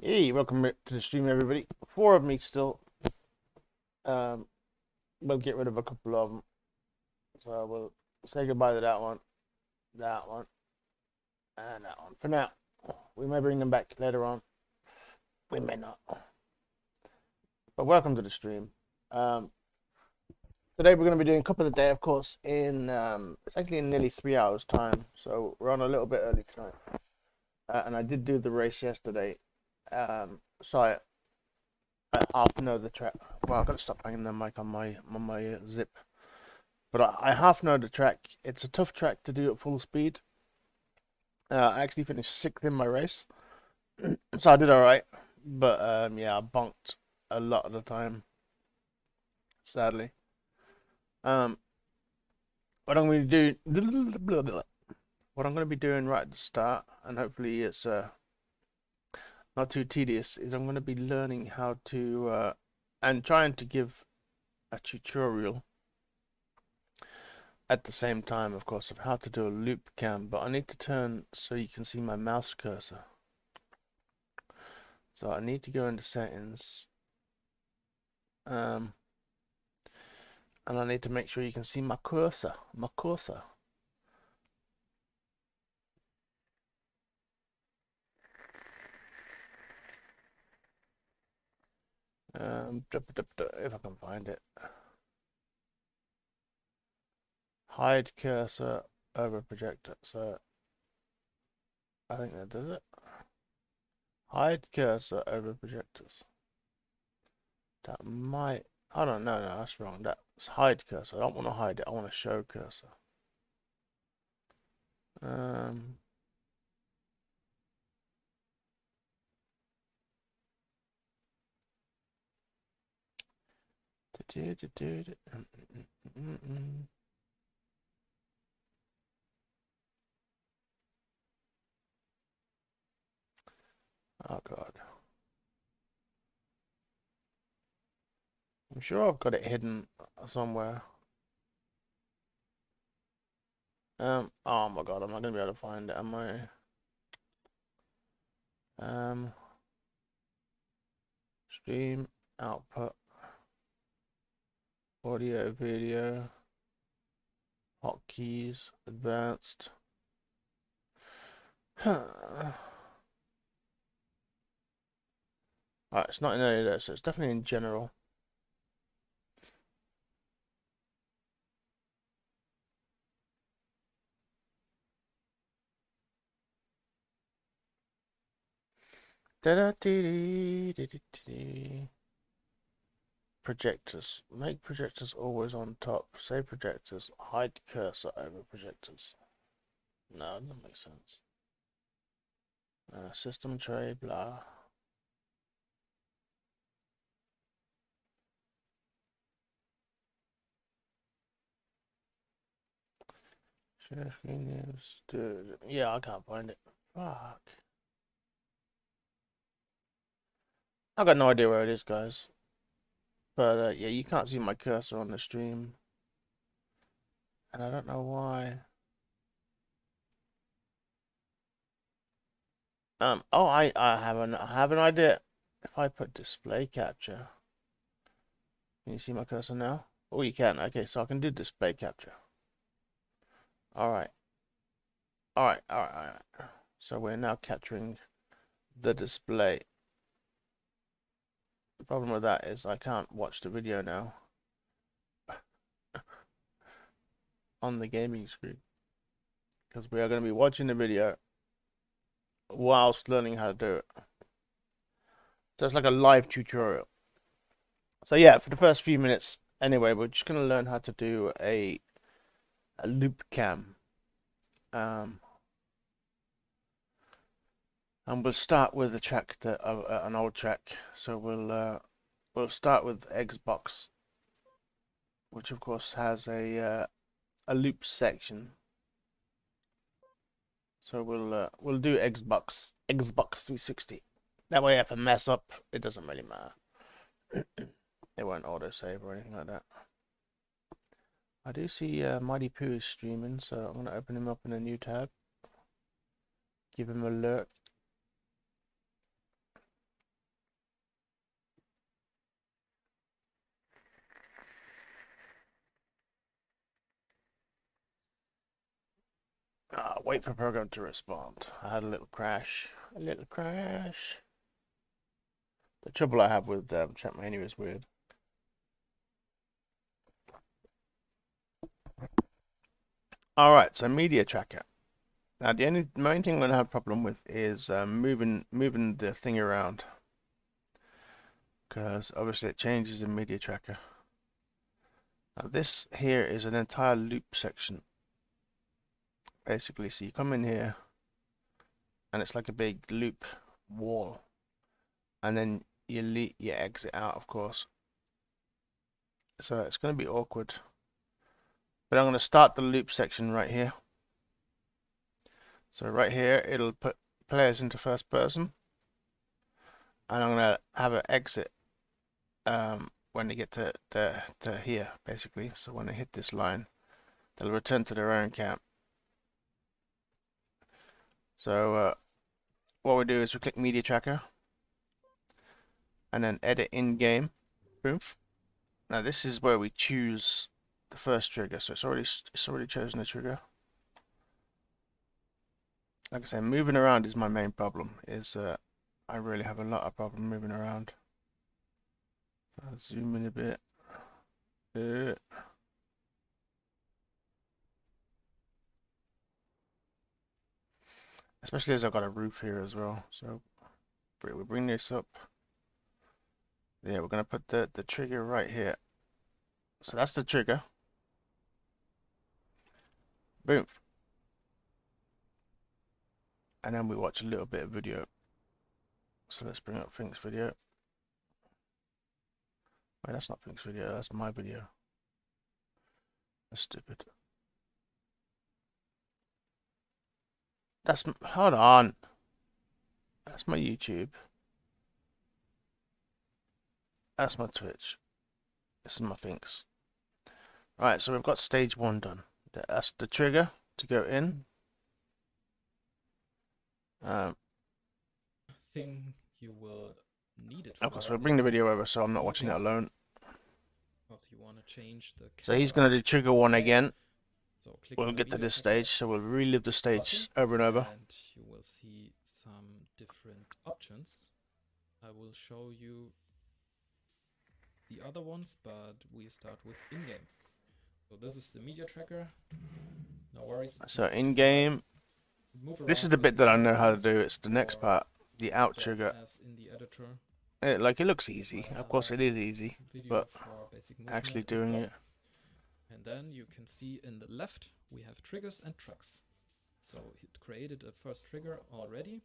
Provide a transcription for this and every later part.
Hey, welcome to the stream, everybody. 4 of me still. We'll get rid of a couple of them. So we'll say goodbye to that one, and that one for now. We may bring them back later on. We may not. But welcome to the stream. Today we're going to be doing Cup of the Day, of course, in it's actually in nearly 3 hours time. So we're on a little bit early tonight. And I did do the race yesterday. So I half know the track. Well, I've got to stop banging the mic on my zip. But I half know the track. It's a tough track to do at full speed. I actually finished 6th in my race, so I did all right. But yeah, I bonked a lot of the time, sadly. What I'm going to do, what I'm going to be doing right at the start, and hopefully it's not too tedious, is I'm going to be learning how to and trying to give a tutorial at the same time, of course, of how to do a loop cam. But I need to turn so you can see my mouse cursor. So I need to go into settings, and I need to make sure you can see my cursor. If I can find it. Hide cursor over projector. So I think that does it. Hide cursor over projectors. That might. Oh no, that's wrong. That's hide cursor. I don't want to hide it. I want to show cursor. Oh God. I'm sure I've got it hidden somewhere. Oh my God, I'm not gonna be able to find it, am I? Stream output, audio, video, hotkeys, advanced. Alright, it's not in any of those, so it's definitely in general. Projectors. Make projectors always on top. Save projectors. Hide cursor over projectors. No, that doesn't make sense. System tray, blah. Share screen names. Dude. Yeah, I can't find it. Fuck. I got no idea where it is, guys. But yeah, you can't see my cursor on the stream, and I don't know why. Oh, I have an idea. If I put display capture, can you see my cursor now? Oh, you can. Okay, so I can do display capture. All right, all right, all right, all right. So we're now capturing the display. The problem with that is I can't watch the video now on the gaming screen because we are going to be watching the video whilst learning how to do it. So it's like a live tutorial. So yeah, for the first few minutes, anyway, we're just going to learn how to do a loop cam. And we'll start with a track that an old track. So we'll start with Xbox, which of course has a loop section. So we'll do Xbox 360. That way, if I mess up, it doesn't really matter. It won't auto save or anything like that. I do see Mighty Pooh is streaming, so I'm gonna open him up in a new tab. Give him an alert. Wait for program to respond. I had a little crash. A little crash. The trouble I have with TrackMania is weird. Alright, so media tracker. Now the main thing I'm gonna have a problem with is moving the thing around. Because obviously it changes in media tracker. Now this here is an entire loop section. Basically, so you come in here and it's like a big loop wall. And then you exit out, of course. So it's going to be awkward. But I'm going to start the loop section right here. So right here, it'll put players into first person. And I'm going to have an exit when they get to here, basically. So when they hit this line, they'll return to their own camp. So what we do is we click Media Tracker. And then Edit In-Game. Boom. Now this is where we choose the first trigger. So it's already chosen the trigger. Like I say, moving around is my main problem. I really have a lot of problem moving around. I'll zoom in a bit. Especially as I've got a roof here as well. So we bring this up. Yeah, we're gonna put the trigger right here. So that's the trigger. Boom. And then we watch a little bit of video. So let's bring up Fink's video. Wait, that's not Fink's video, that's my video. That's stupid. Hold on. That's my YouTube. That's my Twitch. This is my Fink's. Right, so we've got stage 1 done. That's the trigger to go in. Thing you will need it Of course, we'll bring the video over so I'm not watching it alone. Because you want to change the So he's going to do trigger 1 again. So click We'll get to this stage, so we'll relive the stage over and over. And you will see some different options. I will show you the other ones, but we start with in-game. So this is the media tracker. No worries. So in-game, this is the bit that I know how to do. It's the next part, the out trigger. As in the editor. It looks easy. Of course it is easy, but actually doing it. And then you can see in the left we have triggers and tracks. So it created a first trigger already.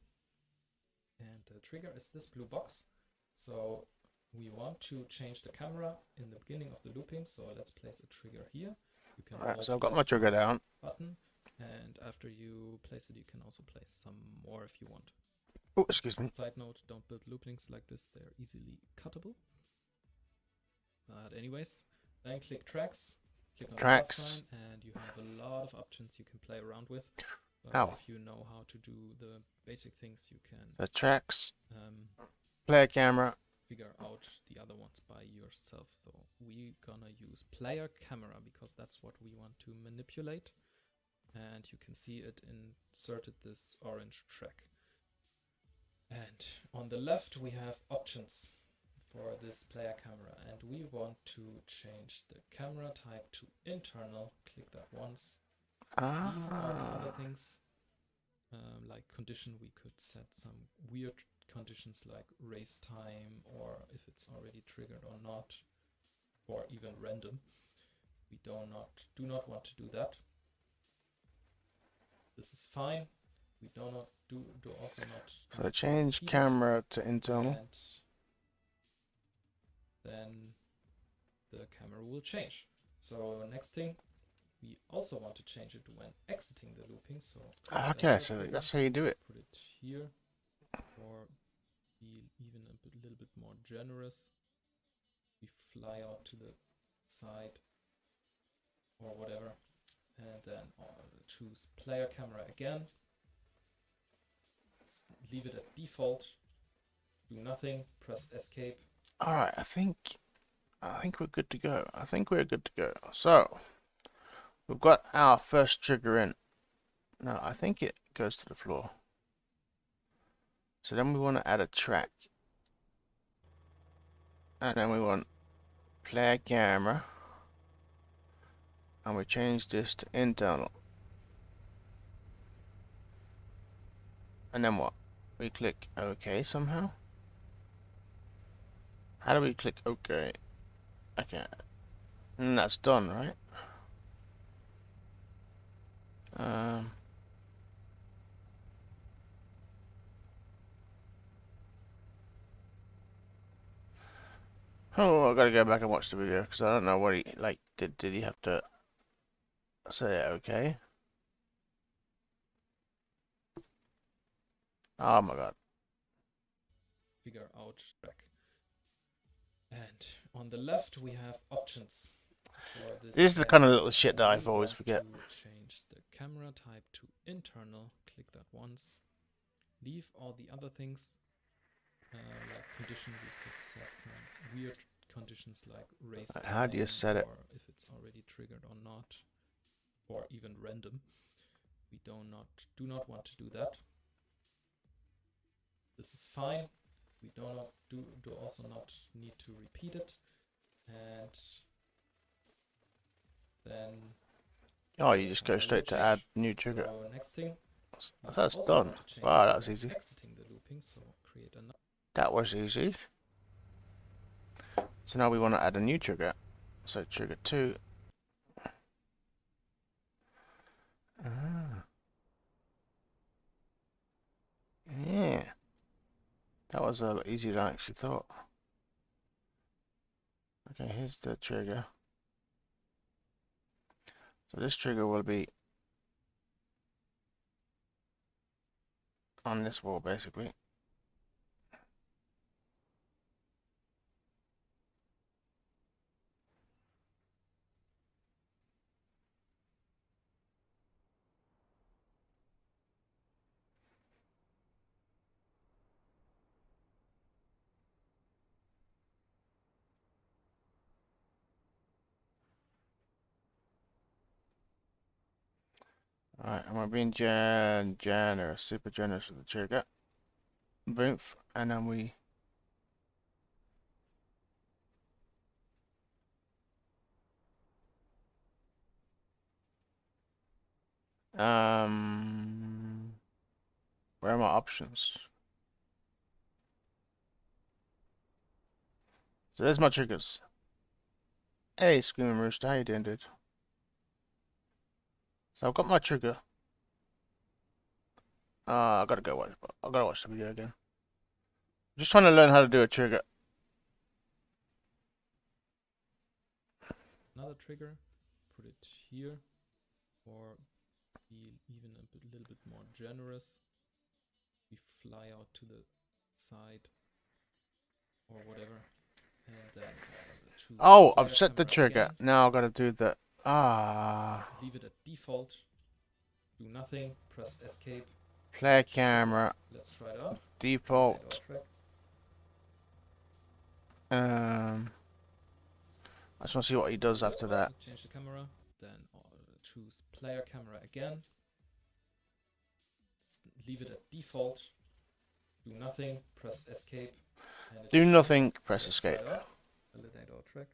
And the trigger is this blue box. So we want to change the camera in the beginning of the looping. So let's place a trigger here. You can Right, so I've got my trigger down. Button, and after you place it, you can also place some more if you want. Oh, excuse me. Side note, don't build loop links like this, they're easily cuttable. But anyways, then click tracks, click on the plus sign, and you have a lot of options you can play around with. But if you know how to do the basic things, you can the tracks, player camera, figure out the other ones by yourself. So we're gonna use player camera because that's what we want to manipulate. And you can see it inserted this orange track. And on the left we have options for this player camera, and we want to change the camera type to internal. Click that once. Leave all the other things, like condition. We could set some weird conditions like race time, or if it's already triggered or not, or even random. We do not want to do that. This is fine. We do also not. So change camera to internal. And then the camera will change. So next thing, we also want to change it when exiting the looping. So okay, so that's how you do it. Put it here, or be even a little bit more generous. We fly out to the side or whatever, and then choose player camera again. Leave it at default. Do nothing. Press escape. All right, I think we're good to go. So we've got our first trigger in. Now I think it goes to the floor. So then we want to add a track, and then we want player camera, and we change this to internal. And then what? We click OK somehow. How do we click OK? Okay. And that's done, right? Oh, I gotta go back and watch the video because I don't know what he like. Did he have to say okay? Oh my god. Figure out track. And on the left we have options. This is the kind of little shit that I always forget. Change the camera type to internal. Click that once. Leave all the other things. Like condition, we could set some weird conditions like race time, how do you set it? or if it's already triggered or not, or even random. We do not want to do that. This is fine. We do also not need to repeat it. And then you just go straight to add new trigger. So next thing, that's done. Wow, that was easy. Exiting the looping, so create another. That was easy. So now we want to add a new trigger. So trigger 2. Yeah. That was a lot easier than I actually thought. Okay, here's the trigger. So this trigger will be on this wall basically. Alright, and we're being generous, super generous with the trigger. Boom, and then we where are my options? So there's my triggers. Hey, Screaming Rooster, how you doing, dude? So I've got my trigger. I gotta watch the video again. I'm just trying to learn how to do a trigger. Another trigger, put it here, or be even a little bit more generous. we fly out to the side or whatever. And then choose Oh, player I've set the camera trigger. again. Now I've got to do the... Leave it at default. Do nothing. Press escape. Player camera. Let's try it out. Default. Track. I just want to see what he does after that. Change the camera. Then choose player camera again. Leave it at default. Do nothing. Press escape. Do nothing. Press escape. Validate our track.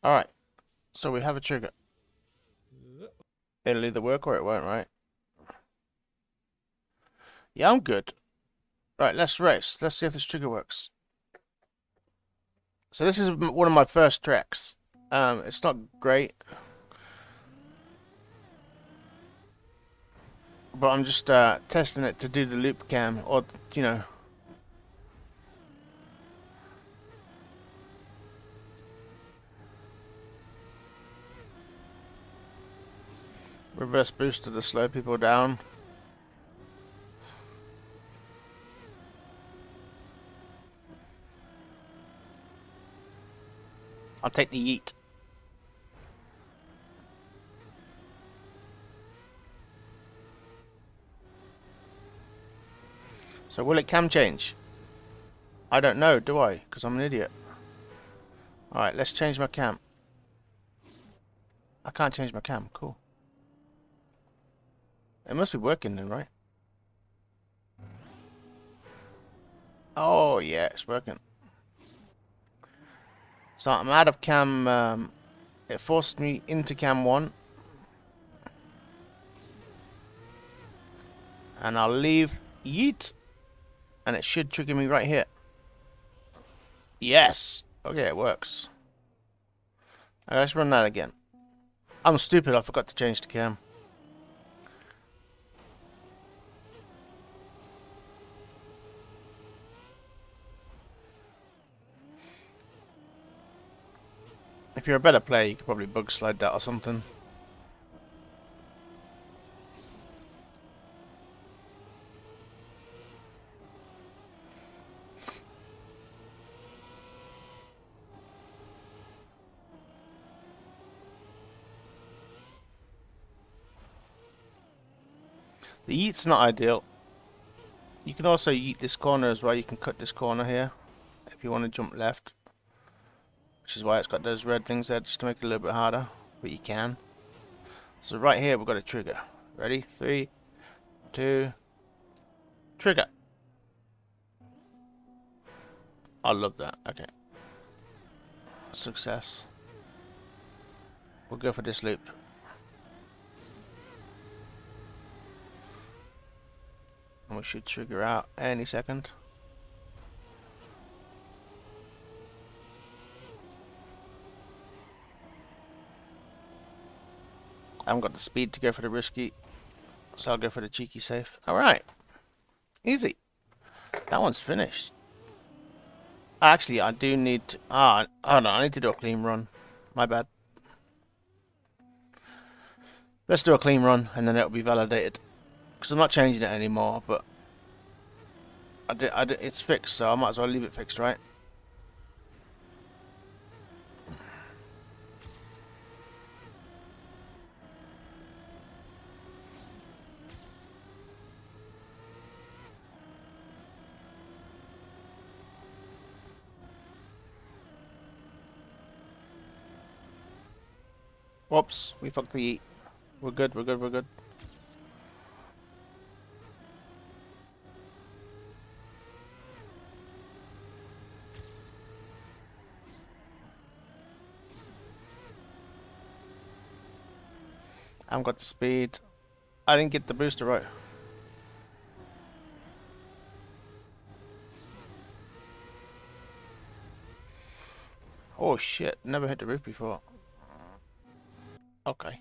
Alright. So we have a trigger. It'll either work or it won't, right? Yeah, I'm good. Right, let's race. Let's see if this trigger works. So this is one of my first tracks. It's not great. But I'm just testing it to do the loop cam, or, you know. Reverse booster to slow people down. I'll take the yeet. So will it cam change? I don't know, do I? Because I'm an idiot. Alright, let's change my cam. I can't change my cam. Cool. It must be working then, right? Oh, yeah, it's working. So I'm out of cam. It forced me into cam 1. And I'll leave yeet. And it should trigger me right here. Yes! Okay, it works. Alright, let's run that again. I'm stupid, I forgot to change the cam. If you're a better player, you could probably bug slide that or something. The yeet's not ideal. You can also yeet this corner as well. You can cut this corner here if you want to jump left. Which is why it's got those red things there, just to make it a little bit harder. But you can. So right here we've got a trigger. Ready? 3, 2, trigger. I love that. Okay. Success. We'll go for this loop. And we should trigger out any second. I haven't got the speed to go for the risky, so I'll go for the cheeky safe. Alright. Easy. That one's finished. Actually, I do need to... hold on, I need to do a clean run. My bad. Let's do a clean run, and then it'll be validated. Because I'm not changing it anymore, but... it's fixed, so I might as well leave it fixed, right? Whoops, we fucked the yeet. We're good, we're good, we're good. I haven't got the speed. I didn't get the booster right. Oh shit, never hit the roof before. Okay.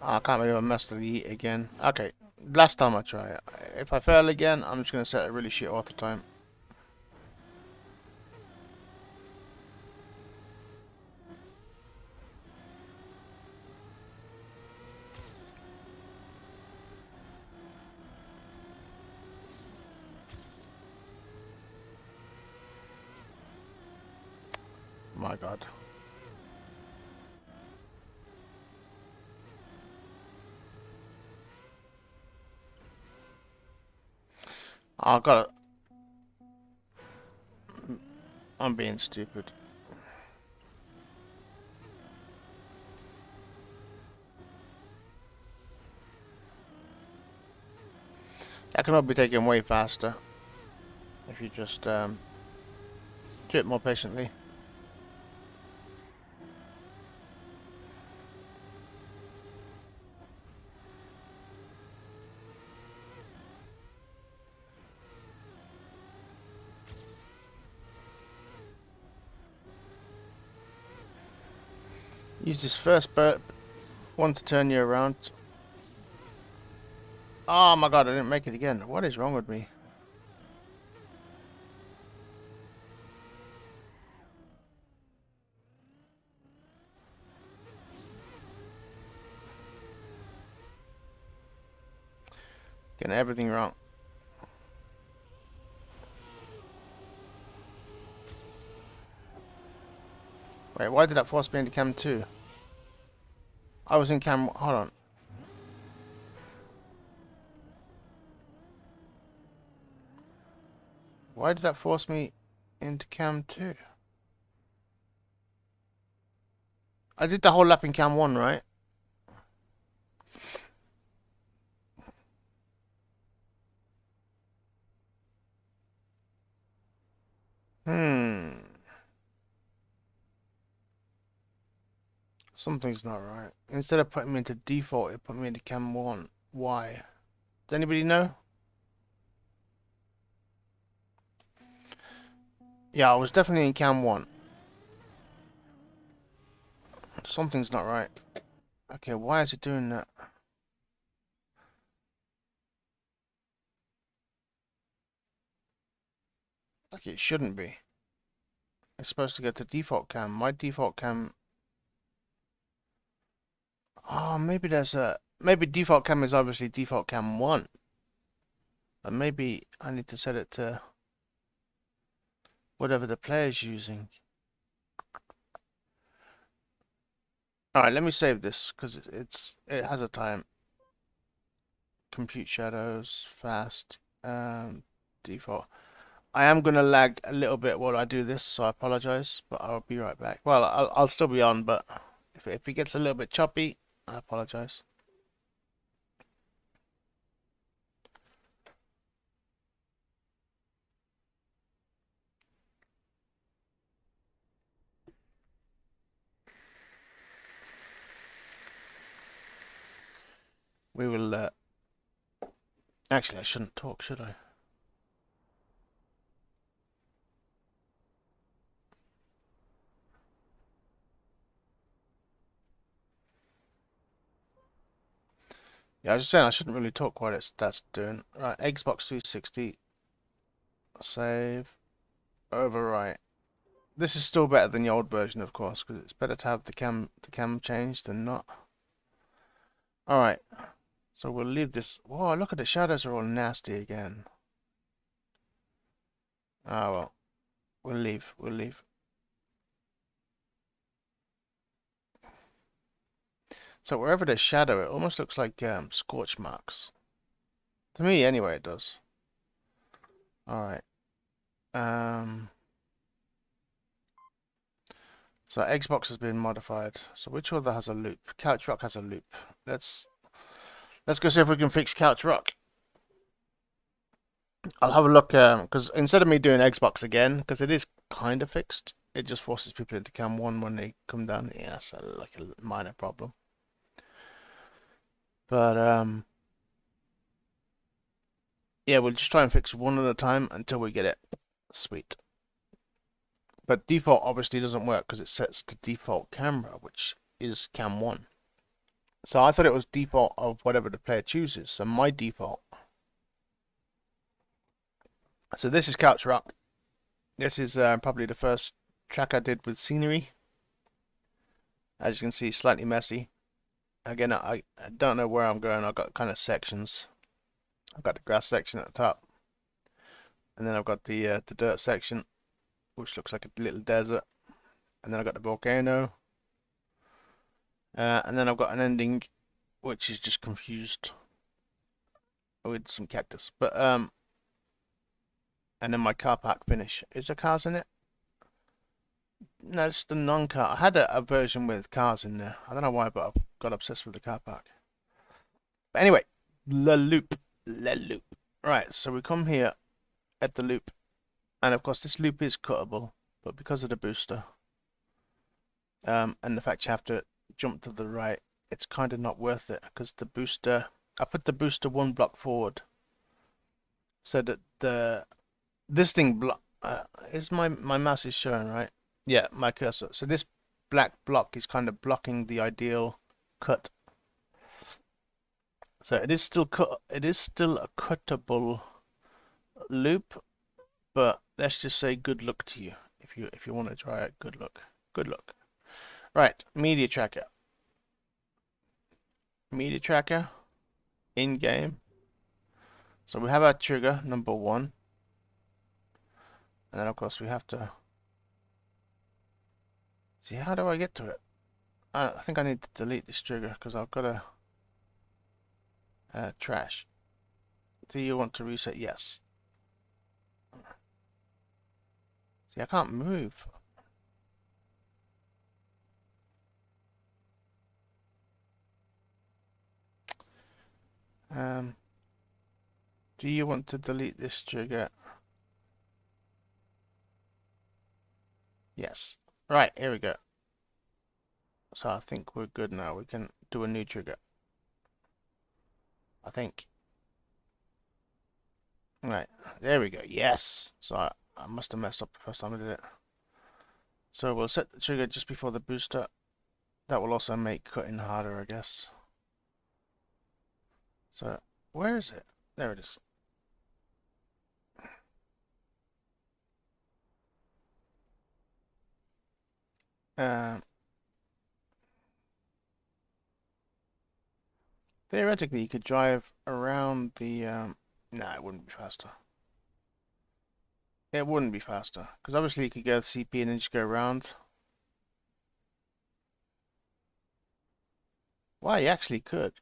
I can't believe I messed with the again. Okay, last time I try it. If I fail again, I'm just gonna set a really shit auto time. My God. I got it. I'm being stupid. That can all be taken way faster if you just do it more patiently. Use this first one to turn you around. Oh my God, I didn't make it again. What is wrong with me? Getting everything wrong. Wait, why did that force me into cam 2? I was in cam... Hold on. Why did that force me into cam 2? I did the whole lap in cam 1, right? Something's not right. Instead of putting me into default, it put me into cam 1. Why? Does anybody know? Yeah, I was definitely in cam 1. Something's not right. Okay, why is it doing that? Like it shouldn't be. It's supposed to get to default cam. My default cam... Oh, maybe there's a... Maybe default cam is obviously default cam 1. But maybe I need to set it to whatever the player's using. Alright, let me save this, because it has a time. Compute shadows, fast, default. I am going to lag a little bit while I do this, so I apologize, but I'll be right back. Well, I'll still be on, but if it gets a little bit choppy, I apologize. We will, actually, I shouldn't talk, should I? Yeah, I was just saying I shouldn't really talk while that's doing. Right, Xbox 360, save, overwrite. This is still better than the old version, of course, because it's better to have the cam changed than not. Alright, so we'll leave this. Whoa, look at the shadows are all nasty again. Ah, well, we'll leave. So wherever there's shadow, it almost looks like scorch marks. To me, anyway, it does. Alright. So Xbox has been modified. So which other has a loop? Couch Rock has a loop. Let's go see if we can fix Couch Rock. I'll have a look, because instead of me doing Xbox again, because it is kind of fixed, it just forces people into cam 1 when they come down. Yeah, that's like a minor problem. But, yeah, we'll just try and fix one at a time until we get it. Sweet. But default obviously doesn't work because it sets to default camera, which is cam 1. So I thought it was default of whatever the player chooses. So my default. So this is Couch Rock. This is probably the first track I did with scenery. As you can see, slightly messy. Again, I don't know where I'm going. I've got kind of sections. I've got the grass section at the top, and then I've got the dirt section, which looks like a little desert, and then I've got the volcano, and then I've got an ending, which is just confused with some cactus. But and then my car park finish. Is there cars in it? No, it's the non-car. I had a version with cars in there. I don't know why, but I've got obsessed with the car park. But anyway, the loop. The loop. Right, so we come here at the loop. And of course, this loop is cuttable, but because of the booster, and the fact you have to jump to the right, it's kind of not worth it, because the booster, I put the booster one block forward, so that this thing is my mouse is showing, right? Yeah, my cursor. So this black block is kind of blocking the ideal cut. So it is still a cuttable loop, but let's just say good luck to you if you want to try it. Good luck. Good luck. Right, media tracker. Media tracker in game. So we have our trigger number 1. And then of course we have to see, how do I get to it? I think I need to delete this trigger because I've got a trash. Do you want to reset? Yes. See, I can't move. Do you want to delete this trigger? Yes. Right, here we go. So I think we're good now. We can do a new trigger. I think. Right, there we go. Yes. So I must have messed up the first time I did it. So we'll set the trigger just before the booster. That will also make cutting harder, I guess. So where is it? There it is. Theoretically, you could drive around the. No, it wouldn't be faster. It wouldn't be faster because obviously you could go CP and then just go around. Why, you actually could.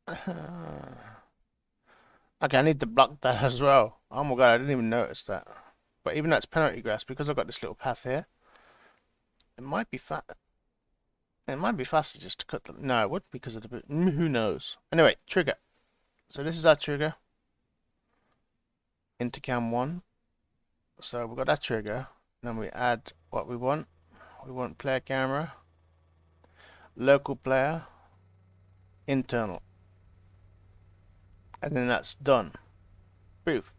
Okay, I need to block that as well. Oh my god, I didn't even notice that. But even that's penalty grass, because I've got this little path here. It might be It might be faster just to cut the. No, it wouldn't because of the. Who knows? Anyway, trigger. So this is our trigger. Into cam 1. So we've got that trigger. Then we add what we want. We want player camera, local player, internal. And then that's done. Poof.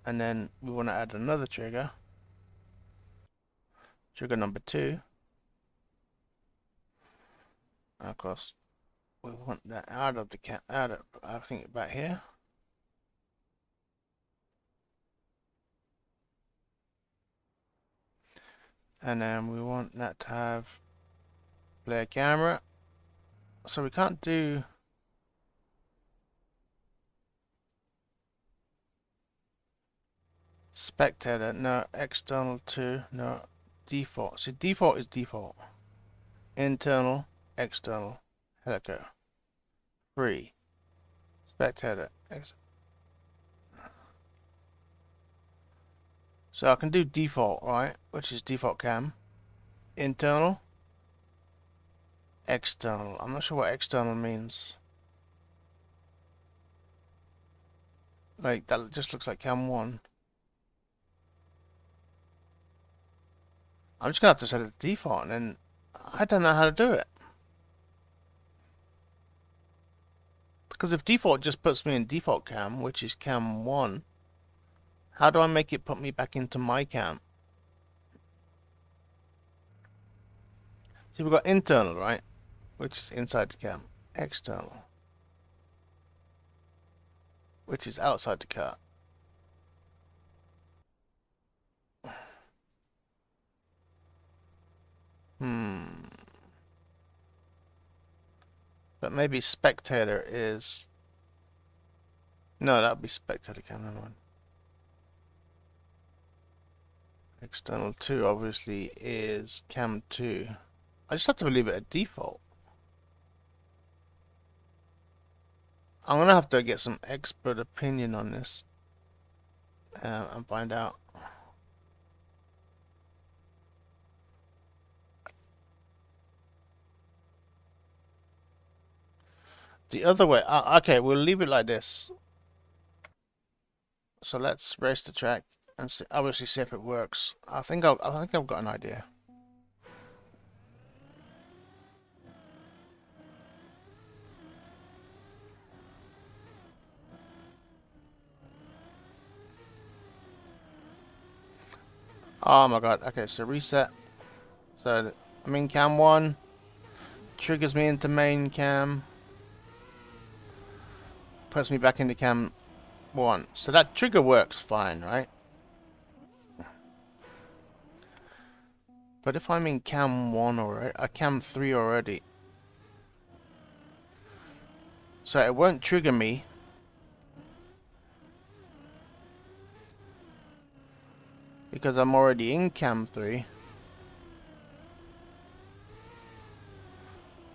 And then we want to add another trigger. Trigger number 2. And of course, we want that out of the I think about here. And then we want that to have player camera. So we can't do spectator, no, external 2, no, default. So default is default. Internal, external, helico, free, spectator, so I can do default, right, which is default cam, internal, external. I'm not sure what external means. Like, that just looks like cam 1. I'm just gonna have to set it to default, and then I don't know how to do it. Because if default just puts me in default cam, which is cam 1, how do I make it put me back into my cam? See, we've got internal, right? Which is inside the cam. External, which is outside the car. But maybe spectator is... No, that would be spectator cam, never mind. External 2 obviously is cam 2. I just have to leave it at default. I'm gonna have to get some expert opinion on this and find out. The other way, okay, we'll leave it like this. So let's race the track and see, obviously see if it works. I think I've got an idea. Oh my god. Okay, so reset. So I'm in cam 1. Triggers me into main cam. Puts me back into cam 1. So that trigger works fine, right? But if I'm in cam 1 or cam 3 already, so it won't trigger me. Because I'm already in cam 3.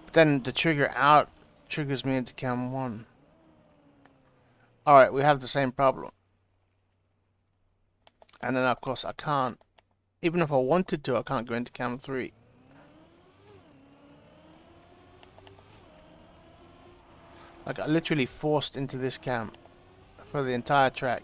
But then the trigger out triggers me into cam 1. Alright, we have the same problem. And then of course I can't, even if I wanted to, I can't go into cam 3. Like I literally forced into this cam for the entire track.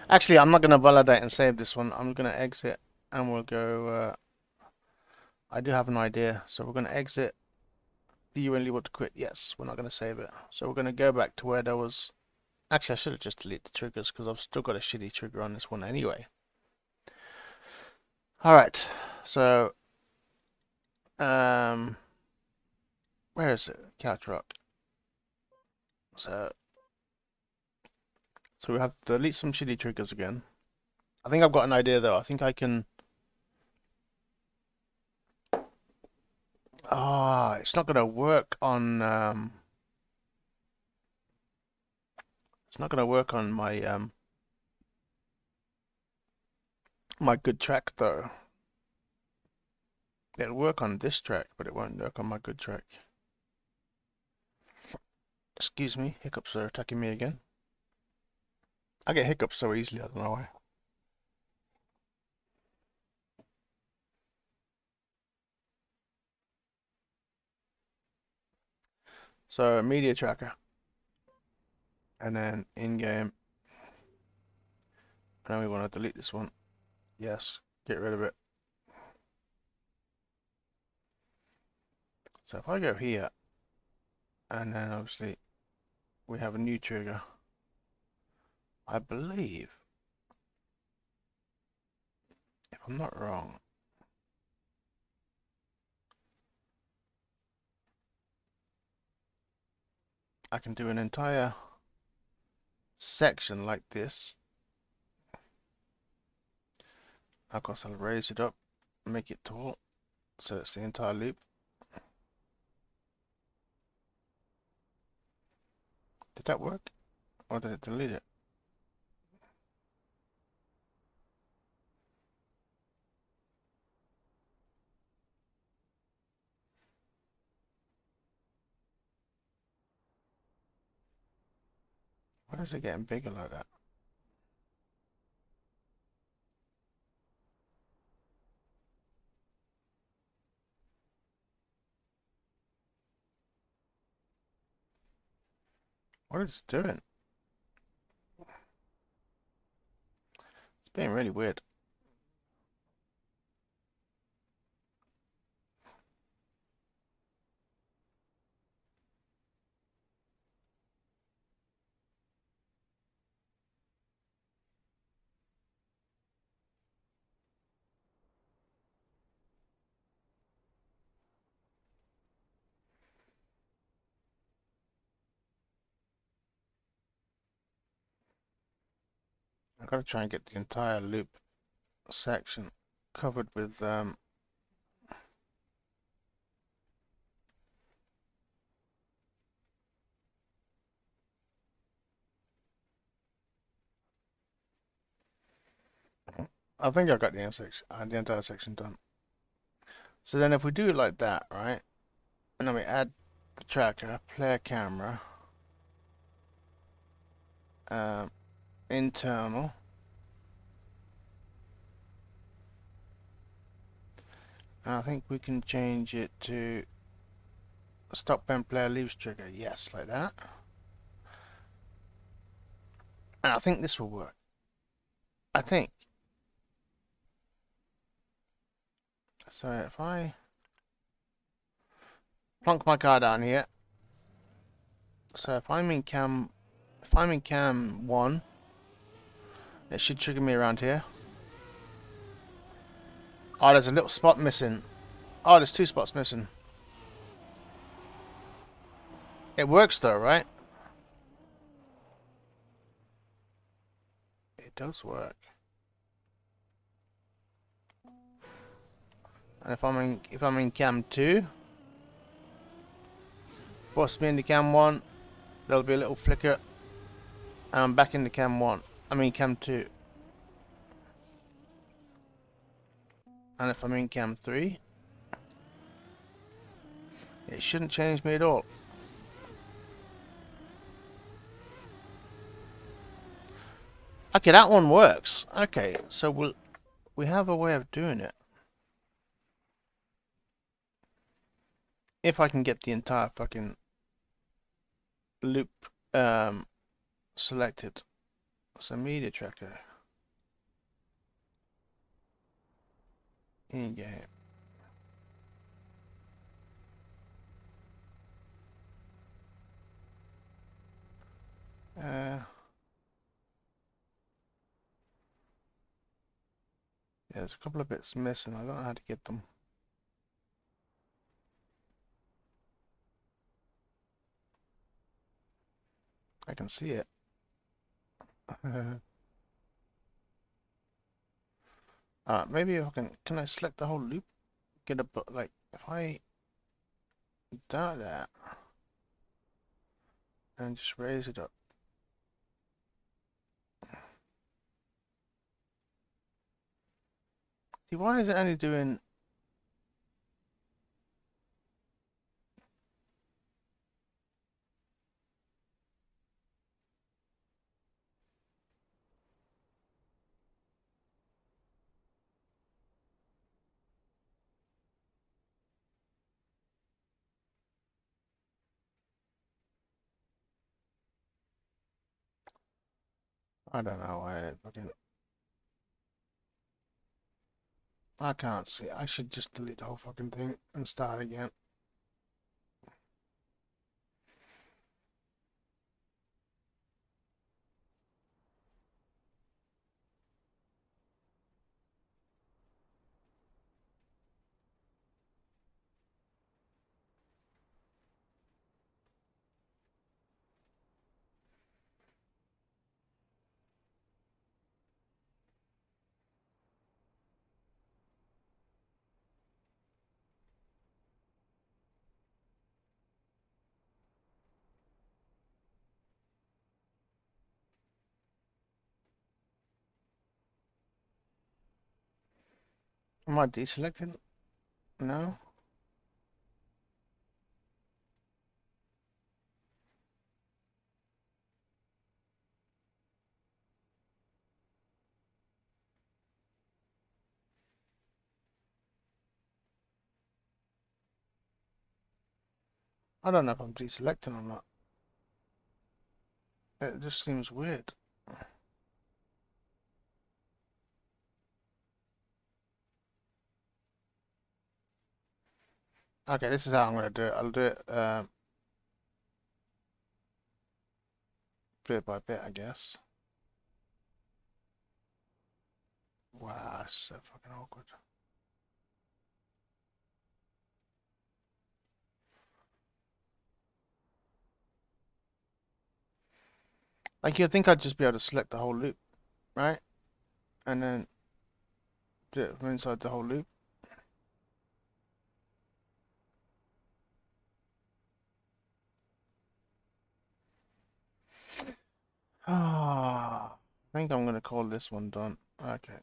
Actually, I'm not going to validate and save this one. I'm going to exit and we'll go... I do have an idea. So we're going to exit. Do you really want to quit? Yes, we're not going to save it. So we're going to go back to where there was... Actually, I should have just deleted the triggers because I've still got a shitty trigger on this one anyway. Alright, so... where is it? Couch Rock. So we have to delete some shitty triggers again. I think I've got an idea though. I think I can... Ah, it's not going to work on... It's not going to work on my my good track though. It'll work on this track, but it won't work on my good track. Excuse me, hiccups are attacking me again. I get hiccups so easily, I don't know why. So media tracker. And then in-game. And then we want to delete this one. Yes, get rid of it. So if I go here, and then obviously we have a new trigger. I believe, if I'm not wrong, I can do an entire section like this. Of course, I'll raise it up, make it tall, so it's the entire loop. Did that work? Or did it delete it? Why is it getting bigger like that? What is it doing? It's being really weird. got to try and get the entire loop section covered with I think I got the entire section done. So then if we do it like that, right? And then we add the tracker, player camera, internal. And I think we can change it to stop when player leaves trigger. Yes, like that. And I think this will work. I think. So if I plonk my card down here. So if I'm in cam 1, it should trigger me around here. Oh, there's a little spot missing. Oh, there's 2 spots missing. It works though, right? It does work. And if I'm in cam 2, force me into cam 1, there'll be a little flicker, and I'm back into cam 1. I mean cam 2. And if I'm in cam 3, it shouldn't change me at all. Okay, that one works. Okay, so we have a way of doing it. If I can get the entire fucking loop selected. So media tracker. In game. Yeah, there's a couple of bits missing. I don't know how to get them. I can see it. Maybe if I can I select the whole loop? Get a like if I do that and just raise it up. See, why is it only doing? I don't know why it fucking. I can't see. I should just delete the whole fucking thing and start again. Am I deselected? No. I don't know if I'm deselected or not. It just seems weird. Okay, this is how I'm gonna do it. I'll do it bit by bit, I guess. Wow, that's so fucking awkward. Like you'd think I'd just be able to select the whole loop. right? And then do it from inside the whole loop. Ah, I think I'm gonna call this one done. Okay.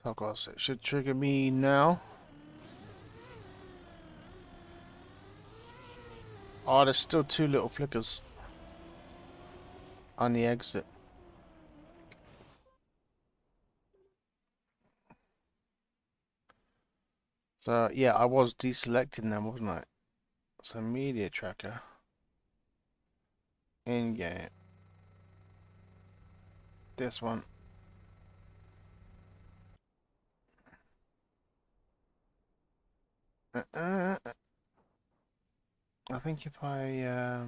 Of course, it should trigger me now. Oh, there's still two little flickers on the exit. So, yeah, I was deselecting them, wasn't I? So, media tracker. In-game. This one. I think if I,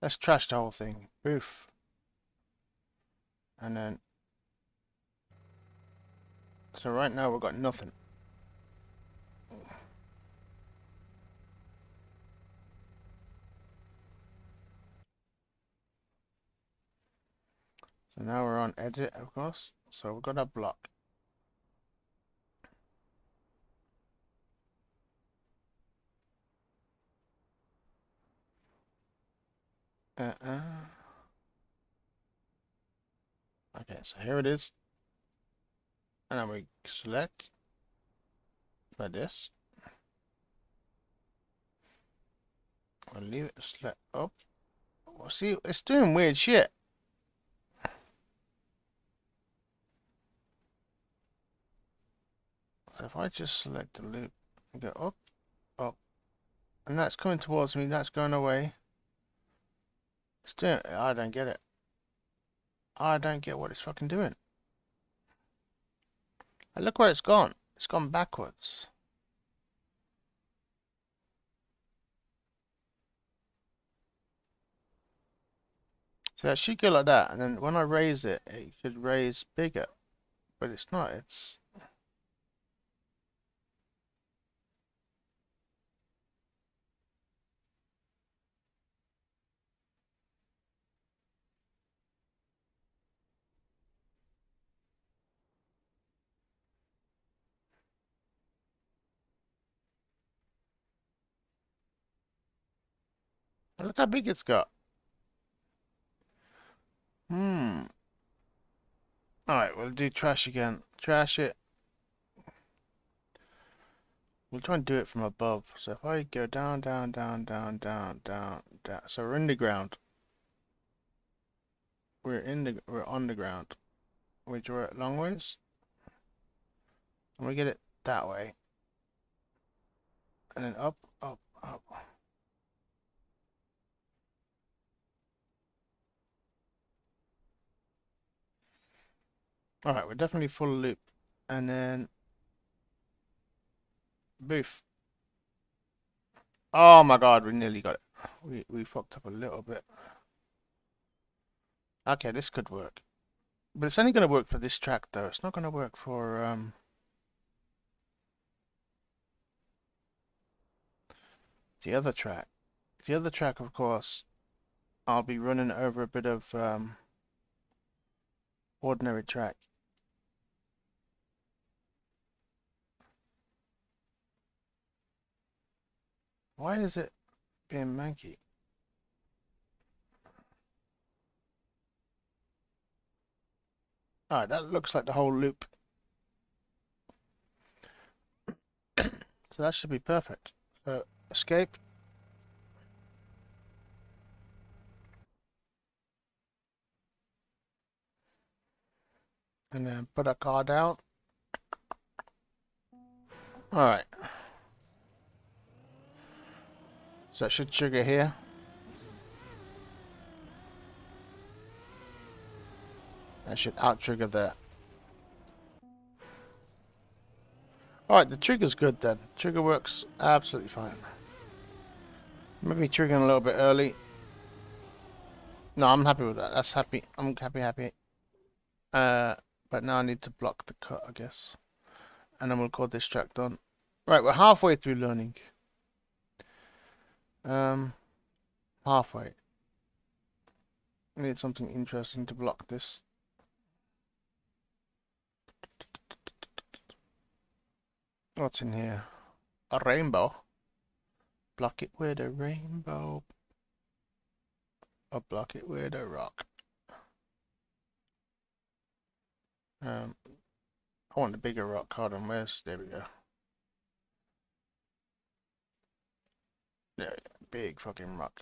let's trash the whole thing. Boof. And then, so right now we've got nothing. So now we're on edit, of course. So we've got a block. Okay, so here it is. And then we select like this. I'll leave it select up. Well, see, it's doing weird shit. So if I just select the loop and go up, up, and that's coming towards me, that's going away. It's doing, I don't get it. I don't get what it's fucking doing. And look where it's gone. It's gone backwards. So it should go like that, and then when I raise it, it should raise bigger. But it's not, it's... Look how big it's got. Alright, we'll do trash again. Trash it. We'll try and do it from above. So if I go down, down, down, down, down, down, down. So we're in the ground. We're on the ground. We draw it long ways. And we get it that way. And then up, up, up. Alright, we're definitely full loop. And then boof. Oh my god, we nearly got it. We fucked up a little bit. Okay, this could work. But it's only gonna work for this track though. It's not gonna work for the other track. The other track, of course, I'll be running over a bit of ordinary track. Why is it being manky? Alright, that looks like the whole loop. So that should be perfect. So escape. And then put our car down. Alright. So it should trigger here. That should out trigger there. Alright, the trigger's good then. Trigger works absolutely fine. Maybe triggering a little bit early. No, I'm happy with that. That's happy. I'm happy. But now I need to block the cut, I guess. And then we'll call this track done. Right, we're halfway through learning. Halfway. I need something interesting to block this. What's in here? A rainbow. Block it with a rainbow. Or block it with a rock. I want a bigger rock. Hold on, there we go. There we go. Big fucking rock.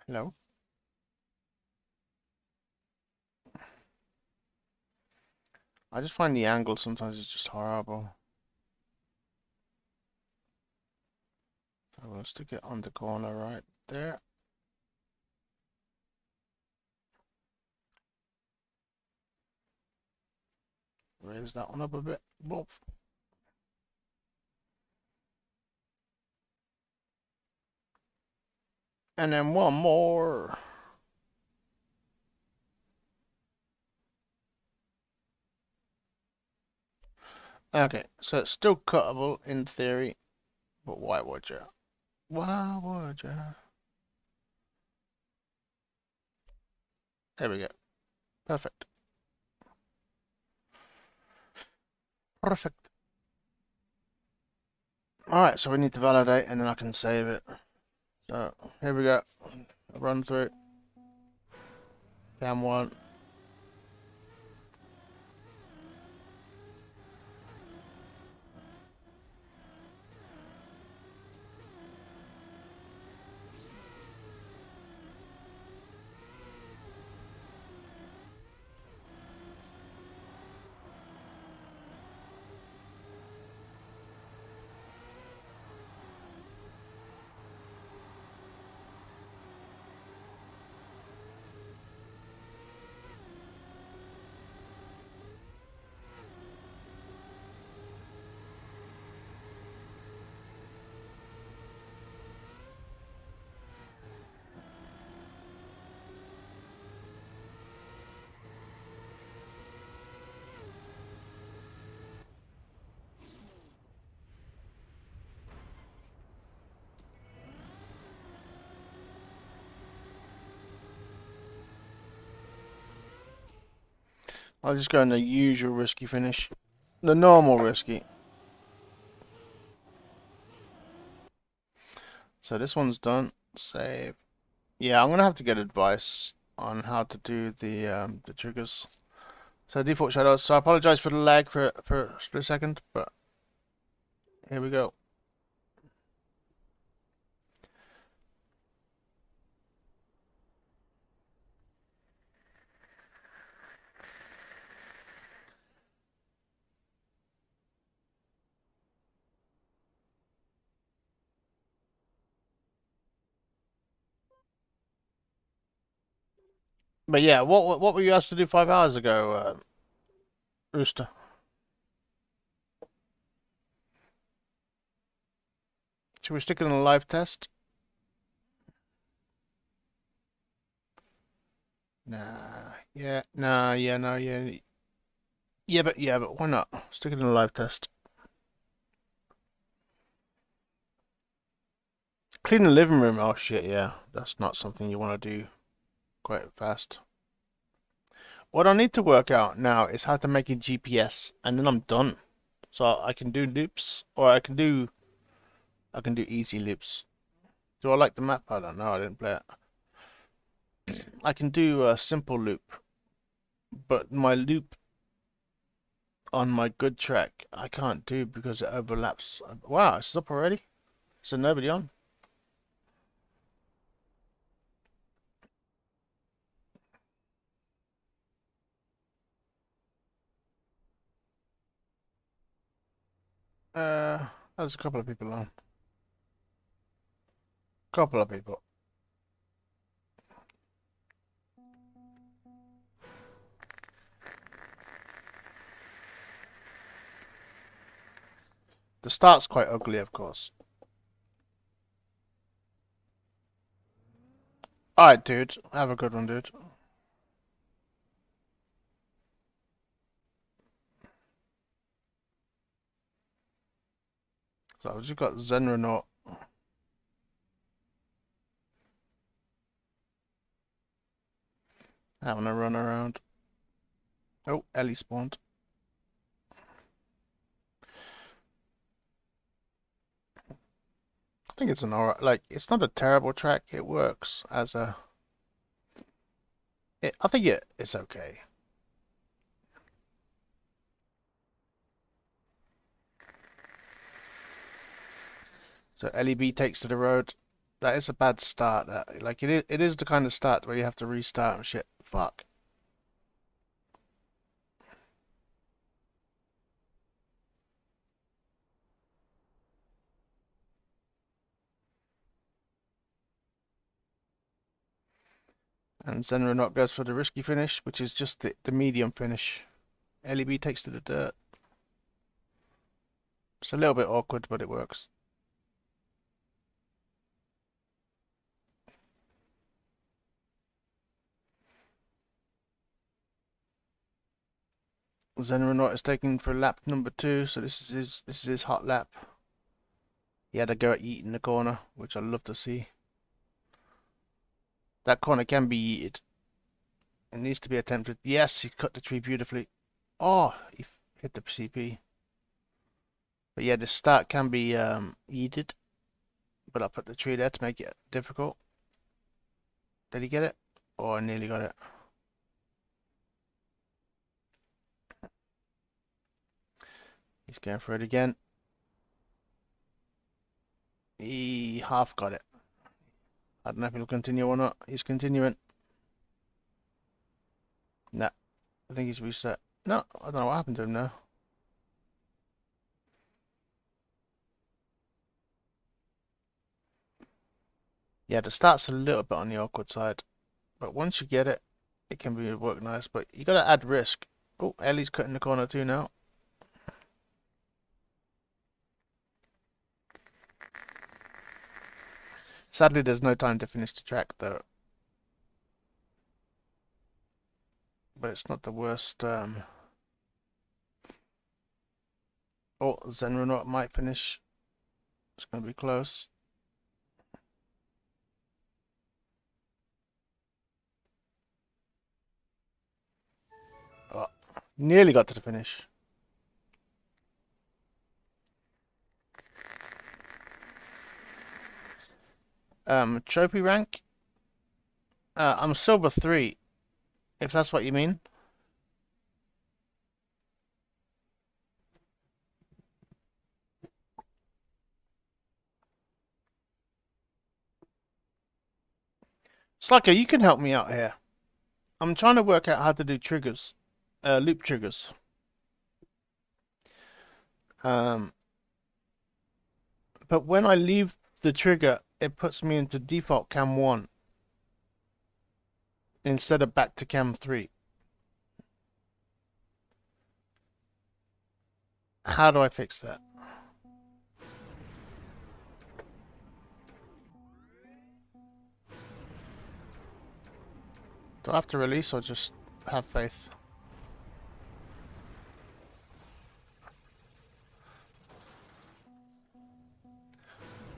Hello? I just find the angle sometimes is just horrible. So we'll stick it on the corner right there. Raise that one up a bit. Boom. And then one more. Okay, so it's still cuttable in theory, but why would you? Why would you? There we go. Perfect. Perfect. Alright, so we need to validate and then I can save it. So, here we go. Run through. Cam 1. I'll just go in the usual risky finish. The normal risky. So this one's done. Save. Yeah, I'm gonna have to get advice on how to do the triggers. So default shadows. So I apologize for the lag for a split second, but here we go. But yeah, what were you asked to do 5 hours ago, Rooster? Should we stick it in a live test? Nah, yeah, nah, yeah, no, yeah, yeah, but why not? Stick it in a live test. Clean the living room. Oh shit, yeah, that's not something you want to do quite fast. What I need to work out now is how to make a GPS, and then I'm done. So I can do loops, or I can do easy loops. Do I like the map? I don't know. I didn't play it. I can do a simple loop, but my loop on my good track I can't do because it overlaps. Wow, it's up already. So nobody on. There's a couple of people on. Couple of people. The start's quite ugly, of course. Alright, dude. Have a good one, dude. So I've just got Zenrenaut having a run around. Oh, Ellie spawned. I think it's an alright, like, it's not a terrible track. It works as a... I think it's okay. So LEB takes to the road. That is a bad start. Like, it is the kind of start where you have to restart and shit. Fuck. And Zenrenaut goes for the risky finish, which is just the medium finish. LEB takes to the dirt. It's a little bit awkward, but it works. Zenrenaut is taking for lap number 2, so this is his hot lap. He had a go at yeeting the corner, which I love to see. That corner can be yeeted. It needs to be attempted. Yes, he cut the tree beautifully. Oh, he hit the CP. But yeah, the start can be yeeted. But I put the tree there to make it difficult. Did he get it? Oh, I nearly got it. He's going for it again. He half got it. I don't know if he'll continue or not. He's continuing. Nah, I think he's reset. No, I don't know what happened to him now. Yeah, the start's a little bit on the awkward side. But once you get it, it can be work nice. But you gotta add risk. Oh, Ellie's cutting the corner too now. Sadly, there's no time to finish the track though. But it's not the worst. Oh, Zenrenaut might finish. It's gonna be close. Oh, nearly got to the finish. Trophy rank. I'm silver 3, if that's what you mean. Slacker, you can help me out here. I'm trying to work out how to do triggers, loop triggers. But when I leave the trigger, it puts me into default cam 1 instead of back to cam 3. How do I fix that? Do I have to release or just have faith?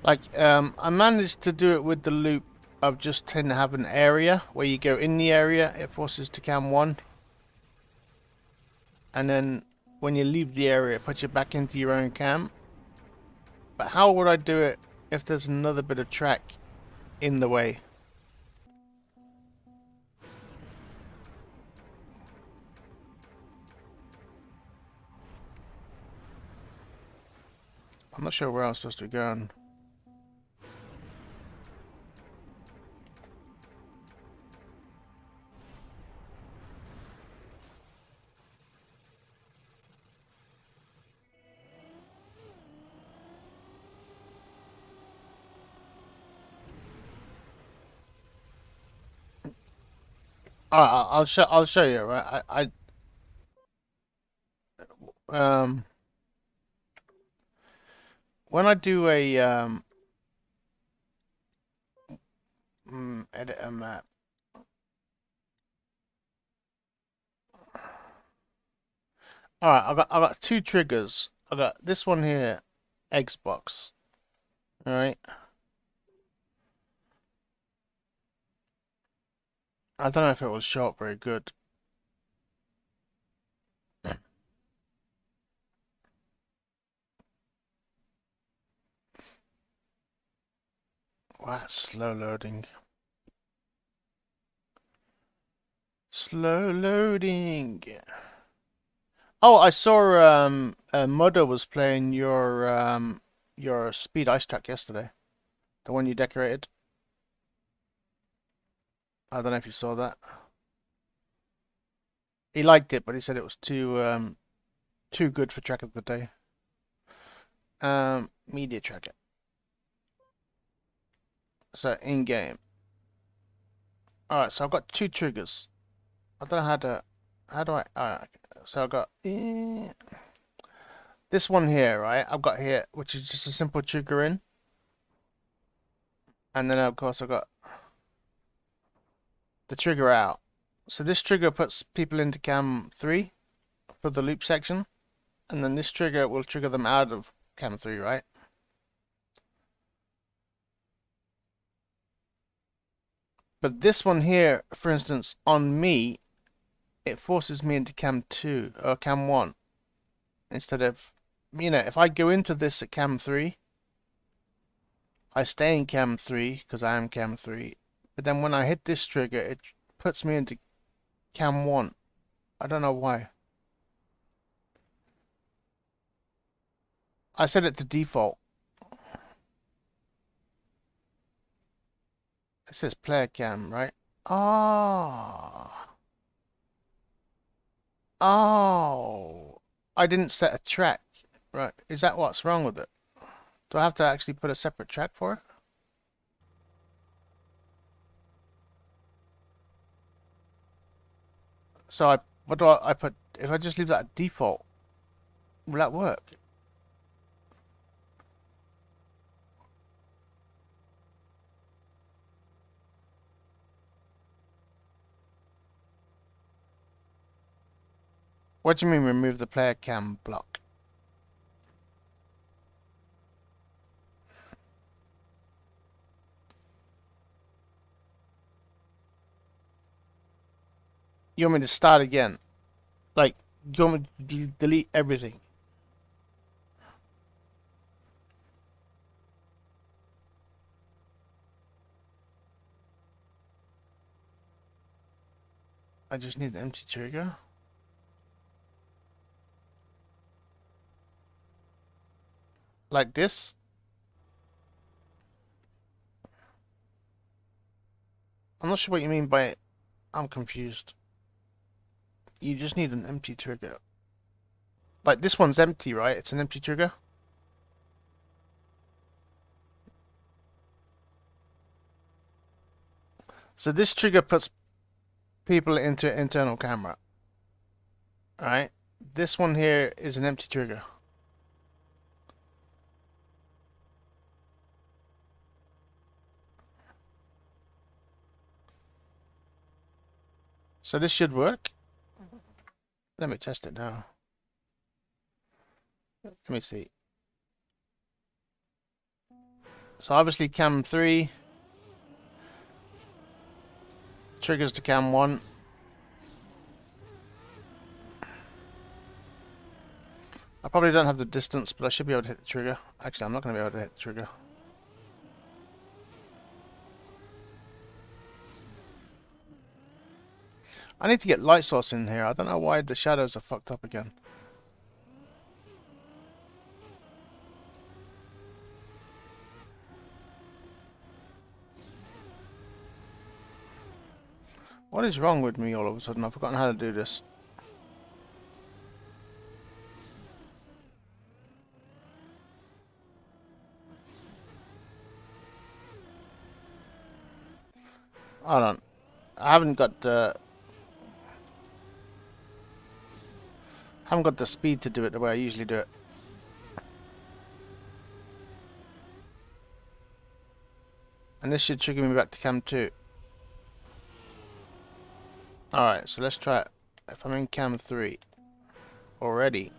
Like, I managed to do it with the loop of just tend to have an area where you go in the area, it forces to cam 1. And then when you leave the area, it puts you back into your own cam. But how would I do it if there's another bit of track in the way? I'm not sure where I'm supposed to be going. Alright, I'll show you, right? When I do a Edit a map. Alright, I got two triggers. I got this one here, Xbox. Alright. I don't know if it will show up very good. Wow, slow loading. Slow loading. Oh, I saw Mudder was playing your speed ice track yesterday. The one you decorated. I don't know if you saw that. He liked it, but he said it was too good for track of the day. Media tracker. So in game. Alright, so I've got two triggers. I don't know how do I so I've got this one here, right? I've got here, which is just a simple trigger in. And then of course I've got the trigger out. So this trigger puts people into cam 3 for the loop section. And then this trigger will trigger them out of cam 3, right? But this one here, for instance, on me, it forces me into cam 2 or cam 1 instead of, you know, if I go into this at cam 3, I stay in cam 3 because I am cam 3. But then when I hit this trigger, it puts me into cam 1. I don't know why. I set it to default. It says player cam, right? Ah. Oh. I didn't set a track. Right. Is that what's wrong with it? Do I have to actually put a separate track for it? So what do I put? If I just leave that at default, will that work? What do you mean remove the player cam block? You want me to start again? Like, you want me to delete everything? I just need an empty trigger. Like this? I'm not sure what you mean by it. I'm confused. You just need an empty trigger. Like this one's empty, right? It's an empty trigger. So this trigger puts people into internal camera. Alright? This one here is an empty trigger. So this should work. Let me test it now. Let me see. So obviously cam 3 triggers to cam 1. I probably don't have the distance, but I should be able to hit the trigger. Actually, I'm not going to be able to hit the trigger. I need to get light source in here. I don't know why the shadows are fucked up again. What is wrong with me all of a sudden? I've forgotten how to do this. Hold on. I haven't got the speed to do it the way I usually do it. And this should trigger me back to cam 2. Alright, so let's try it. If I'm in cam 3 already.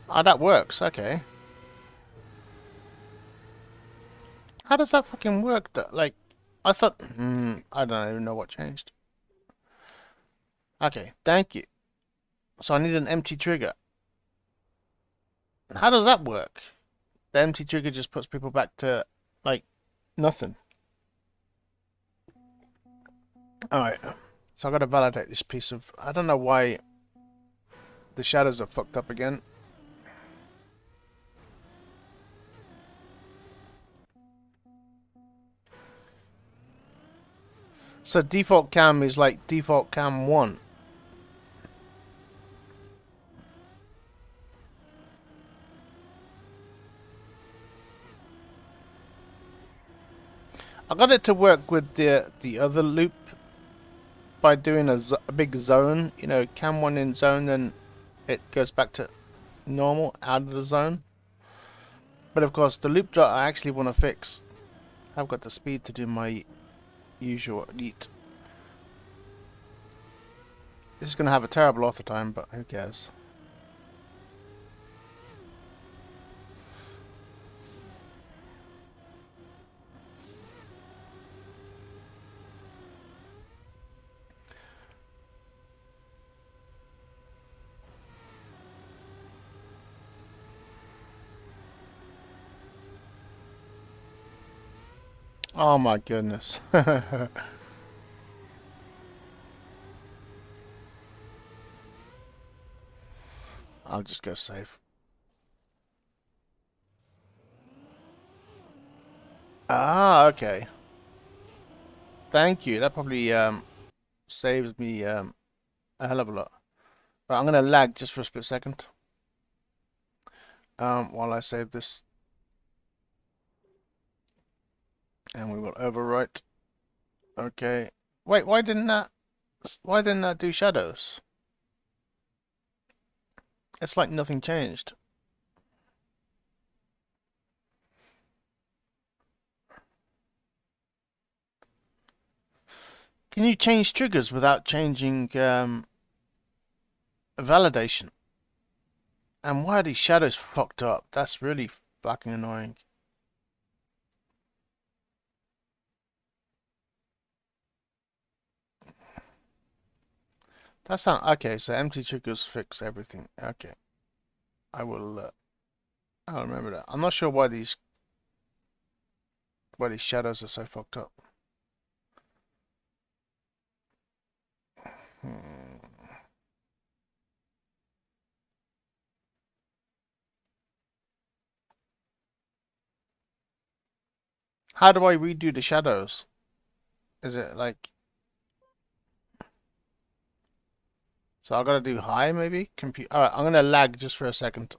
Oh, that works. Okay. How does that fucking work? Like, I thought... I don't even know what changed. Okay, thank you. So I need an empty trigger. How does that work? The empty trigger just puts people back to, like, nothing. Alright. So I gotta validate this piece of... I don't know why the shadows are fucked up again. So default cam is like default cam 1. I got it to work with the other loop by doing a big zone. You know, cam 1 in zone, then it goes back to normal out of the zone. But of course, the loop that I actually want to fix, I've got the speed to do my usual yeet. This is going to have a terrible author time, but who cares? Oh my goodness. I'll just go safe. Ah, okay. Thank you. That probably saves me a hell of a lot. But I'm gonna lag just for a split second. While I save this. And we will overwrite. Okay. Wait, why didn't that do shadows? It's like nothing changed. Can you change triggers without changing validation? And why are these shadows fucked up? That's really fucking annoying. That's not okay. So empty triggers fix everything. Okay, I will. I'll remember that. I'm not sure why these shadows are so fucked up. Hmm. How do I redo the shadows? Is it like... So I gotta do high maybe? Alright, I'm gonna lag just for a second.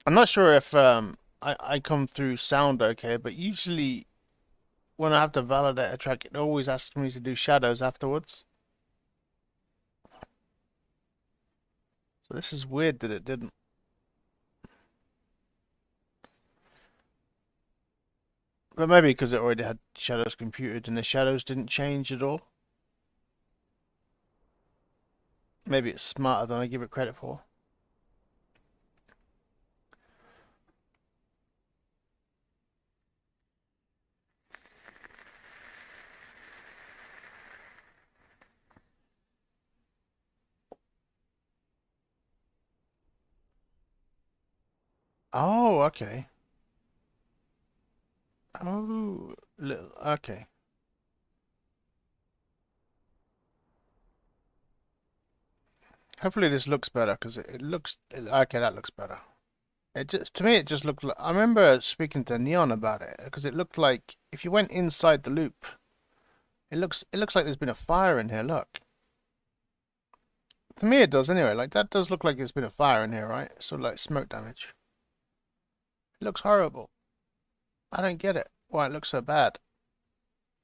I'm not sure if I come through sound okay, but usually when I have to validate a track, it always asks me to do shadows afterwards. So this is weird that it didn't. But maybe because it already had shadows computed and the shadows didn't change at all. Maybe it's smarter than I give it credit for. Oh, okay. Oh. Little, okay. Hopefully this looks better because it looks okay. That looks better. It just to me it just looked like I remember speaking to Neon about it because it looked like if you went inside the loop, it looks like there's been a fire in here. Look, to me it does anyway. Like that does look like there's been a fire in here, right? Sort of like smoke damage. It looks horrible. I don't get it. Why it looks so bad.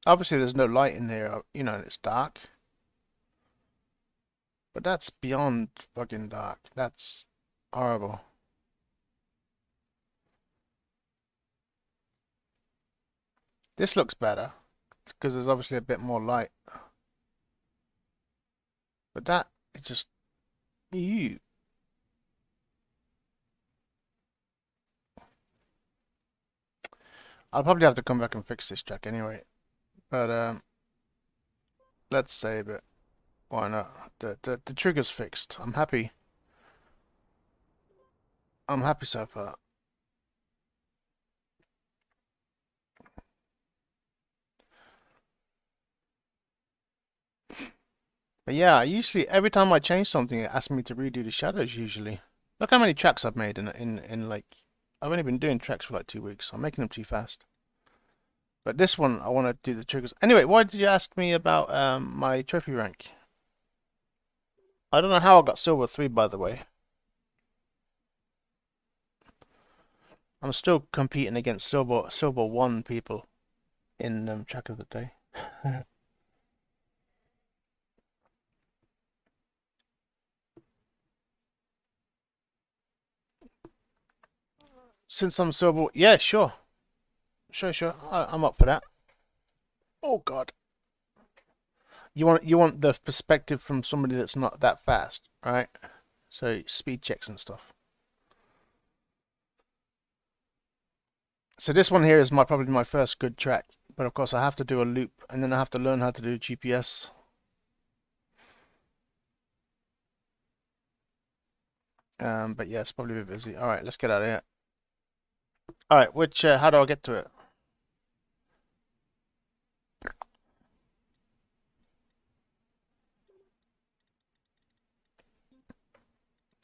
Obviously there's no light in here, you know, and it's dark. But that's beyond fucking dark. That's horrible. This looks better because there's obviously a bit more light. But that it just ew. I'll probably have to come back and fix this track anyway. But let's save it. Why not? The trigger's fixed. I'm happy. I'm happy so far. But yeah, usually every time I change something, it asks me to redo the shadows. Usually, look how many tracks I've made in like. I've only been doing tracks for like 2 weeks. I'm making them too fast. But this one, I want to do the triggers. Anyway, why did you ask me about my trophy rank? I don't know how I got silver 3, by the way. I'm still competing against silver 1 people in track of the day. Since I'm silver, yeah, sure. Sure. I'm up for that. Oh God. You want the perspective from somebody that's not that fast, right? So speed checks and stuff. So this one here is probably my first good track, but of course I have to do a loop and then I have to learn how to do GPS. But yeah, it's probably a bit busy. All right, let's get out of here. All right, how do I get to it?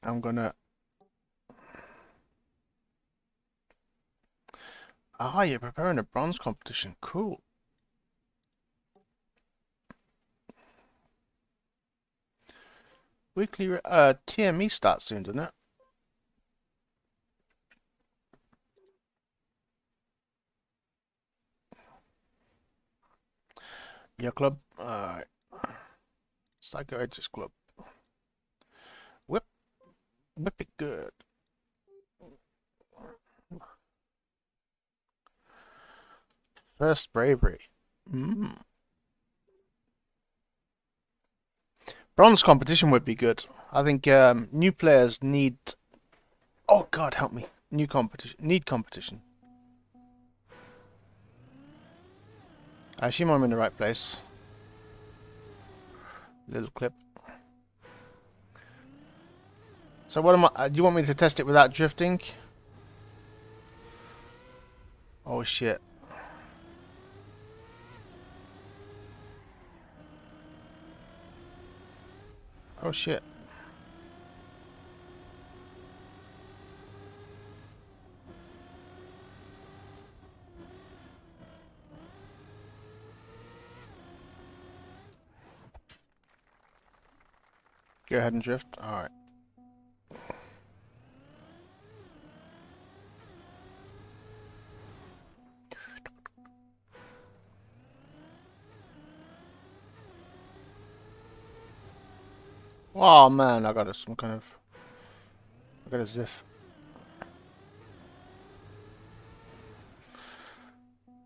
I'm gonna. Ah, you're preparing a bronze competition. Cool. Weekly TME starts soon, doesn't it? Your club. Alright. Psycho Edges Club. Whip it good. First bravery. Bronze competition would be good. I think new players need. Oh God, help me! New competition. Need competition. I assume I'm in the right place. Little clip. So what am I? Do you want me to test it without drifting? Oh shit. Oh shit. Go ahead and drift. Alright. Oh man, I got I got a ziff.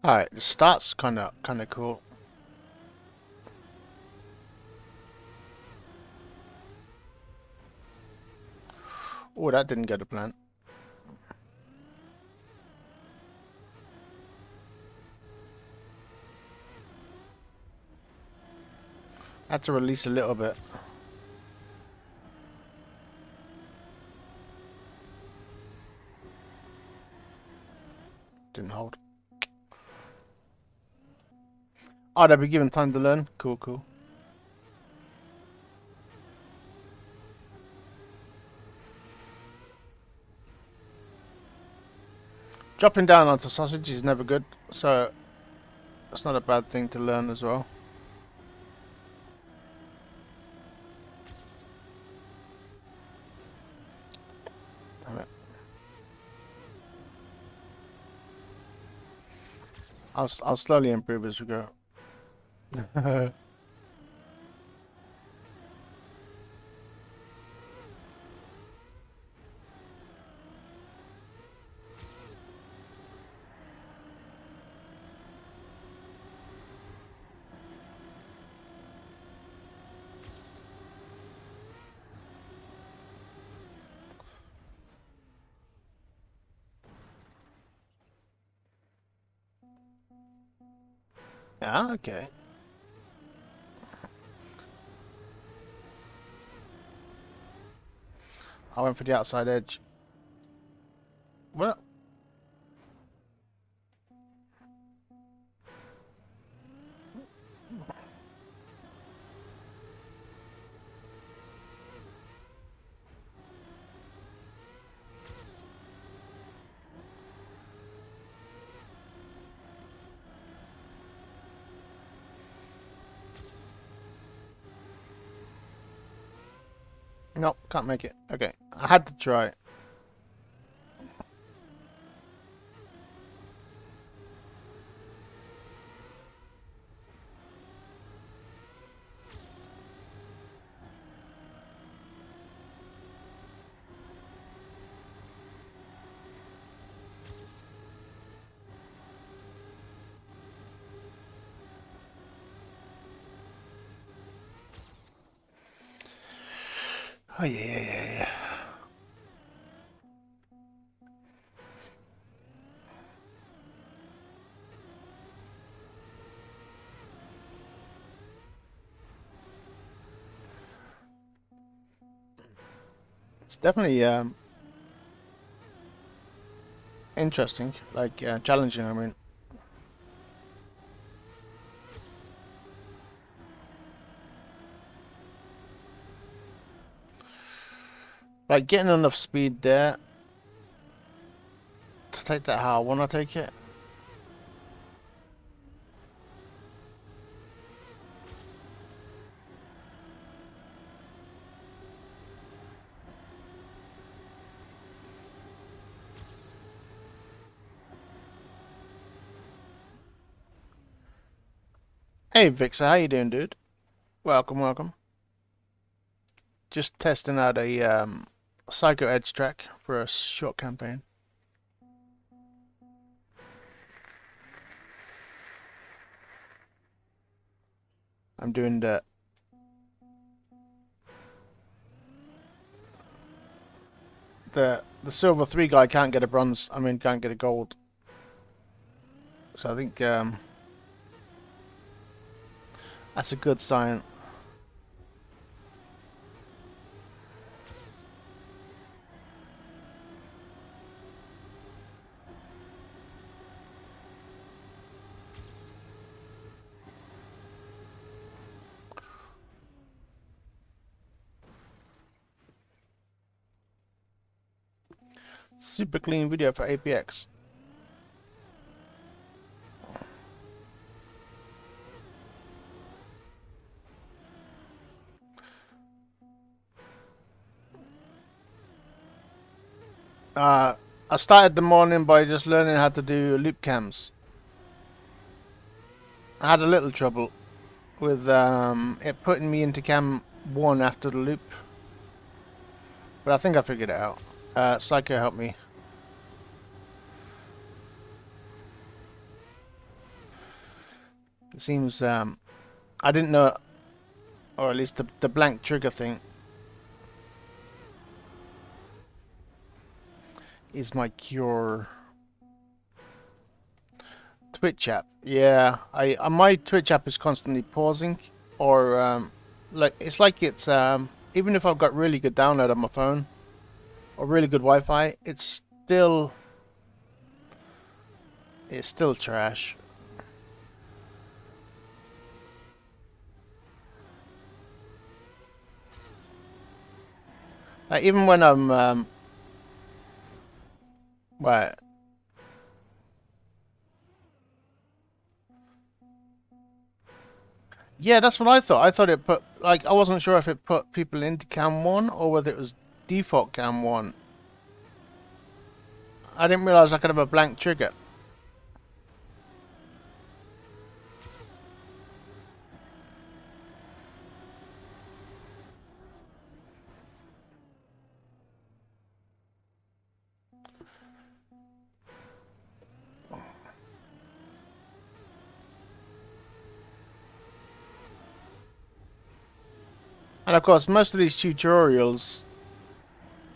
Alright, the start's kinda cool. Oh, that didn't go to plan. Had to release a little bit. Didn't hold. Oh, they'll be given time to learn. Cool, cool. Dropping down onto sausage is never good, so that's not a bad thing to learn as well. Damn it. I'll slowly improve as we go. Yeah, okay. I went for the outside edge. Well, no, can't make it. Okay, I had to try. Oh yeah. It's definitely interesting, like challenging. I mean, like getting enough speed there to take that how I want to take it. Hey Vixer, how you doing, dude? Welcome, welcome. Just testing out a Psycho Edge track for a short campaign. I'm doing the silver 3 guy can't get a bronze. I mean, can't get a gold. So I think that's a good sign. Super clean video for APX. I started the morning by just learning how to do loop cams. I had a little trouble with it putting me into cam 1 after the loop, but I think I figured it out. Psycho helped me. It seems I didn't know, or at least the blank trigger thing is my cure. Twitch app, yeah. I my Twitch app is constantly pausing, or like it's even if I've got really good download on my phone or really good Wi-Fi, it's still trash. Like even when I'm right. Yeah, that's what I thought. I thought it put, like, I wasn't sure if it put people into cam 1 or whether it was default cam 1. I didn't realize I could have a blank trigger. And of course, most of these tutorials,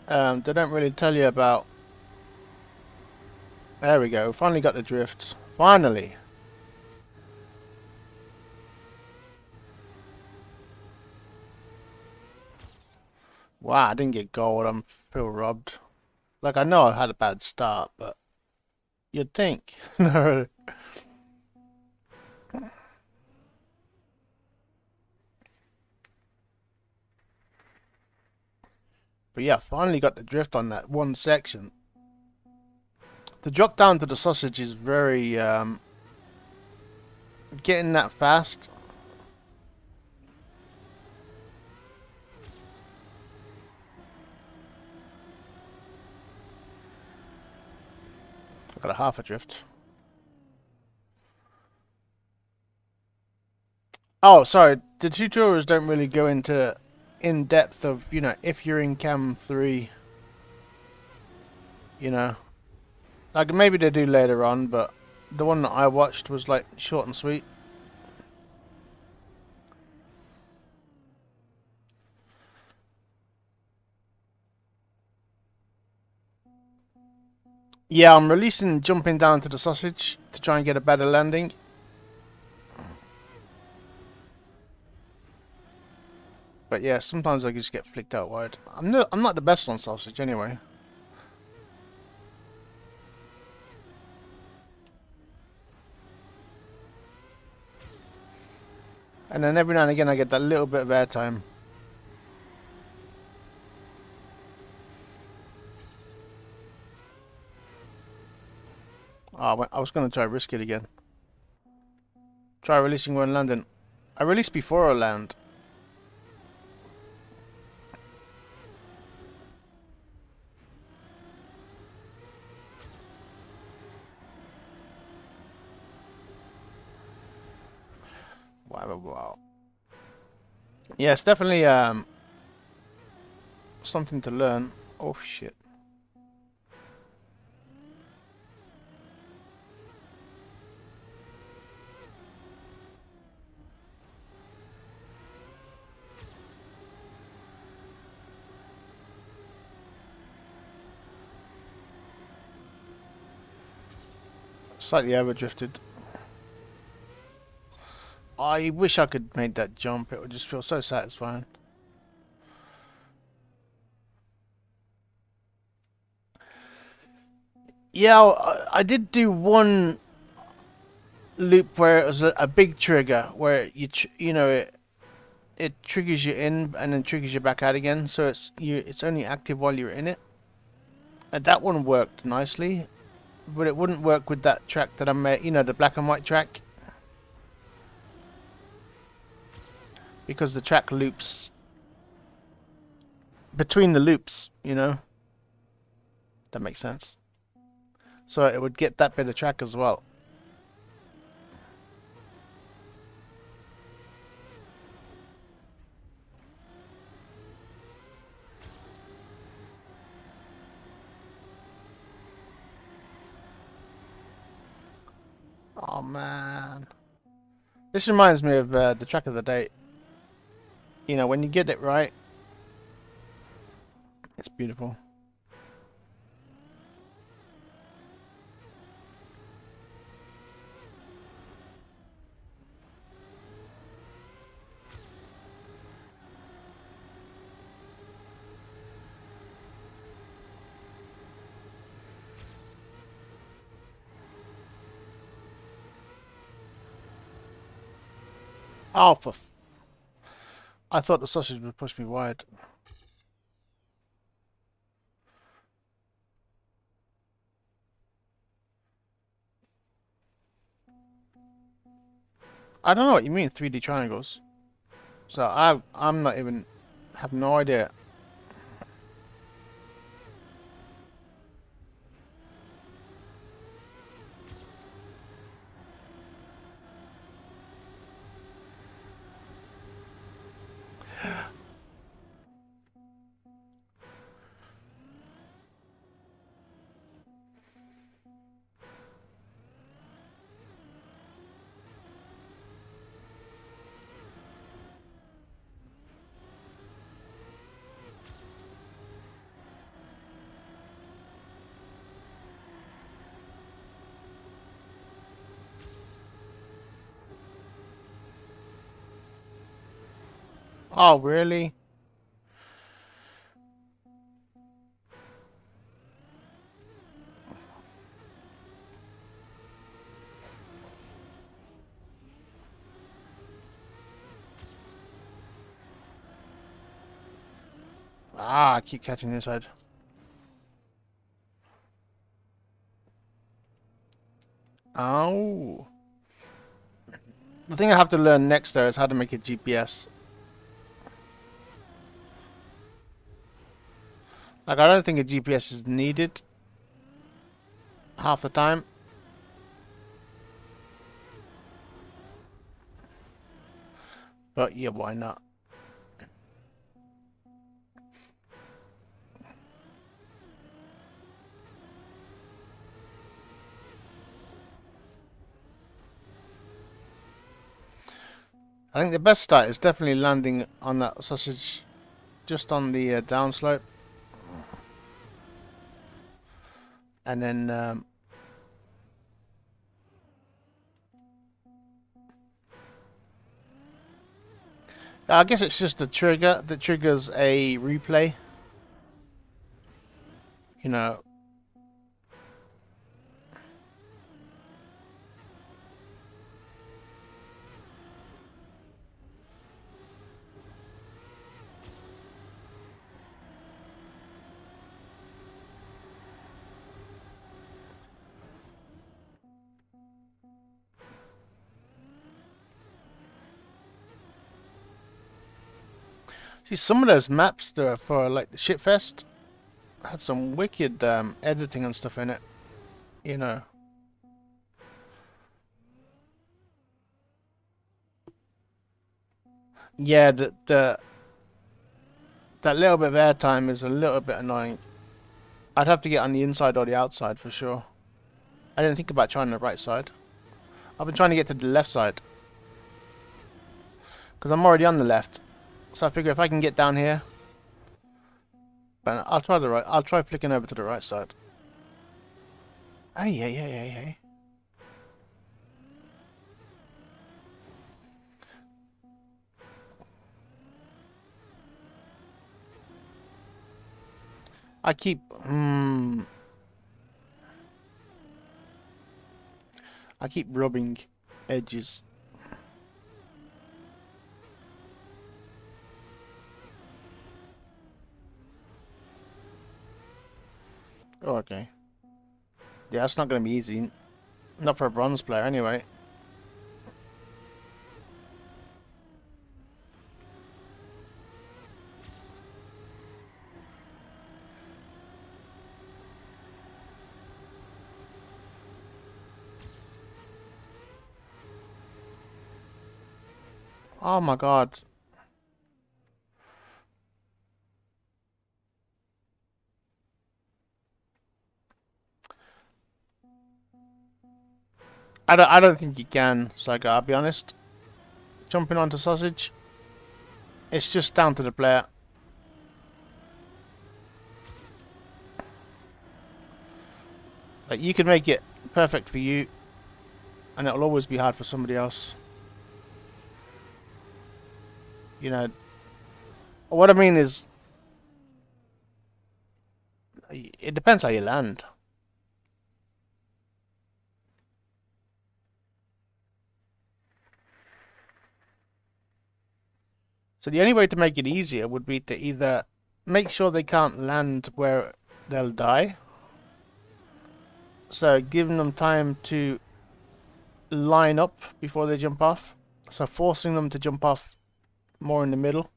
they don't really tell you about... There we go, finally got the drift. Finally! Wow, I didn't get gold, I feel robbed. Like, I know I had a bad start, but... You'd think. No. But yeah, finally got the drift on that one section. The drop down to the sausage is very, getting that fast. I got a half a drift. Oh, sorry. The tutorials don't really go into in depth of, you know, if you're in cam 3, you know. Like maybe they do later on, but the one that I watched was like short and sweet. Yeah, I'm releasing jumping down to the sausage to try and get a better landing. But yeah, sometimes I just get flicked out wide. I'm not the best on sausage anyway. And then every now and again I get that little bit of airtime. Oh, I was going to try risk it again. Try releasing when landing. I released before I land. Wow. Yeah, it's definitely something to learn. Oh shit. Slightly overdrifted. I wish I could make that jump. It would just feel so satisfying. Yeah, I did do one loop where it was a big trigger where you know it triggers you in and then triggers you back out again, so it's only active while you're in it. And that one worked nicely, but it wouldn't work with that track that I made, you know, the black and white track, because the track loops between the loops, you know. That makes sense. So it would get that bit of track as well. Oh man, this reminds me of the track of the day. You know, when you get it right, it's beautiful. Oh, I thought the sausage would push me wide. I don't know what you mean 3D triangles. So I'm not even have no idea. Oh, really? Ah, I keep catching this head. Oh. The thing I have to learn next though is how to make a GPS. Like, I don't think a GPS is needed half the time. But yeah, why not? I think the best start is definitely landing on that sausage, just on the downslope. And then I guess it's just a trigger that triggers a replay. You know. See, some of those maps that are for like the Shitfest had some wicked editing and stuff in it. You know. Yeah, that little bit of airtime is a little bit annoying. I'd have to get on the inside or the outside for sure. I didn't think about trying the right side. I've been trying to get to the left side. Because I'm already on the left. So I figure if I can get down here, but I'll try the right. I'll try flicking over to the right side. Hey. I keep I keep rubbing edges. Oh, okay. Yeah, that's not going to be easy. Not for a bronze player, anyway. Oh my god. I don't think you can, Saga, I'll be honest. Jumping onto sausage. It's just down to the player. Like, you can make it perfect for you, and it'll always be hard for somebody else. You know, what I mean is, it depends how you land. So the only way to make it easier would be to either make sure they can't land where they'll die. So giving them time to line up before they jump off. So forcing them to jump off more in the middle,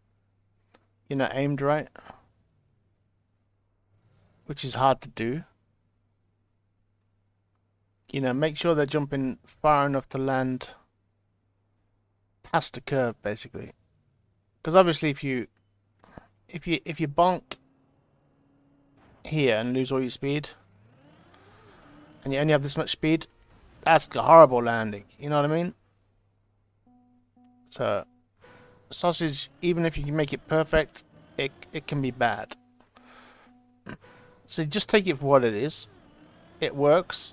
you know, aimed right, which is hard to do. You know, make sure they're jumping far enough to land past the curve, basically. Because obviously, if you bonk here and lose all your speed, and you only have this much speed, that's a horrible landing. You know what I mean? So, sausage, even if you can make it perfect, it can be bad. So just take it for what it is. It works.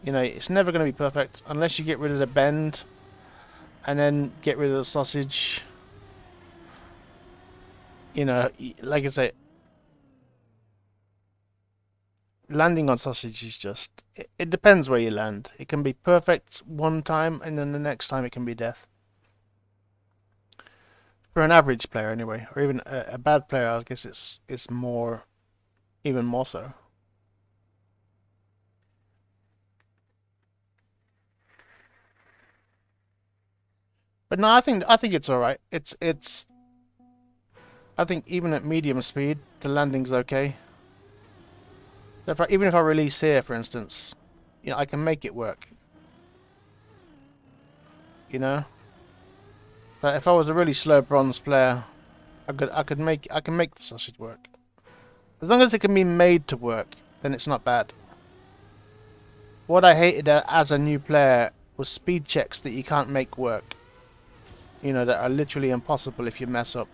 You know, it's never going to be perfect unless you get rid of the bend and then get rid of the sausage. You know, like I say, landing on sausage is just... It depends where you land. It can be perfect one time and then the next time it can be death. For an average player anyway, or even a bad player, I guess it's more, even more so. But no, I think it's all right. It's I think even at medium speed, the landing's okay. Even if I release here, for instance, you know, I can make it work. You know, but if I was a really slow bronze player, I can make the sausage work. As long as it can be made to work, then it's not bad. What I hated as a new player was speed checks that you can't make work. You know, that are literally impossible if you mess up.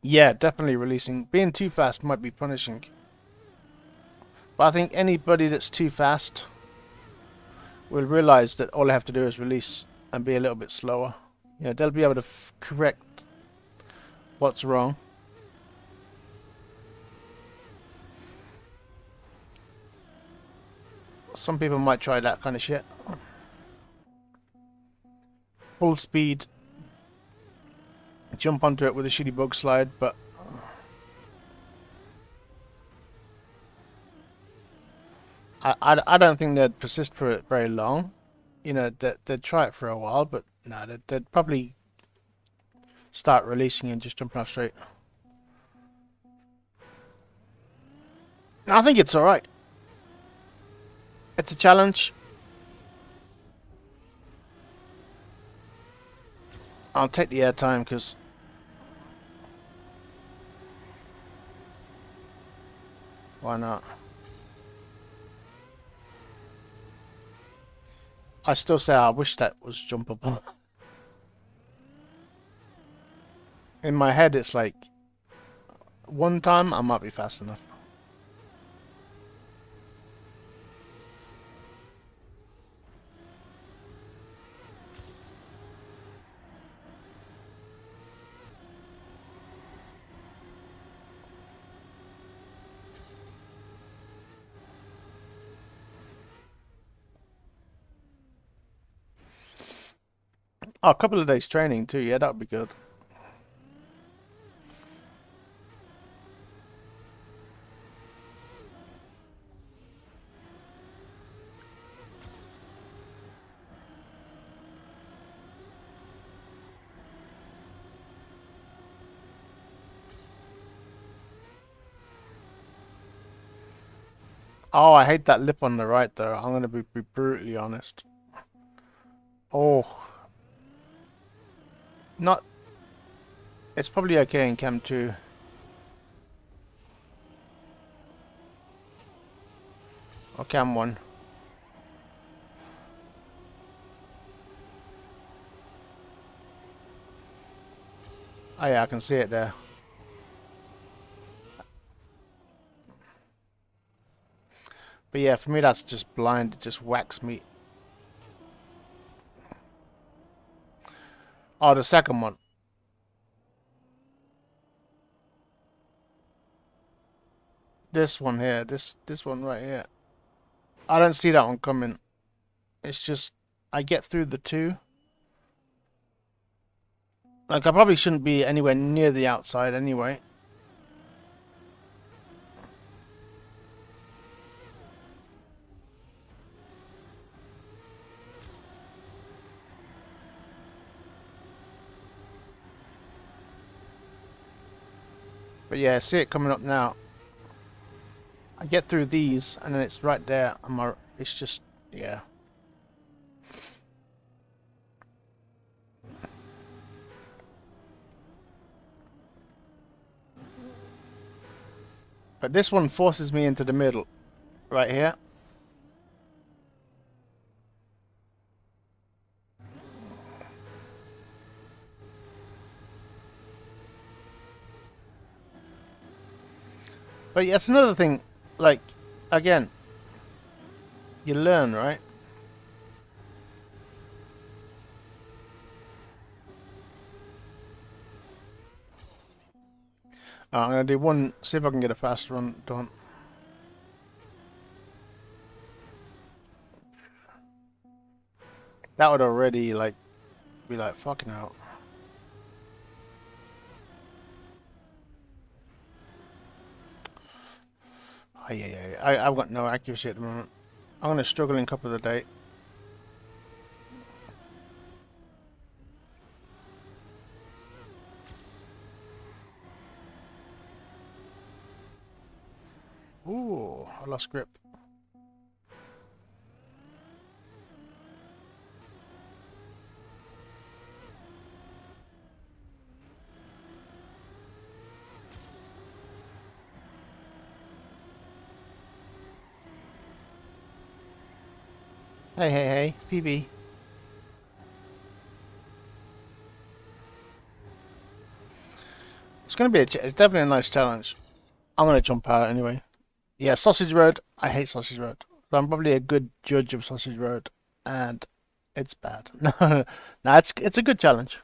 Yeah, definitely releasing. Being too fast might be punishing. But I think anybody that's too fast will realize that all they have to do is release and be a little bit slower. You know, they'll be able to correct what's wrong. Some people might try that kind of shit. Full speed. Jump onto it with a shitty bug slide, but I don't think they'd persist for it very long. You know, they'd try it for a while, but no, they'd probably start releasing and just jumping off straight. I think it's alright. It's a challenge. I'll take the airtime because why not? I still say I wish that was jumpable. In my head, it's like one time I might be fast enough. Oh, a couple of days training too. Yeah, that would be good. Oh, I hate that lip on the right though. I'm gonna be brutally honest. Oh, not. It's probably okay in Cam 2. Or Cam 1. Oh yeah, I can see it there. But yeah, for me that's just blind. It just whacks me. Oh, the second one. This one here. This one right here. I don't see that one coming. It's just I get through the two. Like, I probably shouldn't be anywhere near the outside anyway. But yeah, see it coming up now. I get through these, and then it's right there. It's just, yeah. But this one forces me into the middle, right here. But yeah, it's another thing, like, again, you learn, right? I'm gonna do one, see if I can get a fast run done. That would already, like, be like, fucking out. Oh, yeah. I've got no accuracy at the moment. I'm gonna struggle in Cup of the Day. Ooh, I lost grip. Hey, PB. It's gonna be it's definitely a nice challenge. I'm gonna jump out anyway. Yeah, Sausage Road. I hate Sausage Road. I'm probably a good judge of Sausage Road, and it's bad. No, it's a good challenge.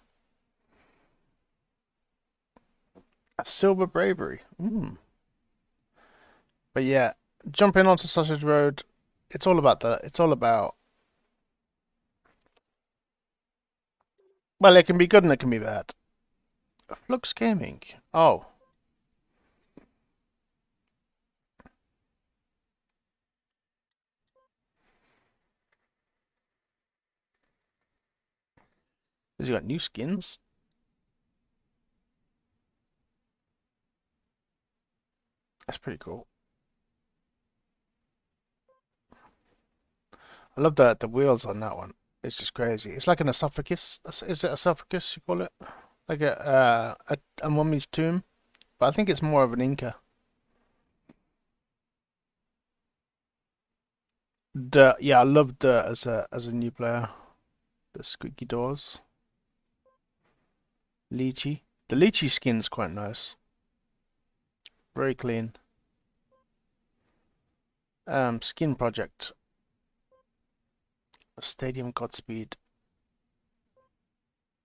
A Silver Bravery. But yeah, jumping onto Sausage Road, it's all about that. It's all about. Well, it can be good and it can be bad. Flux Gaming. Oh. Has he got new skins? That's pretty cool. I love the wheels on that one. It's just crazy. It's like an esophagus. Is it esophagus you call it? Like a mummy's tomb, but I think it's more of an Inca. Dirt. Yeah, I love Dirt as a new player. The squeaky doors. Lychee. The Lychee skin's quite nice. Very clean. Skin project. Stadium Godspeed.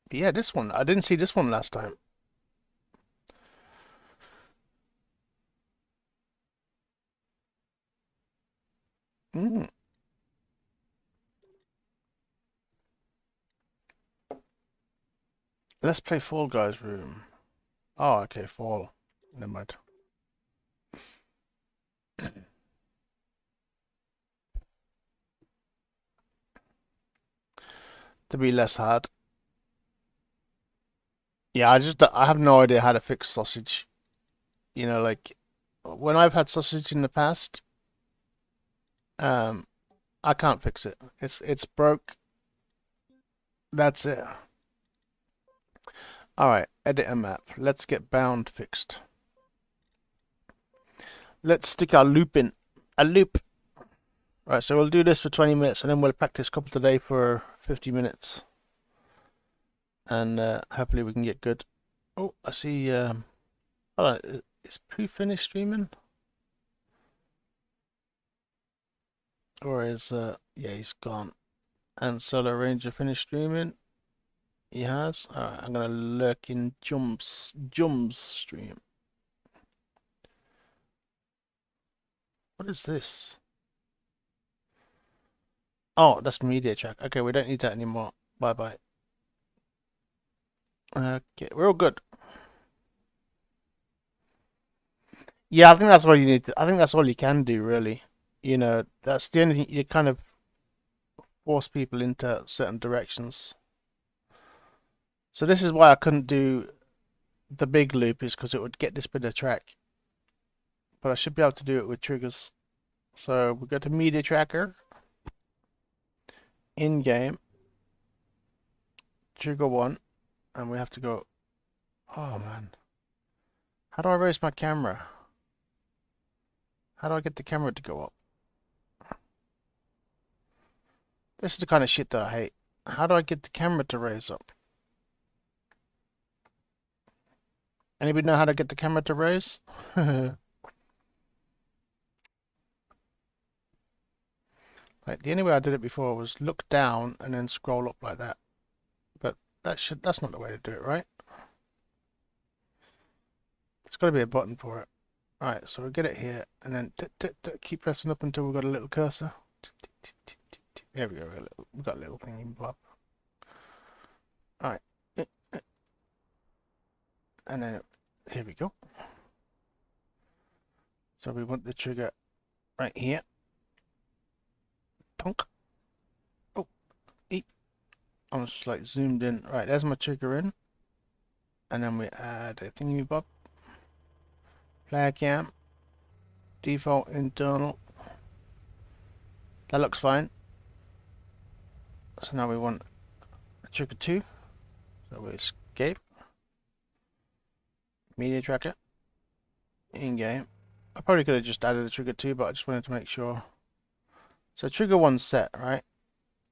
But yeah, this one. I didn't see this one last time. Mm. Let's play Fall Guys room. Oh, okay, Fall. Never mind. To be less hard. Yeah, I have no idea how to fix sausage. You know, like when I've had sausage in the past, um, I can't fix it. It's broke. That's it. All right, edit a map. Let's get bound fixed. Let's stick our loop in. A loop. Right, so we'll do this for 20 minutes and then we'll practice couple today for 50 minutes. And hopefully we can get good. Oh, I see. Hold on, is Pooh finished streaming? Or is yeah, he's gone. And Solar Ranger finished streaming. He has. Alright, I'm gonna lurk in Jum's stream. What is this? Oh, that's media track. Okay, we don't need that anymore. Bye bye. Okay, we're all good. Yeah, I think that's all you need. I think that's all you can do, really. You know, that's the only thing you kind of force people into certain directions. So this is why I couldn't do the big loop, is because it would get this bit of track. But I should be able to do it with triggers. So we go to Media Tracker, in game, trigger 1, and we have to go. Oh man, how do I raise my camera? How do I get the camera to go up? This is the kind of shit that I hate. How do I get the camera to raise up? Anybody know how to get the camera to raise? Like the only way I did it before was look down and then scroll up like that. But that's not the way to do it, right? There's got to be a button for it. Alright, so we get it here and then keep pressing up until we've got a little cursor. There we go, we've got a little thing pop. Alright. And then here we go. So we want the trigger right here. Tonk. Oh, eep. I'm just like zoomed in. Right, there's my trigger in. And then we add a thingy bob. Player cam. Default internal. That looks fine. So now we want a trigger 2. So we escape. Media tracker. In game. I probably could have just added a trigger 2, but I just wanted to make sure. So trigger 1's set, right?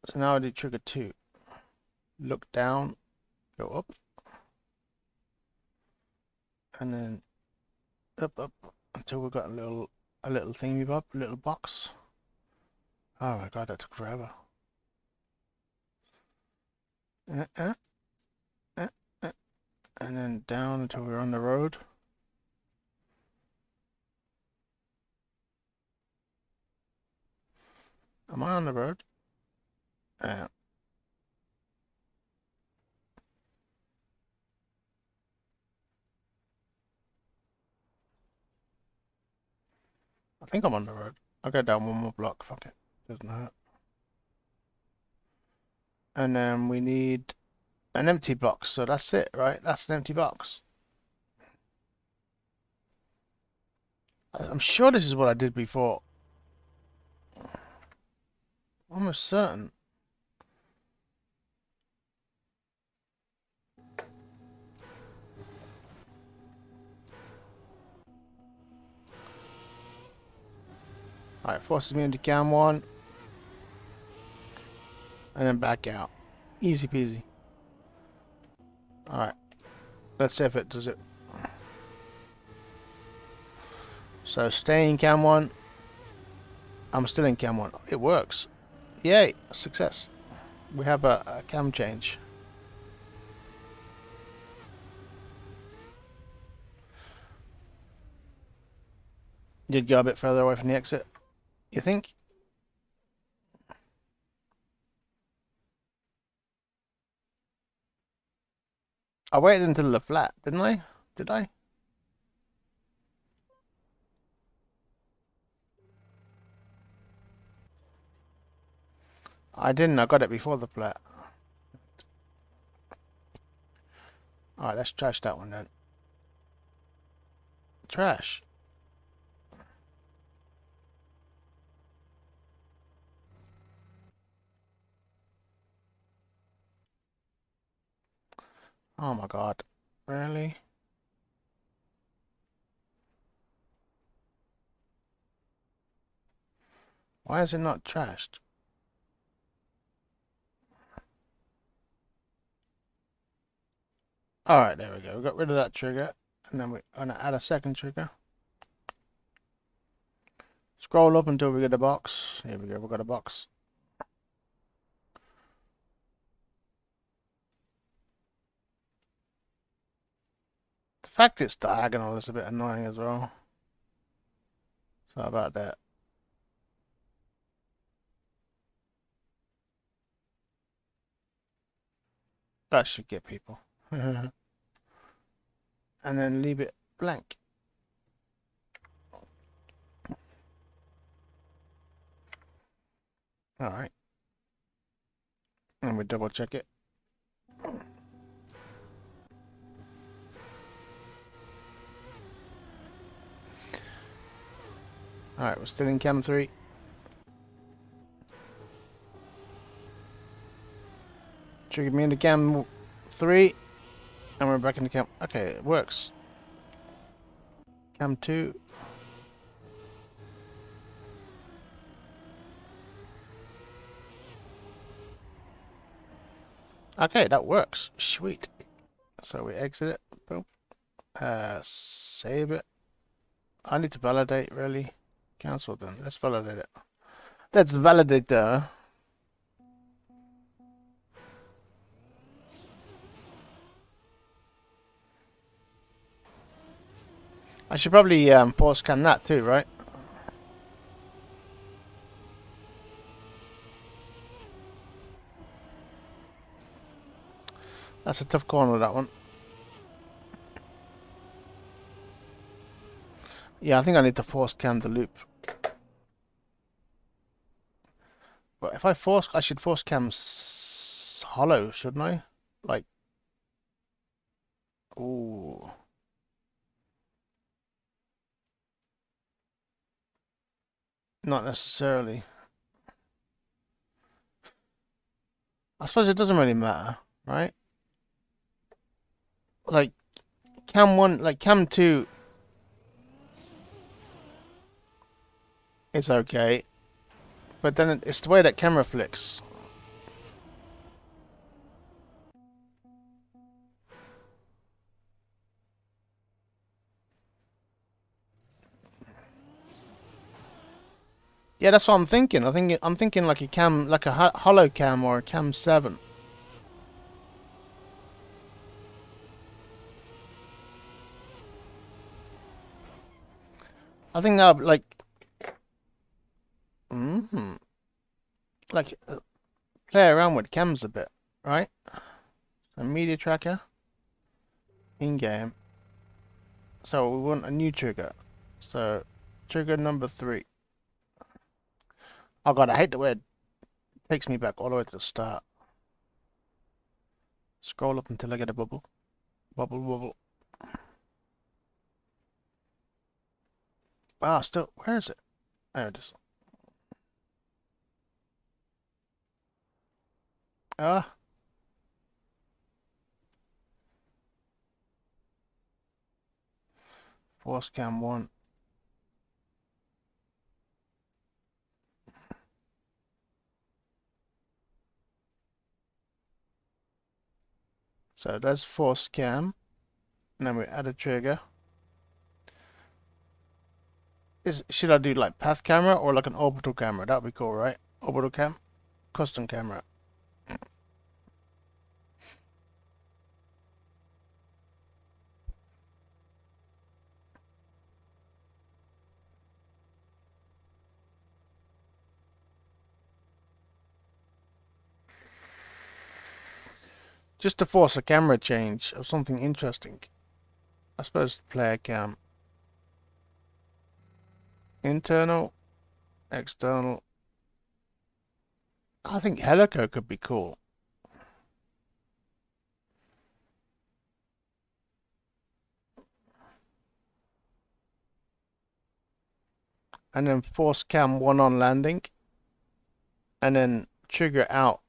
So now I do trigger 2. Look down, go up. And then up until we've got a little thingy bob, a little box. Oh my god, that took forever. And then down until we're on the road. Am I on the road? I think I'm on the road. I'll go down one more block, fuck it. Doesn't hurt. And then we need an empty box, so that's it, right? That's an empty box. I'm sure this is what I did before. Almost certain. Alright, forces me into cam 1. And then back out. Easy peasy. Alright. Let's see if it does it. So stay in cam 1. I'm still in cam 1. It works. Yay! Success. We have a cam change. Did go a bit further away from the exit, you think? I waited until the flat, didn't I? Did I? I didn't. I got it before the flat. Alright, let's trash that one then. Trash. Oh my god. Really? Why is it not trashed? Alright, there we go. We got rid of that trigger. And then we're going to add a second trigger. Scroll up until we get a box. Here we go. We've got a box. The fact it's diagonal is a bit annoying as well. So how about that? That should get people. and then leave it blank. All right. And we double check it. All right, we're still in cam 3. Triggered me into cam 3, and we're back into cam. Okay, it works. Cam 2. Okay, that works. Sweet. So we exit it. Boom. Save it. I need to validate, really. Cancel then. Let's validate it. Let's validate the. I should probably pause scan that too, right? That's a tough corner, that one. Yeah, I think I need to force cam the loop. But if I should force cam hollow, shouldn't I? Like, ooh. Not necessarily. I suppose it doesn't really matter, right? Like, cam 1, like cam 2 is okay. But then it's the way that camera flicks. Yeah, that's what I'm thinking. I'm thinking like a cam, like a hollow cam or a cam 7. I think that would, like play around with cams a bit, right? A media tracker in game. So we want a new trigger. So trigger number 3. Oh god, I hate the way it takes me back all the way to the start. Scroll up until I get a bubble. Bubble, bubble. Ah, still, where is it? There it is. Ah. Force cam 1. So that's force cam. And then we add a trigger. Should I do like path camera or like an orbital camera? That'd be cool, right? Orbital cam, custom camera. Just to force a camera change of something interesting. I suppose player cam. Internal, external. I think helico could be cool. And then force cam 1 on landing. And then trigger out.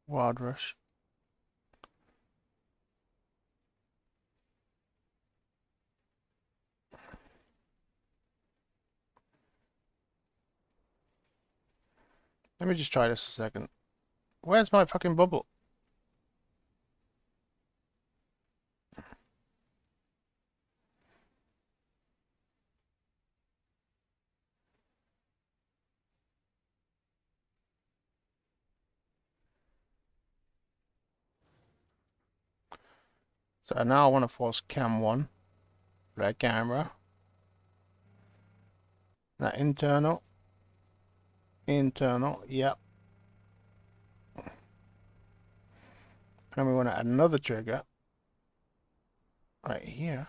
Wild rush. Let me just try this a second. Where's my fucking bubble? So now I want to force cam 1. Red camera. Now internal. Internal, yep. And we want to add another trigger. Right here.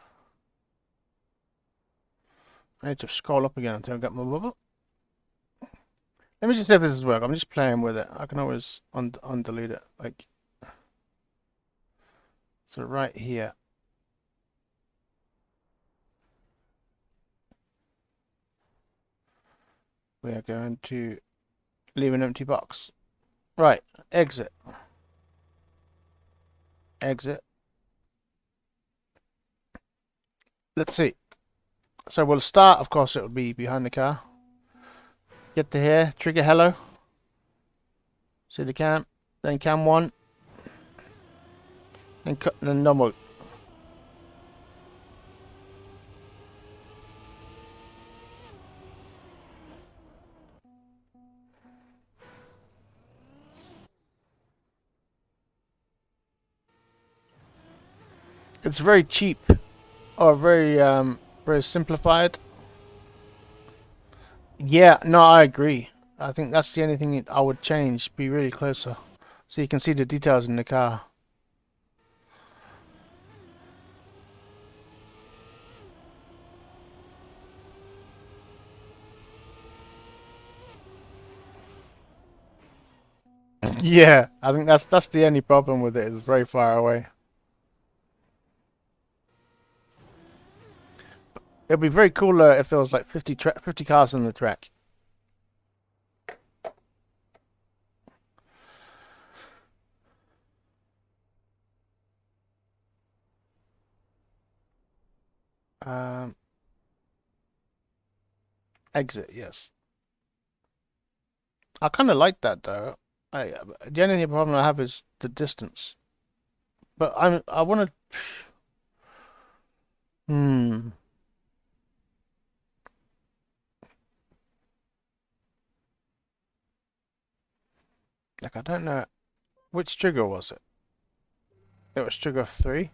I need to scroll up again until I get my bubble. Let me just see if this is work. I'm just playing with it. I can always undelete it. Like, so right here. We are going to leave an empty box. Right, exit. Exit. Let's see. So we'll start, of course, it will be behind the car. Get to here, trigger hello. See the cam, then cam 1. Then normal. It's very cheap, or very simplified. Yeah, no, I agree. I think that's the only thing I would change. Be really closer, so you can see the details in the car. Yeah, I think that's the only problem with it. It's very far away. It'd be very cooler if there was like 50 cars on the track. Um, Exit, yes. I kind of like that though. The only problem I have is the distance. But I want to. Hmm. Like I don't know which trigger was it. It was trigger 3.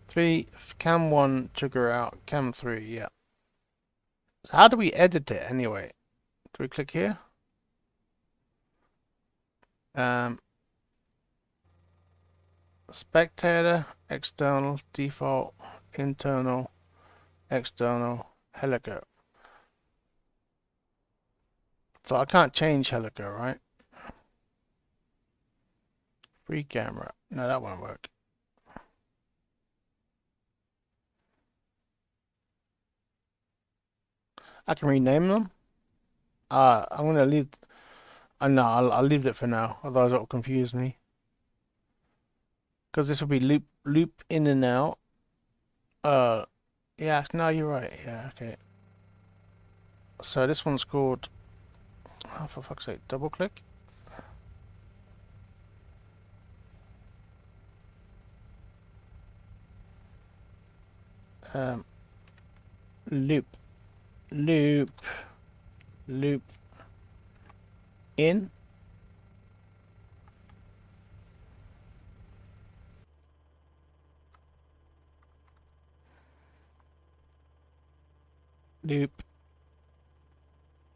3 cam 1 trigger out cam 3. Yeah. So how do we edit it anyway? Do we click here? Spectator, external, default, internal, external, helico. So I can't change helico, right? Free camera. No, that won't work. I can rename them. I'm gonna leave. No, I'll leave it for now. Otherwise, it will confuse me. Because this will be loop in and out. Yeah. No, you're right. Yeah. Okay. So this one's called. Oh, for fuck's sake! Double click. Loop, loop, loop in. Loop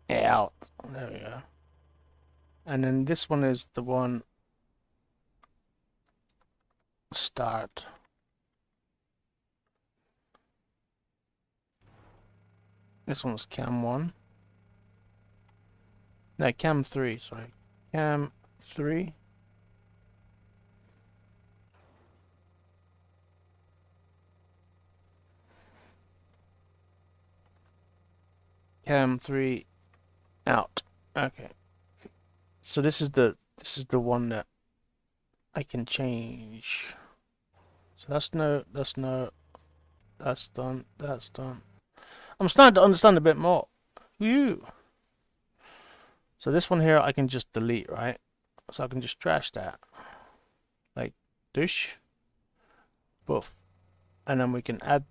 out. There we go. And then this one is the one start. This one's cam 1. No, cam 3, sorry. Cam 3. Cam 3 out. Okay. So this is the one that I can change. So that's no, that's done, that's done. I'm starting to understand a bit more. Woo! So this one here I can just delete, right? So I can just trash that. Like, douche. Boof. And then we can add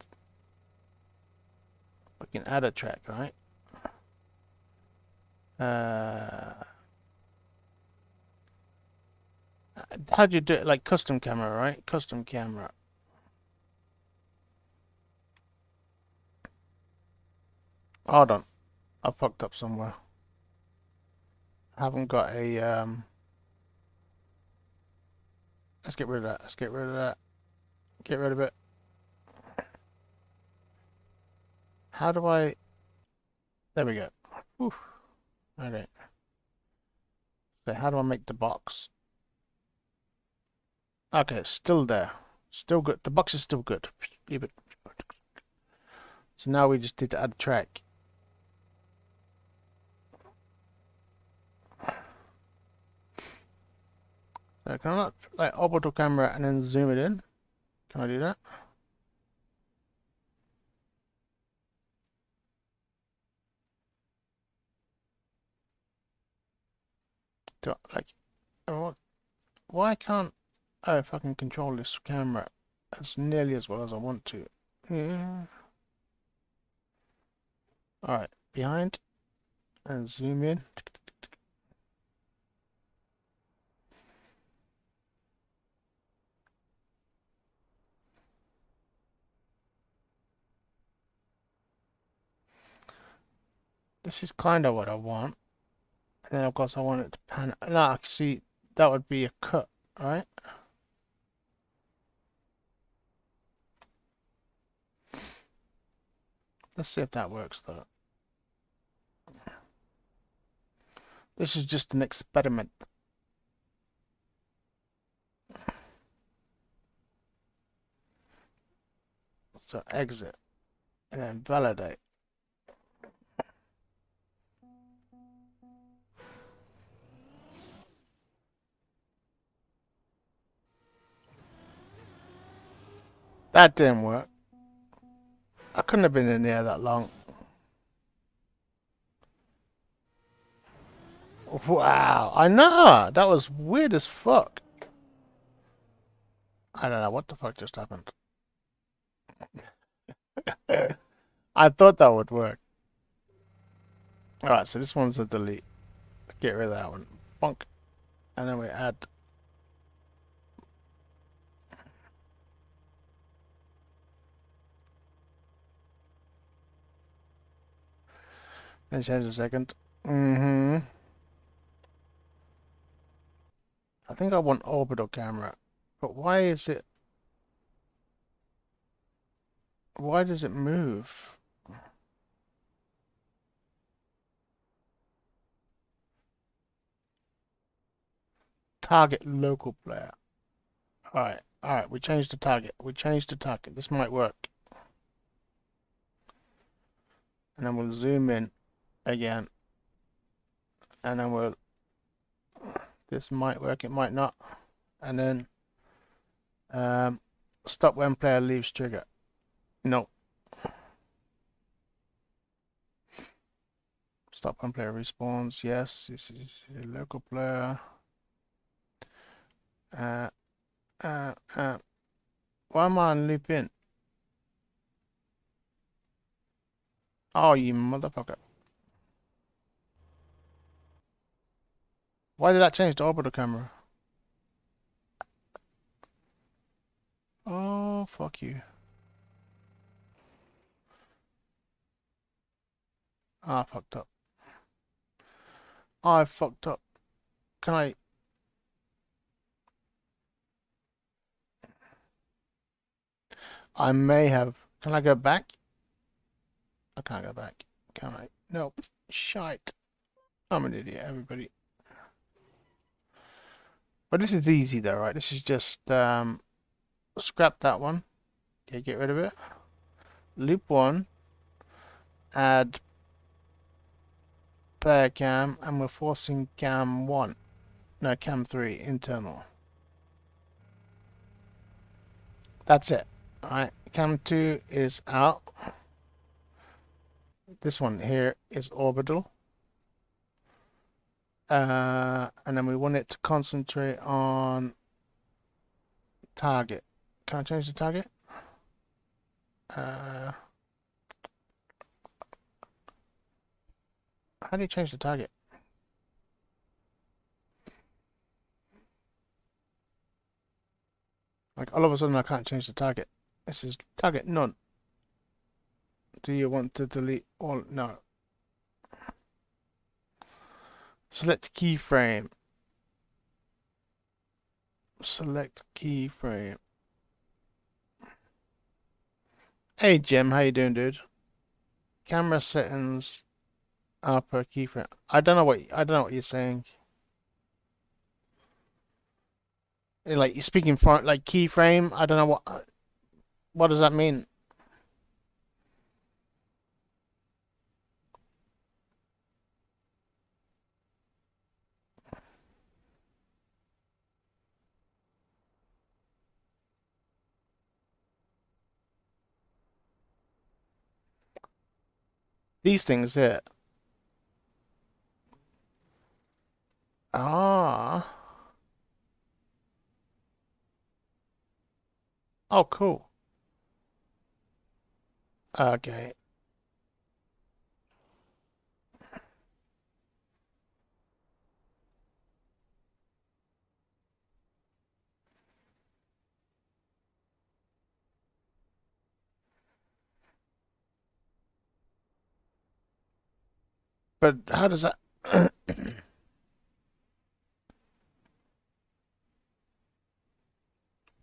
a track, right? How do you do it? Like custom camera, right? Custom camera. Hold on. I fucked up somewhere. I haven't got a let's get rid of that. Let's get rid of that. Get rid of it. How do I there we go. Whew. Okay. So how do I make the box? Okay, it's still there. Still good. The box is still good. Leave it. So now we just need to add a track. So can I not like orbital camera and then zoom it in? Can I do that? Do I, like why can't I fucking control this camera as nearly as well as I want to? Yeah. Alright, behind and zoom in. This is kind of what I want. And then of course I want it to pan. No, see, that would be a cut, right? Let's see if that works though. This is just an experiment. So exit and then validate. That didn't work. I couldn't have been in there that long. Wow, I know. That was weird as fuck. I don't know what the fuck just happened. I thought that would work. Alright, so this one's a delete. Get rid of that one. Bonk. And then we add. And change a second. I think I want orbital camera. But why is it... Why does it move? Target local player. Alright, we changed the target. This might work. And then we'll zoom in again. And then we'll... This might work, it might not. And then... stop when player leaves trigger. No. Stop when player respawns. Yes, this is a local player. Why am I on loop in? Oh, you motherfucker. Why did that change to orbital camera? Oh, fuck you. I fucked up. I fucked up. Can I... I may have... Can I go back? I can't go back. Can I? Nope. Shite. I'm an idiot, everybody. But this is easy though, right? This is just scrap that one. Okay, get rid of it. Loop 1. Add player cam, and we're forcing cam 1. No, cam 3, internal. That's it. Alright, cam 2 is out. This one here is orbital. And then we want it to concentrate on target. Can I change the target? How do you change the target? Like all of a sudden I can't change the target. This is target none. Do you want to delete all? No. Select keyframe. Select keyframe. Hey Jim, how you doing, dude? Camera settings are per keyframe. I don't know what you're saying. Like you're speaking for like keyframe. I don't know what does that mean. These things here. Ah. Oh, cool. Okay. But how does that?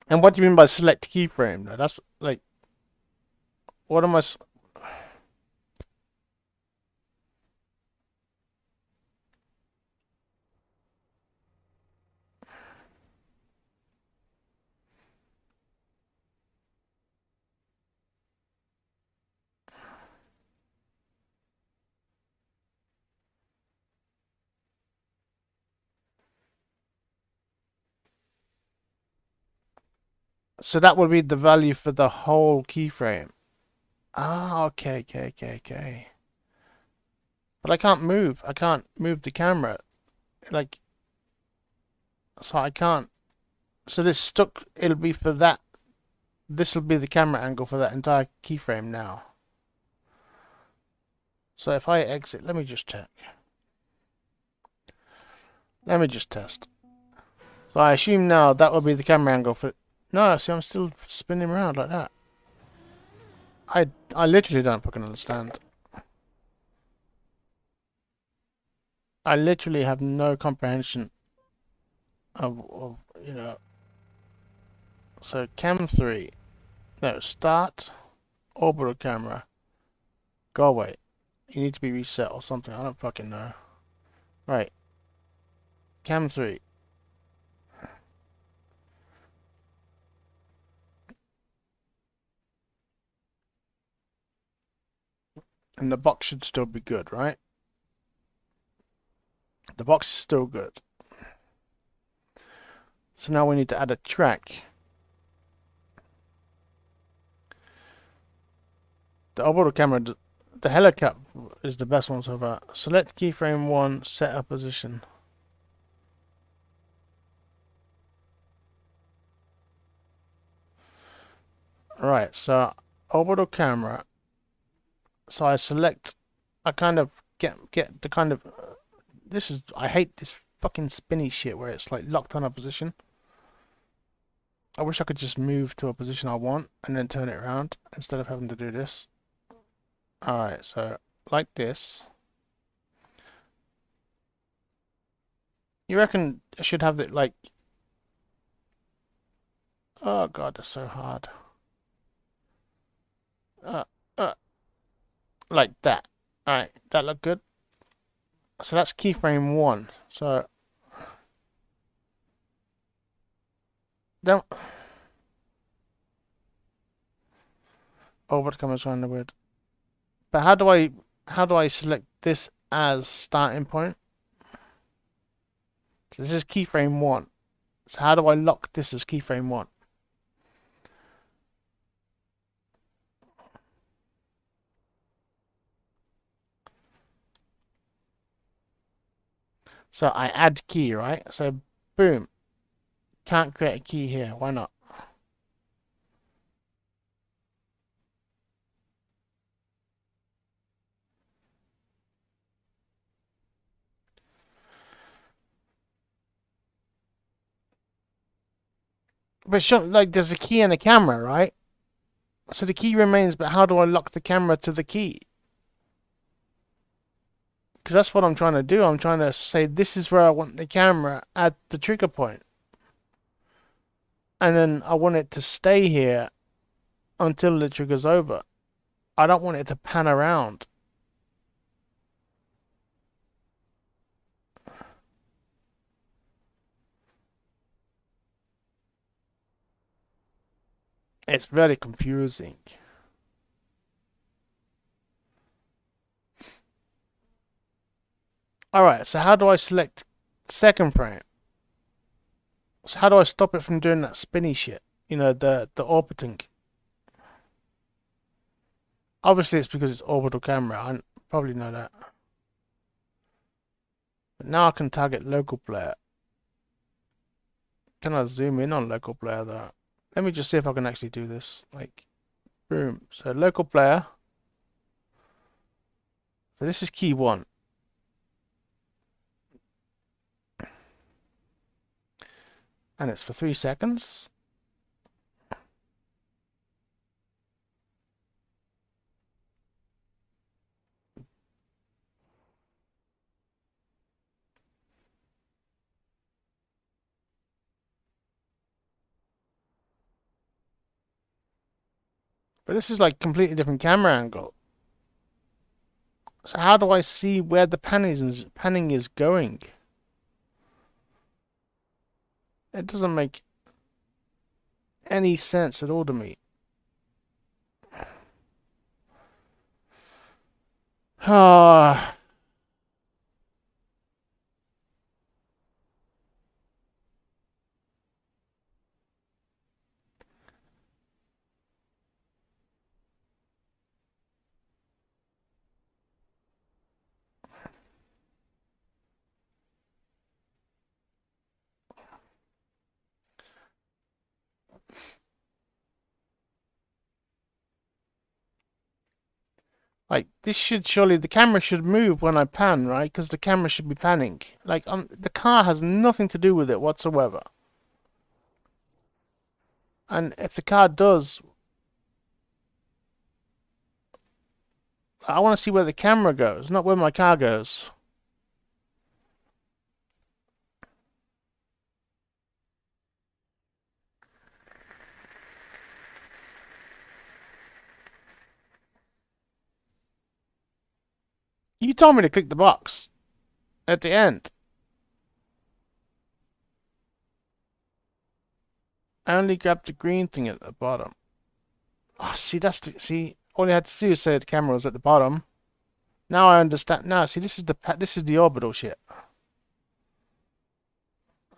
And what do you mean by select keyframe? That's like, what am I? So that would be the value for the whole keyframe. Ah, okay. But I can't move. I can't move the camera. Like, so I can't. So this stuck. It'll be for that. This will be the camera angle for that entire keyframe now. So if I exit, let me just check. Let me just test. So I assume now that will be the camera angle for. No, see, I'm still spinning around like that. I literally don't fucking understand. I literally have no comprehension of you know. So cam 3. No, start orbital camera. Go away. You need to be reset or something. I don't fucking know. Right. Cam 3. And the box should still be good, right? The box is still good. So now we need to add a track. The orbital camera, the helicopter is the best one so far. Select keyframe 1, set a position. Right, so orbital camera. So I select, I kind of get the kind of, this is, I hate this fucking spinny shit where it's like locked on a position. I wish I could just move to a position I want and then turn it around instead of having to do this. Alright, so like this. You reckon I should have it like, oh god, that's so hard. Uh, uh, like that. Alright, that look good. So that's keyframe 1. So then what comes around the word. But how do I select this as starting point? So this is keyframe 1. So how do I lock this as keyframe 1? So I add key, right? So boom, can't create a key here. Why not? But shouldn't, like, there's a key in the camera, right? So the key remains, but how do I lock the camera to the key? Because that's what I'm trying to do. I'm trying to say this is where I want the camera at the trigger point. And then I want it to stay here until the trigger's over. I don't want it to pan around. It's very confusing. Alright, so how do I select second frame? So how do I stop it from doing that spinny shit? You know, the orbiting. Obviously it's because it's orbital camera. I probably know that. But now I can target local player. Can I zoom in on local player though? Let me just see if I can actually do this. Like, boom. So local player. So this is key 1. And it's for 3 seconds. But this is like completely different camera angle. So how do I see where the panning is going? It doesn't make any sense at all to me. Ah, like this should surely the camera should move when I pan, right? Because the camera should be panning. Like the car has nothing to do with it whatsoever. And if the car does, I want to see where the camera goes, not where my car goes. You told me to click the box at the end. I only grabbed the green thing at the bottom. Oh, see, see. All you had to do is say the camera was at the bottom. Now I understand. Now, see, this is the orbital shit.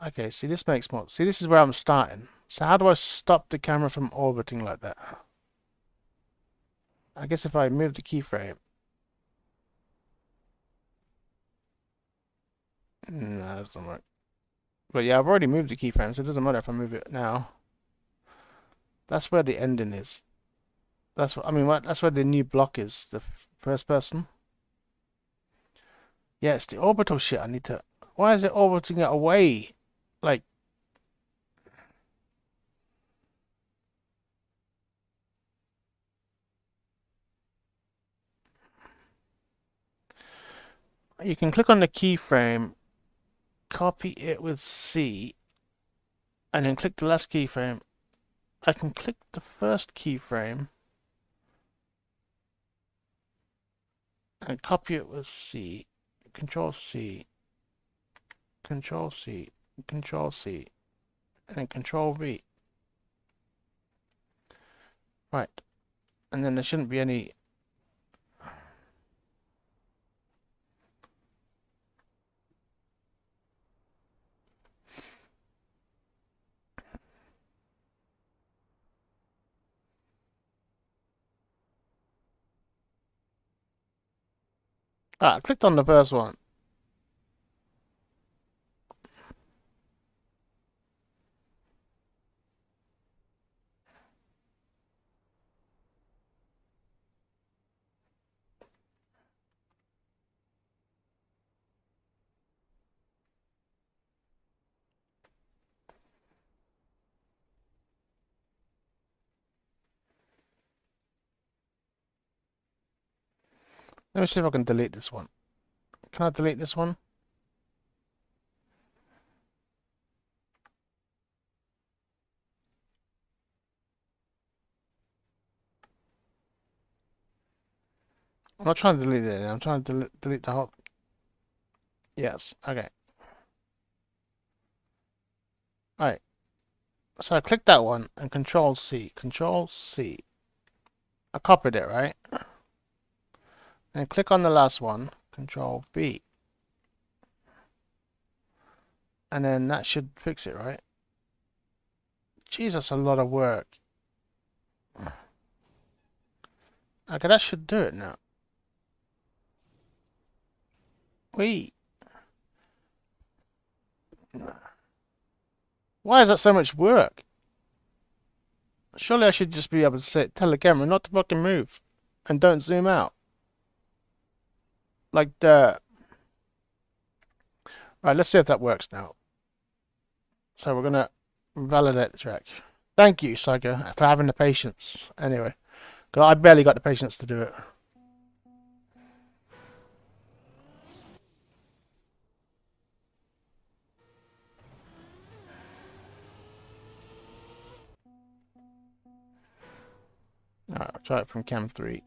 Okay, see, this makes more. See, this is where I'm starting. So how do I stop the camera from orbiting like that? I guess if I move the keyframe. No, that doesn't work. But yeah, I've already moved the keyframe, so it doesn't matter if I move it now. That's where the ending is. That's what I mean. That's where the new block is. The first person. Yeah, it's the orbital shit. I need to. Why is it orbiting it away? Like, you can click on the keyframe, copy it with C, and then click the last keyframe. I can click the first keyframe and copy it with C, Control C, Control C, Control C, and then Control V. Right, and then there shouldn't be any. Ah, I clicked on the first one. Let me see if I can delete this one. Can I delete this one? I'm not trying to delete it. I'm trying to delete the whole. Yes. Okay. All right. So I click that one and Control C. Control C. I copied it, right? And click on the last one. Control V. And then that should fix it, right? Jeez, that's a lot of work. Okay, that should do it now. Wait. Why is that so much work? Surely I should just be able to tell the camera not to fucking move. And don't zoom out. Like the... Right, let's see if that works now. So we're gonna validate the track. Thank you, Psycho, for having the patience. Anyway, because I barely got the patience to do it. Alright, I'll try it from cam 3.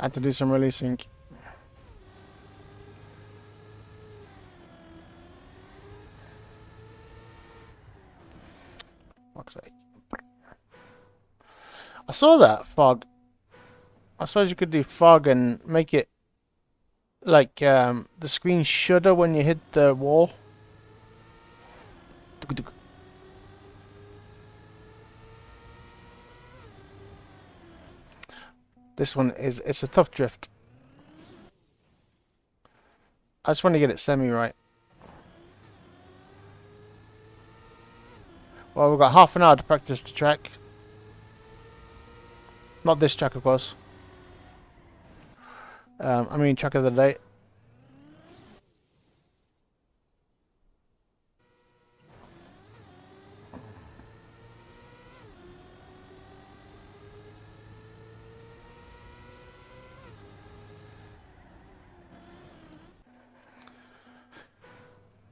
I had to do some releasing. Fuck's sake. I saw that fog. I suppose you could do fog and make it like the screen shudder when you hit the wall. This one it's a tough drift. I just want to get it semi right. Well, we've got half an hour to practice the track. Not this track, of course. I mean track of the day.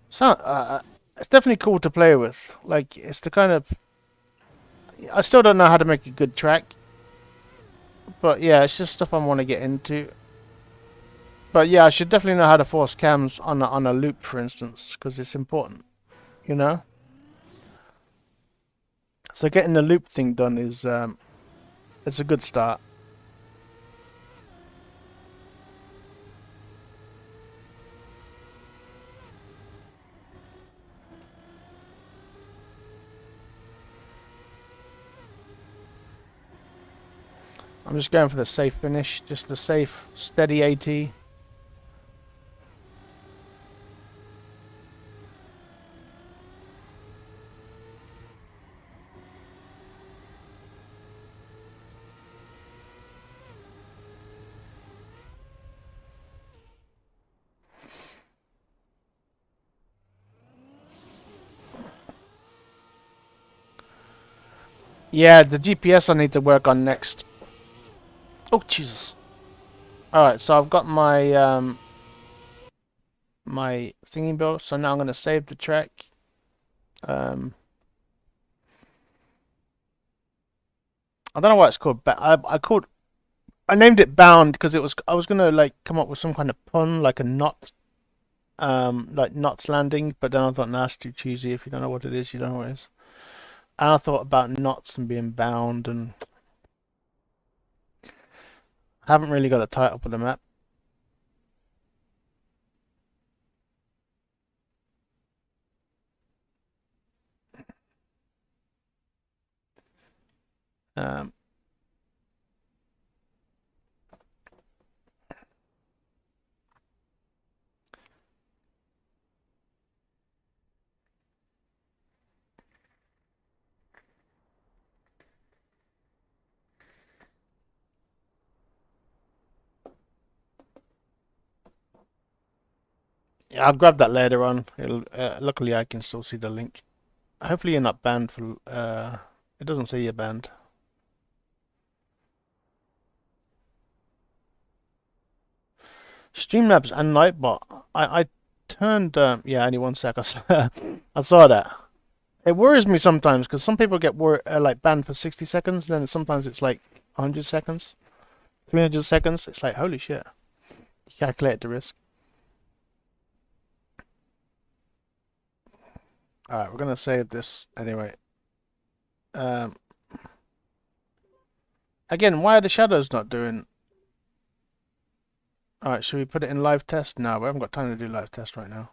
So, it's definitely cool to play with. Like, it's the kind of... I still don't know how to make a good track. But yeah, it's just stuff I want to get into. But yeah, I should definitely know how to force cams on a loop, for instance, because it's important, you know? So getting the loop thing done is it's a good start. I'm just going for the safe finish, just the safe, steady AT. Yeah, the GPS I need to work on next. Oh, Jesus. Alright, so I've got my my thingy built, so now I'm going to save the track. I don't know why it's called. I named it Bound because I was gonna like come up with some kind of pun, like a knot, like knots landing. But then I thought, nah, it's too cheesy. If you don't know what it is, you don't know what it is. And I thought about knots and being bound, and I haven't really got a title for the map. Um, I'll grab that later on. Luckily, I can still see the link. Hopefully, you're not banned for. It doesn't say you're banned. Streamlabs and Nightbot. I turned. Yeah, only 1 sec. I saw that. It worries me sometimes because some people get like banned for 60 seconds. Then sometimes it's like 100 seconds, 300 seconds. It's like holy shit. You calculate the risk. All right, we're gonna save this anyway. Again, why are the shadows not doing? All right, should we put it in live test? No, we haven't got time to do live test right now.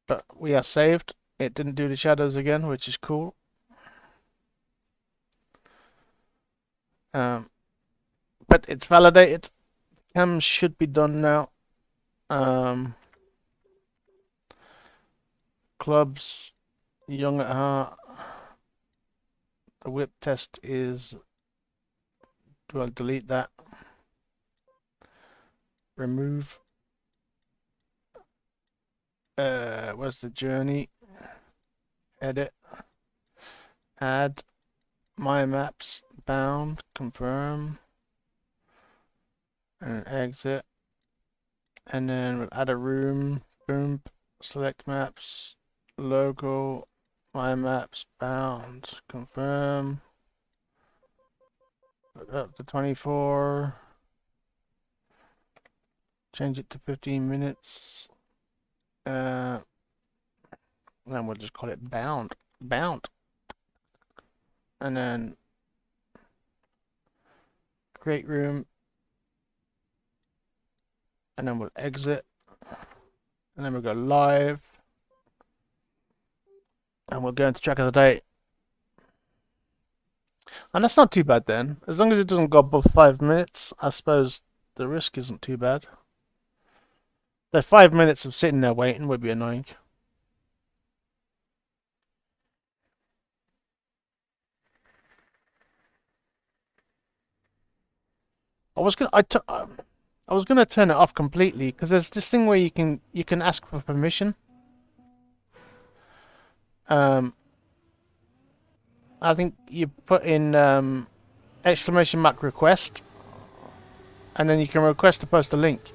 But we are saved. It didn't do the shadows again, which is cool. But it's validated. Cam should be done now. Clubs, young at heart. The whip test is. Do I delete that? Remove. Where's the journey? Edit. Add. My maps. Bound. Confirm. And exit. And then we'll add a room. Boom. Select maps. Logo. My maps. Bound. Confirm. Put up to 24. Change it to 15 minutes. Then we'll just call it bound. Bound. And then create room. And then we'll exit. And then we'll go live. And we'll go into track of the day. And that's not too bad then. As long as it doesn't go above 5 minutes, I suppose the risk isn't too bad. The 5 minutes of sitting there waiting would be annoying. I was gonna turn it off completely because there's this thing where you can ask for permission. I think you put in exclamation mark request, and then you can request to post a link.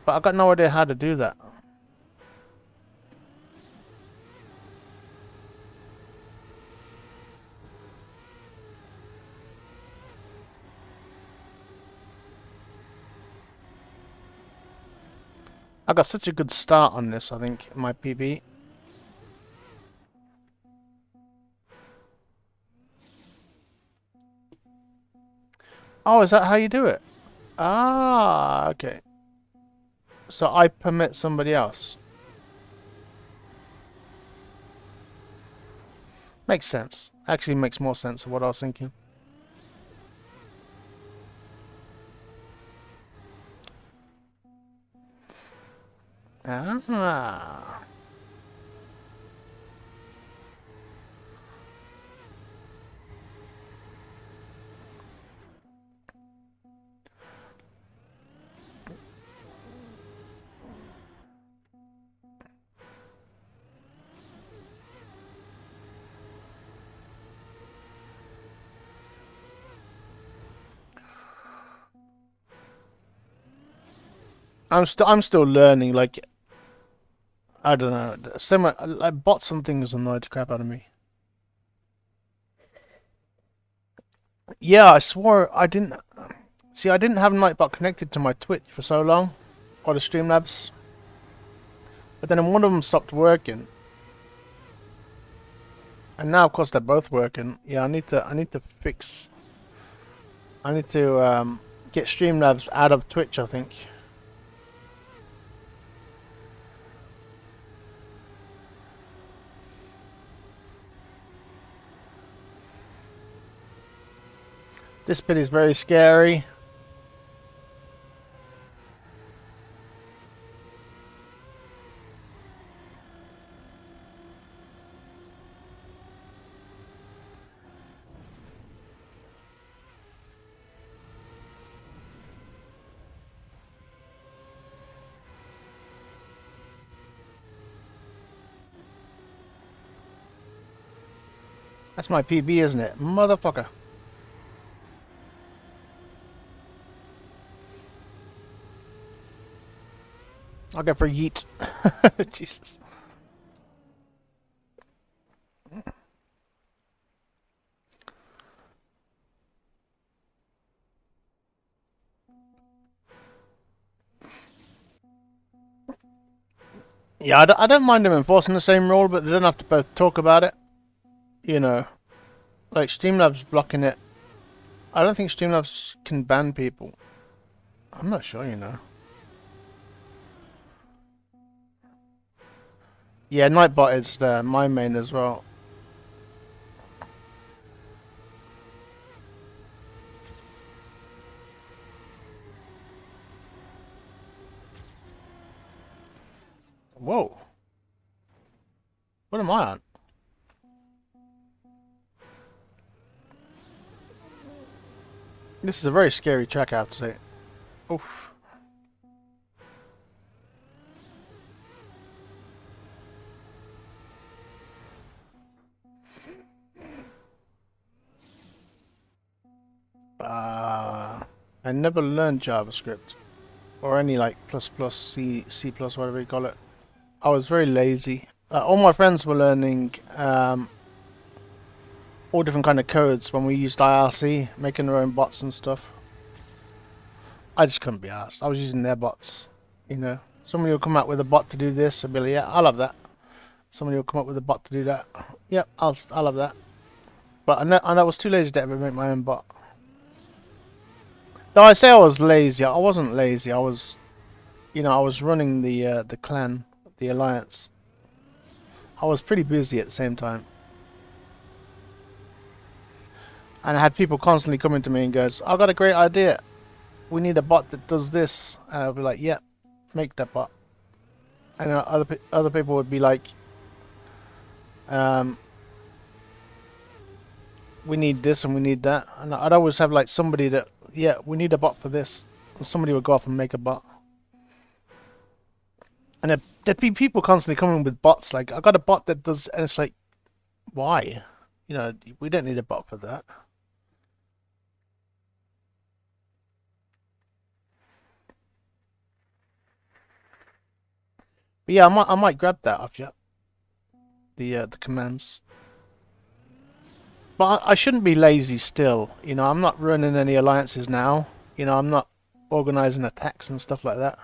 But I got no idea how to do that. I got such a good start on this, I think, in my PB. Oh, is that how you do it? Ah, okay. So I permit somebody else. Makes sense. Actually makes more sense of what I was thinking. Ah. I'm still learning. Like, I don't know. I bought some things annoyed the crap out of me. Yeah, I swore I didn't. See, I didn't have Nightbot connected to my Twitch for so long, or the Streamlabs. But then one of them stopped working, and now of course they're both working. Yeah, I need to fix. I need to get Streamlabs out of Twitch, I think. This bit is very scary. That's my PB, isn't it? Motherfucker. I'll go for yeet. Jesus. Yeah, I don't mind them enforcing the same rule, but they don't have to both talk about it. You know, like Streamlabs blocking it. I don't think Streamlabs can ban people. I'm not sure, you know. Yeah, Nightbot is my main as well. Whoa. What am I on? This is a very scary track, I have to say. Oof. I never learned JavaScript. Or any like C, C+, whatever you call it. I was very lazy. All my friends were learning all different kind of codes when we used IRC, making their own bots and stuff. I just couldn't be asked. I was using their bots, you know. Somebody will come out with a bot to do this, I'll be like, yeah, I'll have that. Somebody will come up with a bot to do that. Yep, I'll have that. But I was too lazy to ever make my own bot. Though I say I was lazy, I wasn't lazy. I was, you know, I was running the clan, the alliance. I was pretty busy at the same time. And I had people constantly coming to me and goes, I've got a great idea. We need a bot that does this. And I'll be like, yeah, make that bot. And other people would be like, we need this and we need that. And I'd always have like somebody that, yeah, we need a bot for this. And somebody would go off and make a bot. And there'd be people constantly coming with bots. Like, I got a bot that does, and it's like, why? You know, we don't need a bot for that. But yeah, I might grab that off you. The commands. But I shouldn't be lazy still. You know, I'm not running any alliances now. You know, I'm not organizing attacks and stuff like that.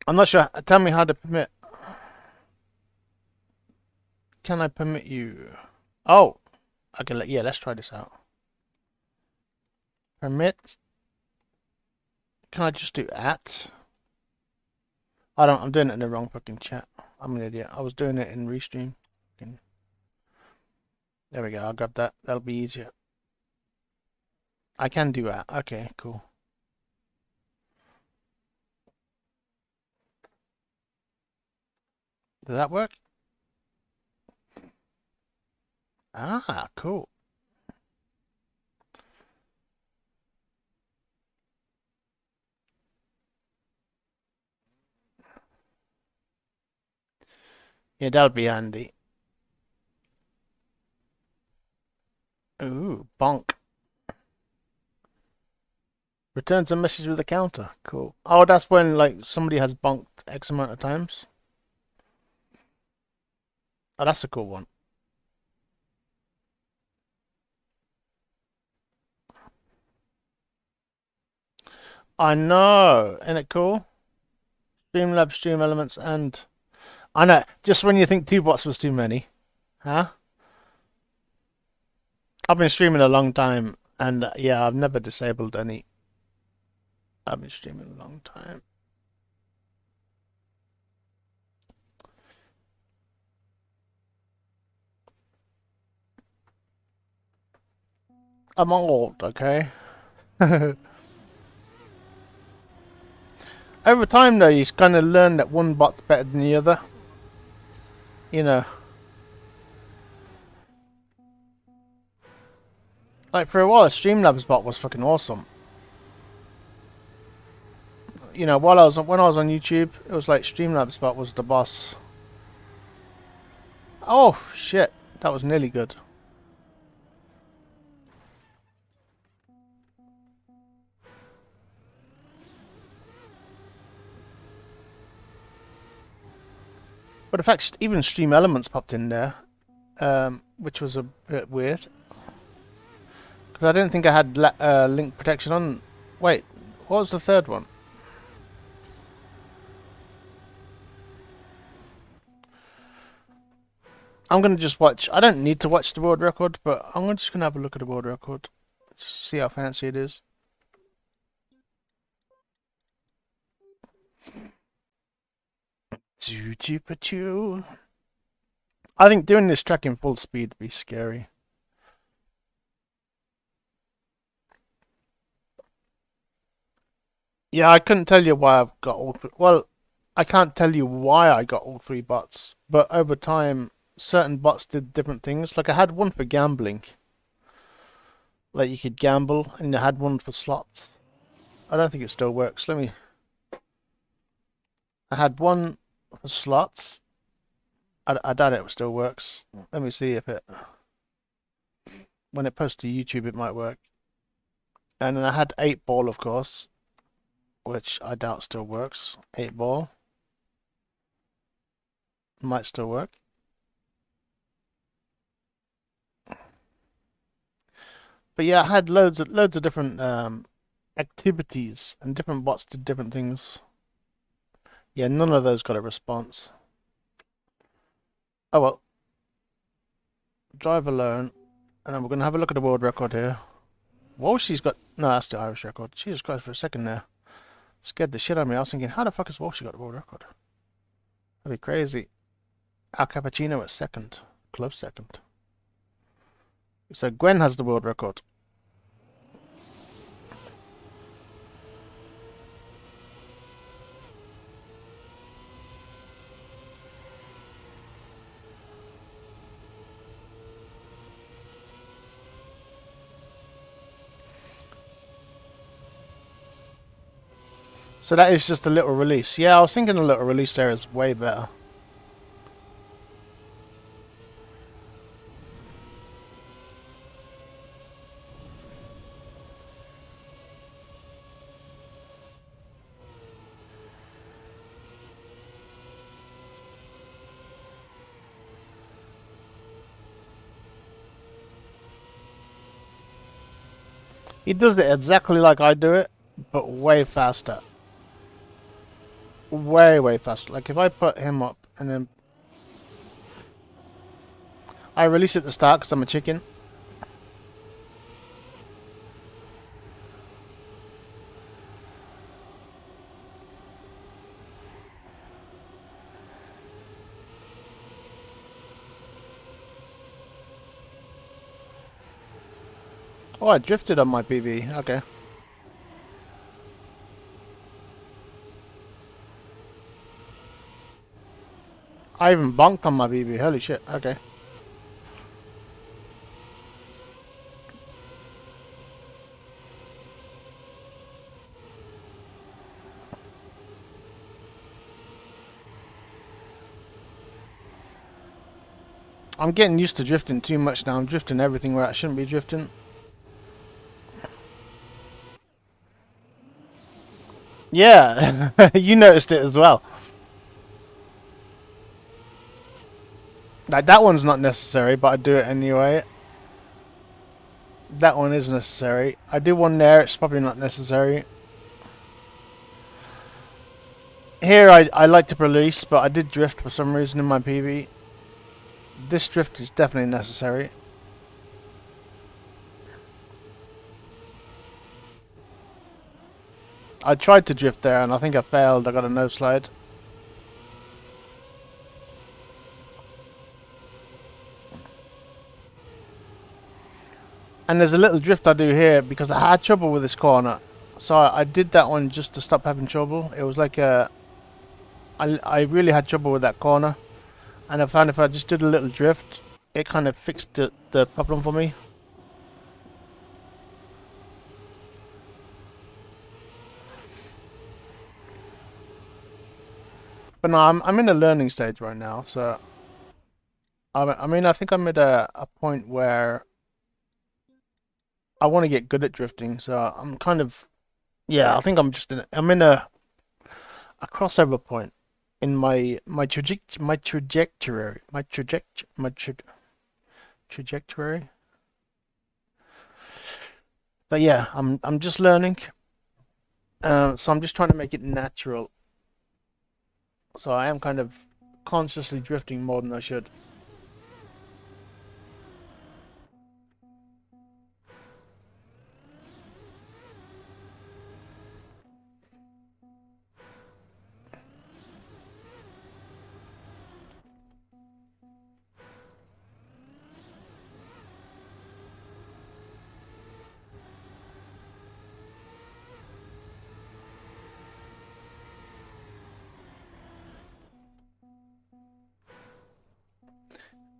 I'm not sure. Tell me how to permit. Can I permit you? Oh, okay. Yeah, let's try this out. Permit. Can I just do at? I'm doing it in the wrong fucking chat. I'm an idiot. I was doing it in Restream. There we go. I'll grab that. That'll be easier. I can do that. Okay, cool. Does that work? Ah, cool. Yeah, that'll be handy. Ooh, bonk. Returns a message with a counter. Cool. Oh, that's when like somebody has bonked X amount of times. Oh, that's a cool one. I know. Isn't it cool? Streamlabs, Stream Elements, and I know. Just when you think two bots was too many, huh? I've been streaming a long time, and yeah, I've never disabled any. I've been streaming a long time. I'm old, okay? Over time, though, you kind of learn that one bot's better than the other. You know. Like for a while, Streamlabs bot was fucking awesome. You know, when I was on YouTube, it was like Streamlabs bot was the boss. Oh shit, that was nearly good. But in fact, even Stream Elements popped in there, which was a bit weird. Because I didn't think I had link protection on. Wait, what was the third one? I'm going to just watch. I don't need to watch the world record, but I'm just going to have a look at the world record. Just see how fancy it is. I think doing this track in full speed would be scary. Yeah, I couldn't tell you why I've got all three. Well, I can't tell you why I got all three bots, but over time, certain bots did different things. Like I had one for gambling. Like you could gamble, and I had one for slots. I don't think it still works. I had one for slots. I doubt it still works. Let me see if it... When it posts to YouTube, it might work. And then I had 8-ball, of course, which I doubt still works. 8-ball. Might still work. But yeah, I had loads of different activities, and different bots did different things. Yeah, none of those got a response. Oh well. Drive alone. And then we're going to have a look at the world record here. Whoa, she's got... No, that's the Irish record. Jesus Christ, for a second there. Scared the shit out of me. I was thinking, how the fuck has Wolfie got the world record? That'd be crazy. Al Cappuccino at second. Close second. So Gwen has the world record. So that is just a little release. Yeah, I was thinking a little release there is way better. He does it exactly like I do it, but way faster. Way faster. Like if I put him up and then I release at the start because I'm a chicken. Oh, I drifted on my PB. Okay. I even bonked on my BB. Holy shit. Okay. I'm getting used to drifting too much now. I'm drifting everything where I shouldn't be drifting. Yeah, you noticed it as well. Like that one's not necessary, but I do it anyway. That one is necessary. I do one there, it's probably not necessary. Here I like to release, but I did drift for some reason in my PB. This drift is definitely necessary. I tried to drift there and I think I failed. I got a no slide. And there's a little drift I do here because I had trouble with this corner. So I did that one just to stop having trouble. It was like I really had trouble with that corner. And I found if I just did a little drift, it kind of fixed the problem for me. But no, I'm in a learning stage right now, so I mean I think I'm at a point where I want to get good at drifting, so I'm kind of yeah, I think I'm in a crossover point in my trajectory. But yeah, I'm just learning. So I'm just trying to make it natural. So I am kind of consciously drifting more than I should.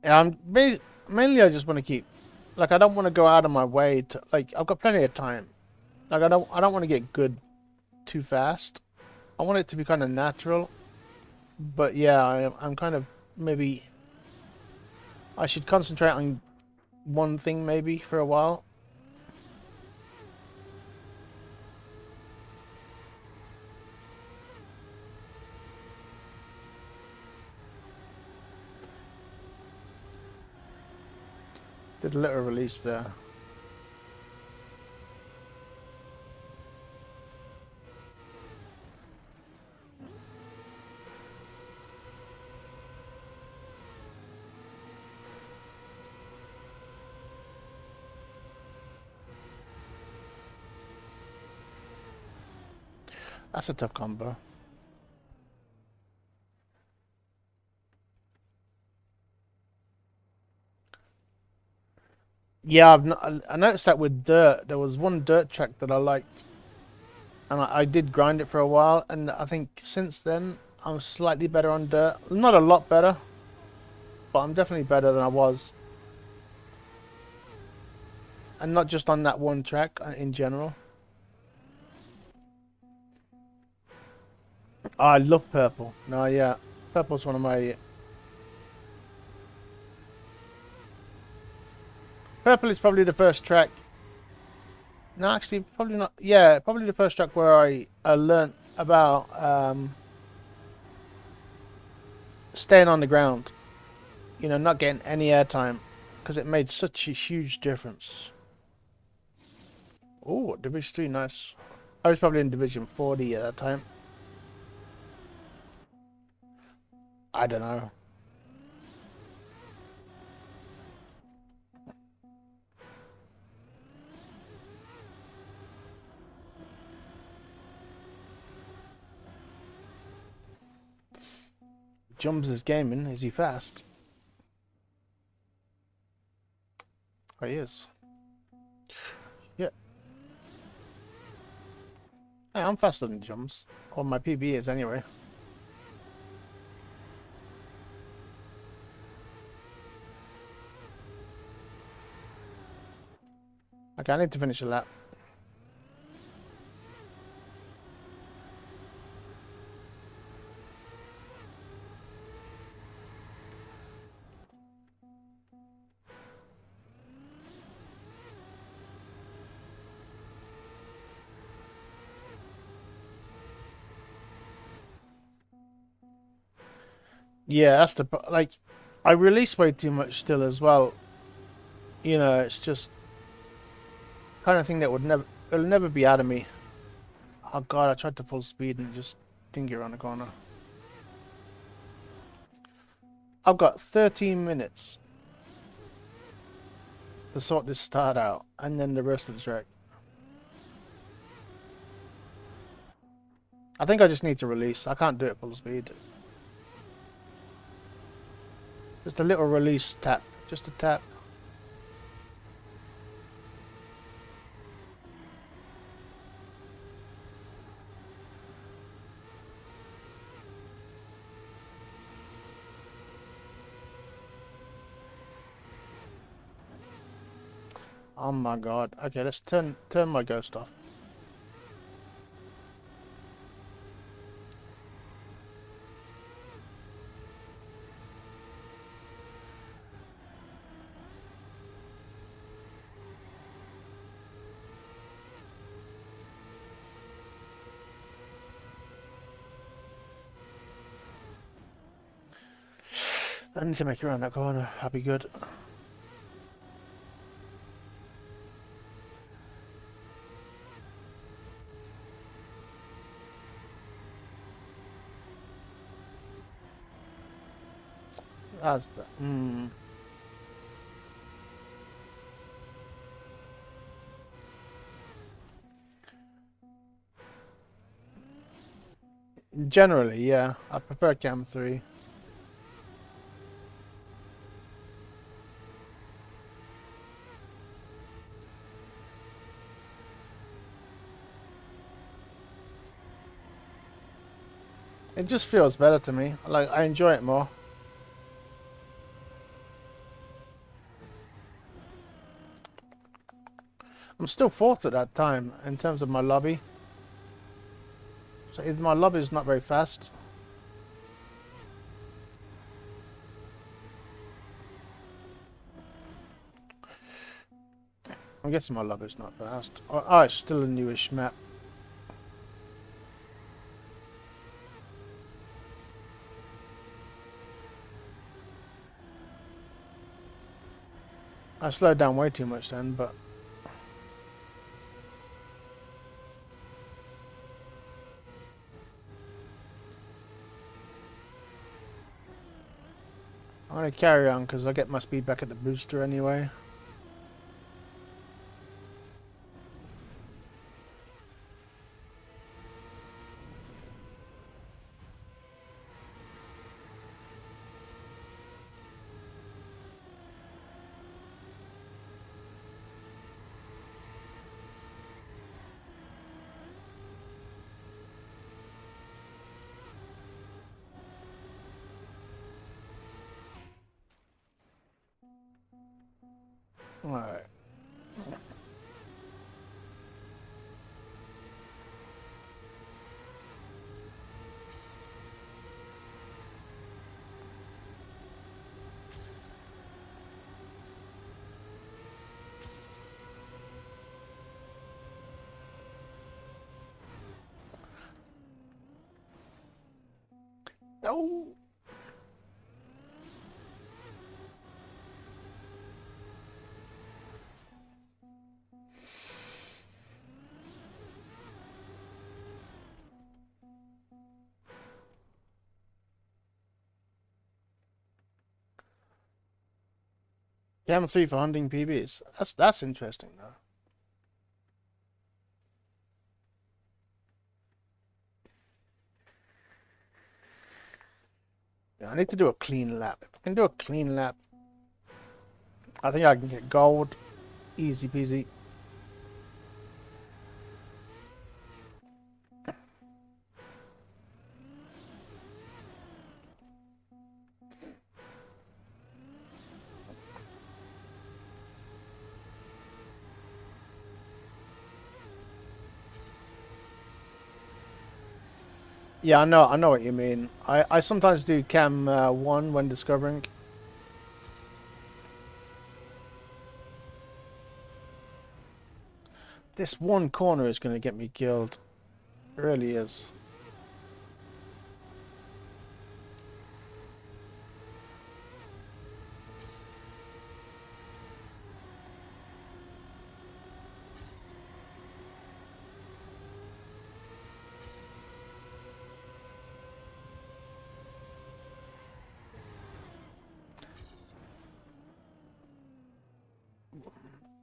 Yeah, mainly I just want to keep like I don't want to go out of my way to like I've got plenty of time. Like I don't want to get good too fast. I want it to be kind of natural. But yeah, I'm kind of maybe I should concentrate on one thing maybe for a while. Did a little release there. That's a tough combo. Yeah, I noticed that with dirt. There was one dirt track that I liked, and I did grind it for a while. And I think since then I'm slightly better on dirt. Not a lot better, but I'm definitely better than I was. And not just on that one track, in general. Oh, I love purple. No, yeah, purple's one of my. Purple is probably the first track. No, actually, probably not. Yeah, probably the first track where I learnt about staying on the ground. You know, not getting any airtime, because it made such a huge difference. Oh, Division 3, nice. I was probably in Division 40 at that time. I don't know. Jumps is gaming. Is he fast? Oh, he is. Yeah. Hey, I'm faster than Jumps. Or my PB is anyway. Okay, I need to finish a lap. Yeah, that's like, I release way too much still as well. You know, it's just kind of thing that it'll never be out of me. Oh god, I tried to full speed and just didn't get around the corner. I've got 13 minutes to sort this start out, and then the rest of the track. I think I just need to release. I can't do it full speed. Just a little release tap. Just a tap. Oh my god. Okay, let's turn my ghost off. I need to make it around that corner. That'll be good. That's Generally, yeah. I prefer Cam 3. It just feels better to me. Like, I enjoy it more. I'm still fourth at that time in terms of my lobby. So my lobby is not very fast. I'm guessing my lobby is not fast. Oh, it's still a newish map. I slowed down way too much then, but I'm going to carry on because I get my speed back at the booster anyway. Alright. Oh. Cam 3 for hunting PBs. That's interesting though. Yeah, I need to do a clean lap. If I can do a clean lap, I think I can get gold. Easy peasy. Yeah, I know what you mean. I sometimes do cam 1 when discovering. This one corner is going to get me killed. It really is.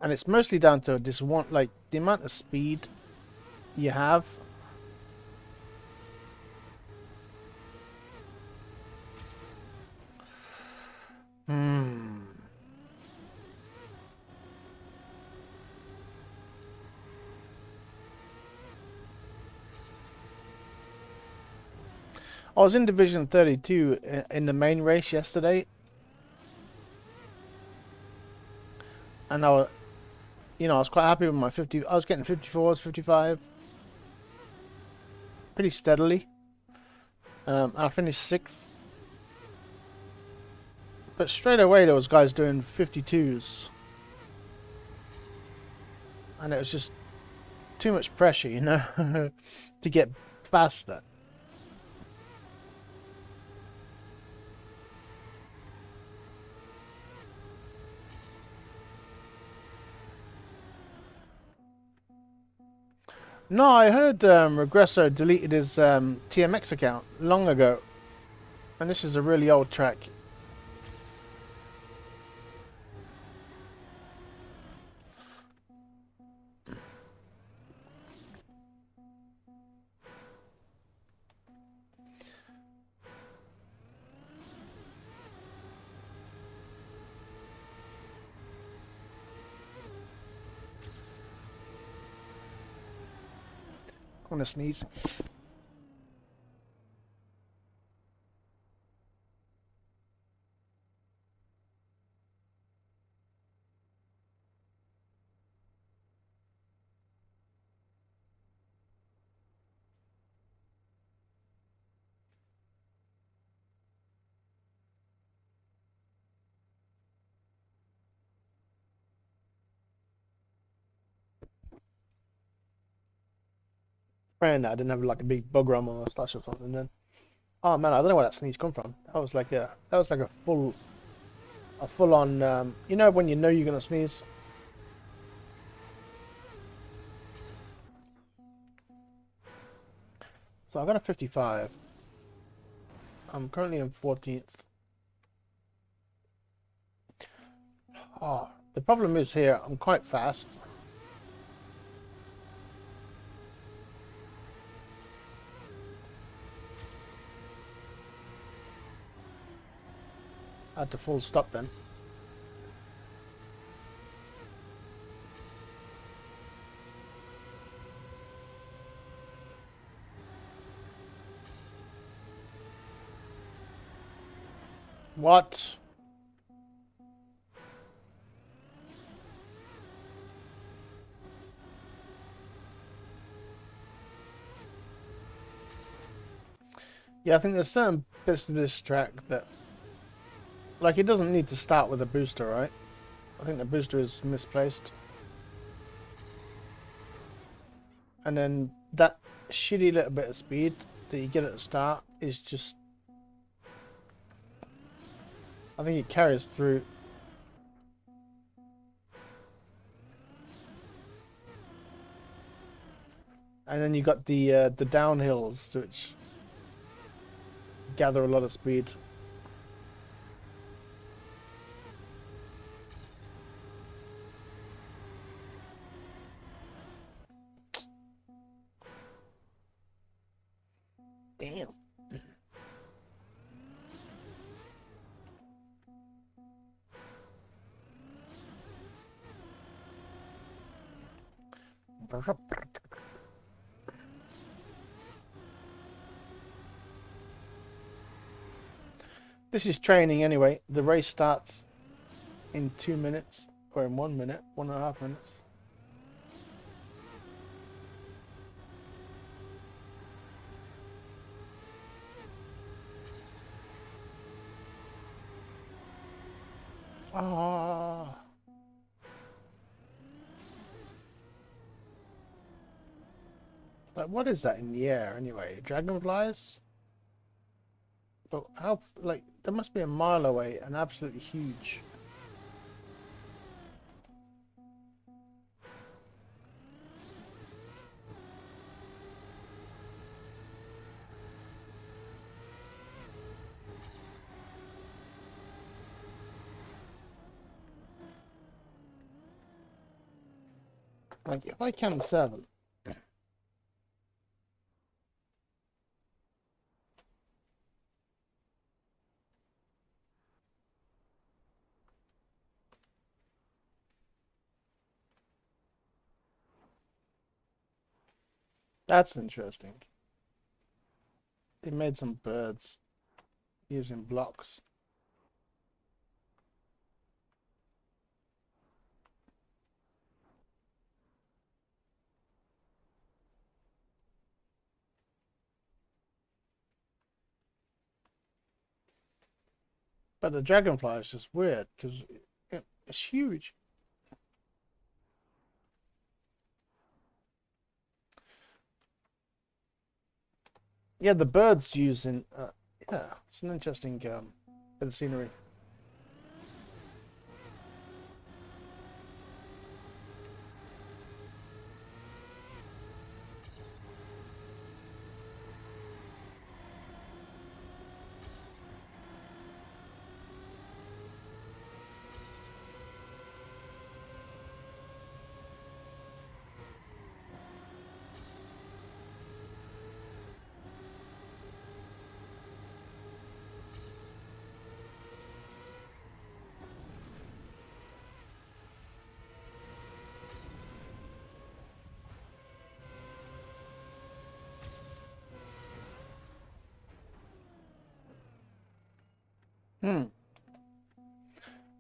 And it's mostly down to this one, like the amount of speed you have. I was in Division 32 in the main race yesterday. And I was, I was quite happy with my 50. I was getting 54s, 55. Pretty steadily. I finished 6th. But straight away there was guys doing 52s. And it was just too much pressure, to get faster. No, I heard Regresso deleted his TMX account long ago, and this is a really old track. I want to sneeze. Praying that I didn't have like a big bug on my mustache or something. Then, oh man, I don't know where that sneeze come from. That was like a full on. You know when you know you're gonna sneeze. So I got a 55. I'm currently in 14th. Oh, the problem is here. I'm quite fast. I had to full stop then. What? Yeah, I think there's certain bits of this track that, like, it doesn't need to start with a booster, right? I think the booster is misplaced. And then that shitty little bit of speed that you get at the start is just... I think it carries through. And then you got the downhills, which gather a lot of speed. Damn. This is training anyway. The race starts in 2 minutes, or in 1 minute, 1.5 minutes. Ah. Like, what is that in the air anyway? Dragonflies? But how, like, there must be a mile away and absolutely huge. Like, if I count 7. That's interesting. They made some birds using blocks. But the dragonfly is just weird because it's huge. Yeah, the birds using. Yeah, it's an interesting bit of scenery.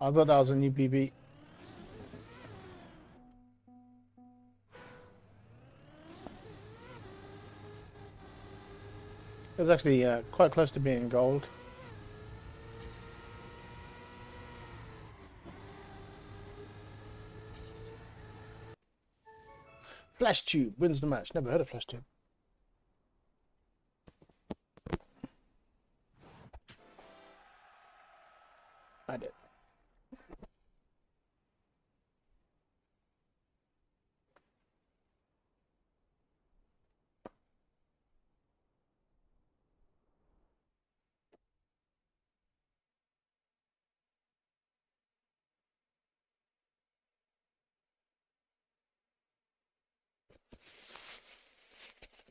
I thought that was a new PB. It was actually quite close to being gold. Flash Tube wins the match. Never heard of Flash Tube. I did.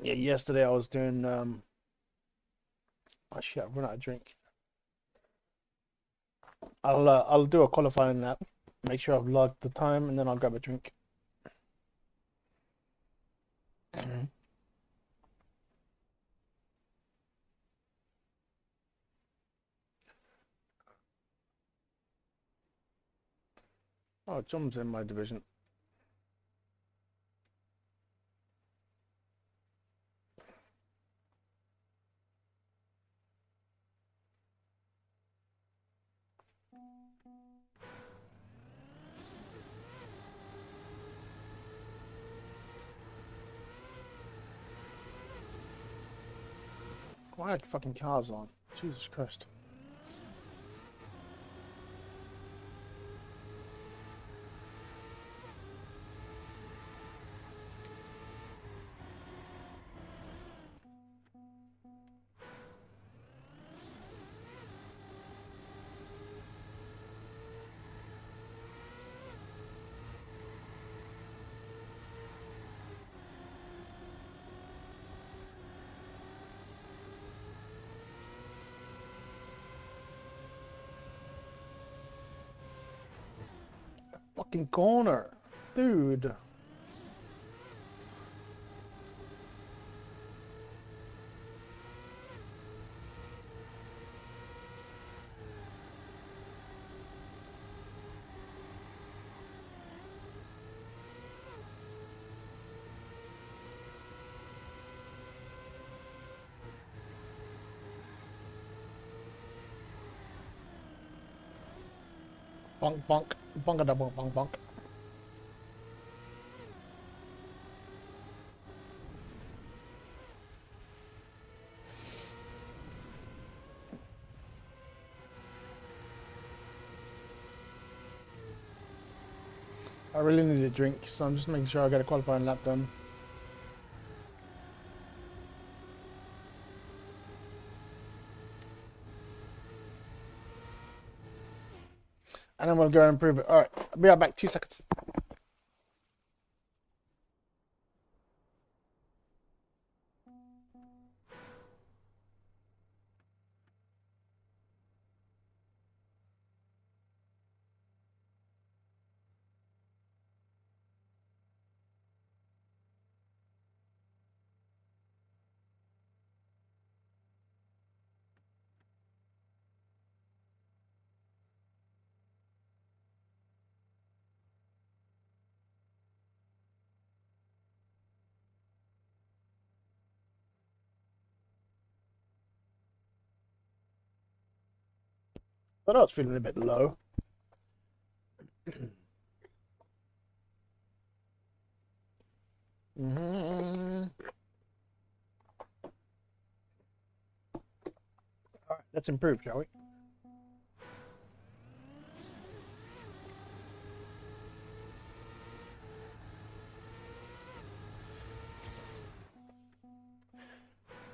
Yeah, yesterday I was doing oh shit, I've run out of drink. I'll do a qualifying lap, make sure I've logged the time, and then I'll grab a drink. Oh, John's in my division. Why are fucking cars on? Jesus Christ. Fucking corner. Dude. Bonk, bonk. Bonk, bonk, bonk, bonk. I really need a drink, so I'm just making sure I get a qualifying lap done. And then we'll go and improve it. Alright, I'll be right back. 2 seconds. But I was feeling a bit low. Alright, let's improve, shall we?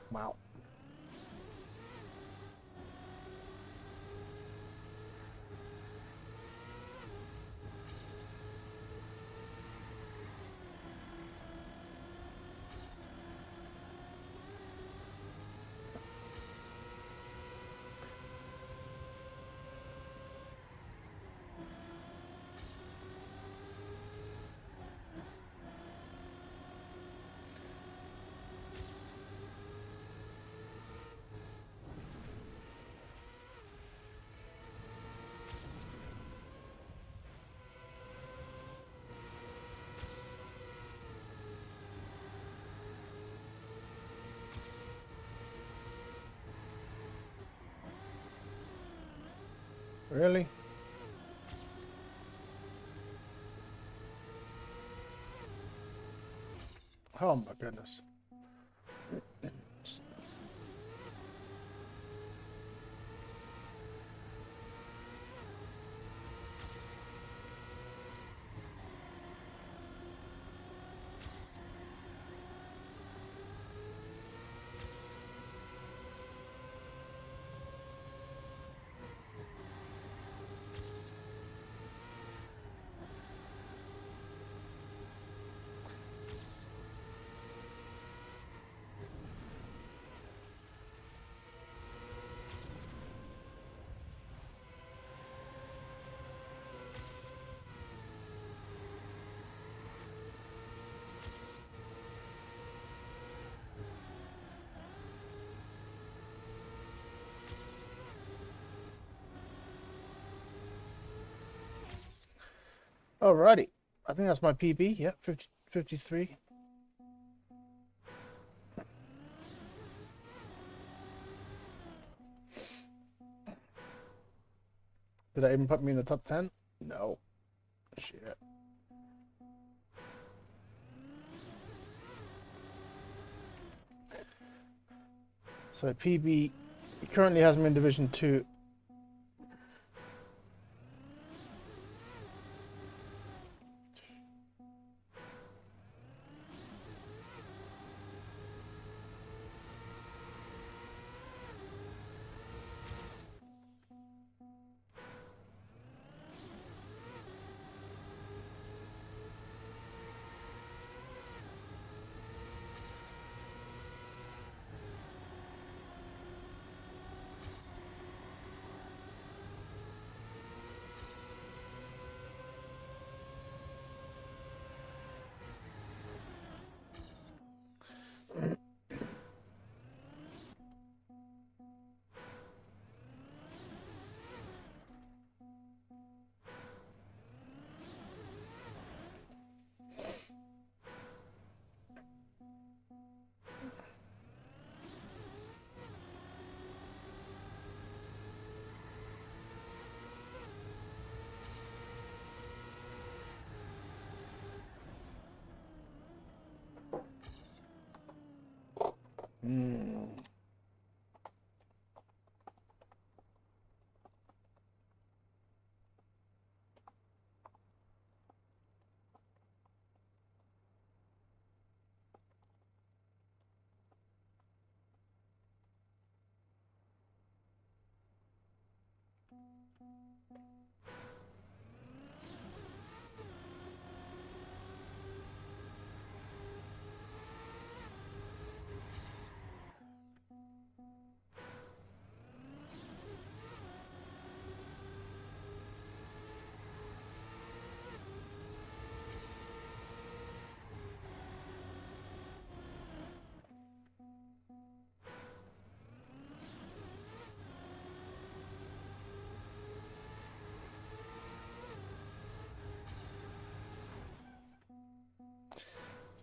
Wow. Really? Oh my goodness. Alrighty. I think that's my PB. Yep, 53. Did I even put me in the top 10? No. Shit. So PB currently has me in Division 2.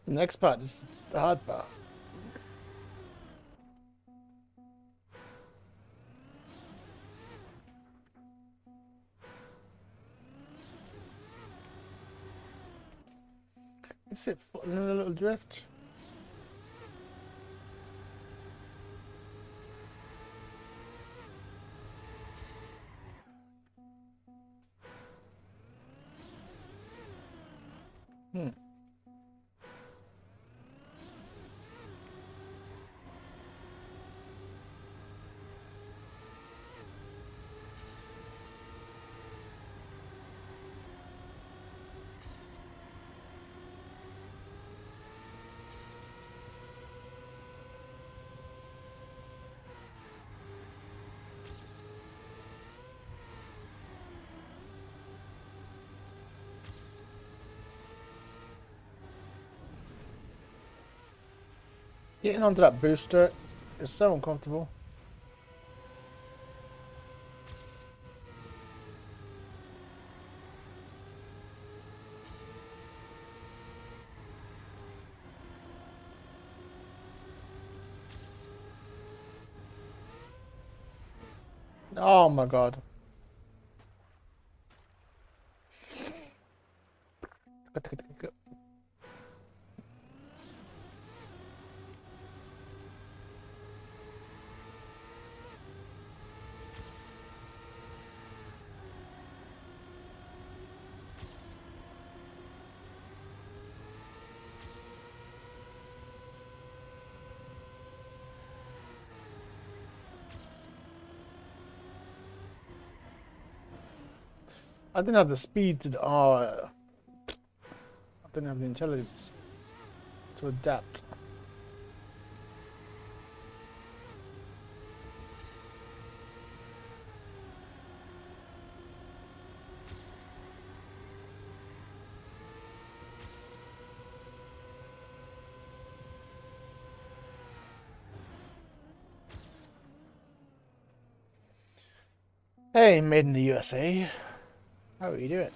The next part is the hard part. Is it in a little drift? Getting onto that booster is so uncomfortable. Oh my god. I didn't have the speed to. Oh, I didn't have the intelligence to adapt. Hey, made in the USA. How are you doing?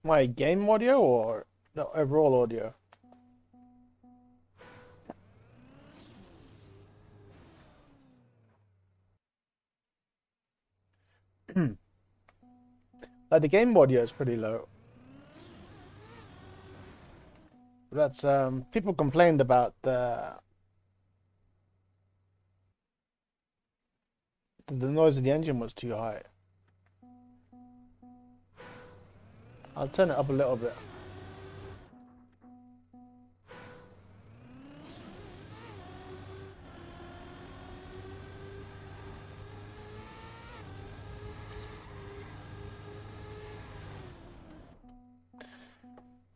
My game audio or the overall audio? Like the game audio is pretty low. That's people complained about the noise of the engine was too high. I'll turn it up a little bit.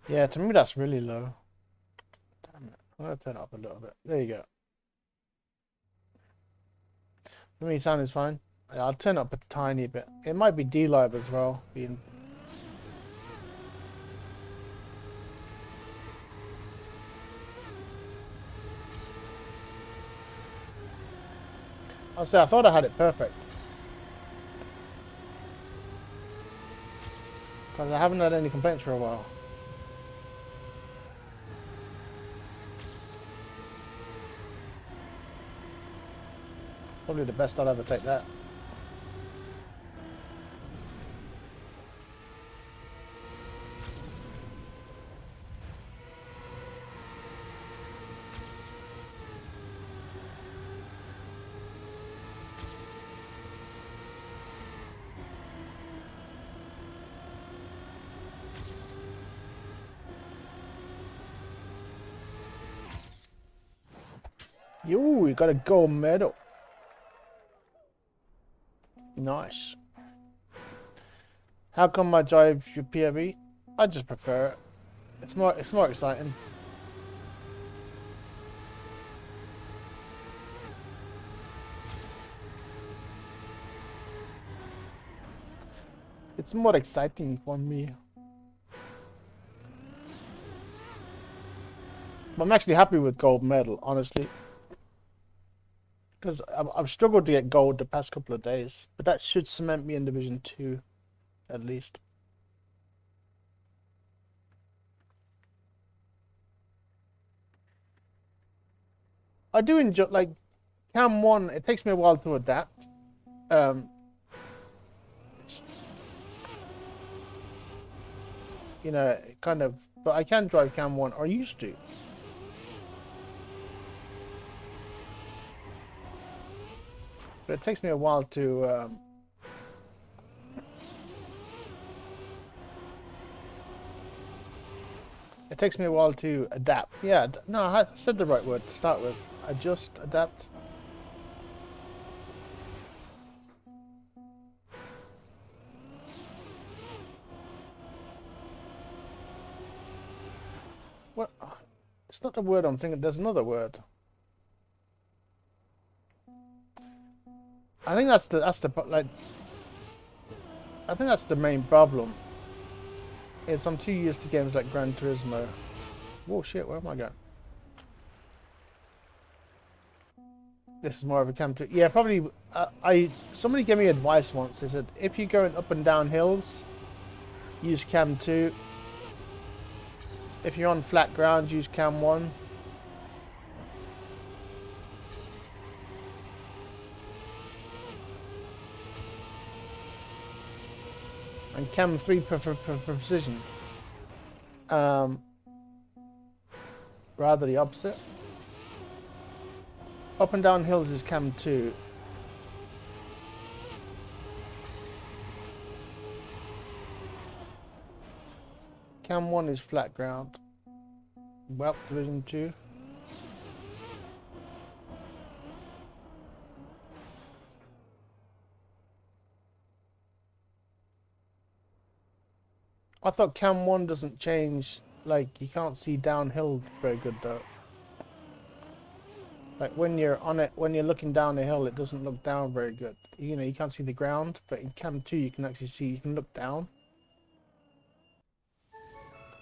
Yeah, to me that's really low. Damn it. I'm gonna turn it up a little bit. There you go. For me, sound is fine. Yeah, I'll turn it up a tiny bit. It might be D-Live as well. I'll say I thought I had it perfect. Because I haven't had any complaints for a while. It's probably the best I'll ever take that. Yo, we got a gold medal. Nice. How come I drive your PRV? I just prefer it. It's more exciting. It's more exciting for me. But I'm actually happy with gold medal, honestly. Because I've struggled to get gold the past couple of days. But that should cement me in Division 2, at least. I do enjoy, like, Cam 1, it takes me a while to adapt. It's, you know, kind of, but I can drive Cam 1, or used to. But it takes me a while to it takes me a while to adapt. Yeah, no, I said the right word to start with. Adjust, adapt. What? It's not the word I'm thinking. There's another word. I think that's the like. I think that's the main problem. Is I'm too used to games like Gran Turismo. Whoa, shit! Where am I going? This is more of a Cam 2. Yeah, probably. Somebody gave me advice once. They said if you're going up and down hills, use Cam 2. If you're on flat ground, use Cam 1. And Cam 3 for precision. Rather the opposite. Up and down hills is Cam 2. Cam 1 is flat ground. Well, division 2. I thought Cam 1 doesn't change, like, you can't see downhill very good though. Like when you're on it, when you're looking down the hill, it doesn't look down very good. You know, you can't see the ground, but in Cam 2 you can actually see, you can look down.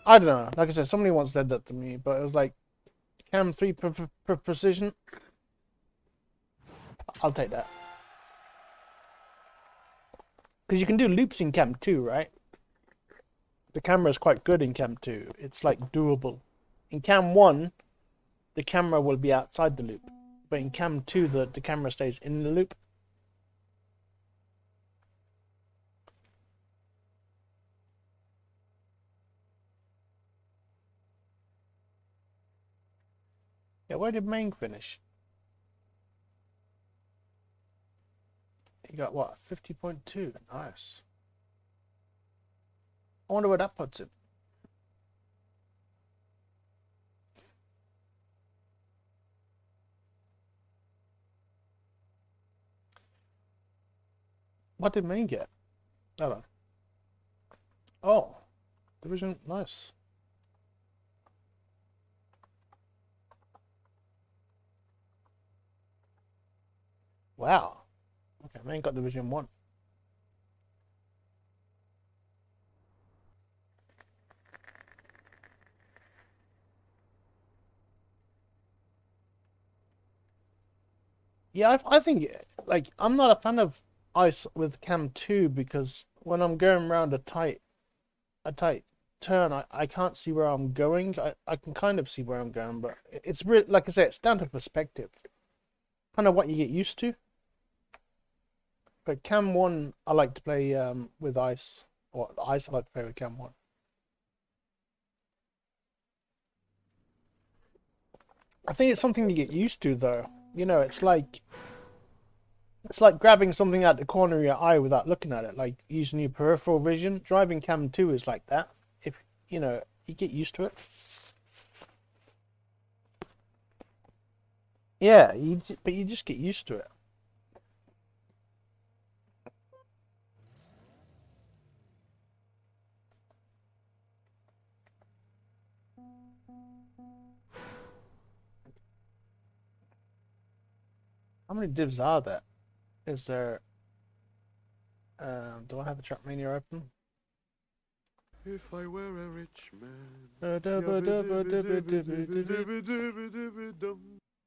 I don't know, like I said, somebody once said that to me, but it was like, Cam 3 per precision, I'll take that. Because you can do loops in Cam 2, right? The camera is quite good in Cam 2. It's like doable. In Cam 1, the camera will be outside the loop. But in Cam 2, the camera stays in the loop. Yeah, where did Main finish? He got what? 50.2. Nice. I wonder where that puts him. What did Main get? Hold on. Oh, division, nice. Wow. Okay, Main got division 1. Yeah, I think, like, I'm not a fan of ice with Cam 2 because when I'm going around a tight turn, I can't see where I'm going. I can kind of see where I'm going, but it's really, like I said, it's down to perspective. Kind of what you get used to. But Cam 1, I like to play with ice. Or ice, I like to play with Cam 1. I think it's something you get used to, though. You know, it's like grabbing something out the corner of your eye without looking at it, like using your peripheral vision. Driving Cam 2 is like that. If, you know, you get used to it. Yeah, but you just get used to it. How many divs are there? Is there... do I have a TrackMania open? If I were a rich man.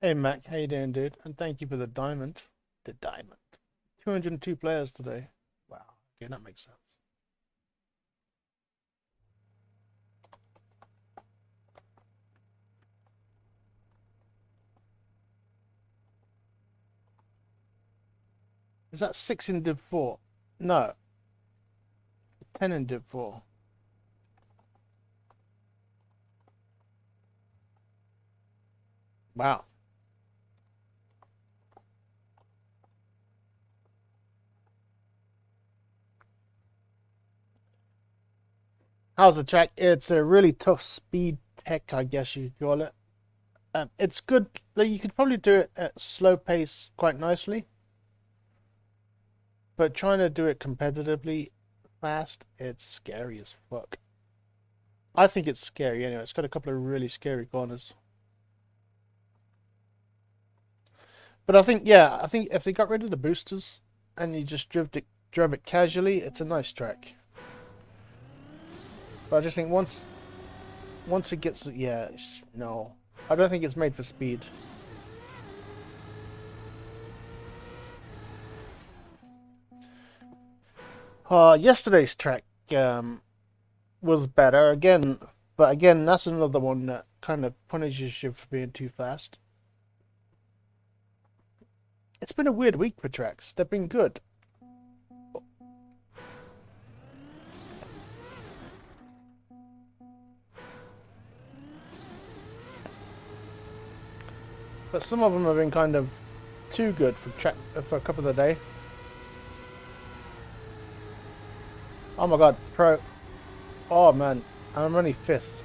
Hey Mac, how you doing, dude? And thank you for the diamond. The diamond. 202 players today. Wow. Okay, that makes sense. Is that 6 in Div 4? No. 10 in Div 4. Wow. How's the track? It's a really tough speed tech, I guess you could call it. It's good. Like, you could probably do it at slow pace quite nicely. But trying to do it competitively fast, it's scary as fuck. I think it's scary anyway. It's got a couple of really scary corners. But I think, yeah, I think if they got rid of the boosters and you just drove it casually, it's a nice track. But I just think once it gets, yeah, no. I don't think it's made for speed. Yesterday's track was better again, but again, that's another one that kind of punishes you for being too fast. It's been a weird week for tracks. They've been good. But some of them have been kind of too good for a couple of the day. Oh my god, Pro. Oh man, I'm only 5th.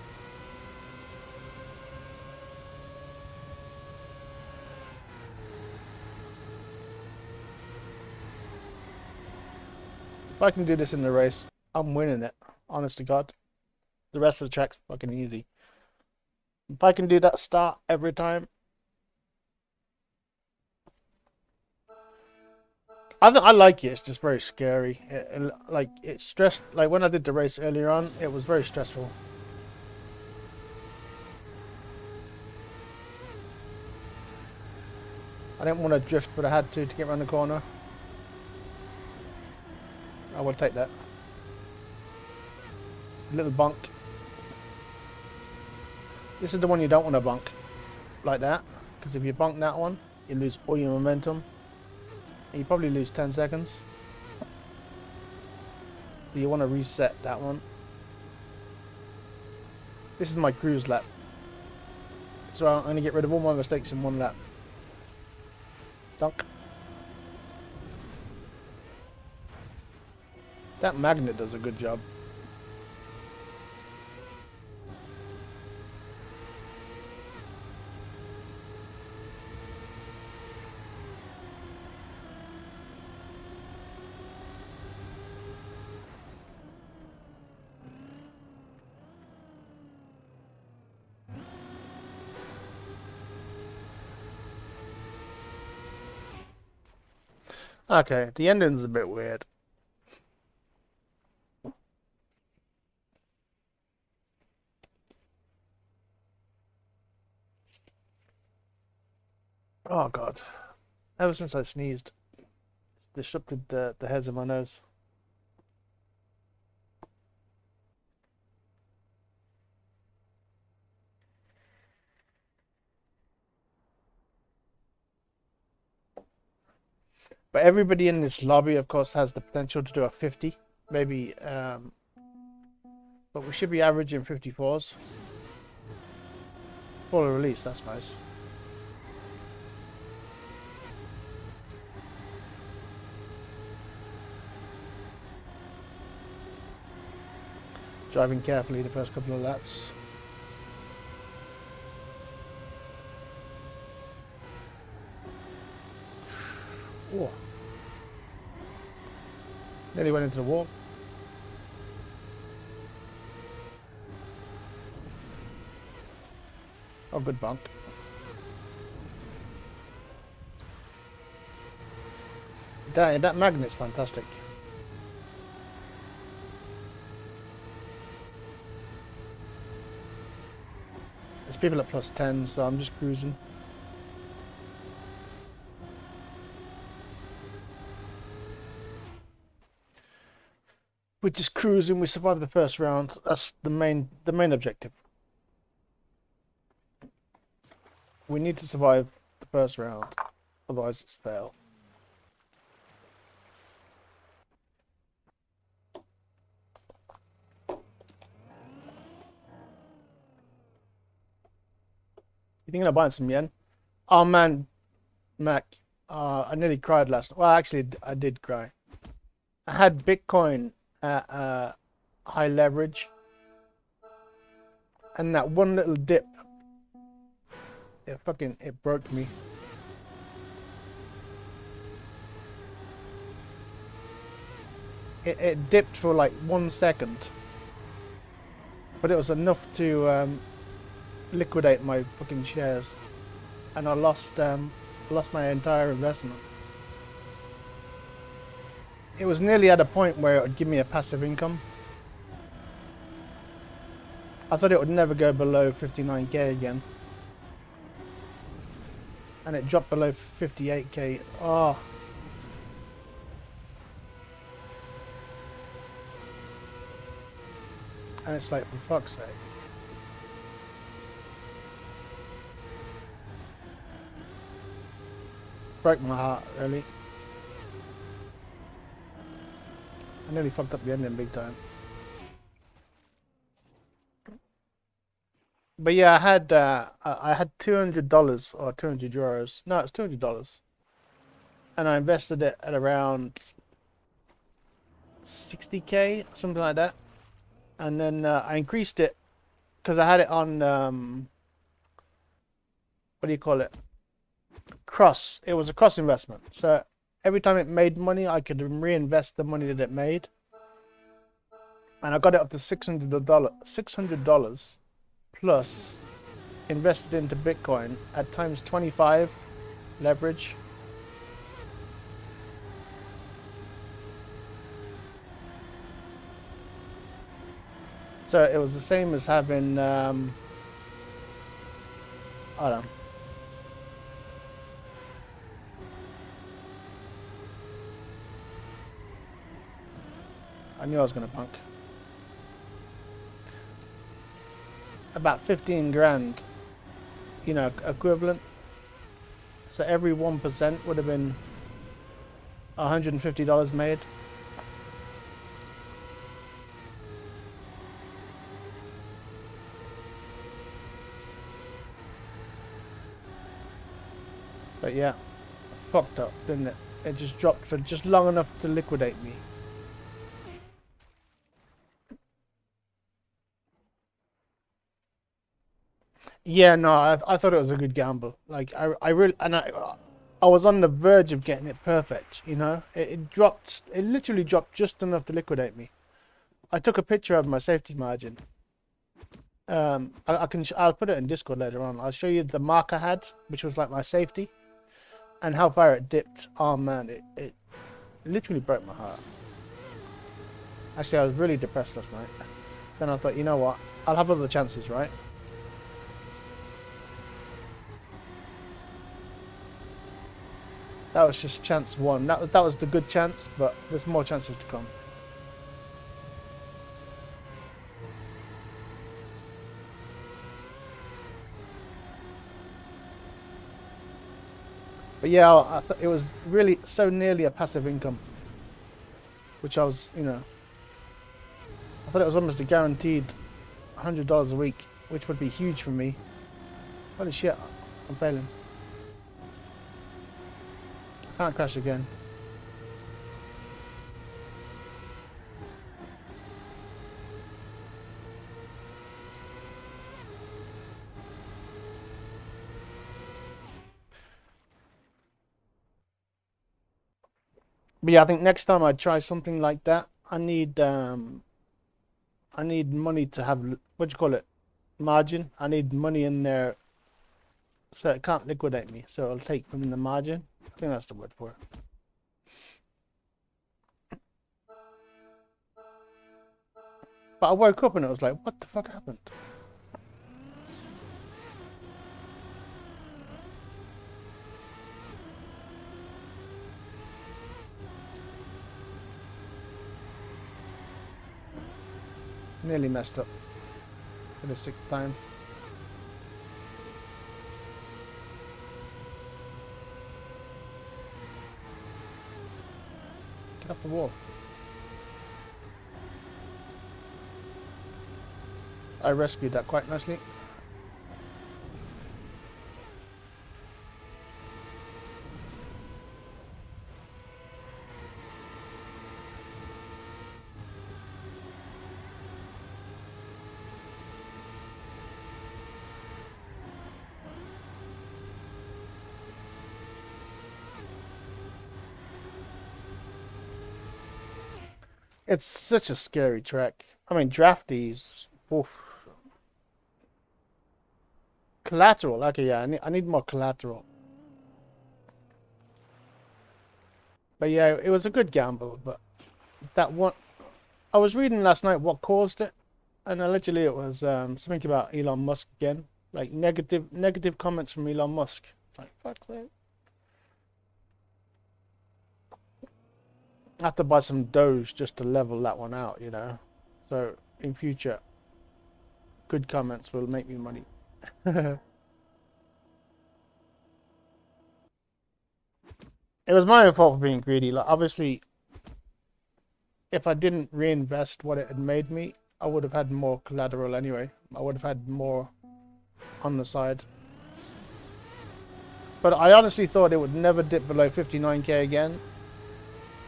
If I can do this in the race, I'm winning it. Honest to God. The rest of the track's fucking easy. If I can do that start every time, I like it. It's just very scary. Like it's stressed. Like when I did the race earlier on, it was very stressful. I didn't want to drift, but I had to get around the corner. I will take that. Little bunk. This is the one you don't want to bunk like that, because if you bunk that one, you lose all your momentum. And you probably lose 10 seconds. So you want to reset that one. This is my cruise lap. So I'm going to get rid of all my mistakes in one lap. Dunk. That magnet does a good job. Okay, the ending's a bit weird. Oh god. Ever since I sneezed, it's disrupted the hairs of my nose. But everybody in this lobby, of course, has the potential to do a 50. Maybe, but we should be averaging 54s. For a release, that's nice. Driving carefully the first couple of laps. Oh. Nearly went into the wall. Oh, good bunk. That magnet's fantastic. There's people at +10, so I'm just cruising. We're just cruising. We survived the first round. That's the main objective. We need to survive the first round, otherwise it's fail. You thinking of buying some yen? Oh man, Mac, I nearly cried last night. Well, actually, I did cry. I had Bitcoin at high leverage, and that one little dip, it broke me. It dipped for like 1 second, but it was enough to liquidate my fucking shares, and I lost my entire investment. It was nearly at a point where it would give me a passive income. I thought it would never go below 59k again, and it dropped below 58k. Oh. And it's like, for fuck's sake. Broke my heart, really. I nearly fucked up the ending big time. But yeah, I had $200 or €200. No, it's $200, and I invested it at around 60k, something like that. and then I increased it because I had it on what do you call it? Cross. It was a cross investment. So every time it made money, I could reinvest the money that it made. And I got it up to $600 plus invested into Bitcoin at times 25 leverage. So it was the same as having I don't know. I knew I was gonna punk. About 15 grand, you know, equivalent. So every 1% would have been $150 made. But yeah, fucked up, didn't it? It just dropped for just long enough to liquidate me. Yeah, no, I thought it was a good gamble. Like I really, and I was on the verge of getting it perfect. You know, it dropped. It literally dropped just enough to liquidate me. I took a picture of my safety margin. I'll put it in Discord later on. I'll show you the mark I had, which was like my safety, and how far it dipped. Oh man, it literally broke my heart. Actually, I was really depressed last night. Then I thought, you know what? I'll have other chances, right? That was just chance one. That was the good chance, but there's more chances to come. But yeah, I thought it was really so nearly a passive income, which I was, you know, I thought it was almost a guaranteed $100 a week, which would be huge for me. Holy shit, I'm failing. Can't crash again. But yeah, I think next time I try something like that, I need money to have, what do you call it, margin. I need money in there so it can't liquidate me. So I'll take from the margin. I think that's the word for it. But I woke up and it was like, what the fuck happened? Nearly messed up for the 6th time. Get off the wall. I rescued that quite nicely. It's such a scary track. I mean, drafties. Oof. Collateral. Okay, yeah, I need more collateral. But yeah, it was a good gamble. But that one, I was reading last night what caused it, and allegedly it was something about Elon Musk again, like negative comments from Elon Musk. It's like, fuck that. I have to buy some Doge just to level that one out, you know. So in future, good comments will make me money. It was my own fault for being greedy. Like, obviously, if I didn't reinvest what it had made me, I would have had more collateral anyway. I would have had more on the side. But I honestly thought it would never dip below 59k again.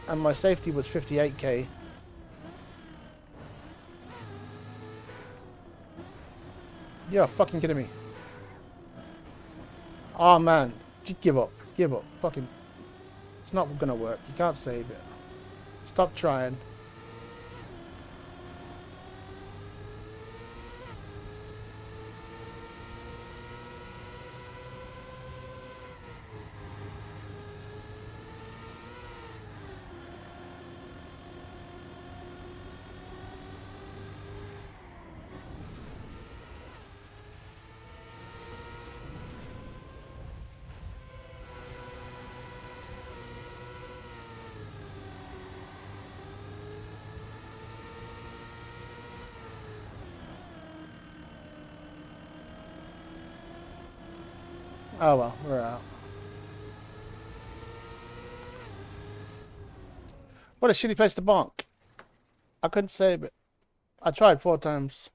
And my safety was 58k. You're fucking kidding me. Oh man, just give up. Give up. Fucking. It's not gonna work. You can't save it. Stop trying. Oh well, we're out. What a shitty place to bonk. I couldn't save it. I tried 4 times.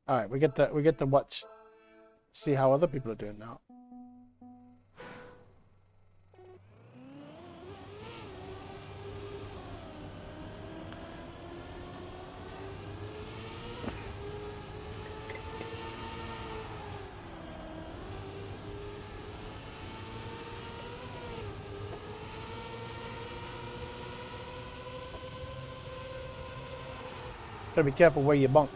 Alright, we get to watch, see how other people are doing now. Gotta be careful where you bunk.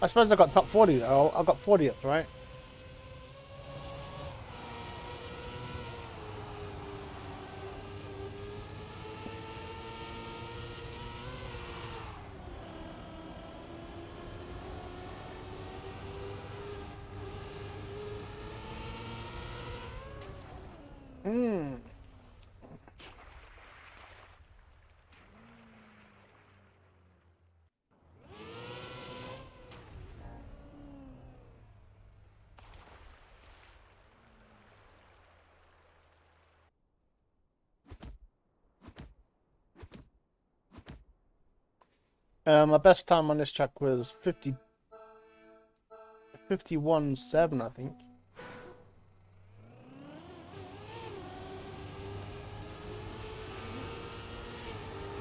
I suppose I got top 40 though. I got 40th, right? Hmm. My best time on this track was 51.7, I think.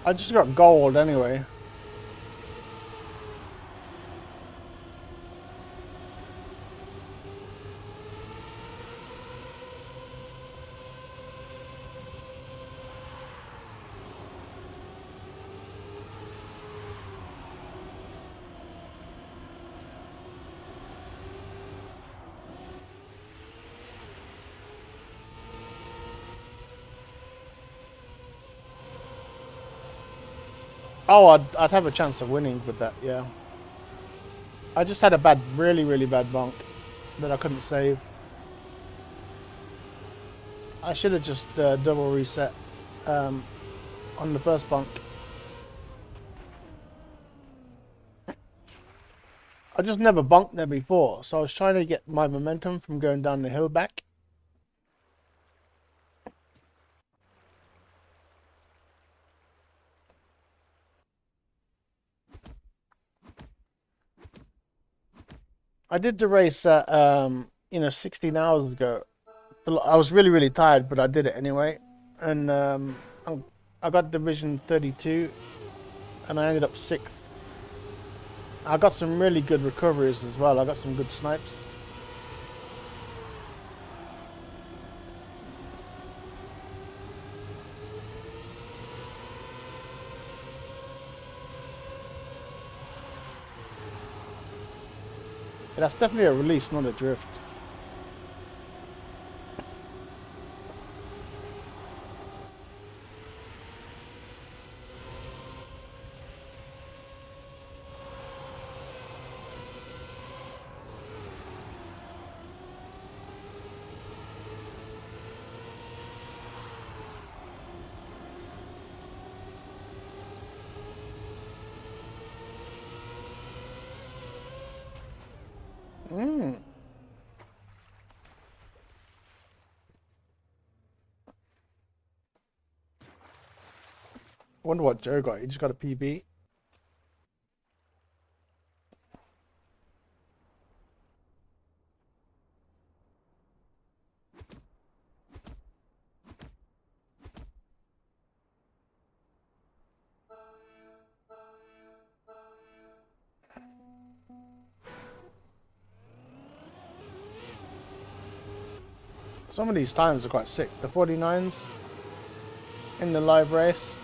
I just got gold anyway. Oh, I'd have a chance of winning with that, yeah. I just had a bad, really bad bonk that I couldn't save. I should have just double reset on the first bonk. I just never bonked there before, so I was trying to get my momentum from going down the hill back. I did the race at, 16 hours ago. I was really tired, but I did it anyway. And I got Division 32, and I ended up 6th. I got some really good recoveries as well. I got some good snipes. Yeah, that's definitely a release, not a drift. I wonder what Joe got. He just got a PB. Some of these times are quite sick. The 49s in the live race.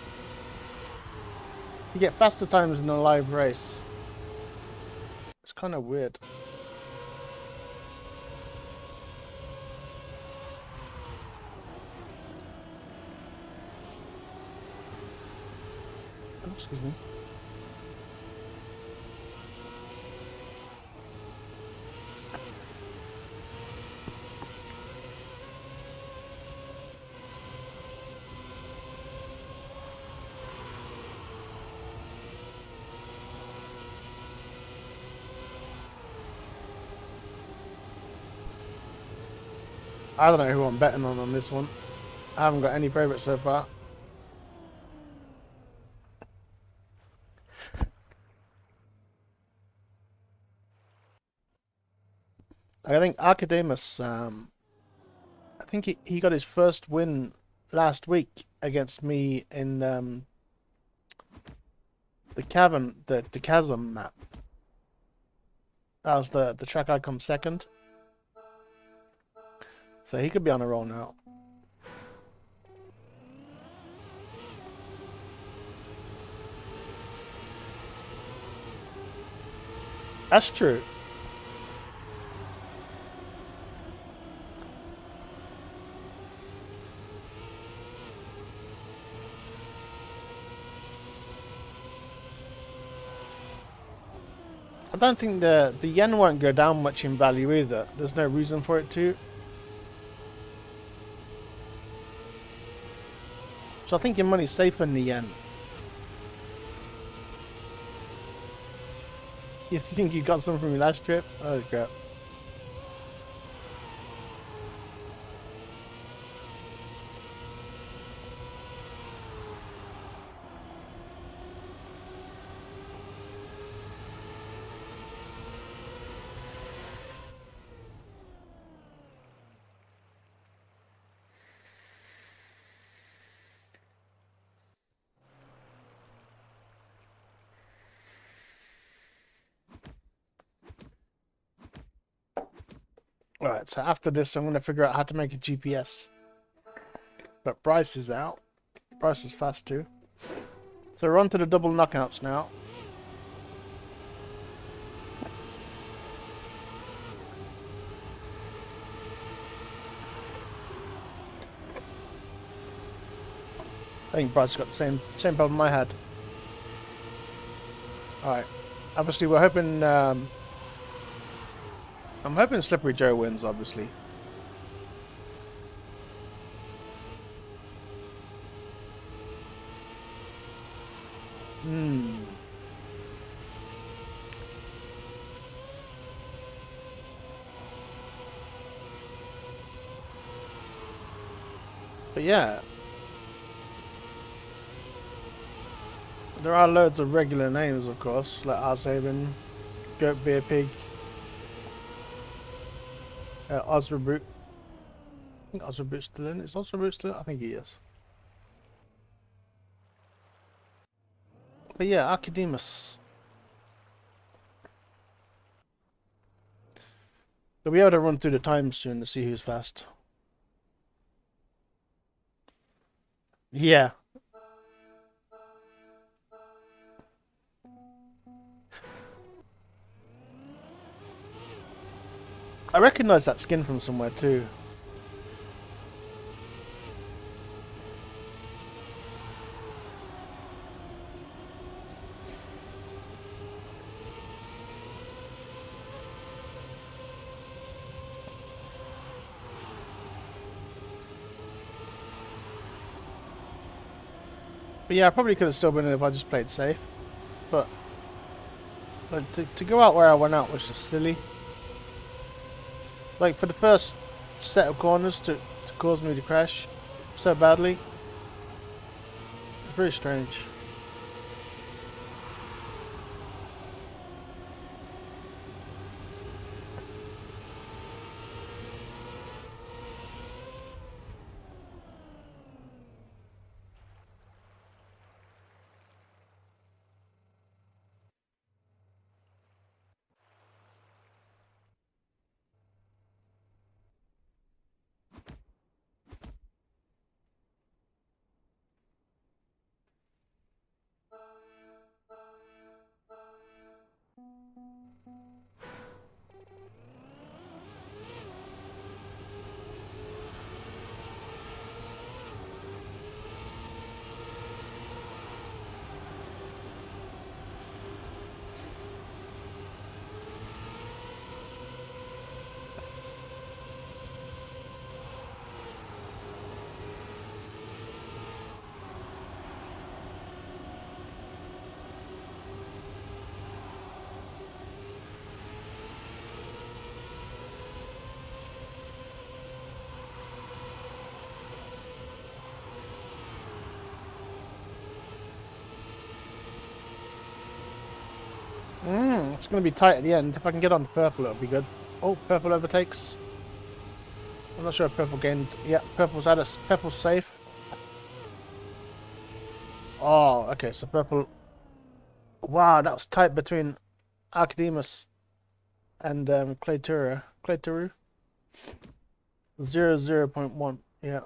You get faster times in the live race. It's kind of weird. Oh, excuse me. I don't know who I'm betting on this one. I haven't got any favourites so far. I think Archidemus, I think he got his first win last week against me in the chasm map. That was the track I come second. So he could be on a roll now. That's true. I don't think the yen won't go down much in value either. There's no reason for it to. So I think your money's safer in the yen. You think you got some from your last trip? Oh crap. Alright, so after this I'm going to figure out how to make a GPS. But Bryce is out. Bryce was fast too. So we're on to the double knockouts now. I think Bryce got the same problem I had. Alright. Obviously we're hoping I'm hoping Slippery Joe wins, obviously. But yeah. There are loads of regular names, of course, like R7, Goat Beer Pig, Osrobrute. I think Osrobrute's still in. Is Osrobrute still in? I think he is. But yeah, Archidemus. We'll be able to run through the times soon to see who's fast. Yeah. I recognise that skin from somewhere too. But yeah, I probably could have still been in if I just played safe. But to go out where I went out was just silly. Like for the first set of corners to cause me to crash so badly. It's very strange. It's going to be tight at the end. If I can get on purple, it'll be good. Oh, purple overtakes. I'm not sure if purple gained. Yeah, purple's out of. Purple's safe. Oh, okay. So purple. Wow, that was tight between Archidemus and Clayturu. 0.1. Yeah.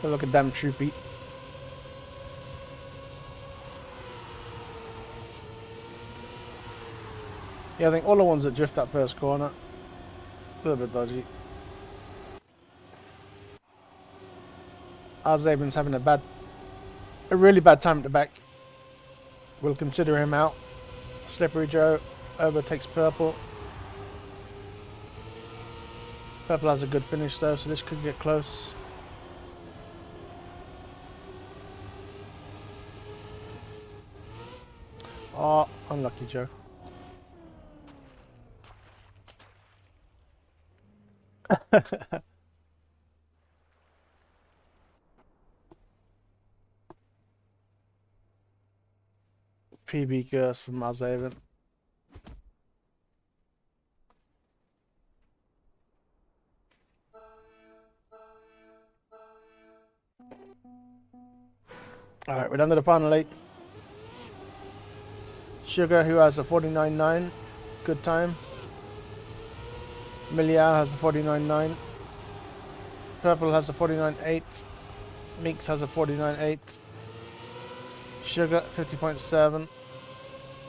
Look at damn troopy. Yeah, I think all the ones that drift that first corner, a little bit dodgy. R.A.T's having a really bad time at the back. We'll consider him out. Slippery Joe overtakes purple. Purple has a good finish though, so this could get close. Oh, unlucky Joe. PB curse from R.A.T. Alright, we're down to the final 8. Sugar, who has a 49.9, good time. Miliar has a 49.9. Purple has a 49.8. Meeks has a 49.8. Sugar 50.7.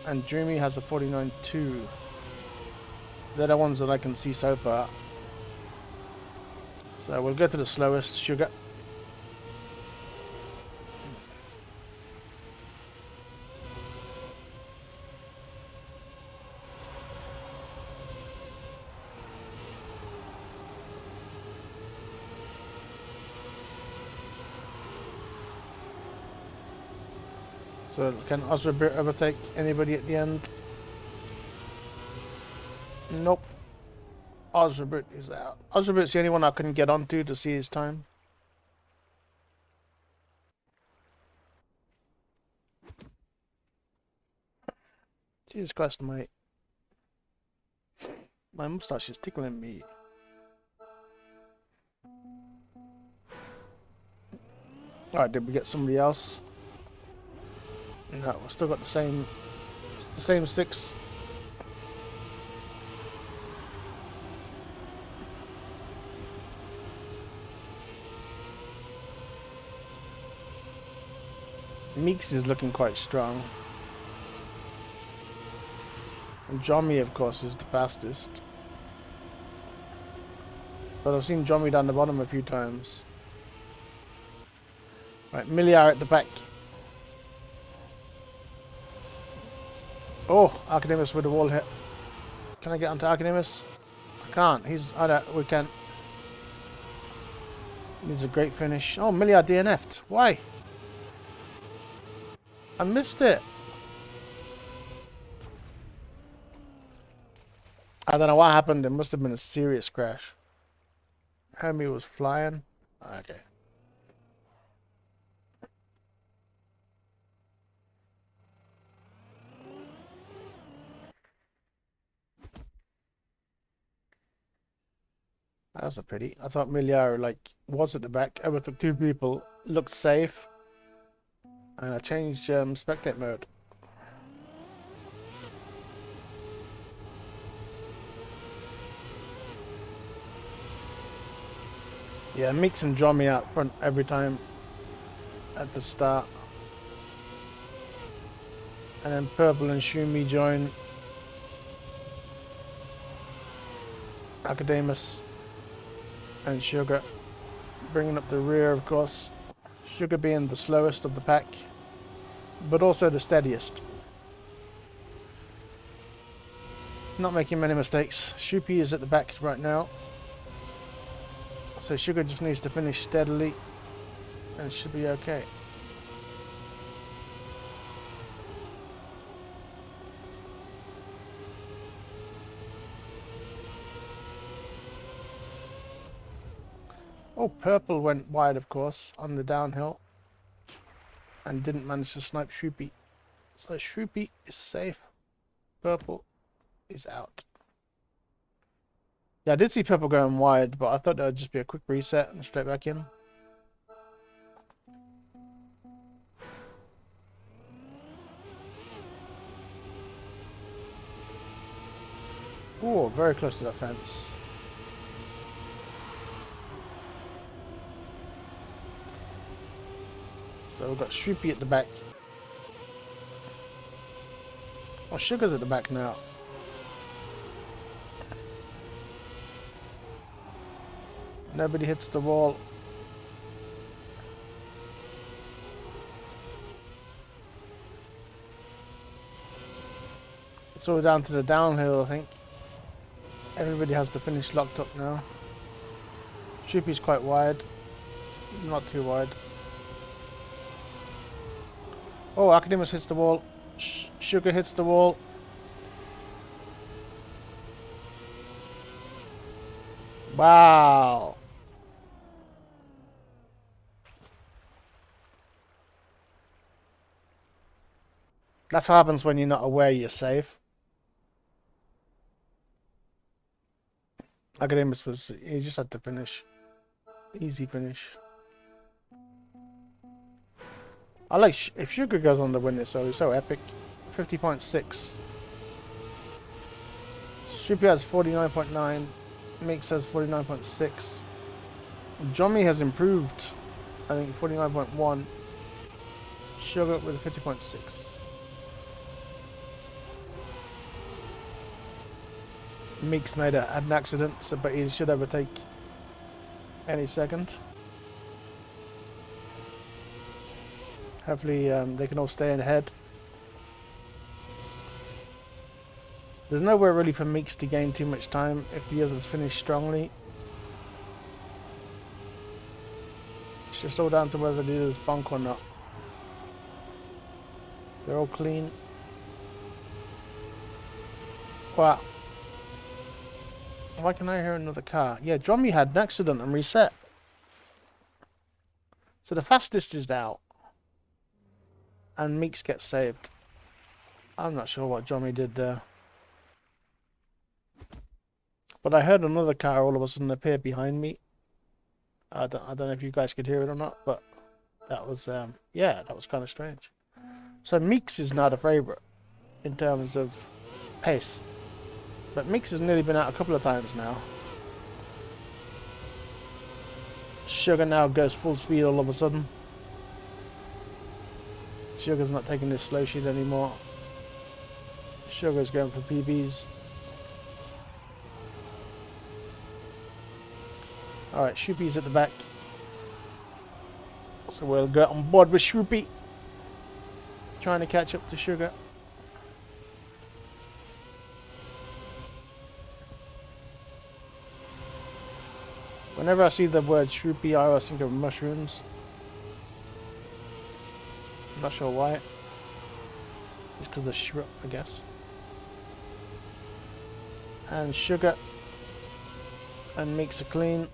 And Dreamy has a 49.2. They're the ones that I can see so far. So we'll go to the slowest, Sugar. So can Osrebit overtake anybody at the end? Nope. Osrebit is out. Osrebit's the only one I couldn't get onto to see his time. Jesus Christ, my mustache is tickling me. Alright, did we get somebody else? No, we've still got the same 6. Meeks is looking quite strong. And Jommy, of course, is the fastest. But I've seen Jommy down the bottom a few times. Right, Miliar at the back. Oh, Archidemus with a wall hit. Can I get onto Archidemus? I can't. We can't. Needs a great finish. Oh, Miliar DNF'd. Why? I missed it. I don't know what happened. It must have been a serious crash. Hermie was flying. Okay. That was a pity. I thought Miliar was at the back, overtook 2 people, looked safe, and I changed spectate mode. Yeah, Meeks and Jommy out front every time at the start. And then Purple and Shumi join. Archidemus and Sugar bringing up the rear, of course. Sugar being the slowest of the pack, but also the steadiest. Not making many mistakes. Shupy is at the back right now. So Sugar just needs to finish steadily and it should be okay. Oh, Purple went wide, of course, on the downhill and didn't manage to snipe Shroopy. So Shroopy is safe. Purple is out. Yeah, I did see Purple going wide, but I thought that would just be a quick reset and straight back in. Oh, very close to the fence. So we've got Shroopy at the back. Oh, Sugar's at the back now. Nobody hits the wall. It's all down to the downhill, I think. Everybody has the finish locked up now. Shroopy's quite wide. Not too wide. Oh, Academus hits the wall. Sugar hits the wall. Wow. That's what happens when you're not aware you're safe. Academus was, he just had to finish. Easy finish. I like if Sugar goes on to win this, so he's so epic. 50.6. Shroopy has 49.9. Mix has 49.6. Jommy has improved. I think 49.1. Sugar with 50.6. Meeks made an accident, so but he should overtake any second. Hopefully they can all stay in ahead. There's nowhere really for Meeks to gain too much time if the others finish strongly. It's just all down to whether the others bonk or not. They're all clean. Wow. Why can I hear another car? Yeah, Drummy had an accident and reset. So the fastest is out. And Meeks gets saved. I'm not sure what Drummy did there. But I heard another car all of a sudden appear behind me. I don't know if you guys could hear it or not, but that was, yeah, that was kind of strange. So Meeks is not a favourite in terms of pace. But Meeks has nearly been out a couple of times now. Sugar now goes full speed all of a sudden. Sugar's not taking this slow shit anymore. Sugar's going for PBs. Alright, Shroopy's at the back. So we'll get on board with Shroopy. Trying to catch up to Sugar. Whenever I see the word Shroopy, I always think of mushrooms. I'm not sure why. Just because of shroop, I guess. And Sugar. And makes a clean.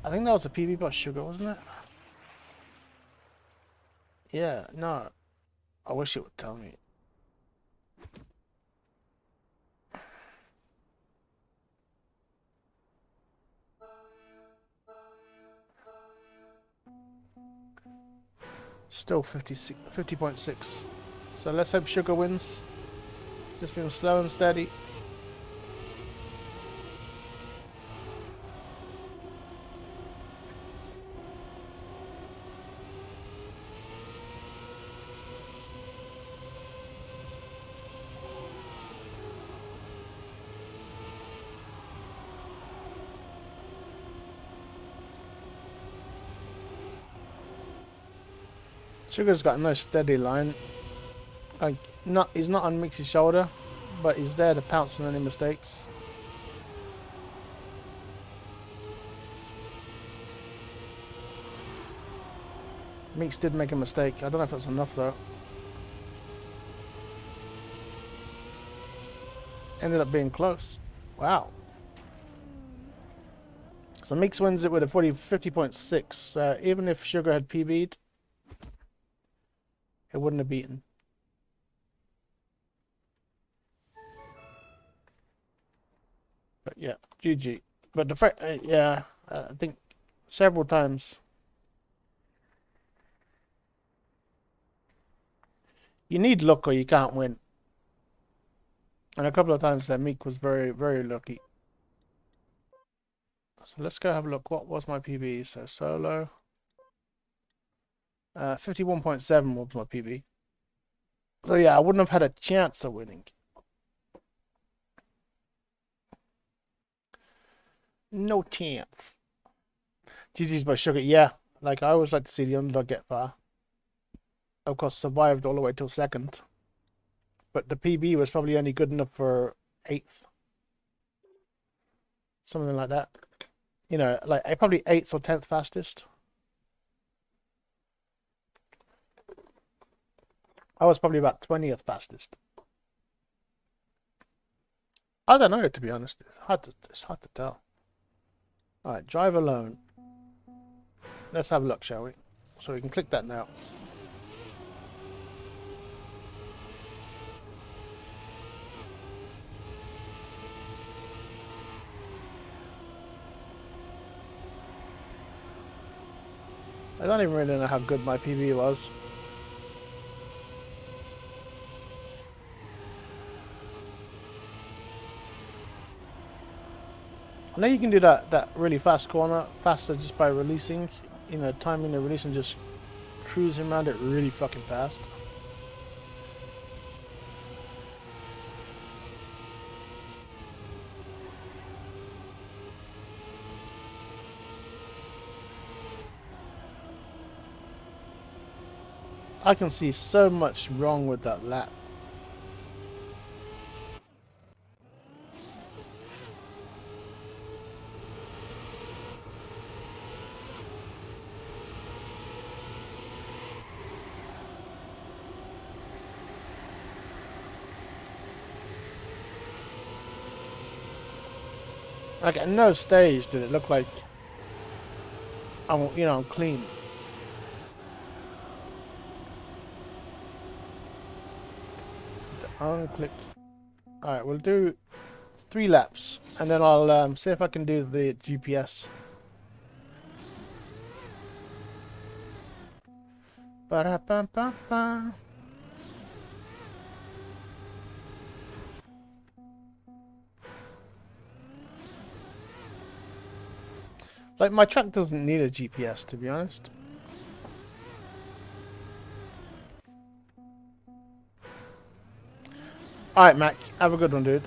I think that was a PB by Sugar, wasn't it? Yeah, no. I wish it would tell me. Still 50.6. So let's hope Sugar wins. Just been slow and steady. Sugar's got a nice steady line. Like, he's not on Mix's shoulder, but he's there to pounce on any mistakes. Meeks did make a mistake. I don't know if that's enough though. Ended up being close. Wow. So Meeks wins it with a 50.6. Even if Sugar had PB'd, it wouldn't have beaten. But yeah, GG. But the fact, yeah, I think several times. You need luck or you can't win. And a couple of times that Meek was very, very lucky. So let's go have a look. What was my PB? So solo. 51.7 was my PB. So yeah, I wouldn't have had a chance of winning. No chance. GG's by Sugar. Yeah, like I always like to see the underdog get far. Of course, survived all the way till second. But the PB was probably only good enough for 8th. Something like that. You know, like probably 8th or 10th fastest. I was probably about 20th fastest. I don't know, to be honest. It's hard to tell. Alright, drive alone. Let's have a look, shall we? So we can click that now. I don't even really know how good my PB was. I know you can do that really fast corner faster just by releasing, you know, timing the release and just cruising around it really fucking fast. I can see so much wrong with that lap. Like at no stage did it look like I'm clean. Unclick. Alright, we'll do 3 laps and then I'll see if I can do the GPS. Ba-da-ba-ba-ba. Like, my track doesn't need a GPS, to be honest. Alright, Mac. Have a good one, dude.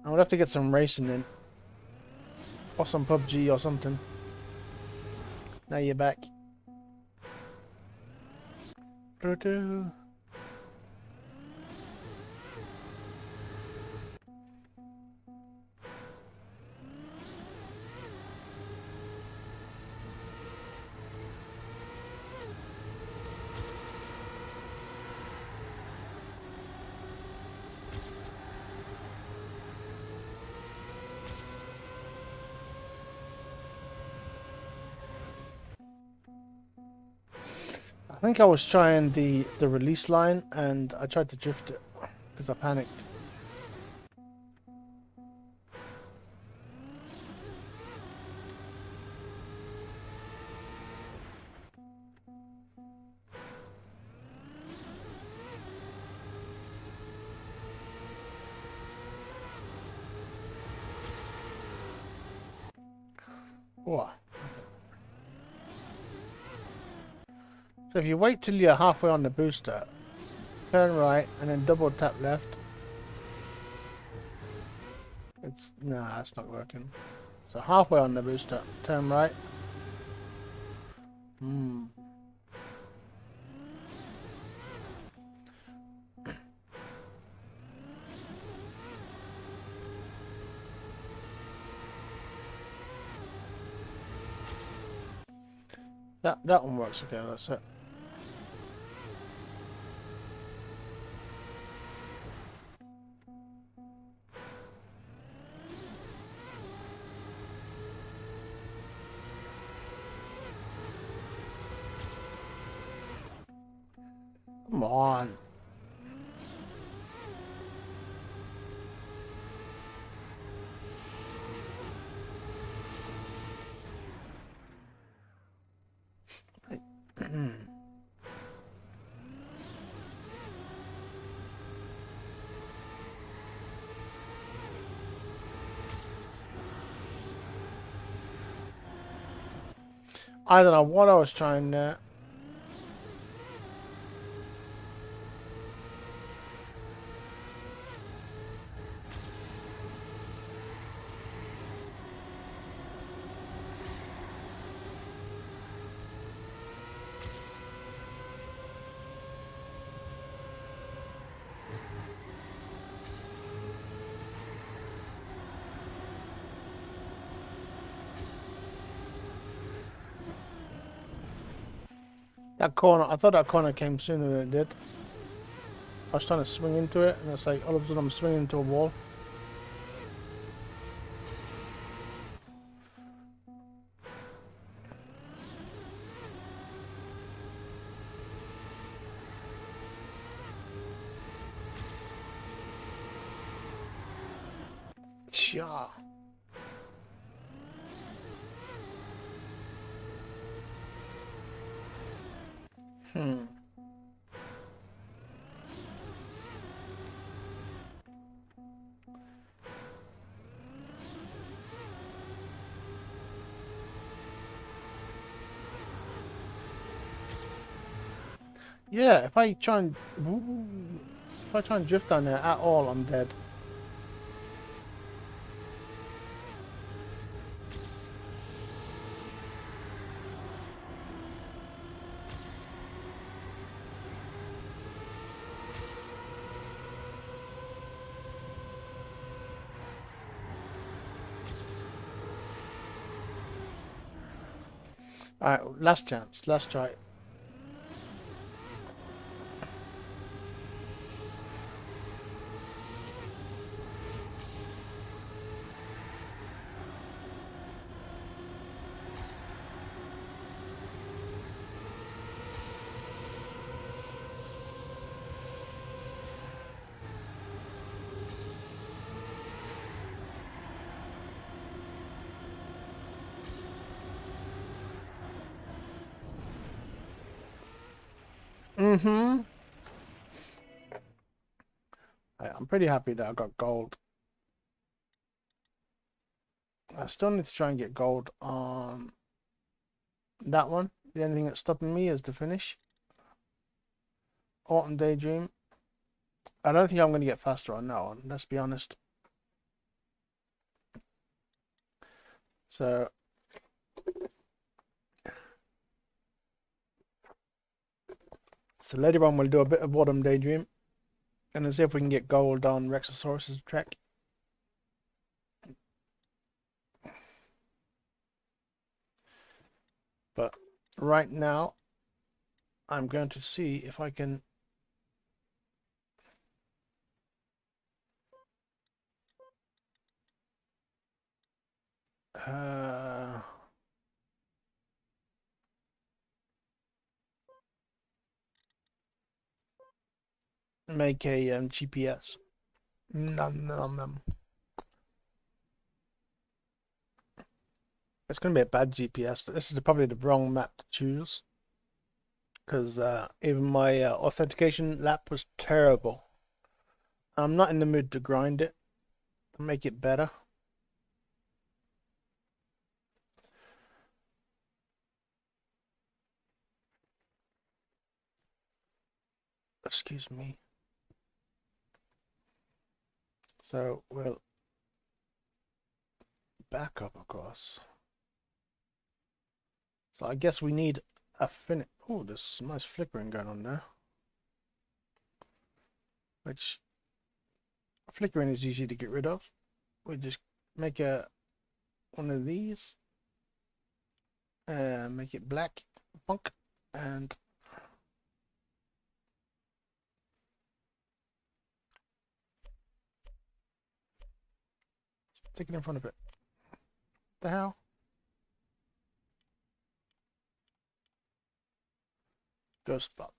I would have to get some racing in. Or some PUBG or something. Now you're back. Doo-doo. I think I was trying the release line and I tried to drift it because I panicked. Whoa. So if you wait till you're halfway on the booster, turn right and then double tap left. Nah, that's not working. So halfway on the booster, turn right. That one works. Okay, that's it. Come on. I don't know what I was trying to. That corner, I thought that corner came sooner than it did. I was trying to swing into it, and it's like all of a sudden I'm swinging into a wall. Tja. Yeah, if I try and drift down there at all, I'm dead. Alright, last chance. Last try. I'm pretty happy that I got gold. I still need to try and get gold on that one. The only thing that's stopping me is the finish. Autumn Daydream. I don't think I'm going to get faster on that one, let's be honest. So later on we'll do a bit of Autumn Daydream and then see if we can get gold on Rexosaurus's track. But right now I'm going to see if I can make a GPS. None on them. It's going to be a bad GPS. This is probably the wrong map to choose. Because even my authentication lap was terrible. I'm not in the mood to grind it. To make it better. Excuse me. So we'll back up across. So I guess we need a finish. Oh, there's some nice flickering going on there. Which flickering is easy to get rid of. We just make one of these. Make it black. bonk, and stick it in front of it. The hell? Ghost block.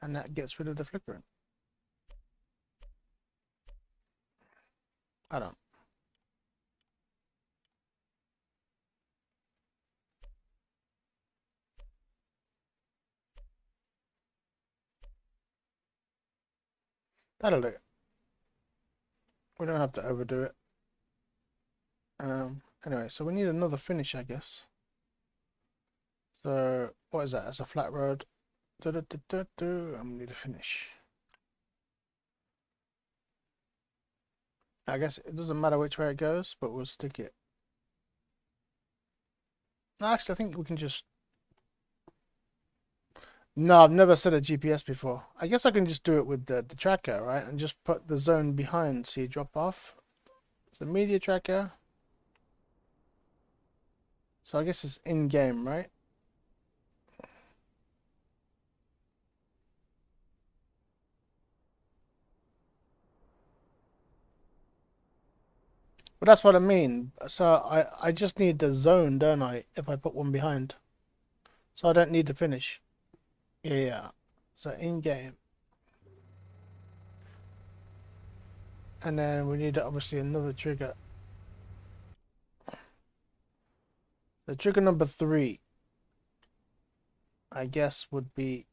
And that gets rid of the flickering. I don't. That'll do it. We don't have to overdo it. Anyway, so we need another finish, I guess. So what is that? That's a flat road. And we need a finish. I guess it doesn't matter which way it goes, but we'll stick it. Actually, I think we can just... No, I've never set a GPS before. I guess I can just do it with the tracker, right? And just put the zone behind, see drop off. It's a media tracker. So I guess it's in-game, right? But that's what I mean. So I just need the zone, don't I? If I put one behind. So I don't need to finish. Yeah. So in-game. And then we need obviously another trigger. The trigger number 3, I guess, would be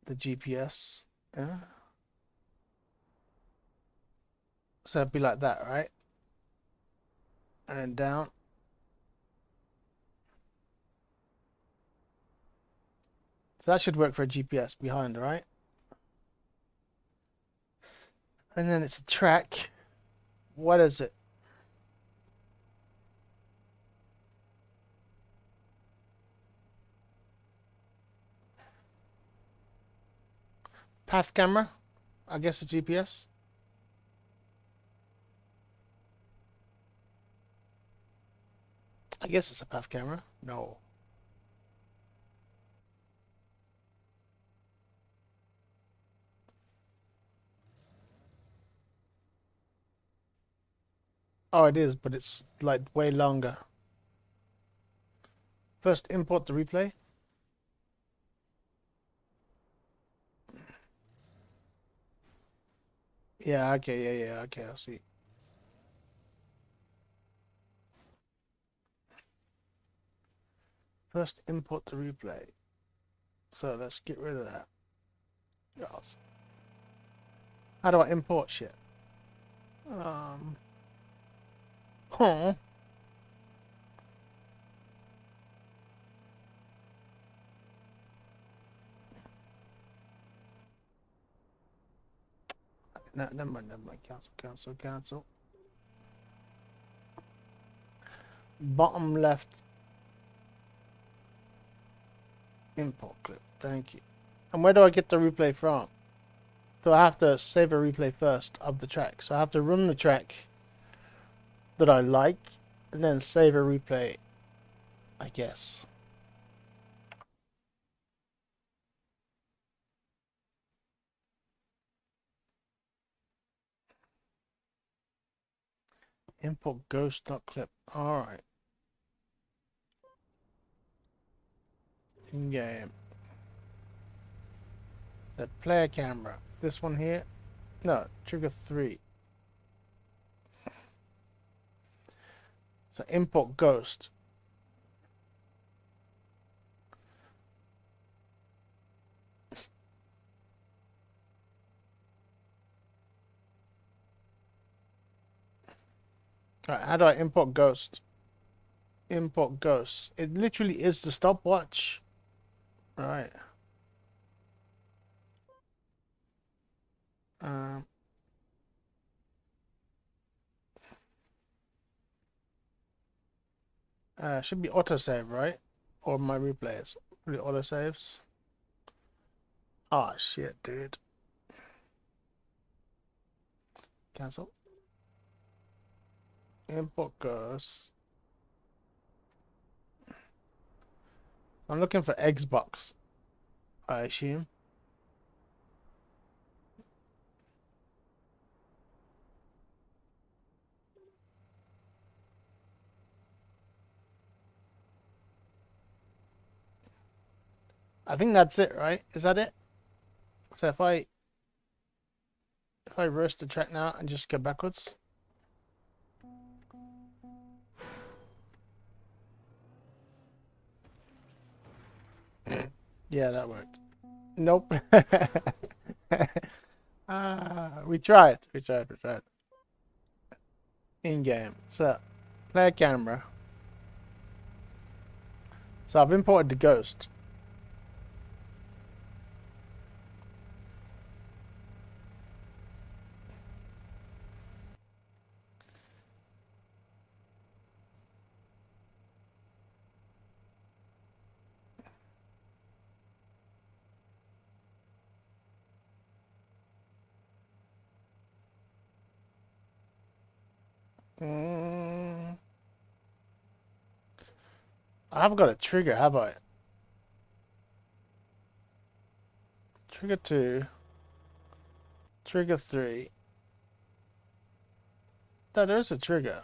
the GPS. Yeah. So it'd be like that, right? And then down. So that should work for a GPS behind, right? And then it's a track. What is it? Path camera? I guess it's GPS. I guess it's a path camera. No. Oh, it is, but it's like way longer. First, import the replay. Yeah, okay, yeah, okay, I see. First, import the replay. So let's get rid of that. Yes. How do I import shit? Huh. No, never mind. Cancel. Bottom left import clip. Thank you. And where do I get the replay from? Do I have to save a replay first of the track? So I have to run the track that I like and then save a replay, I guess. Import ghost.clip. Alright. In game. The player camera. This one here. No, trigger 3. So import ghost. Alright, how do I import ghost? Import ghost. It literally is the stopwatch. Right. Should be autosave, right? Or my replays. Really autosaves. Oh shit, dude. Cancel. Import ghost. I'm looking for Xbox, I assume. I think that's it, right? Is that it? So if I reverse the track now and just go backwards. Yeah, that worked. Nope. We tried. We tried. In game. So, player camera. So I've imported the ghost. I haven't got a trigger, have I? Trigger 2. Trigger 3. No, there is a trigger.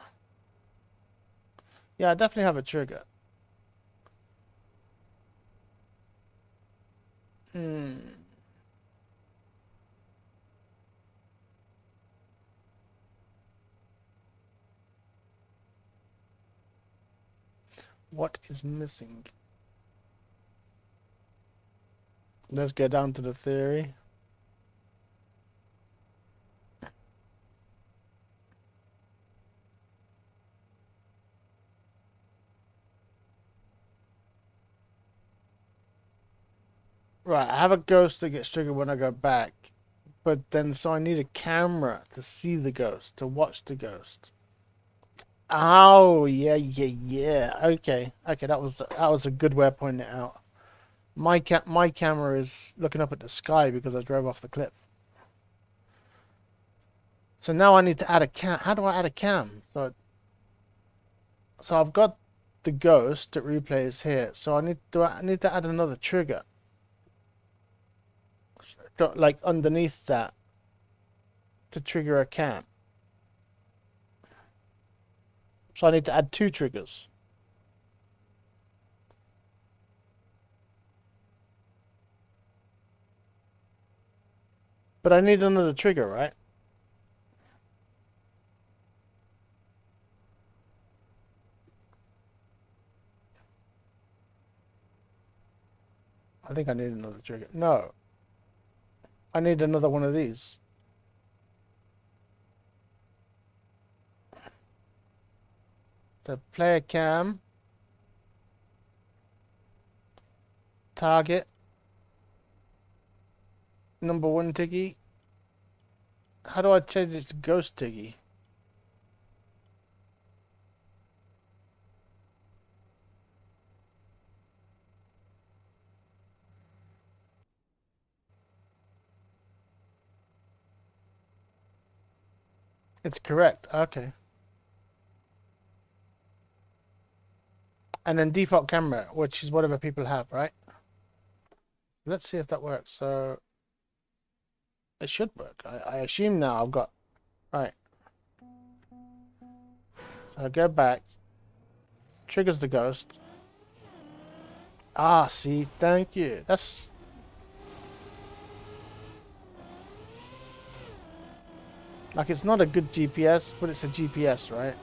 Yeah, I definitely have a trigger. What is missing? Let's go down to the theory. Right, I have a ghost that gets triggered when I go back. But then, so I need a camera to see the ghost, to watch the ghost. Oh, yeah. Okay, that was a good way of pointing it out. My camera is looking up at the sky because I drove off the cliff. So now I need to add a cam. How do I add a cam? So I've got the ghost that replays here. So I need to add another trigger. Like underneath that to trigger a cam. So I need to add 2 triggers. But I need another trigger, right? I think I need another trigger. No. I need another one of these. So player cam. Target. Number 1 Tiggy. How do I change it to Ghost Tiggy? It's correct. Okay. And then default camera, which is whatever people have, right? Let's see if that works. So it should work. I assume now I've got... Right. So I go back. Triggers the ghost. Ah, see, thank you. That's... Like, it's not a good GPS, but it's a GPS, right?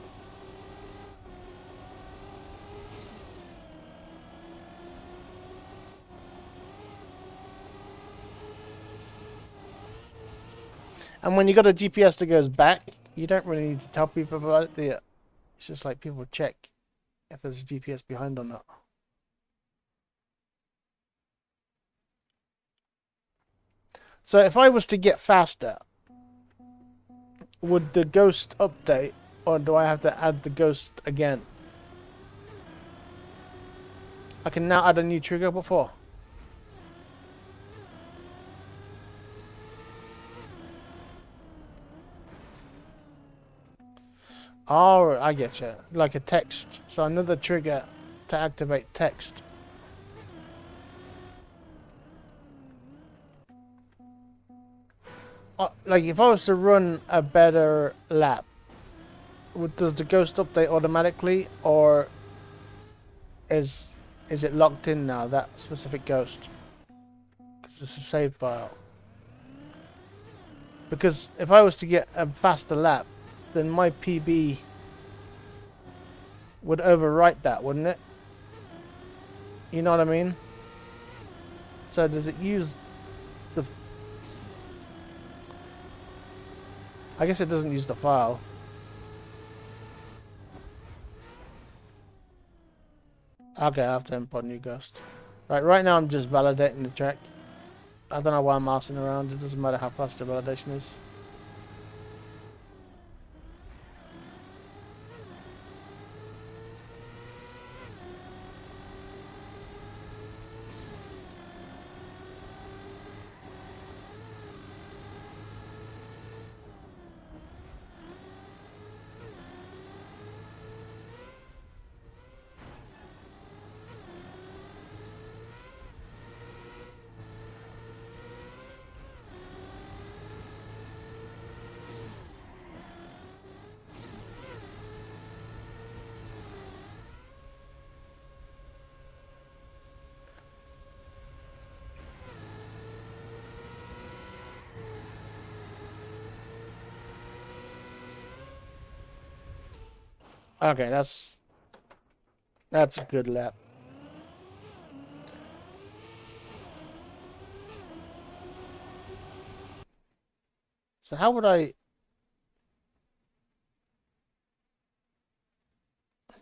And when you got a GPS that goes back, you don't really need to tell people about it, do you? It's just like people check if there's a GPS behind or not. So if I was to get faster, would the ghost update, or do I have to add the ghost again? I can now add a new trigger before. Oh, I get you. Like a text. So another trigger to activate text. Like if I was to run a better lap, does the ghost update automatically, or is it locked in now, that specific ghost? Because it's a save file. Because if I was to get a faster lap, then my PB would overwrite that, wouldn't it? You know what I mean? So does it use the... I guess it doesn't use the file. Okay, I have to import new ghost. Right now I'm just validating the track. I don't know why I'm mousing around. It doesn't matter how fast the validation is. Okay, that's a good lap. So how would I...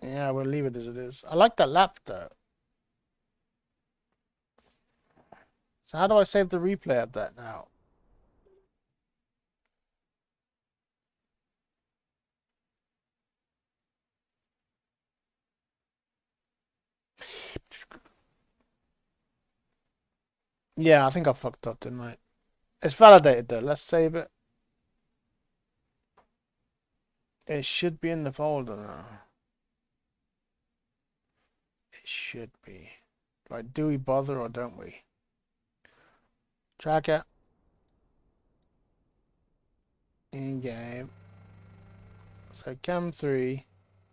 Yeah, we'll leave it as it is. I like that lap though. So how do I save the replay of that now? Yeah, I think I fucked up, didn't I? It's validated though. Let's save it. It should be in the folder now. It should be. Like, do we bother or don't we? Tracker. In game. So cam 3,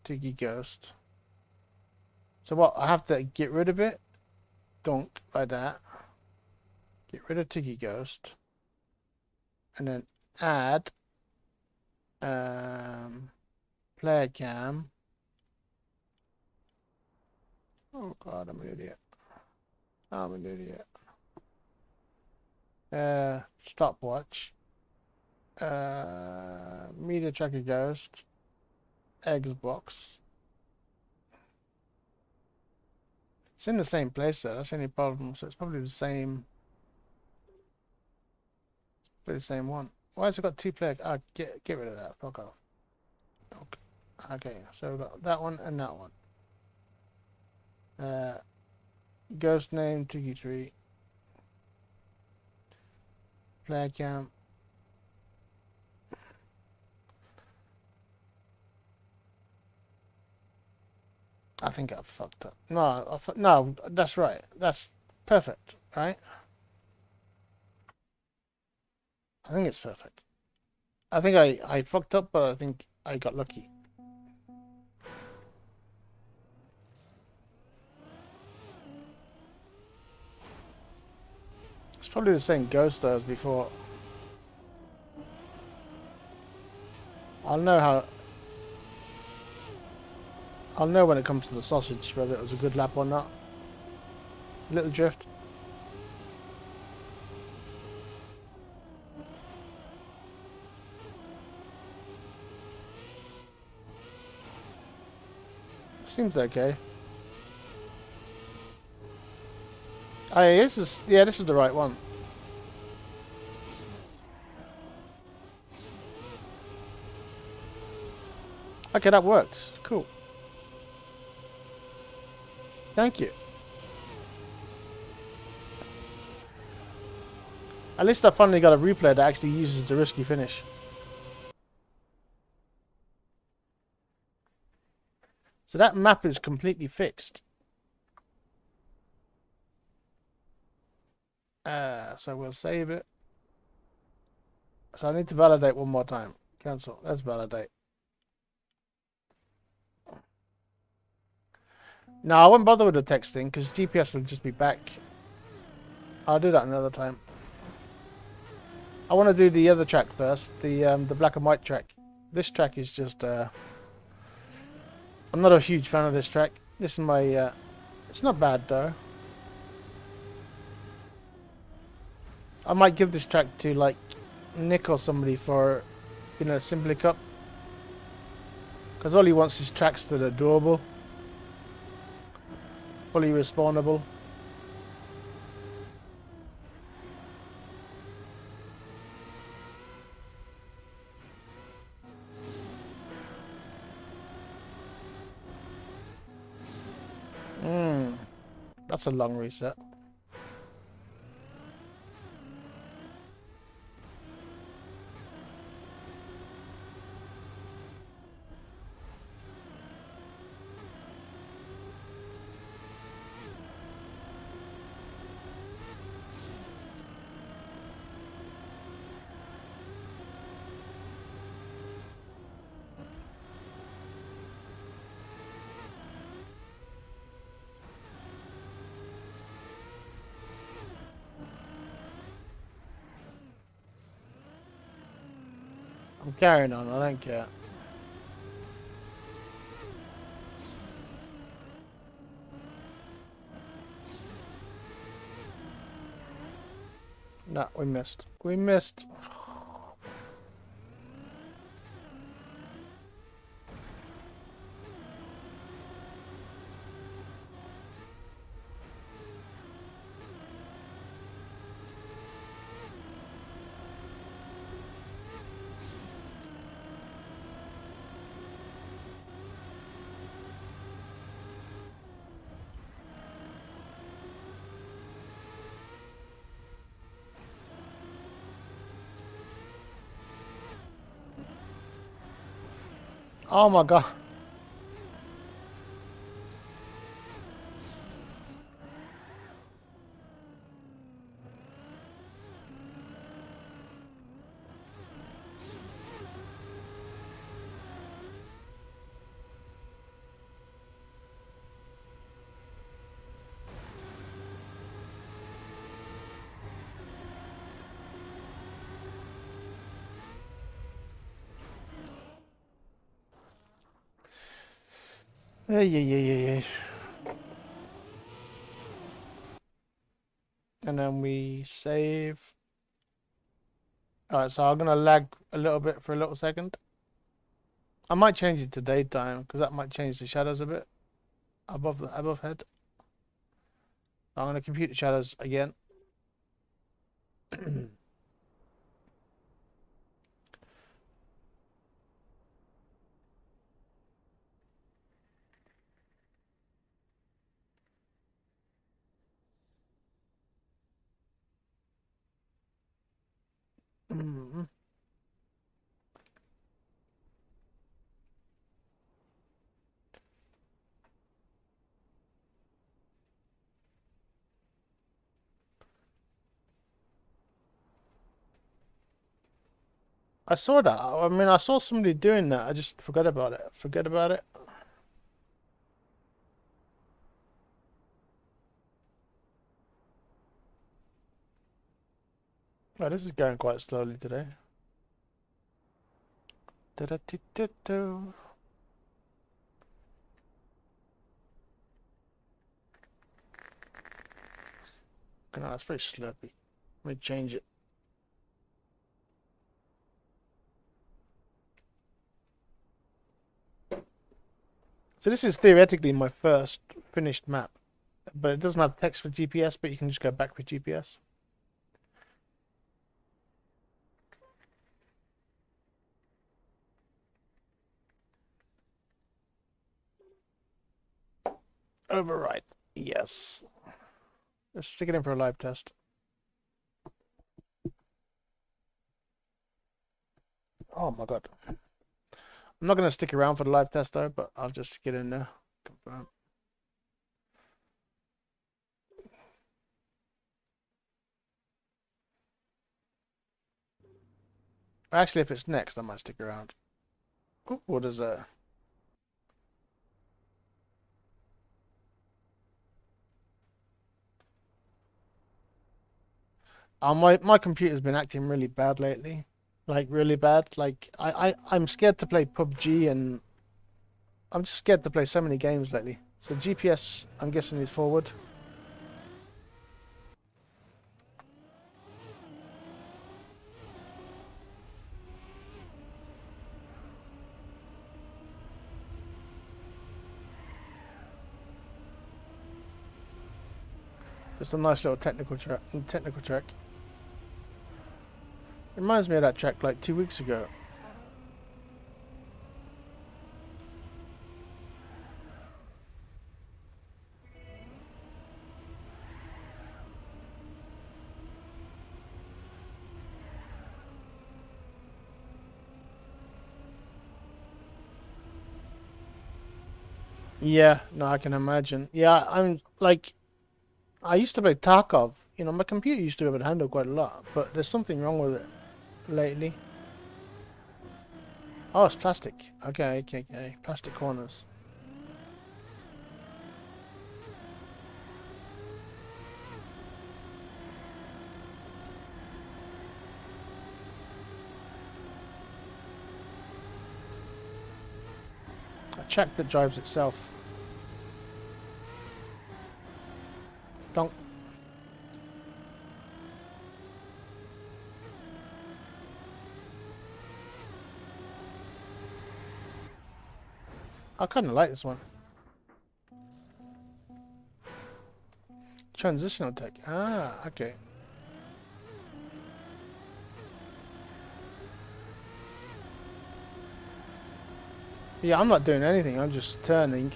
Tiki Ghost. So what? I have to get rid of it? Dunk, like that. Get rid of Tiki Ghost. And then add player cam. Oh god, I'm an idiot. I'm an idiot. Stopwatch. Media tracker ghost. Xbox. It's in the same place though, that's the only problem. So it's probably the same. Probably the same one. Why has it got two player? Ah, get rid of that. Fuck off. Okay, so we've got that one and that one. Ghost name Tiki3. Player cam. I think I fucked up. No, no, that's right. That's perfect, right? I think it's perfect. I think I fucked up, but I think I got lucky. It's probably the same ghost though as before. I'll know when it comes to the sausage whether it was a good lap or not. Little drift. Seems okay. Oh, yeah, this is the right one. Okay, that worked. Cool. Thank you. At least I finally got a replay that actually uses the risky finish. So that map is completely fixed. So we'll save it. So I need to validate one more time. Cancel. Let's validate. No, I won't bother with the text thing because GPS will just be back. I'll do that another time. I want to do the other track first, the black and white track. This track is just I'm not a huge fan of this track. This is my it's not bad though. I might give this track to like Nick or somebody for, you know, Simply Cup, because all he wants is tracks that are doable, fully respawnable. That's a long reset. I'm carrying on, I don't care. No, we missed. We missed. Oh my god. Yeah. And then we save. Alright, so I'm gonna lag a little bit for a little second. I might change it to daytime because that might change the shadows a bit above head. I'm gonna compute the shadows again. I saw that. I mean, I saw somebody doing that. I just forgot about it. Forget about it. Oh, this is going quite slowly today. Da-da-ti-ti-do. No, it's very slurpy. Let me change it. So this is theoretically my first finished map, but it doesn't have text for GPS, but you can just go back with GPS. Override. Yes. Let's stick it in for a live test. Oh my god. I'm I'm not going to stick around for the live test though, but I'll just get in there. Confirm. Actually, if it's next, I might stick around. Ooh, what is that? My computer's been acting really bad lately. Like really bad. Like I'm scared to play PUBG, and I'm just scared to play so many games lately. So GPS, I'm guessing, is forward. Just a nice little technical track. Reminds me of that track like 2 weeks ago. Yeah, no, I can imagine. Yeah, I'm like, I used to play Tarkov. You know, my computer used to be able to handle quite a lot, but there's something wrong with it lately. Oh, it's plastic. Okay. Plastic corners. A track that drives itself. Donk. I kind of like this one. Transitional tech. Ah, okay. Yeah, I'm not doing anything. I'm just turning.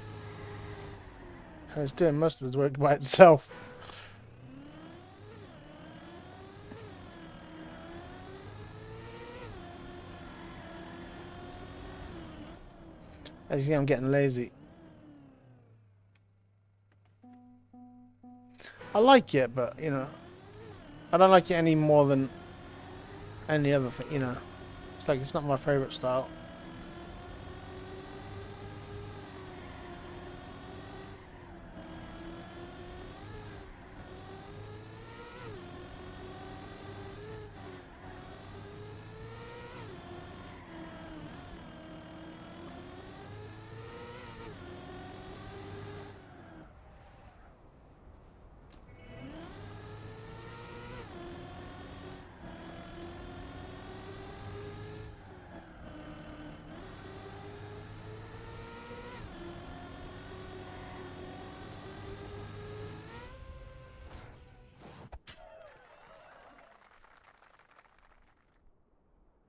And it's doing most of its work by itself. As you see, I'm getting lazy. I like it, but, you know, I don't like it any more than any other thing, you know. It's like, it's not my favorite style.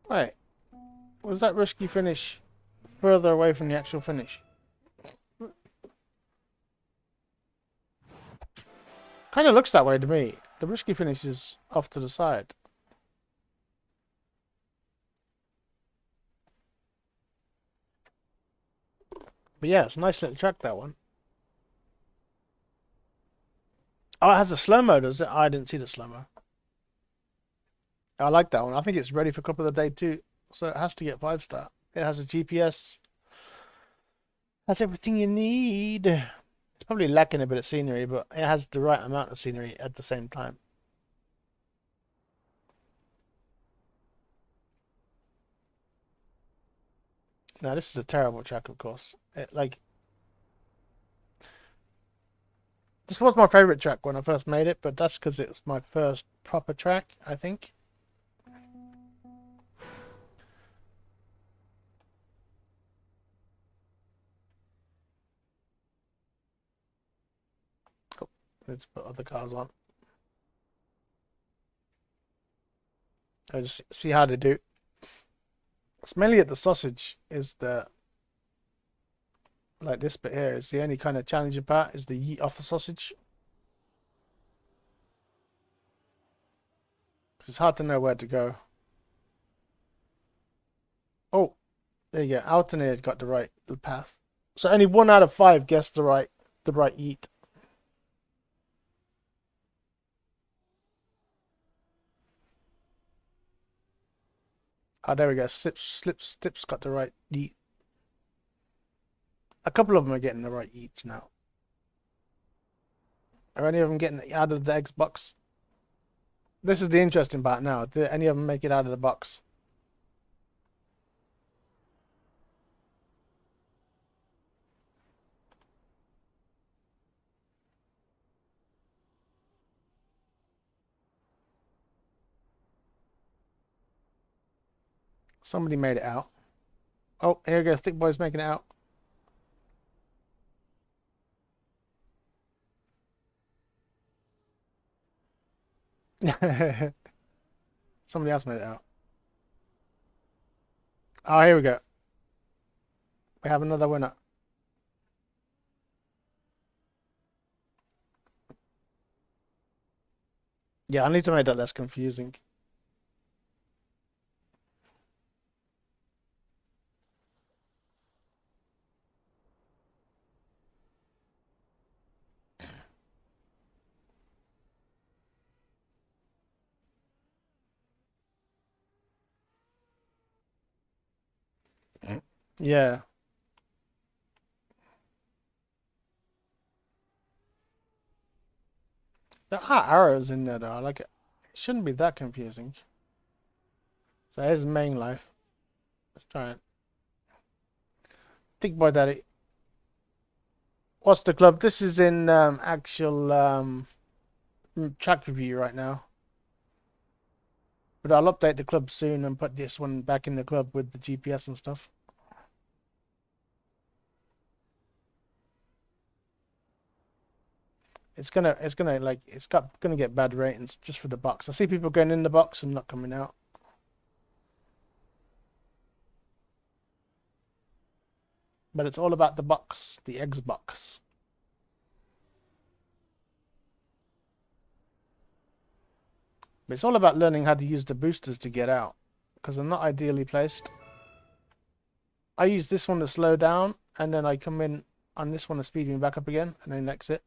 Right. Was that risky finish further away from the actual finish? Kind of looks that way to me. The risky finish is off to the side. But yeah, it's a nice little track, that one. Oh, it has a slow-mo, does it? I didn't see the slow-mo. I like that one. I think it's ready for Cup of the Day too. So it has to get 5-star. It has a GPS. That's everything you need. It's probably lacking a bit of scenery, but it has the right amount of scenery at the same time. Now, this is a terrible track, of course. This was my favorite track when I first made it, but that's because it was my first proper track, I think. Cool. Let's put other cars on. I just see how they do. It's mainly at the sausage is the, like this bit here is the only kind of challenging part, is the yeet off the sausage. It's hard to know where to go. Oh, There you go. Alternated got the right path. So only 1 out of 5 guessed the right eat. Oh, there we go. Slip's got the right eat. A couple of them are getting the right eats now. Are any of them getting out of the Xbox? This is the interesting part now. Do any of them make it out of the box? Somebody made it out. Oh, here we go. Thick Boy's making it out. Somebody else made it out. Oh, here we go. We have another winner. Yeah, I need to make that less confusing. Yeah. There are arrows in there though. I like it. It shouldn't be that confusing. So here's main life. Let's try it. Thick Boy Daddy. What's the club? This is in actual track review right now. But I'll update the club soon and put this one back in the club with the GPS and stuff. It's gonna get bad ratings just for the box. I see people going in the box and not coming out. But it's all about the box, the Xbox. But it's all about learning how to use the boosters to get out, because they're not ideally placed. I use this one to slow down, and then I come in on this one to speed me back up again, and then exit.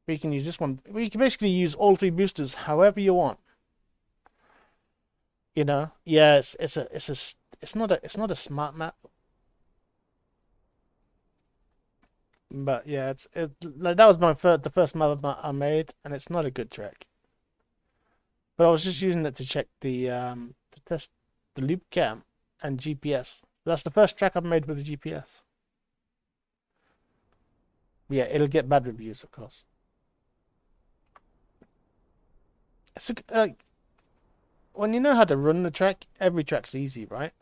We can use this one. We can basically use all 3 boosters however you want. You know, yeah, it's not a smart map. But yeah, like that was the first map I made, and it's not a good track. But I was just using it to check to test the loop cam and GPS. That's the first track I've made with the GPS. But yeah, it'll get bad reviews, of course. It's when you know how to run the track, every track's easy, right?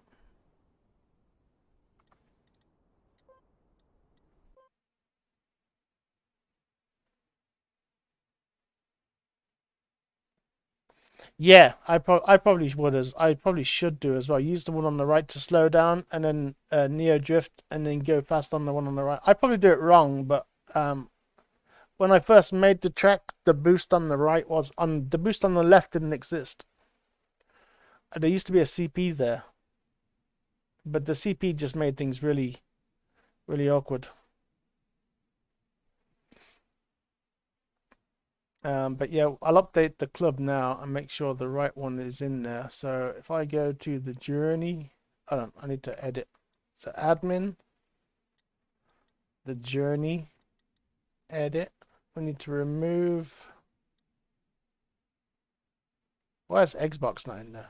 Yeah, I probably would I probably should do as well. Use the one on the right to slow down, and then neo drift, and then go fast on the one on the right. I probably do it wrong, but when I first made the track, the boost on the right was on the boost on the left didn't exist. There used to be a CP there, but the CP just made things really, really awkward. But yeah, I'll update the club now and make sure the right one is in there. So if I go to the journey, I need to edit. So admin, the journey, edit. We need to remove. Why is Xbox not in there?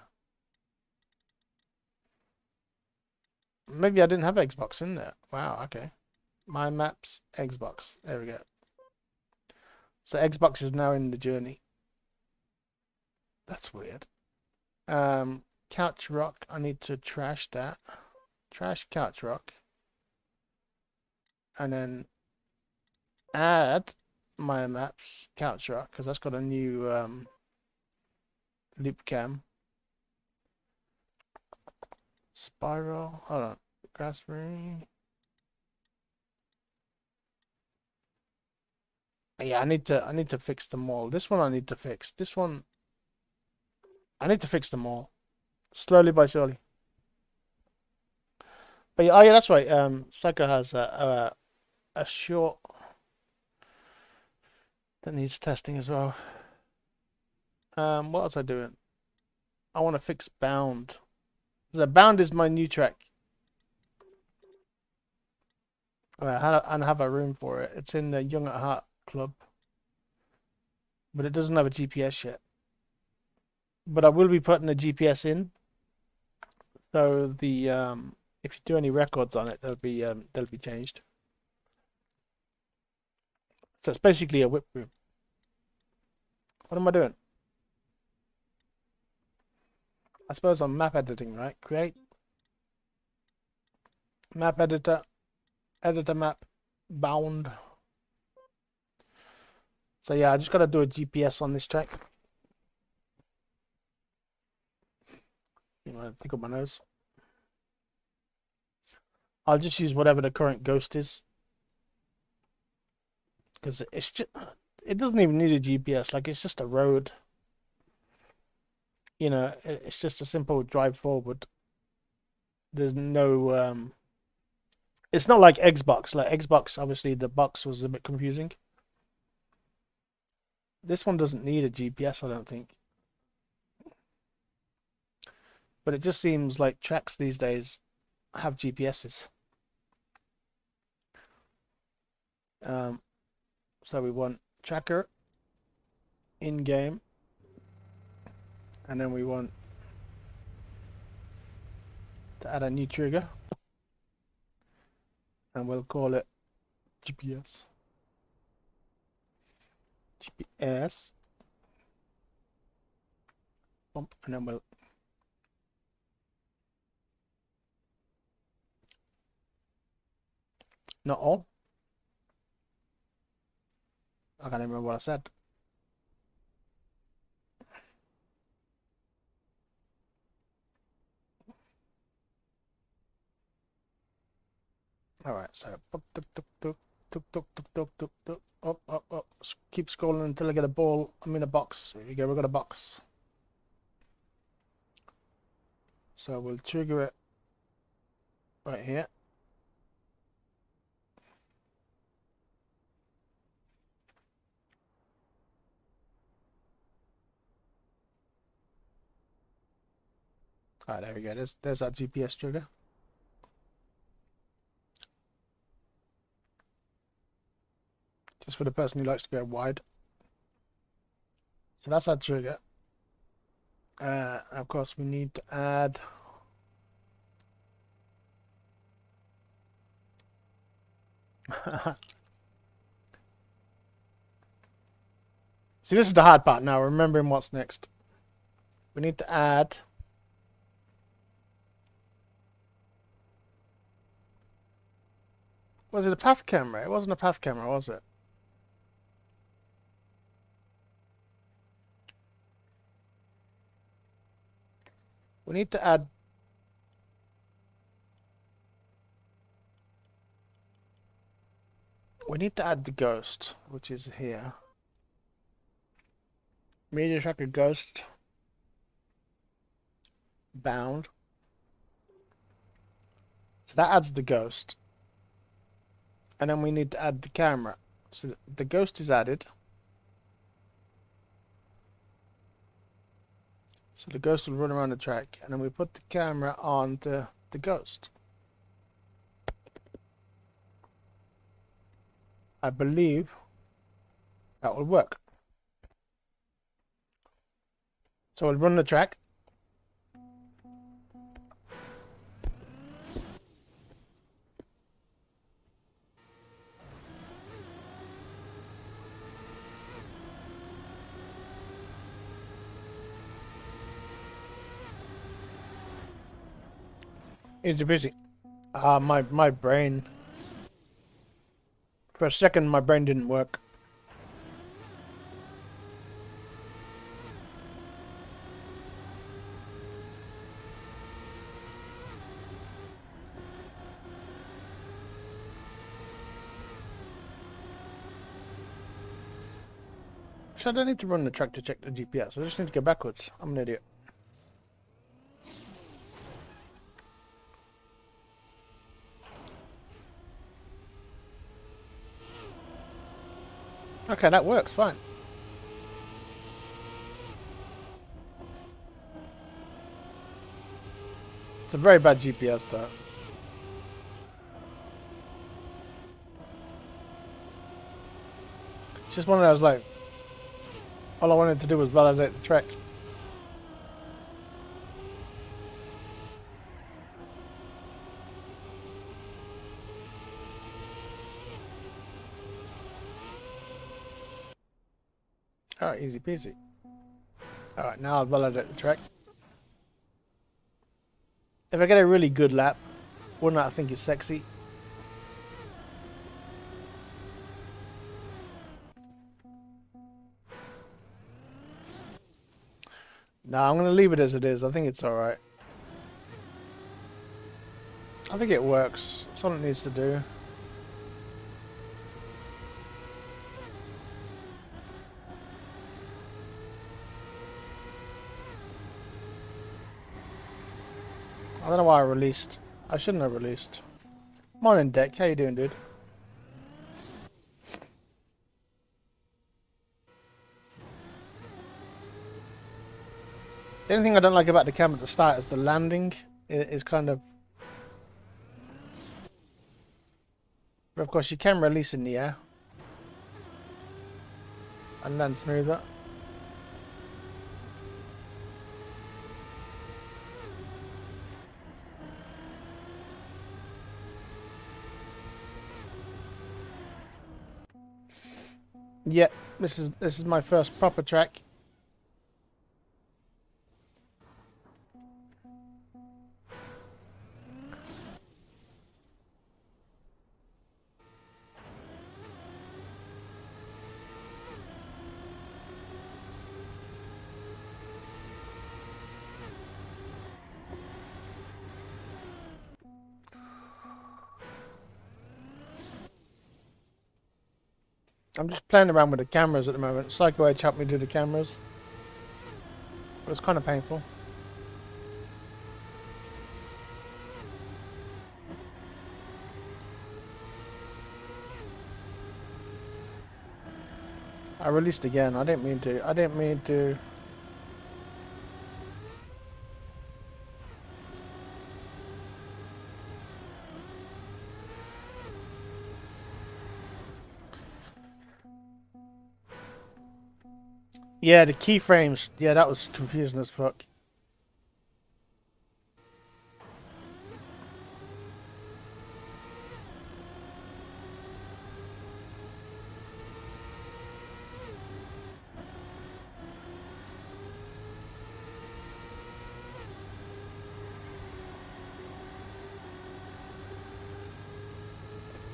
Maybe I didn't have Xbox in there. Wow, okay. My maps, Xbox. There we go. So Xbox is now in the journey. That's weird. Couch Rock, I need to trash that. Trash Couch Rock. And then add my maps, Couch Rock, because that's got a new loop cam. Spiral, hold on. Raspberry. Yeah, I need to fix them all. This one I need to fix. This one I need to fix them all. Slowly by surely. But yeah, oh yeah, that's right. Psycho has a short that needs testing as well. What was I doing? I want to fix bound. The bound is my new track. I have a room for it. It's in the Young at Heart Club, but it doesn't have a GPS yet. But I will be putting a GPS in, so the if you do any records on it, they'll be changed. So it's basically a whip room. What am I doing? I suppose I'm map editing, right? Create map editor, editor map, bound. So yeah, I just gotta do a GPS on this track. You know, tickle my nose. I'll just use whatever the current ghost is, because it's just, it doesn't even need a GPS. Like, it's just a road. You know, it's just a simple drive forward. There's no it's not like Xbox. Like Xbox, obviously the box was a bit confusing. This one doesn't need a GPS, I don't think. But it just seems like tracks these days have GPSs. So we want tracker in game, and then we want to add a new trigger, and we'll call it GPS. GPS. Bump, and then we'll not all. I can't remember what I said. All right, so up. Keep scrolling until I get a ball. I'm in a box. There you go. We've got a box. So we'll trigger it right here. All right, there we go. There's our GPS trigger. Just for the person who likes to go wide. So that's our trigger. Of course, we need to add see, this is the hard part now, remembering what's next. We need to add was it a path camera? It wasn't a path camera, was it? We need to add the ghost, which is here. Media tracker ghost bound. So that adds the ghost. And then we need to add the camera. So the ghost is added. So the ghost will run around the track, and then we put the camera on the ghost. I believe that will work. So we'll run the track. It's busy. My brain. For a second, my brain didn't work. So I don't need to run the track to check the GPS. I just need to go backwards. I'm an idiot. Okay, that works fine. It's a very bad GPS though. It's just one of those, like, all I wanted to do was validate the track. Alright, easy peasy. Alright, now I'll validate the track. If I get a really good lap, wouldn't I think it's sexy? No, I'm going to leave it as it is. I think it's alright. I think it works. That's all it needs to do. I don't know why I released. I shouldn't have released. Morning, Deck. How you doing, dude? The only thing I don't like about the cam at the start is the landing. It is kind of... But of course you can release in the air. And land smoother. Yeah, this is my first proper track. I'm just playing around with the cameras at the moment. Psycho Edge helped me do the cameras. It was kind of painful. I released again. I didn't mean to. I didn't mean to. Yeah, the keyframes. Yeah, that was confusing as fuck.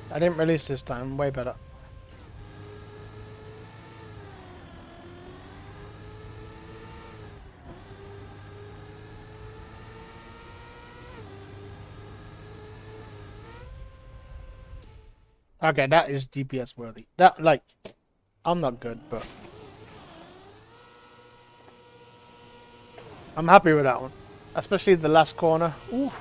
I didn't release this time. Way better. Okay, that is GPS worthy. That, like, I'm not good, but I'm happy with that one. Especially the last corner. Ooh.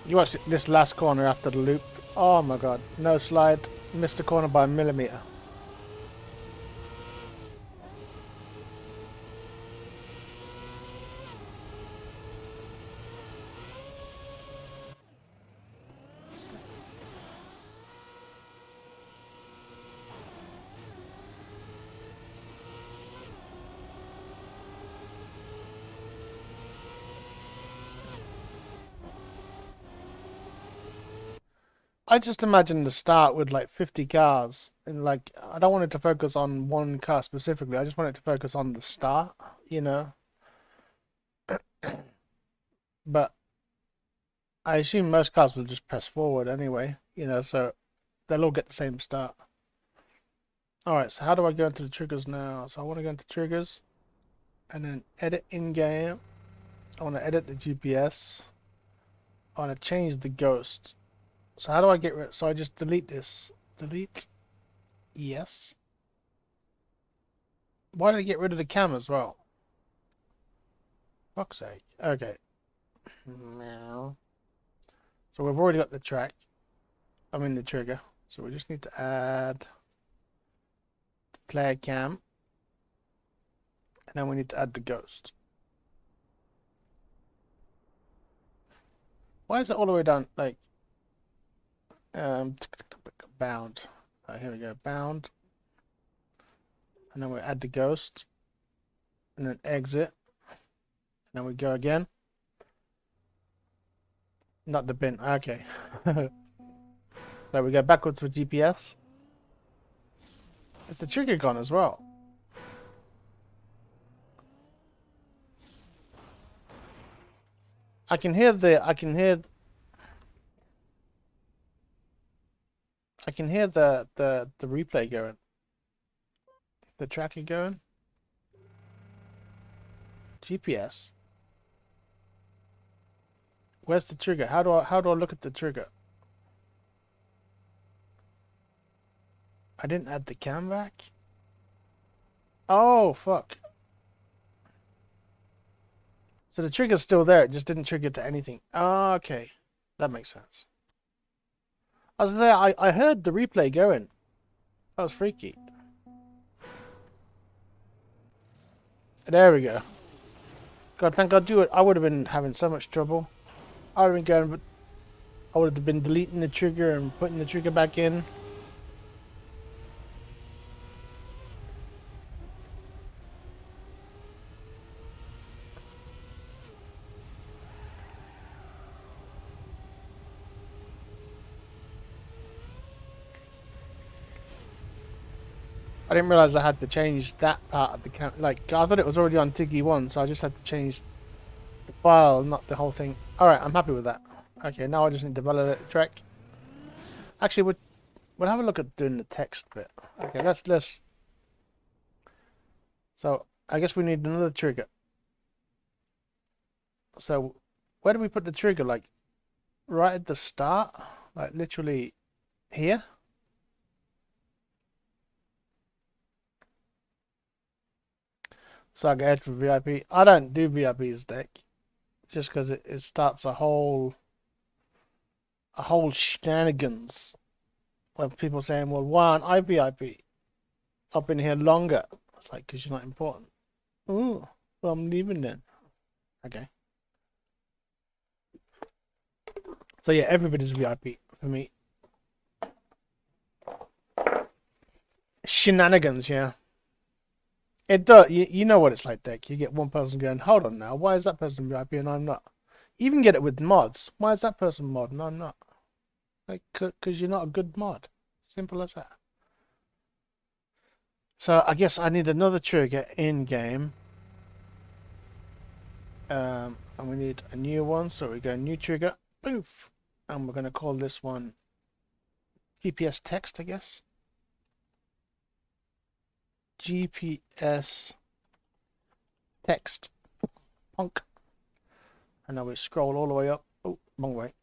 You watch this last corner after the loop. Oh my god. No slide. Missed the corner by a millimeter. I just imagine the start with like 50 cars, and like I don't want it to focus on one car specifically. I just want it to focus on the start, you know. But I assume most cars will just press forward anyway, you know, so they'll all get the same start. Alright, so how do I go into the triggers now? So I want to go into triggers and then edit in-game. I want to edit the GPS. I want to change the ghost. So how do I get rid? So I just delete this. Delete. Yes. Why did I get rid of the cam as well? Fuck's sake. Okay. Meow. So we've already got the track. I mean the trigger. So we just need to add the player cam. And then we need to add the ghost. Why is it all the way down? Like, bound. Here we go. Bound. And then we add the ghost. And then exit. And then we go again. Not the bin. Okay. So we go backwards for GPS. Is the trigger gone as well? I can hear the replay going. The tracker going. GPS. Where's the trigger? How do I look at the trigger? I didn't add the cam back. Oh fuck. So the trigger's still there, it just didn't trigger to anything. Oh, okay. That makes sense. I was there, I heard the replay going. That was freaky. There we go. God, thank God, I would have been having so much trouble. I would have been going, but I would have been deleting the trigger and putting the trigger back in. I didn't realize I had to change that part of the count. Like, I thought it was already on Tiggy 1, so I just had to change the file, not the whole thing. Alright, I'm happy with that. Okay, now I just need to validate the track. Actually, we'll have a look at doing the text bit. Okay, let's. So, I guess we need another trigger. So, where do we put the trigger? Like, right at the start? Like, literally here? Saga Edge for VIP. I don't do VIP's deck. Just because it starts a whole shenanigans of people saying, well, why aren't I VIP? I've been here longer. It's like, because you're not important. Oh, well, I'm leaving then. Okay. So yeah, everybody's VIP for me. Shenanigans, yeah. It does. You know what it's like, Dick. You get one person going, hold on now, why is that person VIP and I'm not? You even get it with mods. Why is that person mod and I'm not? Like, because you're not a good mod. Simple as that. So I guess I need another trigger in game. And we need a new one. So we go new trigger. Poof. And we're going to call this one GPS text, I guess. GPS text. Punk. And now we scroll all the way up. Oh, wrong way.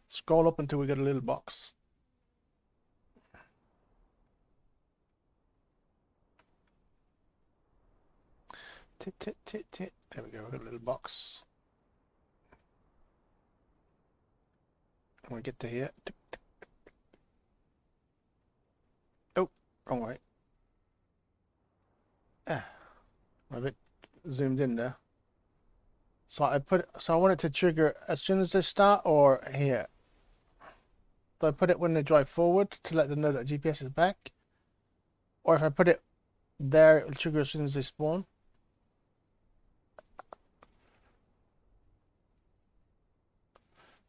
Scroll up until we get a little box. Tit, tit, tit, tit. There we go, we've got a little box. And we get to here. Tick, tick, tick, tick. Oh, wrong way. I'm a bit zoomed in there. So I want it to trigger as soon as they start or here. Do I put it when they drive forward to let them know that GPS is back? Or if I put it there, it'll trigger as soon as they spawn?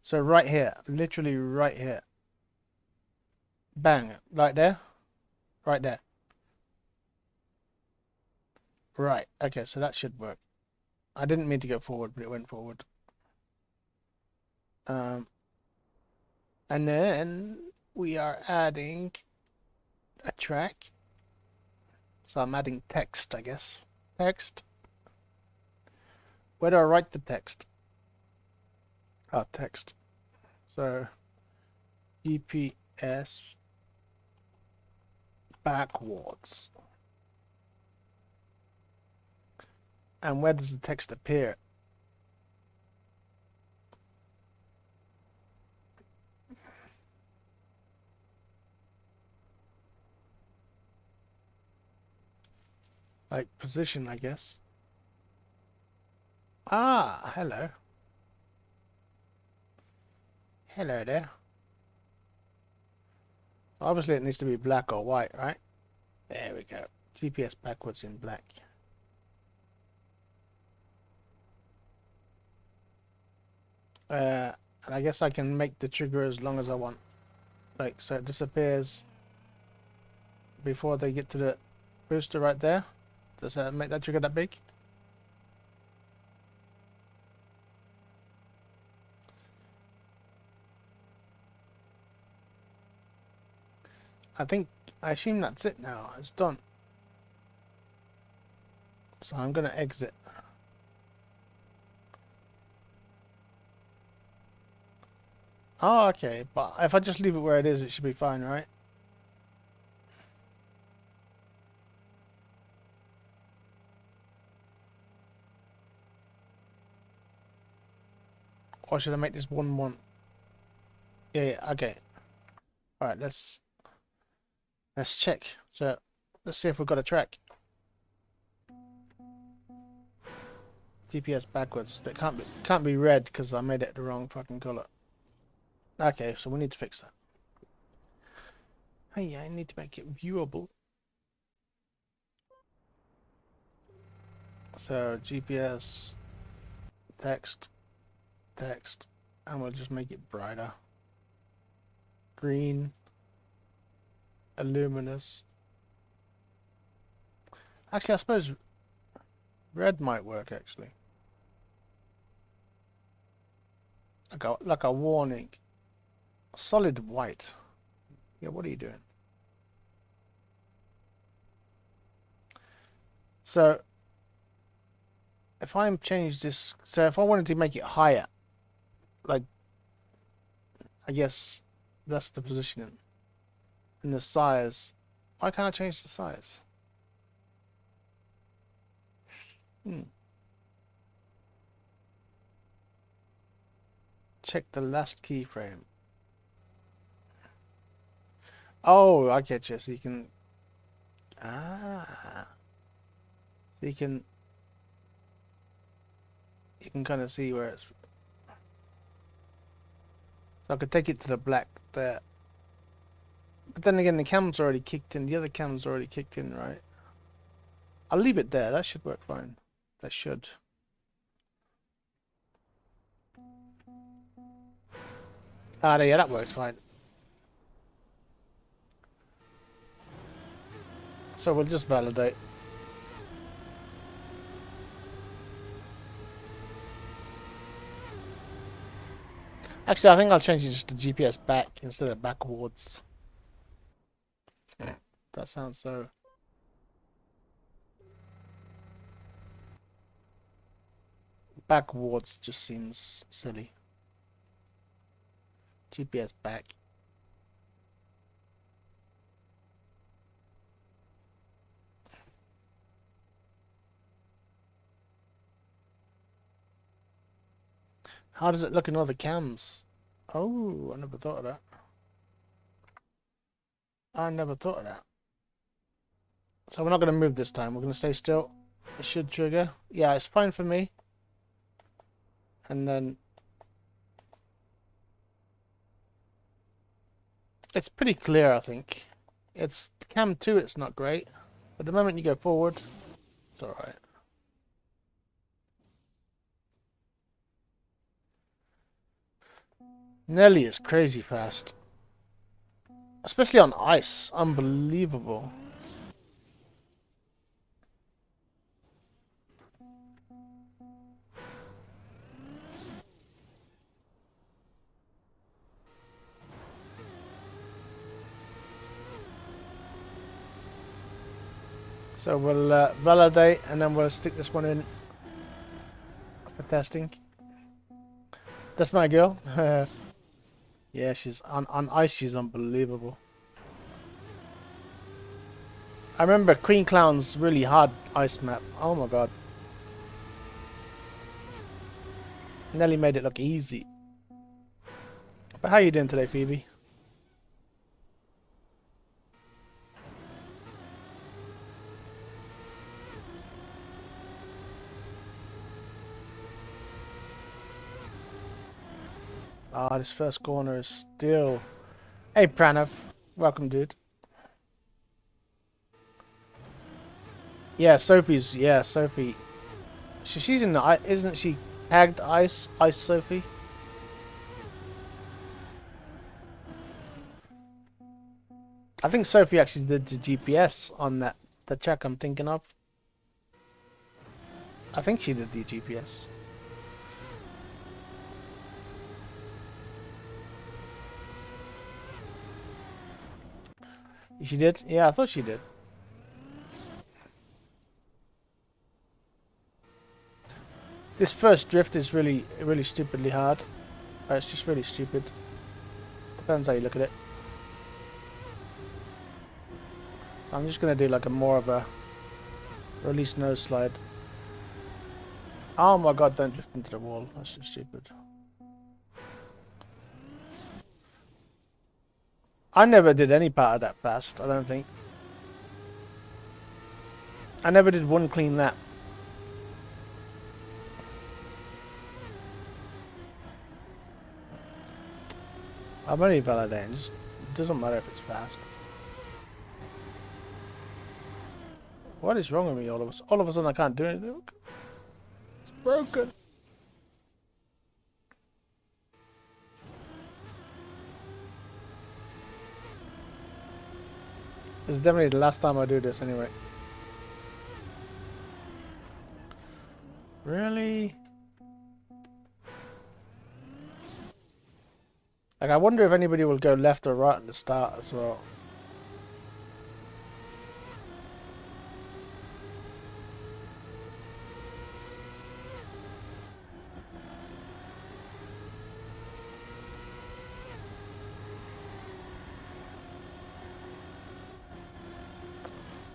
So right here, literally right here. Bang, right there. Right there. Right, okay, so that should work. I didn't mean to go forward, but it went forward. And then we are adding a track. So I'm adding text, I guess. Text. Where do I write the text? Oh, text. So GPS backwards. And where does the text appear? Like position, I guess. Ah, hello. Hello there. Obviously it needs to be black or white, right? There we go. GPS backwards in black. And I guess I can make the trigger as long as I want. Like, so it disappears before they get to the booster right there. Does that make that trigger that big? I assume that's it now. It's done. So I'm gonna exit. Oh, okay. But if I just leave it where it is, it should be fine, right? Or should I make this 1-1? Yeah, okay. Alright, let's check. So let's see if we've got a track. GPS backwards. That can't be red because I made it the wrong fucking color. Okay, so we need to fix that. Hey, I need to make it viewable. So GPS text, and we'll just make it brighter. Green, luminous. Actually, I suppose red might work. Actually, like a warning. Solid white. Yeah, what are you doing? So if I change this, so if I wanted to make it higher, like, I guess that's the positioning. And the size, why can't I change the size? Check the last keyframe. Oh, I get you. So you can, so you can kind of see where it's. So I could take it to the black there. But then again, the cam's already kicked in. The other cam's already kicked in, right? I'll leave it there. That should work fine. That should. Ah, yeah, that works fine. So we'll just validate. Actually, I think I'll change it just to GPS back instead of backwards. That sounds so... Backwards just seems silly. GPS back. How does it look in other cams? Oh, I never thought of that. I never thought of that. So we're not going to move this time. We're going to stay still. It should trigger. Yeah, it's fine for me. And then... It's pretty clear, I think. It's cam 2, it's not great. But the moment you go forward, it's alright. Nelly is crazy fast. Especially on ice. Unbelievable. So we'll validate and then we'll stick this one in for testing. That's my girl. Yeah, she's on ice. She's unbelievable. I remember Queen Clown's really hard ice map. Oh my god. Nelly made it look easy. But how you doing today, Phoebe? Ah, this first corner is still... Hey, Pranav. Welcome, dude. Yeah, Sophie's... Yeah, Sophie. She's in the... Isn't she tagged Ice? Ice Sophie? I think Sophie actually did the GPS on that... The track I'm thinking of. I think she did the GPS. She did? Yeah, I thought she did. This first drift is really stupidly hard. It's just really stupid. Depends how you look at it. So I'm just gonna do like a more of a release nose slide. Oh my god, don't drift into the wall. That's just stupid. I never did any part of that fast, I don't think. I never did one clean lap. I'm only validating, just it doesn't matter if it's fast. What is wrong with me all of a sudden? All of a sudden I can't do anything. It's broken. This is definitely the last time I do this anyway. Really? Like, I wonder if anybody will go left or right at the start as well.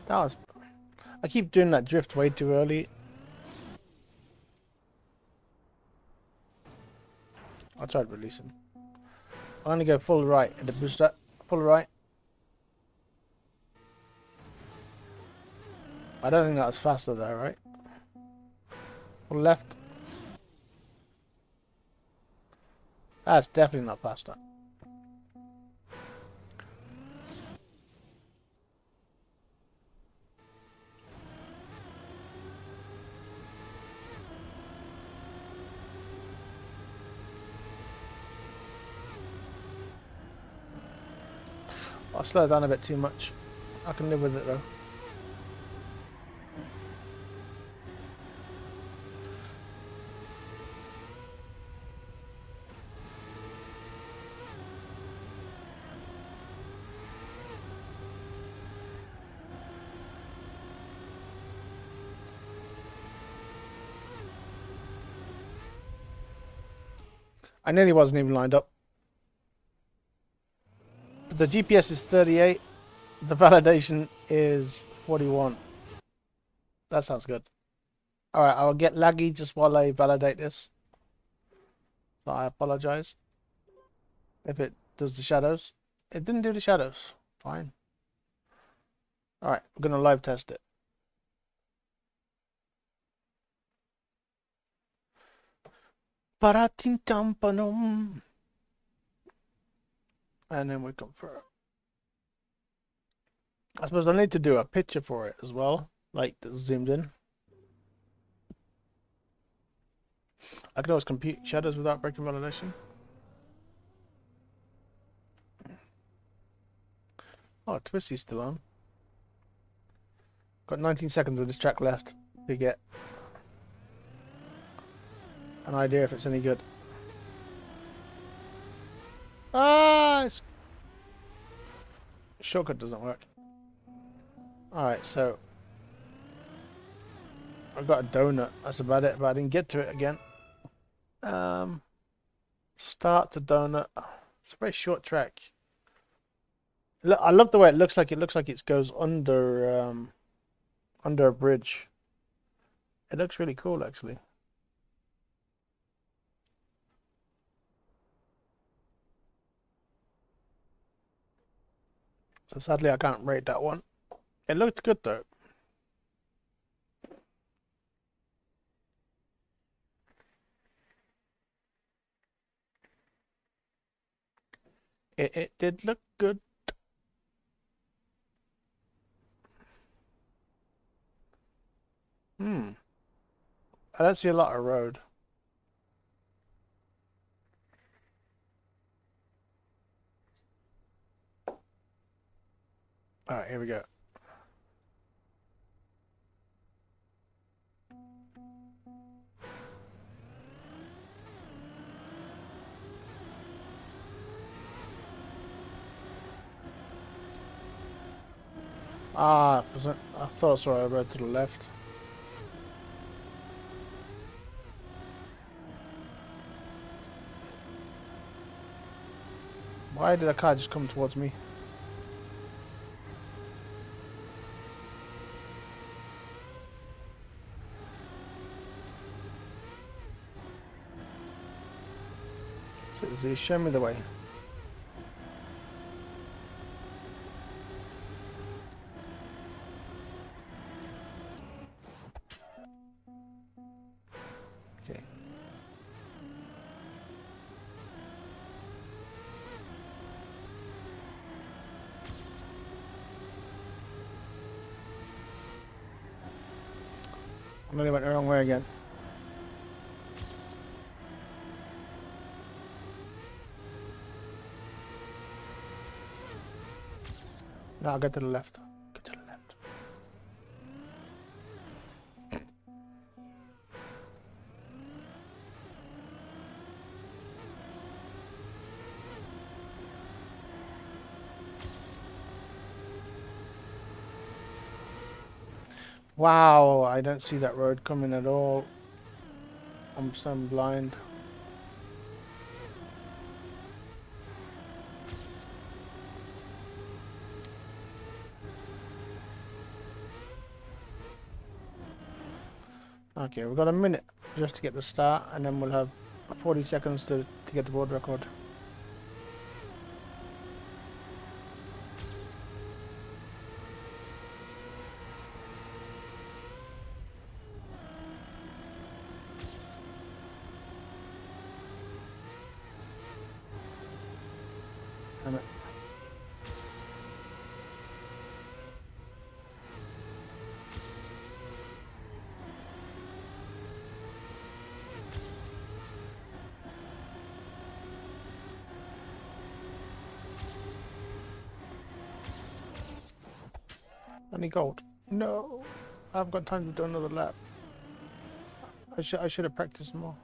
That was... I keep doing that drift way too early. I'll try to release him. I'm gonna go full right at the booster. Full right. I don't think that was faster though, right? Full left. That's definitely not faster. I'll slow down a bit too much. I can live with it though. I nearly wasn't even lined up. But the GPS is 38. The validation is 41. That sounds good. Alright, I'll get laggy just while I validate this. So I apologize if it does the shadows. It didn't do the shadows. Fine. Alright, we're going to live test it. Paratintampanum. And then we confirm. I suppose I need to do a picture for it as well, like that's zoomed in. I can always compute shadows without breaking validation. Oh, Twisty's still on. Got 19 seconds of this track left to get an idea if it's any good. Ah! Shortcut doesn't work. Alright, so I've got a donut. That's about it, but I didn't get to it again. Start to donut. It's a very short track. Look, I love the way it looks like. It looks like it goes under a bridge. It looks really cool, actually. So sadly, I can't rate that one. It looked good though. It did look good. I don't see a lot of road. All right, here we go. Ah, I thought I saw a road to the left. Why did a car just come towards me? Z, show me the way. Okay. I nearly went the wrong way again. No, I'll get to the left. Get to the left. Wow, I don't see that road coming at all. I'm so blind. Okay, we've got a minute just to get the start, and then we'll have 40 seconds to get the world record. Damn it. Any gold? No, I haven't got time to do another lap. I should have practiced more.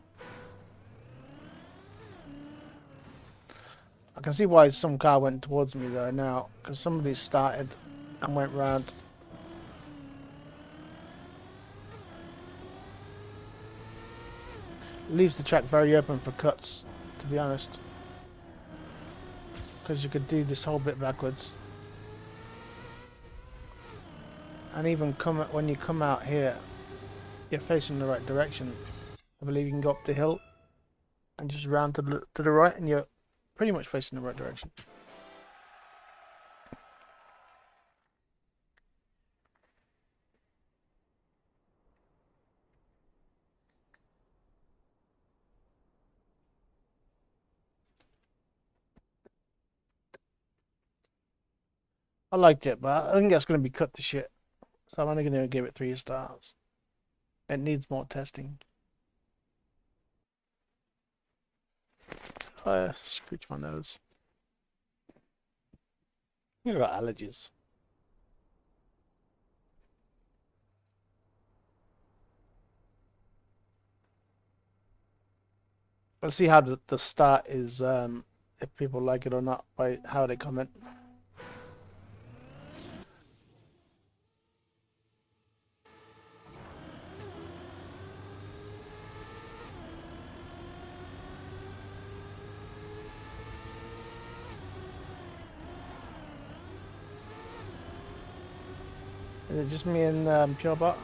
I can see why some car went towards me though now, because somebody started and went round. Leaves the track very open for cuts, to be honest, because you could do this whole bit backwards. And even when you come out here, you're facing the right direction. I believe you can go up the hill and just round to the right, and you're pretty much facing the right direction. I liked it, but I think that's going to be cut to shit. So I'm only going to give it 3 stars. It needs more testing. Scratch my nose. You've got allergies. Let's see how the start is, if people like it or not, by how they comment. Is it just me and Purebot?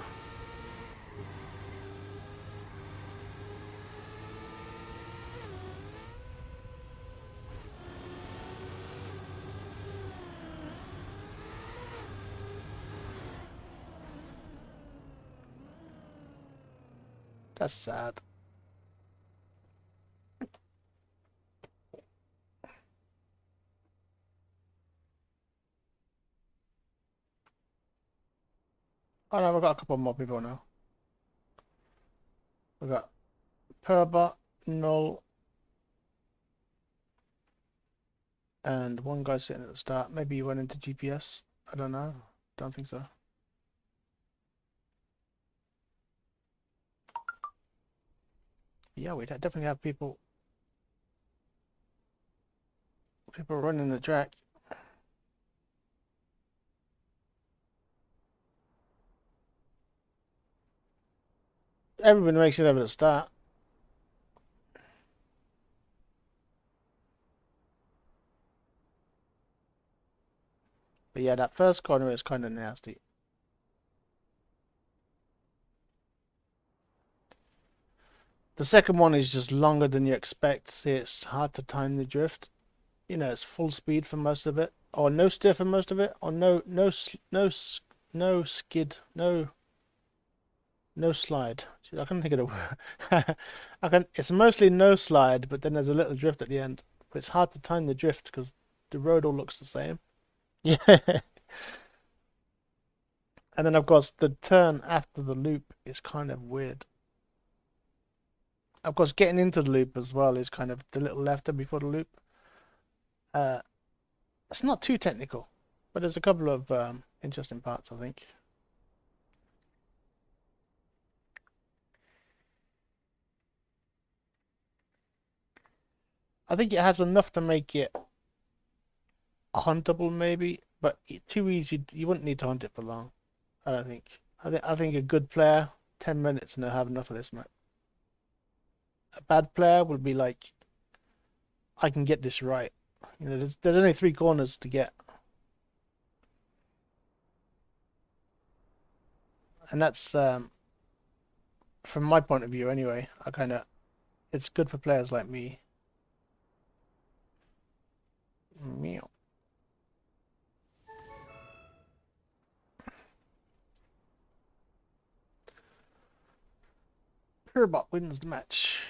That's sad. Oh no, we've got a couple more people now. We've got Purebot, Null, and one guy sitting at the start. Maybe he went into GPS. I don't know. Don't think so. Yeah, we definitely have people running the track. Everyone makes it over the start. But yeah, that first corner is kind of nasty. The second one is just longer than you expect. See, it's hard to time the drift. You know, it's full speed for most of it, or no steer for most of it, or no skid, no slide. I can't think of the word. It's mostly no slide, but then there's a little drift at the end. But it's hard to time the drift because the road all looks the same. Yeah. And then of course the turn after the loop is kind of weird. Of course, getting into the loop as well is kind of the little lefter before the loop. It's not too technical, but there's a couple of interesting parts, I think. I think it has enough to make it huntable, maybe, but too easy. You wouldn't need to hunt it for long. I don't think. I think a good player, 10 minutes, and they'll have enough of this map. A bad player will be like, I can get this right. You know, there's only 3 corners to get, and that's from my point of view anyway. It's good for players like me. Meow. Purebot wins the match.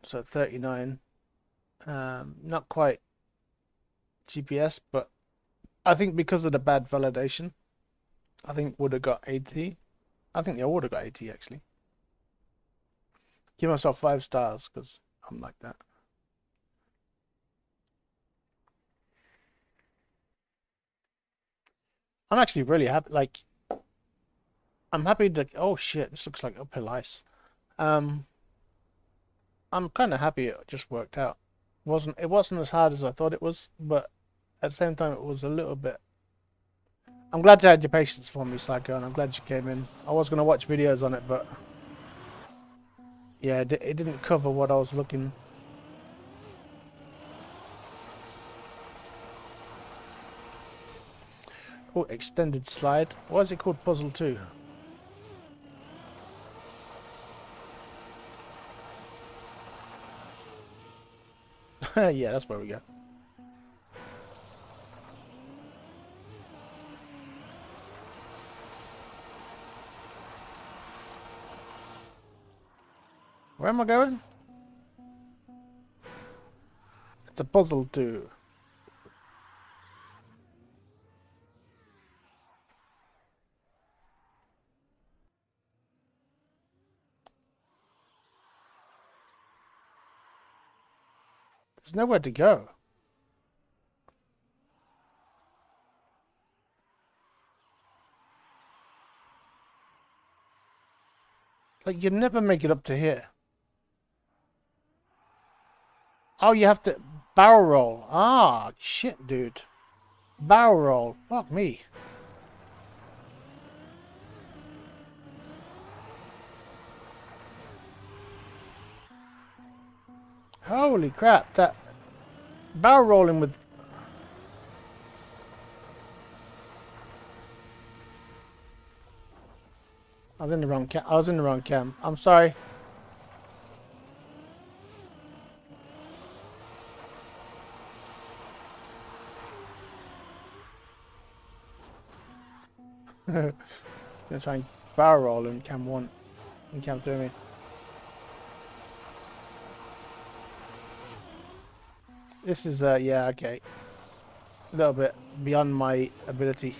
So 39. Not quite GPS, but I think because of the bad validation, I think would have got 80. I think they would have got 80 actually. Give myself 5 stars because I'm like that. I'm actually really happy. Like, I'm happy that. Oh shit! This looks like uphill ice. I'm kind of happy it just worked out. It wasn't as hard as I thought it was, but at the same time it was a little bit. I'm glad you had your patience for me, Psycho, and I'm glad you came in. I was gonna watch videos on it, but yeah, it didn't cover what I was looking. Oh, extended slide. Why is it called Puzzle 2? Yeah, that's where we go. Where am I going? It's a Puzzle 2. There's nowhere to go. Like, you'd never make it up to here. Oh, you have to barrel roll. Ah, shit, dude. Barrel roll. Fuck me. Holy crap, that barrel rolling with... I was in the wrong cam. I was in the wrong cam. I'm sorry. Gonna try and barrel roll in cam 1 and cam 3 me. This is yeah, okay. A little bit beyond my ability.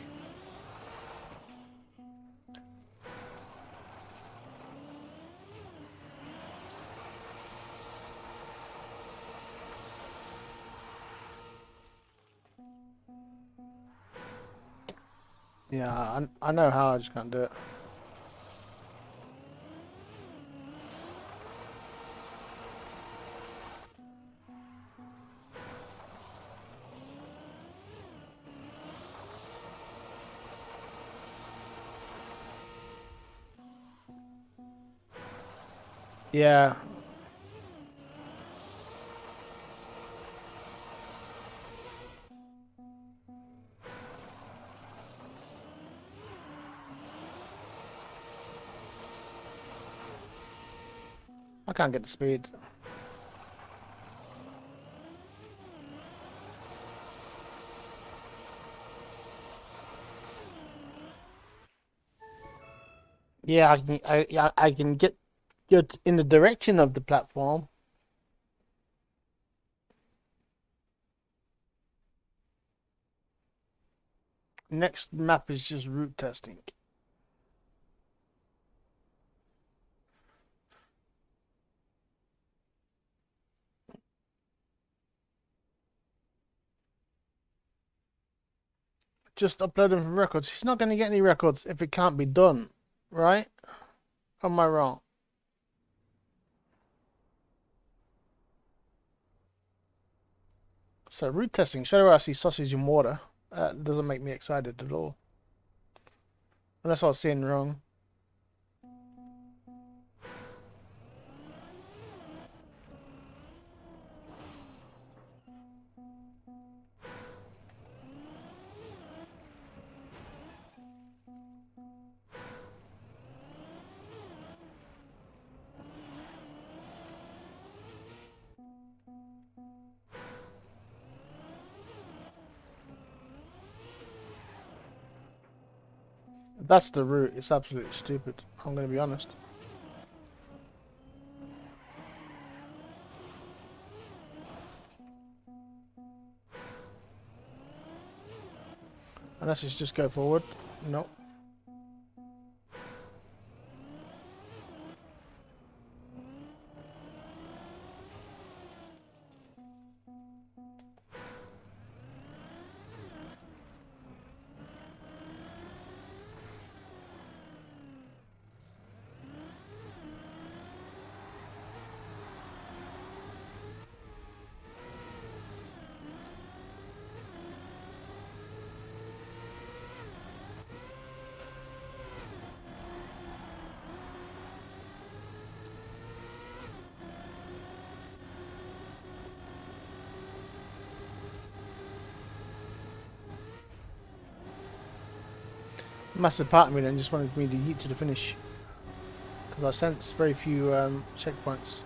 Yeah, I know how, I just can't do it. Yeah. I can't get the speed. Yeah, I can get in the direction of the platform. Next map is just route testing. Just upload them for records. He's not going to get any records if it can't be done, right? Or am I wrong? So route testing. Straight away I see sausage and water. That doesn't make me excited at all. Unless I was seeing wrong. That's the route. It's absolutely stupid. I'm going to be honest. Unless it's just go forward. Nope. Massive part of me then just wanted me to yeet to the finish. Because I sense very few checkpoints.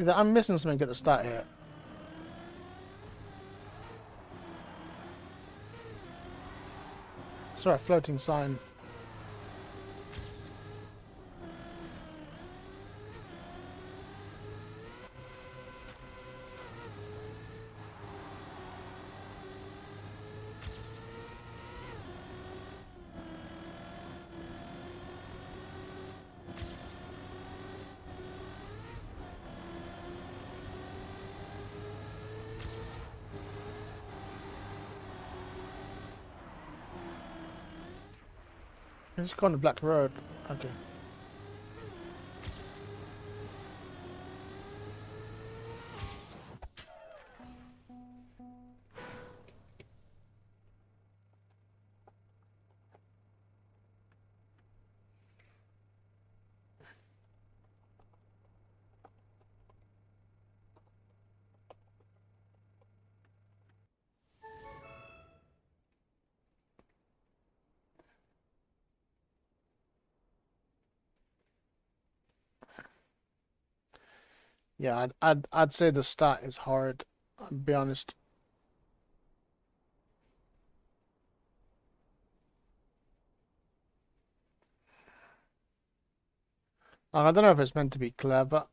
I'm missing something at the start here. Sorry, floating sign. Just go on the black road. Okay. Yeah, I'd say the start is hard. I'll be honest. I don't know if it's meant to be clever,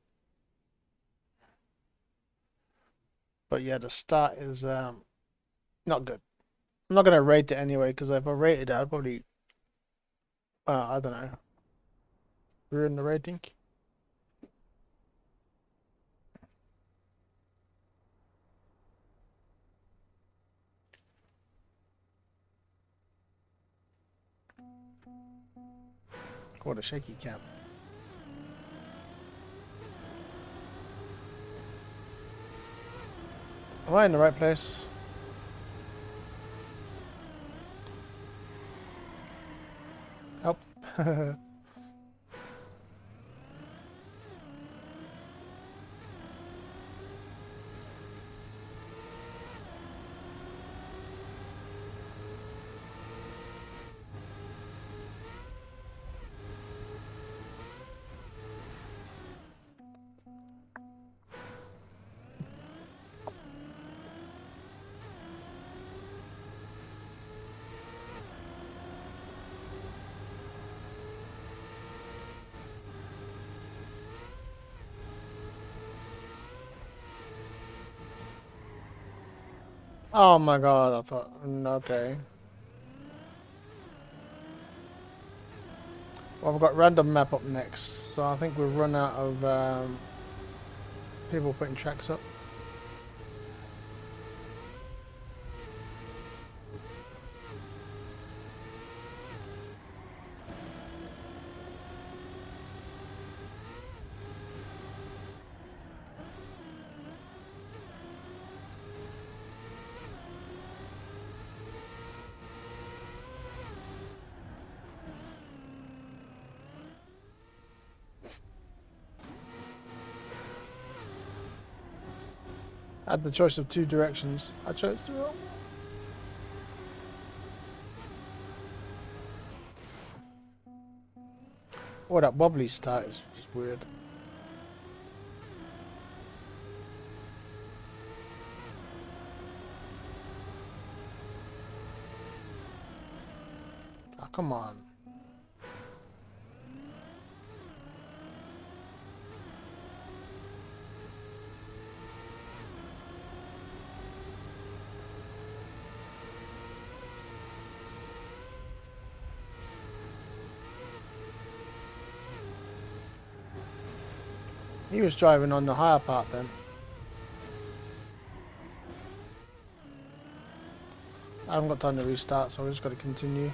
but yeah, the start is not good. I'm not gonna rate it anyway because if I rated it, I'd probably I don't know, ruin the rating. What a shaky cam. Am I in the right place? Help. Oh my god, I thought, okay. Well, we've got random map up next, so I think we've run out of people putting tracks up. I had the choice of two directions. I chose the wrong. Oh, that wobbly start is just weird. Oh, come on. He was driving on the higher part then. I haven't got time to restart, so I just got to continue.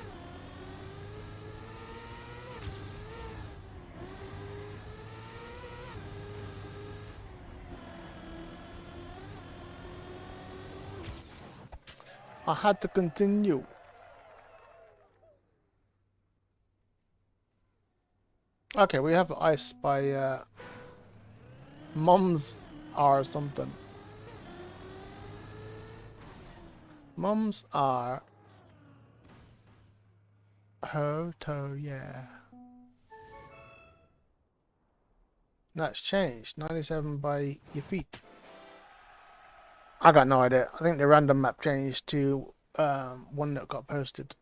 I had to continue. Okay, we have ice by Mums R something. Mums R. Hoto, yeah. That's changed. 97 by your feet. I got no idea. I think the random map changed to one that got posted.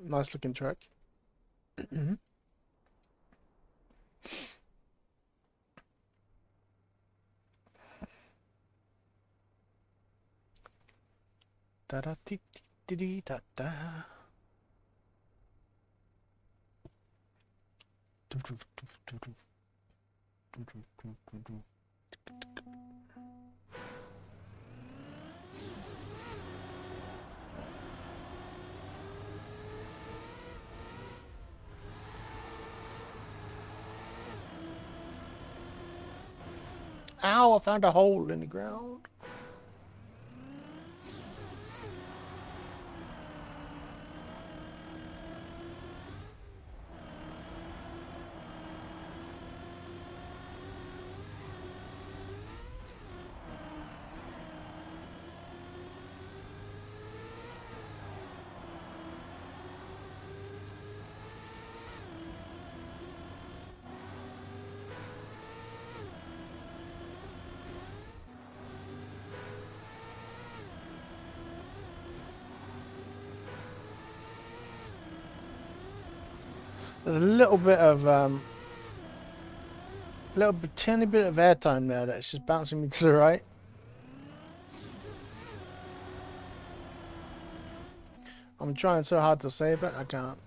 Nice looking track. Da da ti ti ti da da. Ow, I found a hole in the ground. There's a little bit of tiny bit of airtime there that's just bouncing me to the right. I'm trying so hard to save it, I can't.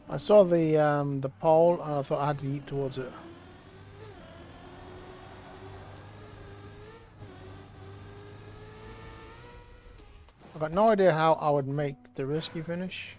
I saw the pole and I thought I had to eat towards it. I've got no idea how I would make the risky finish.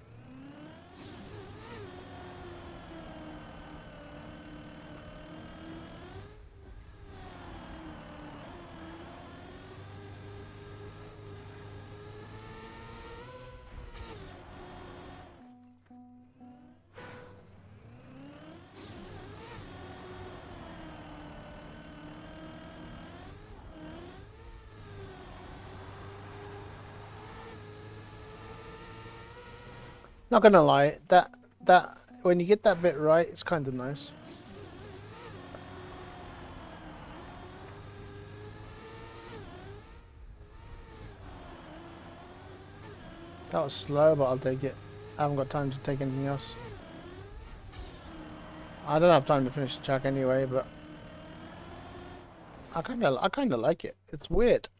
Not gonna lie, that when you get that bit right, it's kind of nice. That was slow, but I'll take it. I haven't got time to take anything else. I don't have time to finish the track anyway, but I kind of like it. It's weird.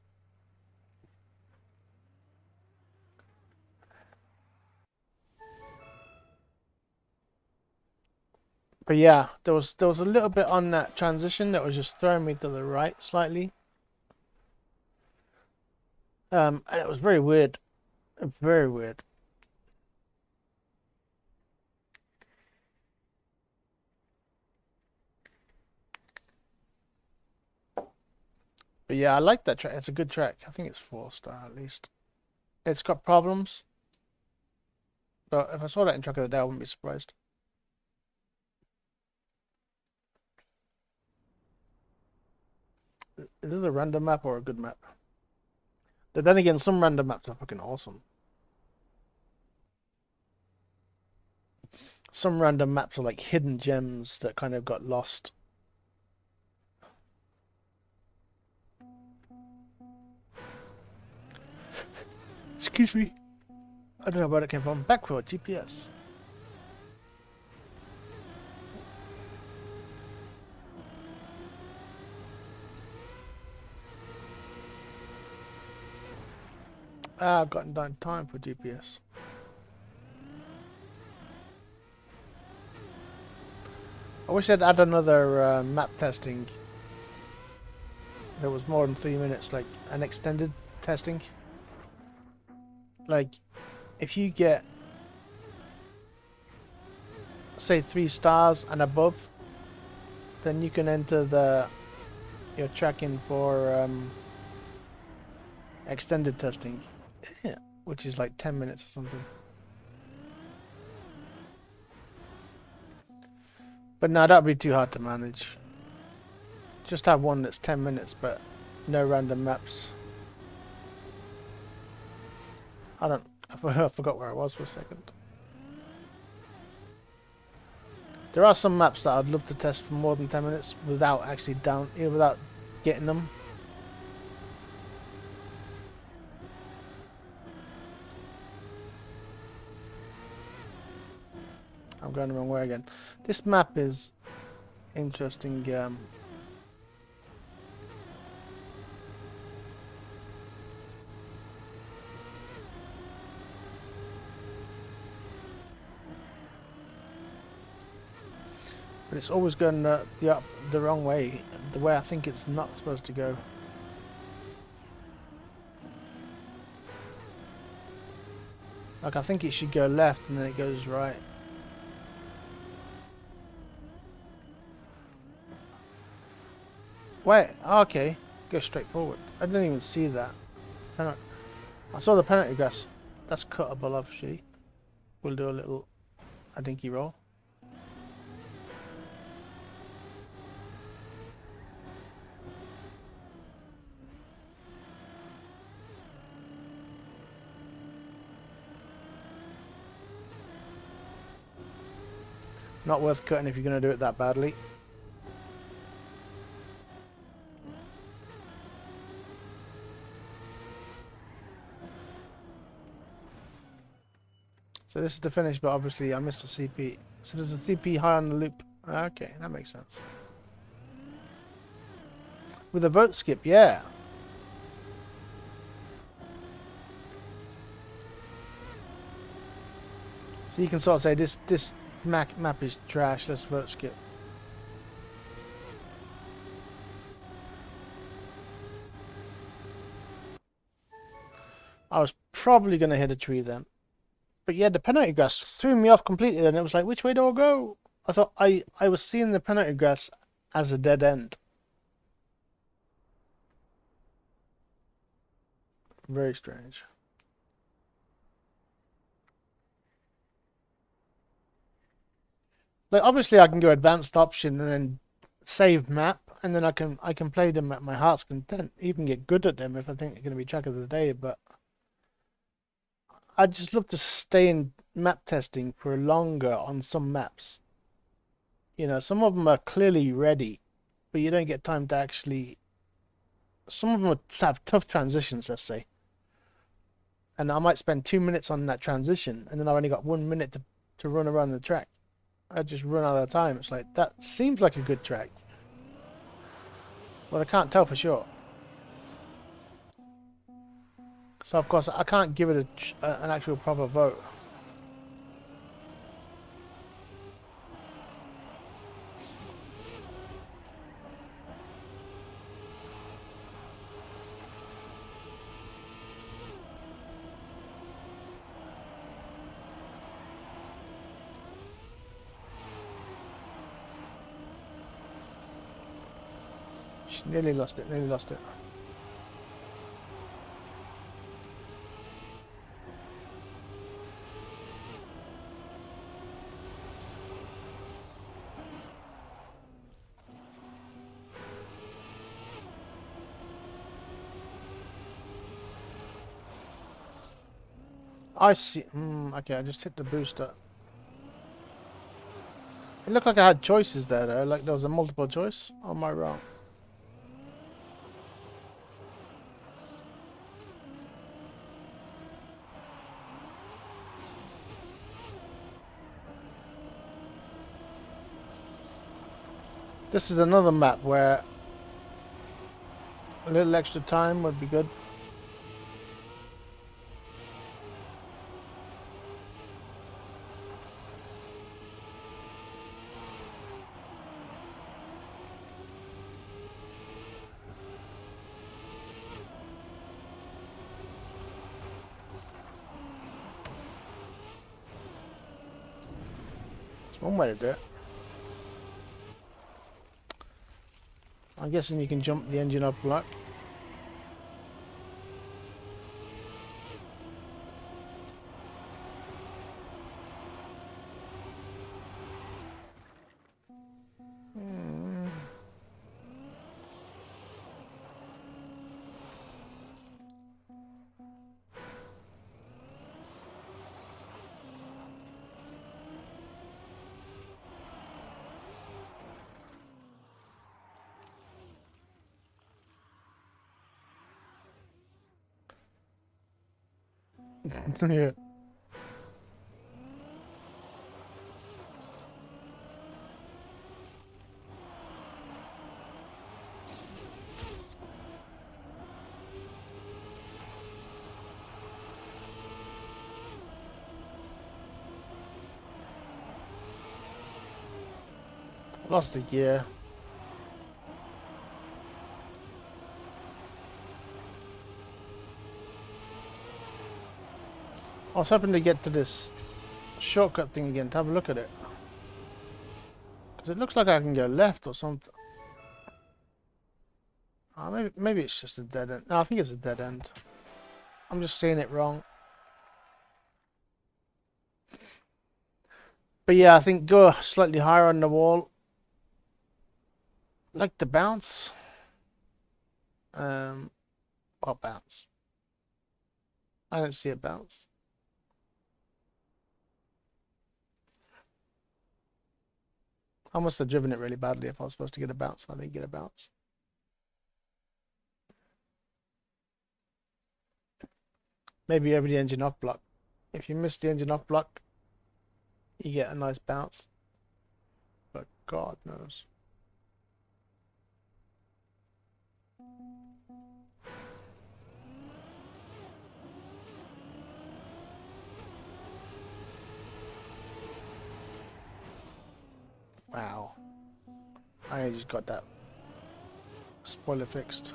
But yeah, there was a little bit on that transition that was just throwing me to the right slightly. And it was very weird. Very weird. But yeah, I like that track. It's a good track. I think it's 4-star at least. It's got problems. But if I saw that in Track of the Day, I wouldn't be surprised. Is this a random map or a good map? But then again, some random maps are fucking awesome. Some random maps are like hidden gems that kind of got lost. Excuse me. I don't know where it came from. Backward GPS. I've gotten down time for GPS. I wish I'd add another map testing. There was more than 3 minutes, like an extended testing. Like, if you get, say, 3 stars and above, then you can enter your tracking for extended testing, which is like 10 minutes or something. But no, that'd be too hard to manage. Just have one that's 10 minutes, but no random maps. I forgot where I was for a second. There are some maps that I'd love to test for more than 10 minutes without actually without getting them. I'm going the wrong way again. This map is interesting. But it's always going the wrong way, the way I think it's not supposed to go. Like, I think it should go left and then it goes right. Wait, okay. Go straight forward. I didn't even see that. I saw the penalty grass. That's cuttable, obviously. We'll do a dinky roll. Not worth cutting if you're going to do it that badly. So this is the finish, but obviously I missed the CP. So there's a CP high on the loop. Okay, that makes sense. With a vote skip, yeah. So you can sort of say this map is trash, let's vote skip. I was probably going to hit a tree then. But yeah, the penalty grass threw me off completely, and it was like, which way do I go? I thought I was seeing the penalty grass as a dead end. Very strange. Like obviously I can go advanced option and then save map, and then I can play them at my heart's content, even get good at them if I think they're going to be track of the day, but I'd just love to stay in map testing for longer on some maps. You know, some of them are clearly ready, but you don't get time to actually... Some of them have tough transitions, let's say. And I might spend 2 minutes on that transition, and then I've only got 1 minute to run around the track. I just run out of time. It's like, that seems like a good track. But I can't tell for sure. So of course I can't give it an actual proper vote. Nearly lost it, nearly lost it. I see. Okay, I just hit the booster. It looked like I had choices there though, like there was a multiple choice. Or am I wrong? This is another map where a little extra time would be good. It's one way to do it. I'm guessing you can jump the engine up block. Yeah. Lost a gear. I was hoping to get to this shortcut thing again to have a look at it. Because it looks like I can go left or something. Maybe it's just a dead end. No, I think it's a dead end. I'm just saying it wrong. But yeah, I think go slightly higher on the wall. Like the bounce. What bounce? I don't see a bounce. I must have driven it really badly if I was supposed to get a bounce. I didn't get a bounce. Maybe over the engine off block. If you miss the engine off block, you get a nice bounce. But God knows. Wow. I just got that spoiler fixed.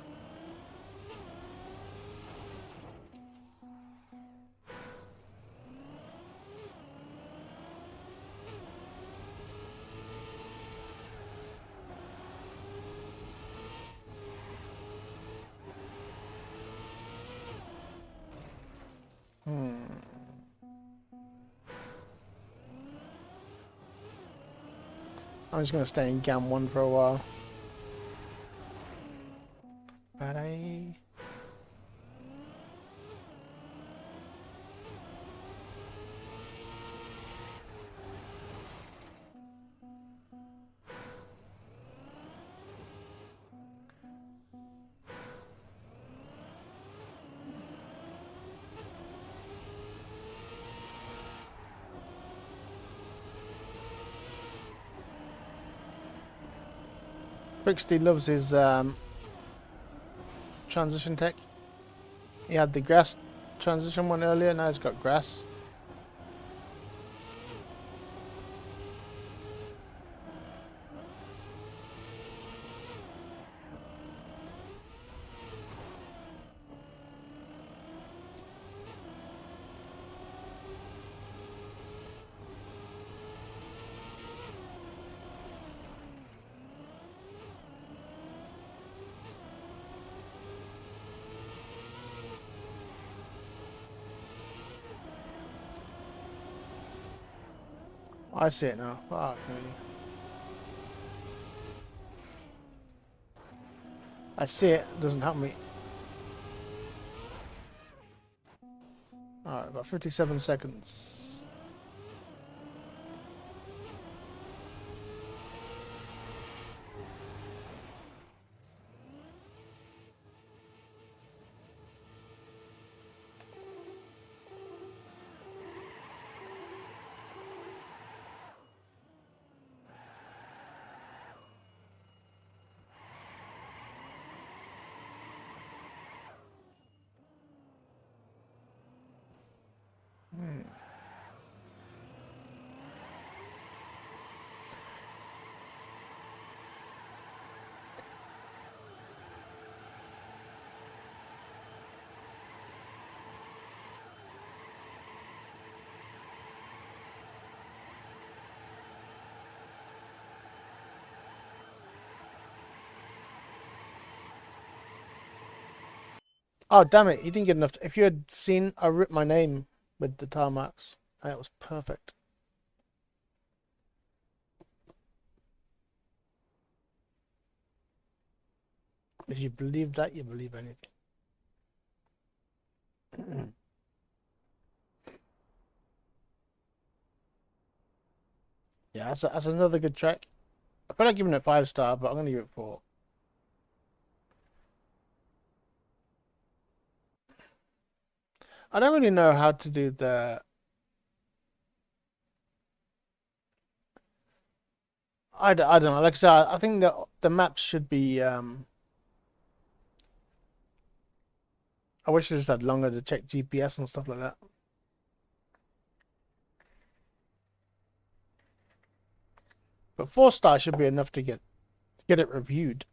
I'm just going to stay in GAM 1 for a while. Bye. Brixty loves his transition tech. He had the grass transition one earlier, now he's got grass. I see it now. Fuck me. I see it. It doesn't help me. Alright, about 57 seconds. Oh, damn it. You didn't get enough. If you had seen, I ripped my name with the tile marks. And it was perfect. If you believe that, you believe anything. Yeah, that's another good track. I feel like giving it 5-star, but I'm going to give it 4. I don't really know how to do the... I don't know. Like I said, I think that the maps should be... I wish I just had longer to check GPS and stuff like that. But 4-star should be enough to get it reviewed.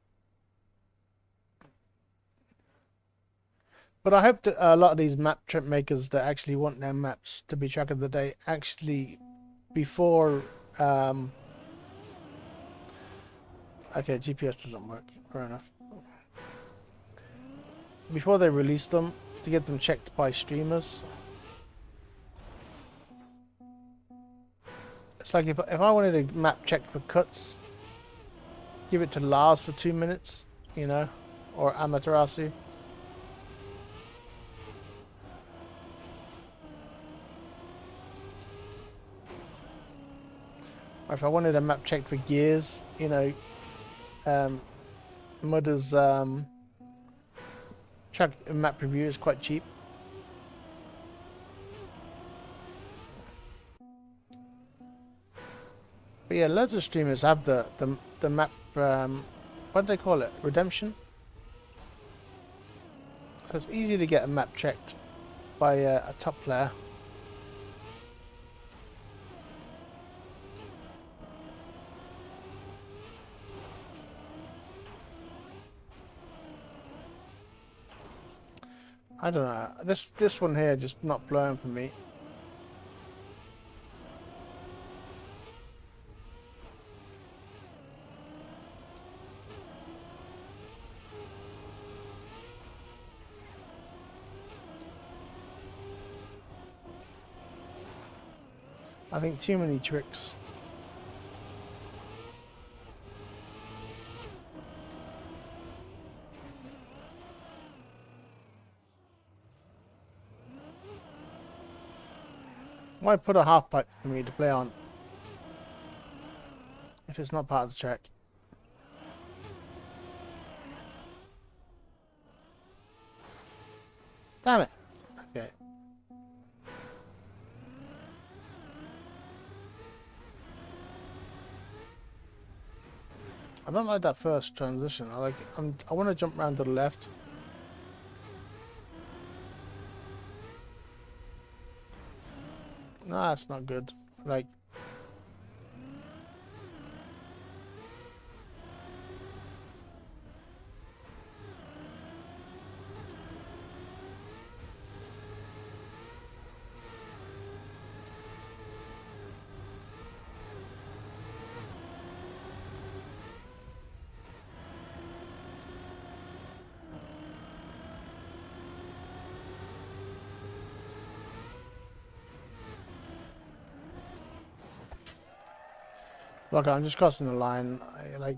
But I hope that a lot of these map trip makers that actually want their maps to be track of the day actually before okay, GPS doesn't work. Fair enough. before they release them, to get them checked by streamers. It's like if I wanted a map checked for cuts, give it to Lars for 2 minutes, you know, or Amaterasu. Or if I wanted a map checked for gears, you know, Mudder's track map review is quite cheap. But yeah, loads of streamers have the map, what do they call it? Redemption? So it's easy to get a map checked by a top player. I don't know. This one here just not blowing for me. I think too many tricks. Why put a half pipe for me to play on if it's not part of the track? Damn it. Okay. I don't like that first transition. I like it. I want to jump around to the left. No, that's not good. Like, look, I'm just crossing the line. I like.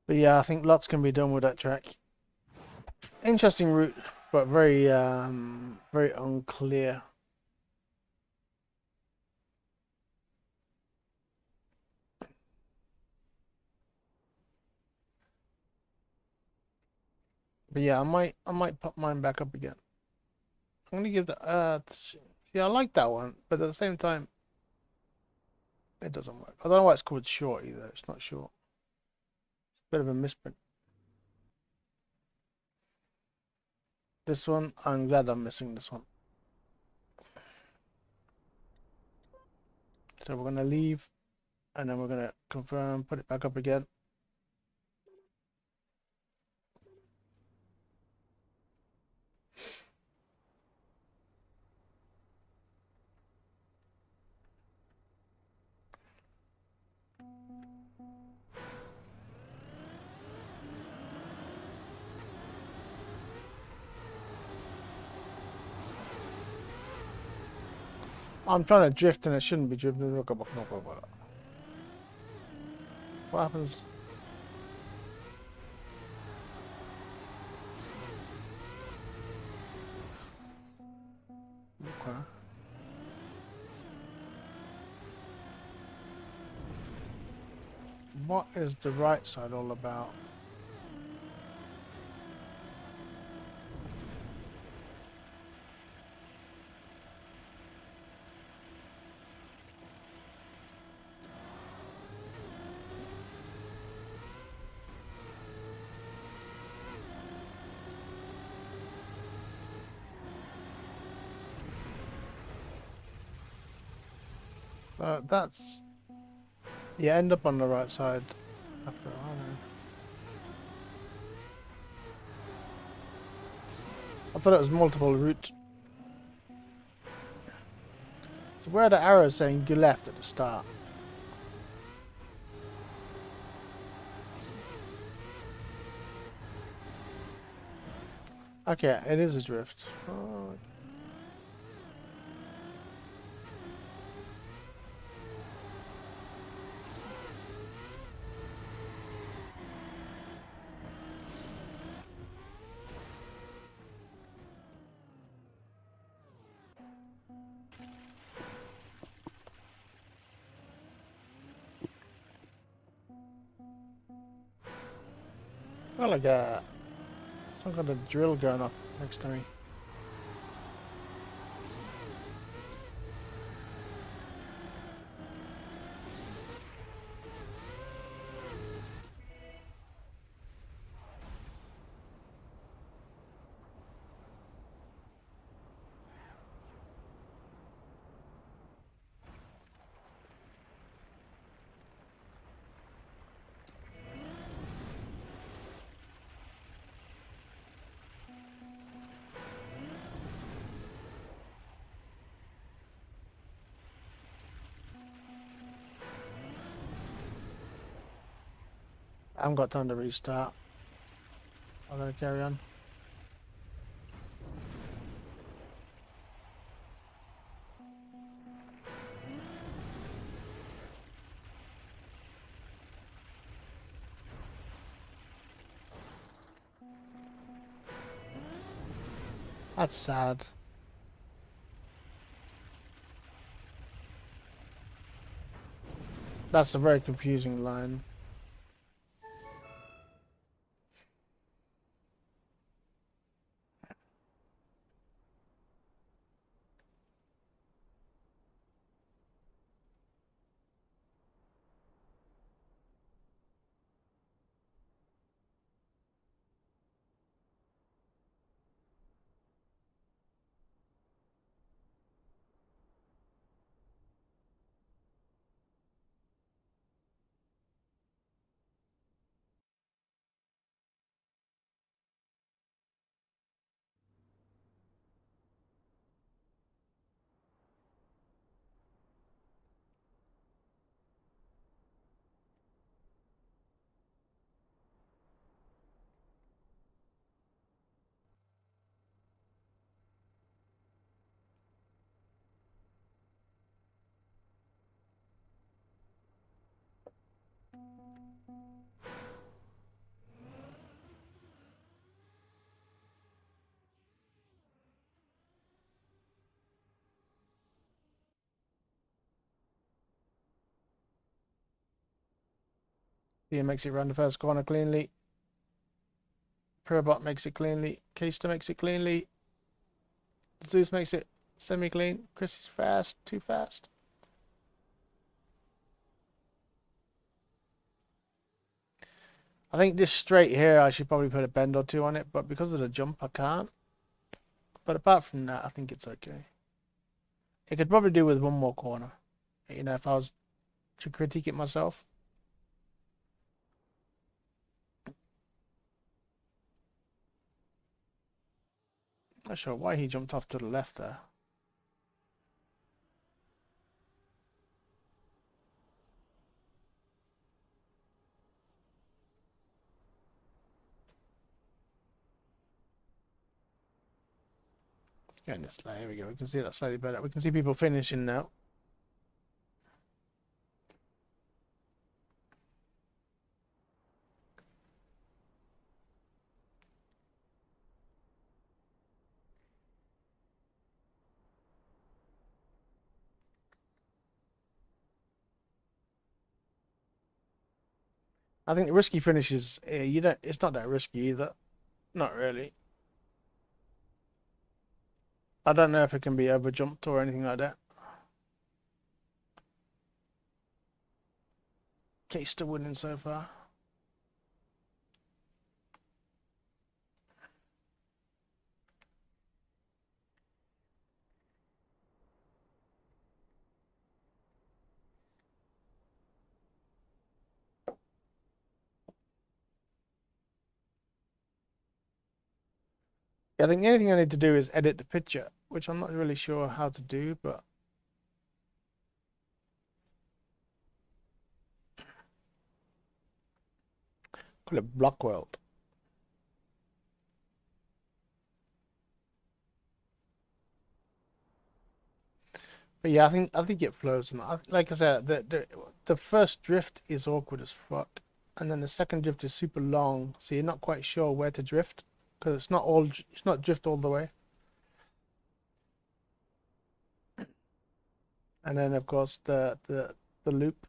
But yeah, I think lots can be done with that track. Interesting route, but very very unclear. But yeah, I might pop mine back up again. I'm gonna give the yeah, I like that one, but at the same time it doesn't work. I don't know why it's called short either. It's not short. It's a bit of a misprint. This one, I'm glad I'm missing this one. So we're gonna leave and then we're gonna confirm, put it back up again. I'm trying to drift and it shouldn't be drifting. What happens? Okay. What is the right side all about? That's... You end up on the right side after a while. I thought it was multiple route. So where are the arrows saying go left at the start? Okay, it is a drift. Oh. Oh, like some kind of drill going up next to me. I haven't got time to restart. I'm gonna carry on. That's sad. That's a very confusing line. Here makes it round the first corner cleanly. Probot makes it cleanly. Keister makes it cleanly. Zeus makes it semi-clean. Chris is fast, too fast. I think this straight here, I should probably put a bend or two on it, but because of the jump, I can't. But apart from that, I think it's okay. It could probably do with one more corner. You know, if I was to critique it myself. Not sure why he jumped off to the left there. Getting this layer, here we go. We can see that slightly better. We can see people finishing now. I think risky finishes, you don't. It's not that risky either. Not really. I don't know if it can be over jumped or anything like that. Keister winning so far. I think the only thing I need to do is edit the picture, which I'm not really sure how to do, but call it block world. But yeah, I think it flows. And like I said, the first drift is awkward as fuck, and then the second drift is super long, so you're not quite sure where to drift because it's not drift all the way. And then of course the loop,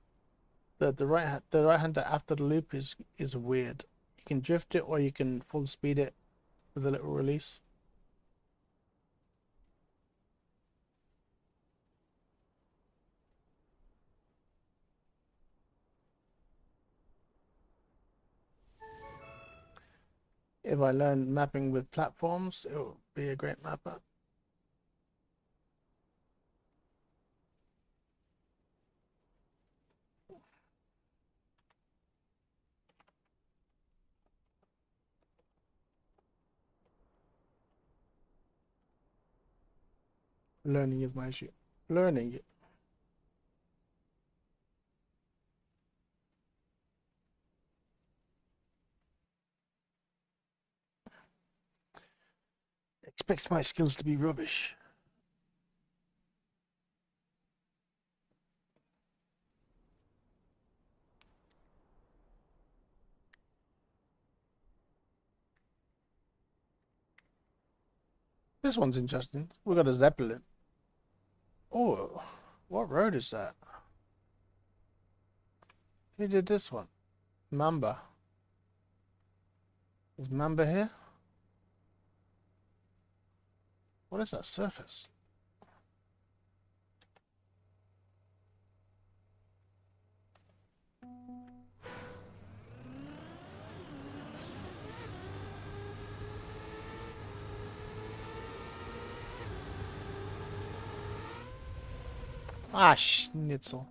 the right hander after the loop is weird. You can drift it or you can full speed it with a little release. If I learned mapping with platforms, it would be a great mapper. Learning is my issue. Learning it. Expects my skills to be rubbish. This one's interesting. We got a Zeppelin. Oh, what road is that? Who did this one? Mamba. Is Mamba here? What is that surface? Ah, schnitzel.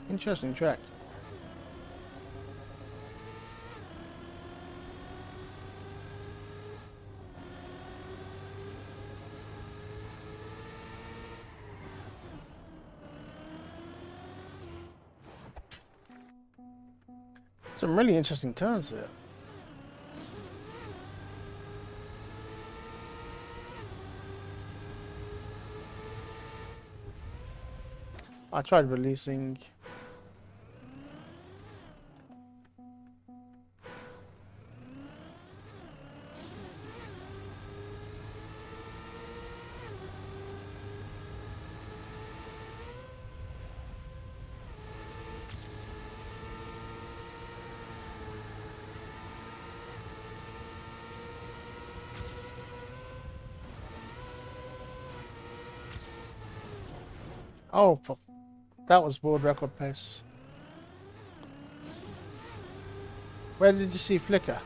Interesting track. Some really interesting turns here. I tried releasing. Oh, that was world record pace. Where did you see Flicker?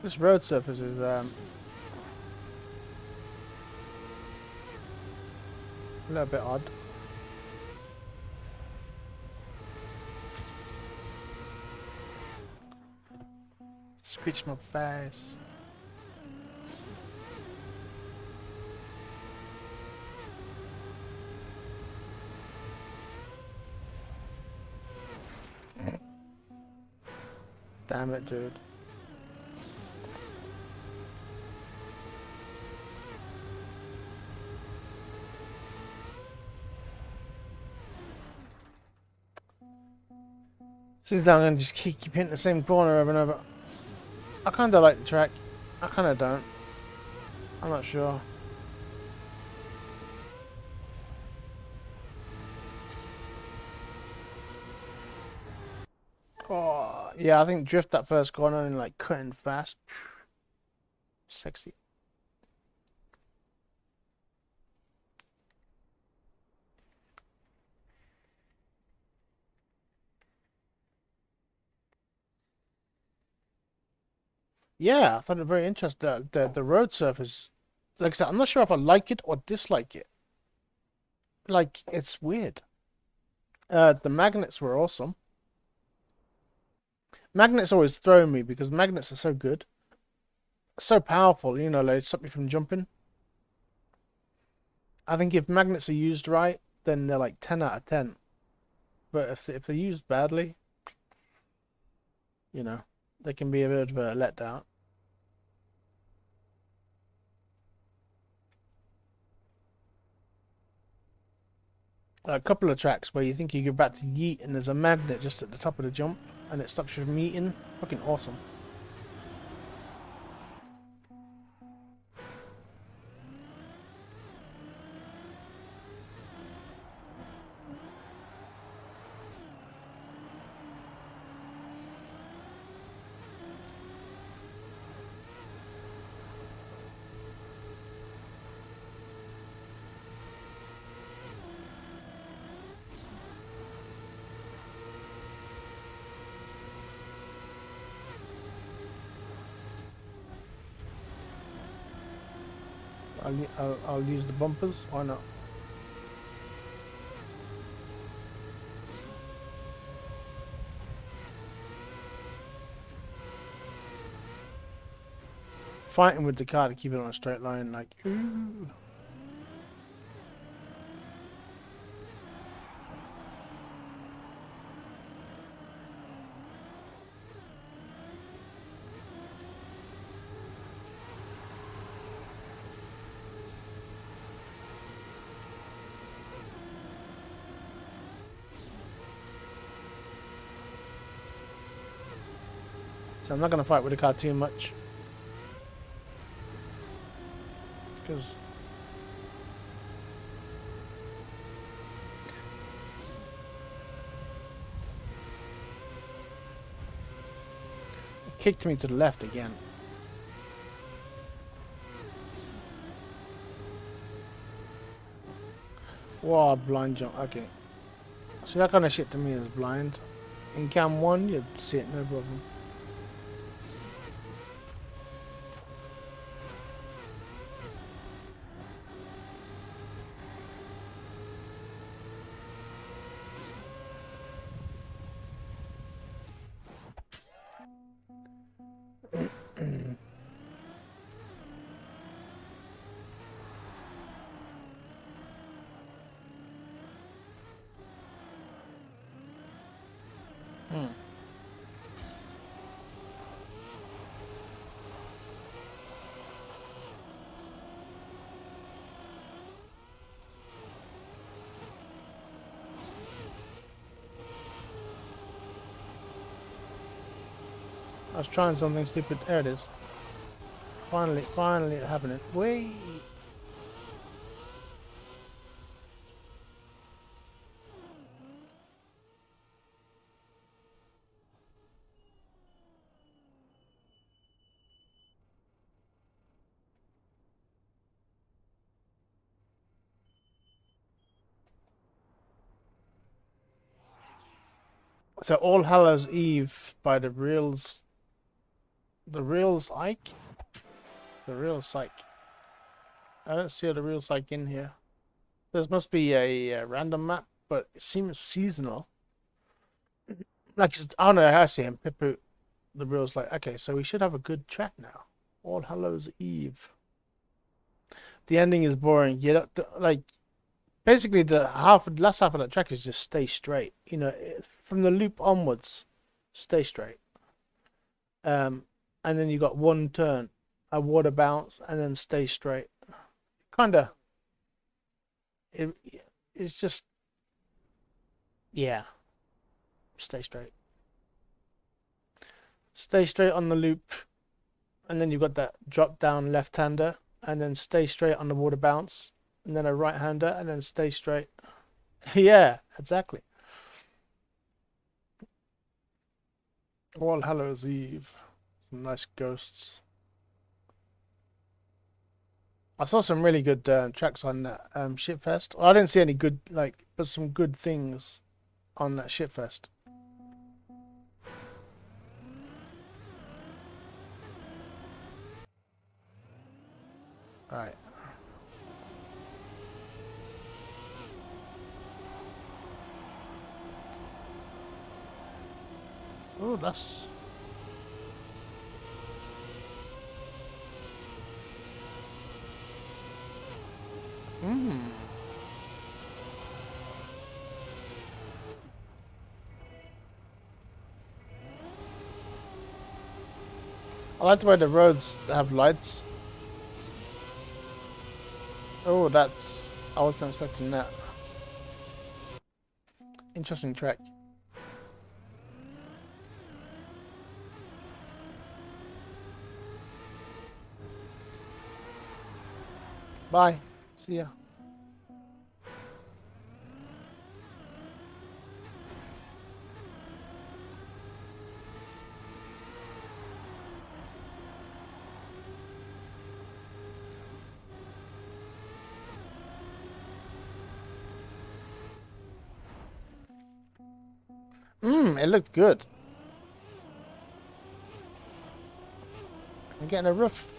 This road surface is a little bit odd. Screech my face. Damn it, dude. So now I'm gonna just keep hitting the same corner over and over. I kinda like the track. I kind of don't. I'm not sure. Oh, yeah, I think drift that first corner and like cutting fast. Sexy. Yeah, I thought it very interesting. The road surface, like I said, I'm not sure if I like it or dislike it. Like, it's weird. The magnets were awesome. Magnets always throw me because magnets are so good, so powerful. You know, they stop you from jumping. I think if magnets are used right, then they're like 10 out of 10. But if they're used badly, you know, they can be a bit of a letdown. A couple of tracks where you think you go back to yeet and there's a magnet just at the top of the jump and it stops you from yeeting. Fucking awesome. I'll use the bumpers. Why not? Fighting with the car to keep it on a straight line, like. Ooh. So I'm not going to fight with the car too much. Because it kicked me to the left again. Wow, blind jump. Okay. So that kind of shit to me is blind. In cam 1, you'd see it no problem. I was trying something stupid. There it is. Finally it happening. Wait. So All Hallows Eve by the Reels Ike? The Real Psych. I don't see the Real Psych in here. This must be a random map, but it seems seasonal. Like, I don't know how I see him. Pipu, the Real's like, okay, so we should have a good track now. All Hallows Eve. The ending is boring. You don't, like, basically the last half of that track is just stay straight. You know, from the loop onwards, stay straight. And then you got one turn, a water bounce, and then stay straight. Kinda. It's just, yeah. Stay straight. Stay straight on the loop. and then you've got that drop down left-hander, and then stay straight on the water bounce, and then a right-hander, and then stay straight. Yeah, exactly. All Hallows Eve. Some nice ghosts. I saw some really good tracks on that Shitfest. Well, I didn't see any good, like, but some good things on that Shitfest. Alright. Oh, that's... I like the way the roads have lights. Oh, that's... I wasn't expecting that. Interesting track. Bye. See ya. It looked good. I'm getting a rough...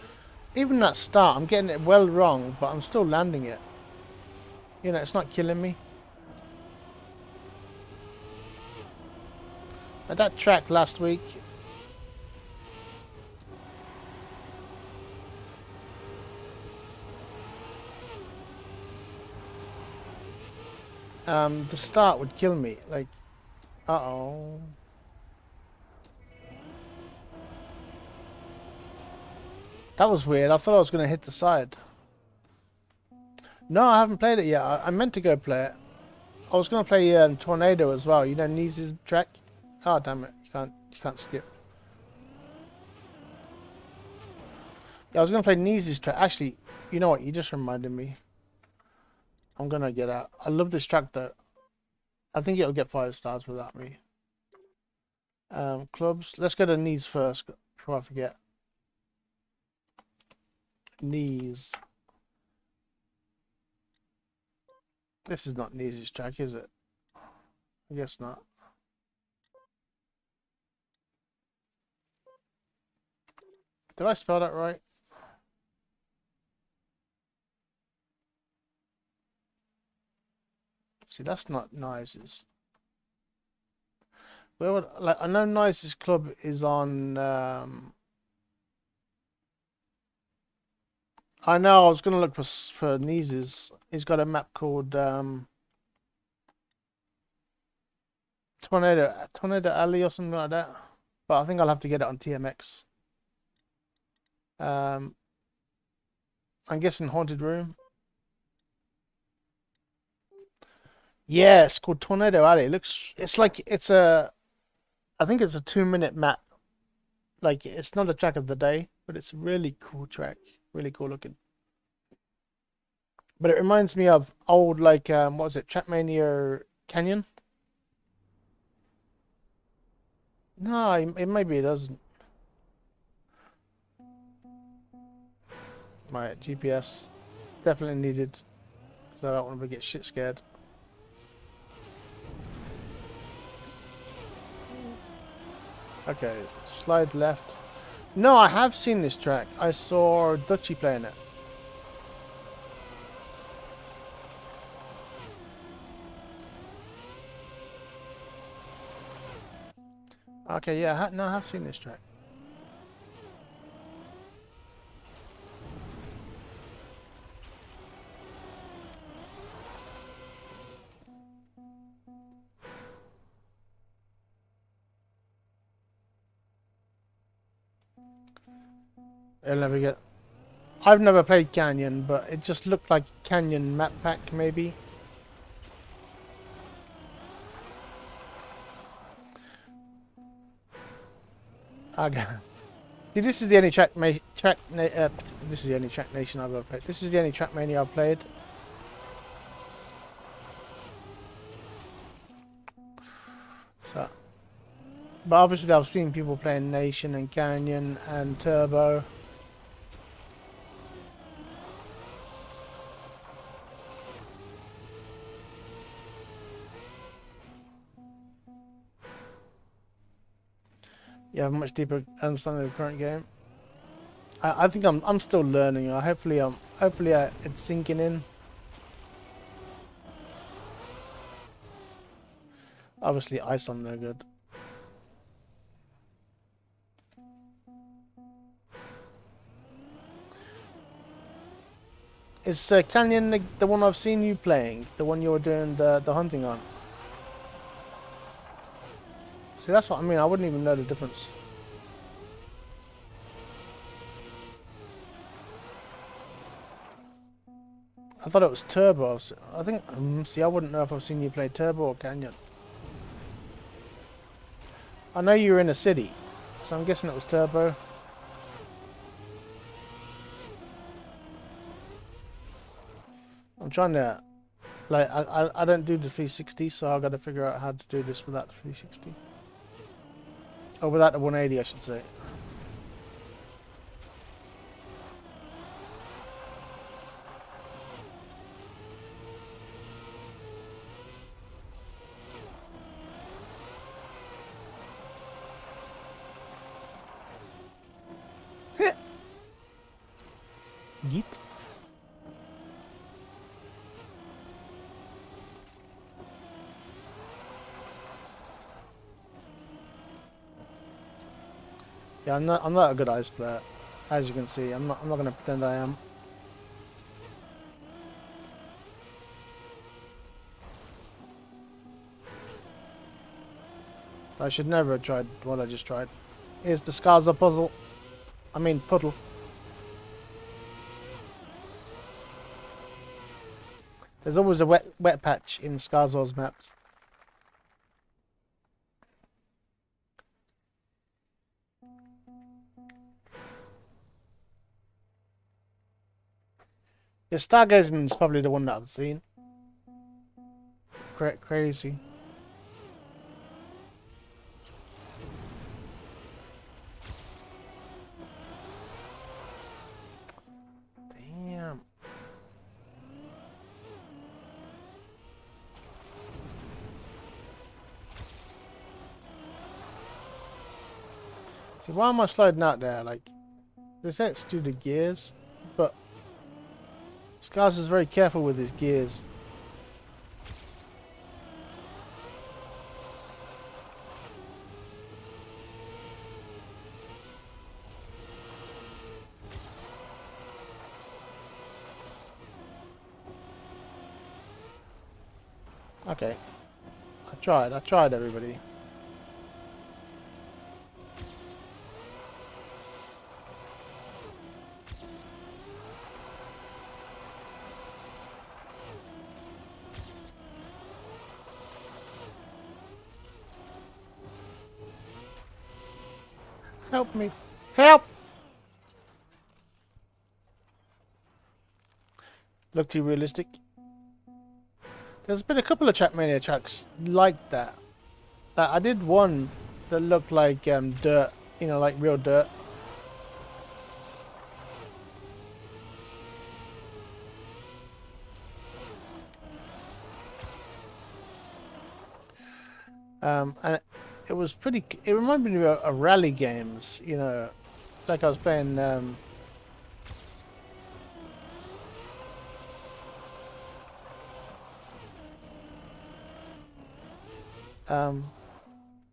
Even that start, I'm getting it well wrong, but I'm still landing it. You know, it's not killing me. At that track last week... the start would kill me. Like, uh-oh. That was weird. I thought I was going to hit the side. No, I haven't played it yet. I meant to go play it. I was going to play Tornado as well. You know Neese's track? Oh, damn it. You can't skip. Yeah, I was going to play Neese's track. Actually, you know what? You just reminded me. I'm going to get out. I love this track, though. I think it'll get 5 stars without me. Clubs. Let's go to Knees first before I forget. Knees. This is not Knees' track, is it? I guess not. Did I spell that right? See, that's not Nice's. Where would, like, I know Nice's club is on I know I was gonna look for Neese's. He's got a map called Tornado Alley or something like that. But I think I'll have to get it on TMX. I'm guessing Haunted Room. Yeah, it's called Tornado Alley. It's like I think it's a 2-minute map. Like, it's not a track of the day, but it's a really cool track. Really cool looking. But it reminds me of old, like, what was it? TrackMania Canyon? No, maybe it doesn't. My GPS definitely needed, because I don't want to get shit scared. Okay, slide left. No, I have seen this track. I saw Dutchy playing it. Okay, yeah, no, I have seen this track. I've never played Canyon, but it just looked like Canyon map pack, maybe. Okay. See, this is the only this is the only Track Nation I've ever played. This is the only TrackMania I've played. So, but obviously I've seen people playing Nation and Canyon and Turbo. You have a much deeper understanding of the current game. I think I'm still learning. Hopefully it's sinking in. Obviously ice on no good. Is Canyon the one I've seen you playing? The one you were doing the hunting on? See, that's what I mean. I wouldn't even know the difference. I thought it was Turbo. I think, see, I wouldn't know if I've seen you play Turbo or Canyon. I know you were in a city, so I'm guessing it was Turbo. I'm trying to, like, I don't do the 360, so I've got to figure out how to do this without the 360. Or without the 180, I should say. Yeet. Yeah, I'm not a good ice player, as you can see. I'm not gonna pretend I am. I should never have tried what I just tried. Here's the Skaza puzzle. I mean puddle. There's always a wet patch in Skazor's maps. Yeah, Stargazing is probably the one that I've seen. Crazy. Damn. See, why am I sliding out there? Like, this X do the gears, but Scars is very careful with his gears. Okay. I tried everybody. Help me. Help! Look too realistic. There's been a couple of TrackMania tracks like that. I did one that looked like dirt, you know, like real dirt. And it was pretty. It reminded me of rally games, you know, like I was playing. I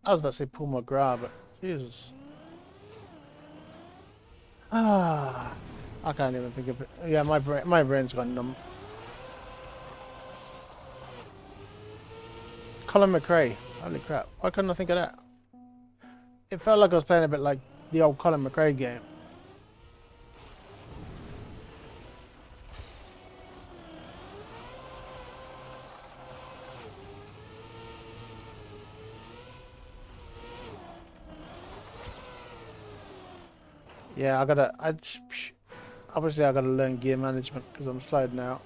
was about to say Paul McGrath, but Jesus. I can't even think of it. Yeah, my brain's gone numb. Colin McRae. Holy crap! Why couldn't I think of that? It felt like I was playing a bit like the old Colin McRae game. Yeah, obviously I gotta learn gear management because I'm sliding out.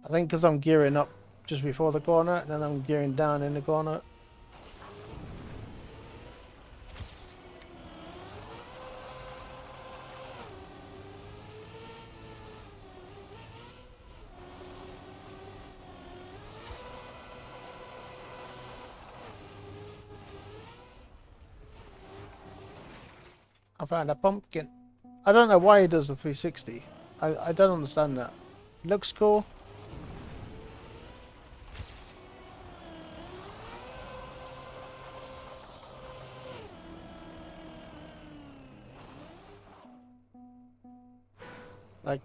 I think because I'm gearing up just before the corner, and then I'm gearing down in the corner. I found a pumpkin. I don't know why he does the 360. I don't understand that. It looks cool. Like,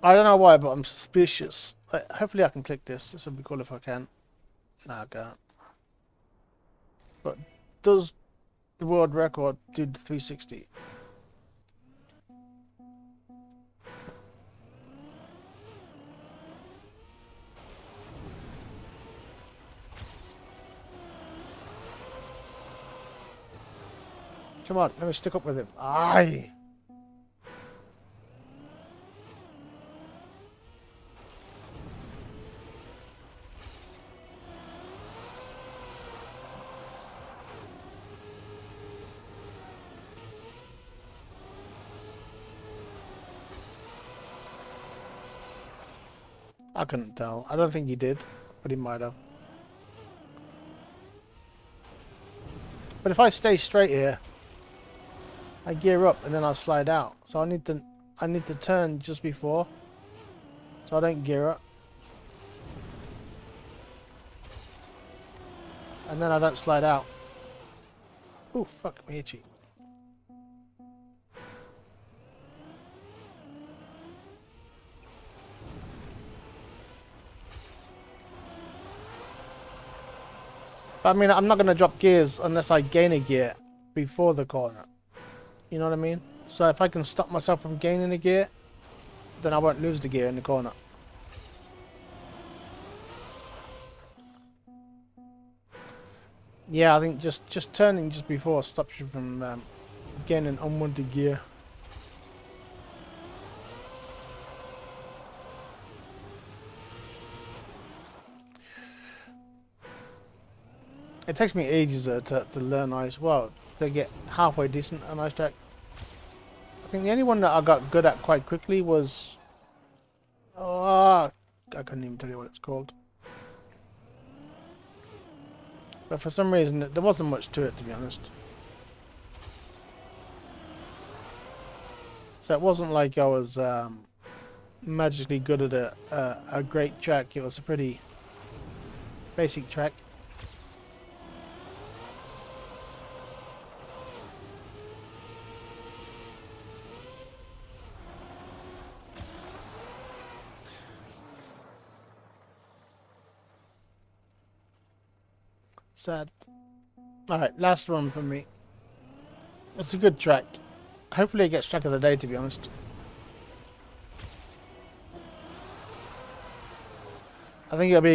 I don't know why, but I'm suspicious. Like, hopefully I can click this. This would be cool if I can. No, I can't. But does the world record do the 360? Come on, let me stick up with him. Aye! I couldn't tell. I don't think he did, but he might have. But if I stay straight here, I gear up and then I slide out. So I need to turn just before, so I don't gear up, and then I don't slide out. Oh fuck me itchy. But I mean, I'm not going to drop gears unless I gain a gear before the corner. You know what I mean? So if I can stop myself from gaining a gear, then I won't lose the gear in the corner. Yeah, I think just turning just before stops you from gaining unwanted gear. It takes me ages to learn ice. Well, to get halfway decent on ice track. I think the only one that I got good at quite quickly was... Oh, I couldn't even tell you what it's called. But for some reason, there wasn't much to it, to be honest. So it wasn't like I was magically good at a great track. It was a pretty basic track. Sad. Alright, last one for me. It's a good track. Hopefully it gets track of the day, to be honest. I think it'll be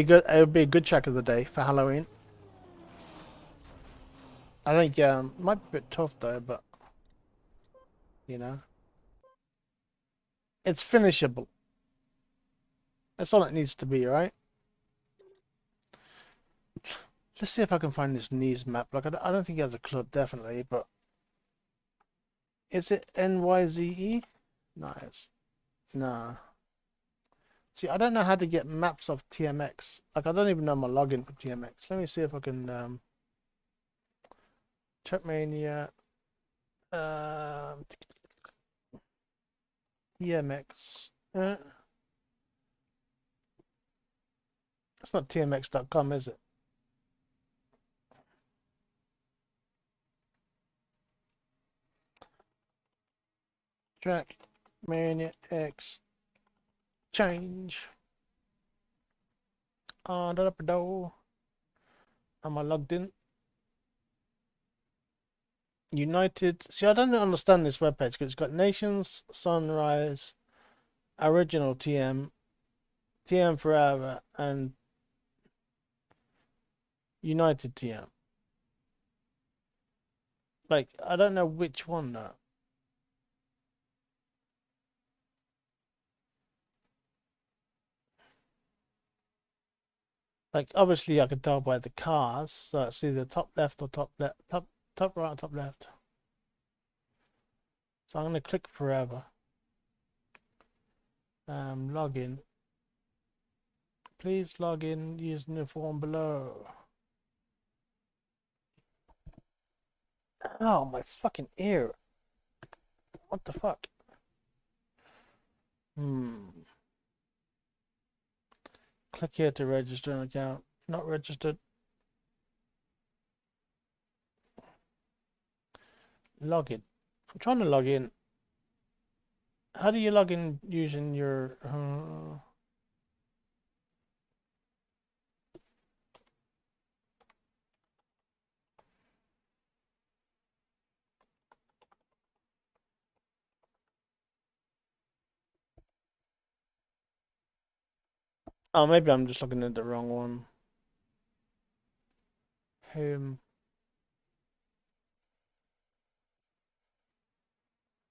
a good track of the day for Halloween. I think it might be a bit tough though, but you know. It's finishable. That's all it needs to be, right? Let's see if I can find this knees map. Like, I don't think it has a club, definitely, but... Is it NYZE? Nice. Nah. See, I don't know how to get maps of TMX. Like, I don't even know my login for TMX. Let me see if I can... TrackMania... TMX... It's not tmx.com, is it? TrackMania X change. Am I logged in? United. See, I don't understand this webpage because it's got Nations, Sunrise, Original TM, TM Forever, and United TM. Like, I don't know which one though. Like, obviously I can tell by the cars, so it's either top left or top left, top right, top left. So I'm gonna click forever. Login. Please log in using the form below. Oh, my fucking ear. What the fuck? Click here to register an account. Not registered. Login. I'm trying to log in. How do you log in using your... Oh, maybe I'm just looking at the wrong one. Home.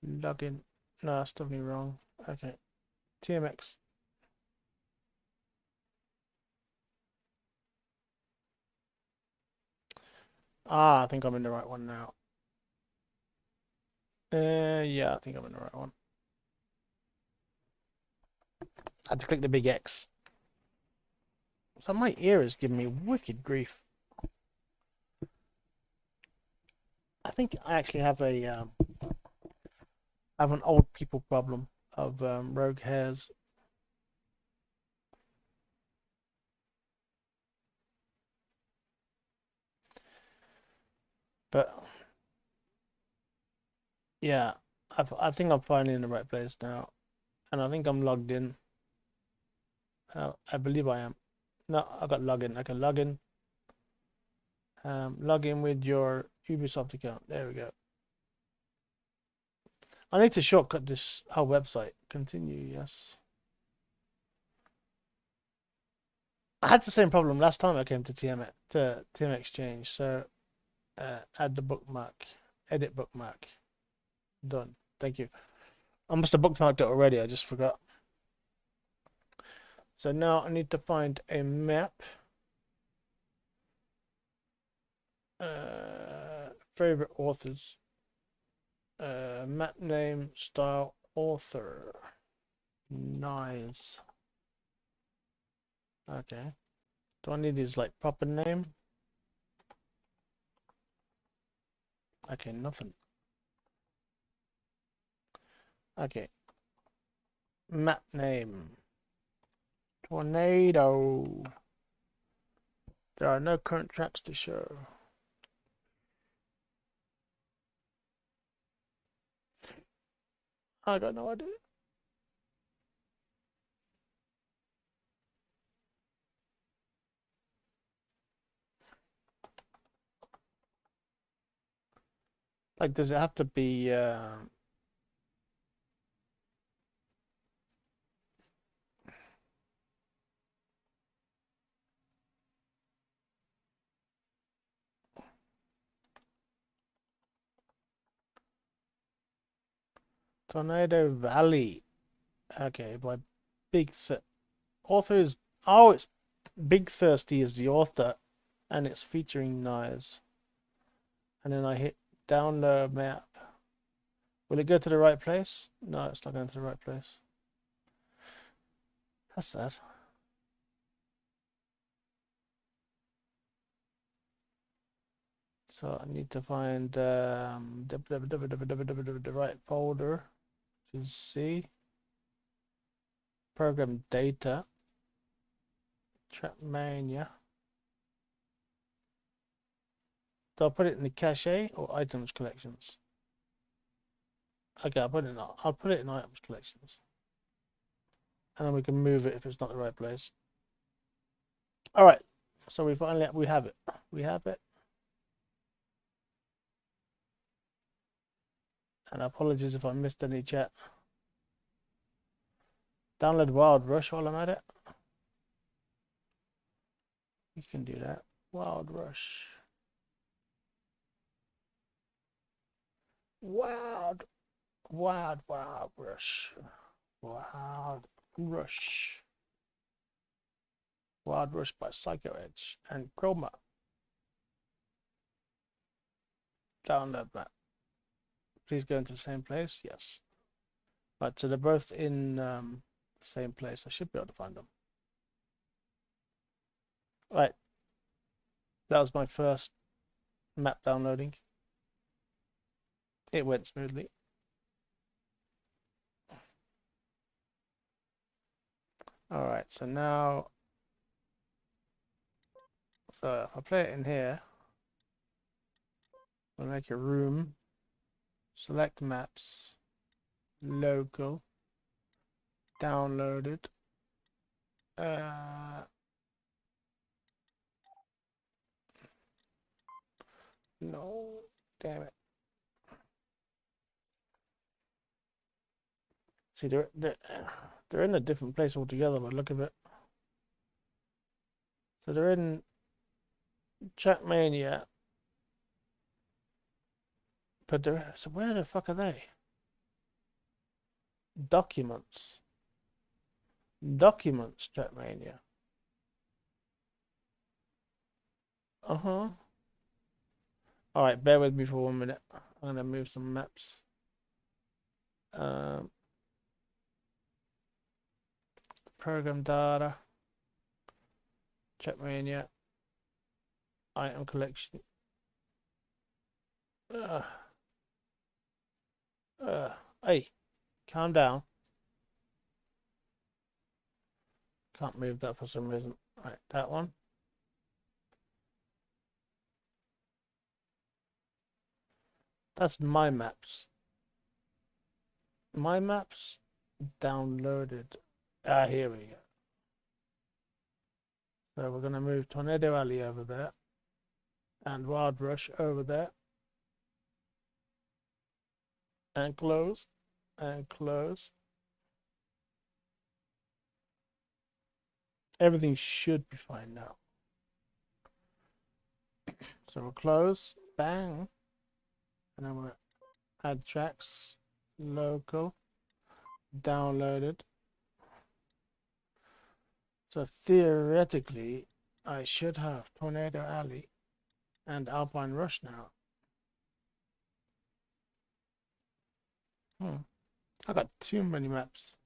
Login. No, that's definitely wrong. Okay. TMX. Ah, I think I'm in the right one now. Yeah, I think I'm in the right one. I had to click the big X. So my ear is giving me wicked grief. I think I actually have a have an old people problem of rogue hairs. But yeah, I think I'm finally in the right place now, and I think I'm logged in. I believe I am. No, I got login. I can log in. Log in with your Ubisoft account. There we go. I need to shortcut this whole website. Continue, yes. I had the same problem last time I came to TM Exchange. So add the bookmark, edit bookmark. Done. Thank you. I must have bookmarked it already. I just forgot. So now I need to find a map. Favorite authors. Map name, style, author. Nice. Okay. Do I need his like proper name? Okay, nothing. Okay. Map name. Tornado. There are no current tracks to show. I got no idea. Like, does it have to be Tornado Valley? Okay, by Big Author is, oh, it's Big Thirsty is the author, and it's featuring knives. And then I hit download map. Will it go to the right place? No, it's not going to the right place. That's sad. So I need to find the right folder, which is C. Program data. TrackMania. Do I put it in the cache or items collections? Okay, I'll put it in items collections. And then we can move it if it's not the right place. Alright. So we have it. We have it. And apologies if I missed any chat. Download Wild Rush while I'm at it. You can do that. Wild Rush. Wild Rush. Wild Rush. Wild Rush by Psycho Edge and Chroma. Download that. Please go into the same place. Yes. Right, so they're both in the same place. I should be able to find them. Right. That was my first map downloading. It went smoothly. Alright, so now, so if I play it in here, I'll make a room, select maps, local, downloaded, no, damn it. See, they're in a different place altogether by the look of it. So they're in TrackMania, but so where the fuck are they? Documents, TrackMania. All right, bear with me for 1 minute. I'm gonna move some maps. Program data, TrackMania, item collection. Hey, calm down. Can't move that for some reason. Right, that one. That's my maps. My maps downloaded. Here we go. So we're gonna move Tornado Alley over there and Wild Rush over there. And close. And close. Everything should be fine now. So we'll close. Bang. And then we'll add tracks. Local. Downloaded. So theoretically, I should have Tornado Alley and Alpine Rush now. I got too many maps.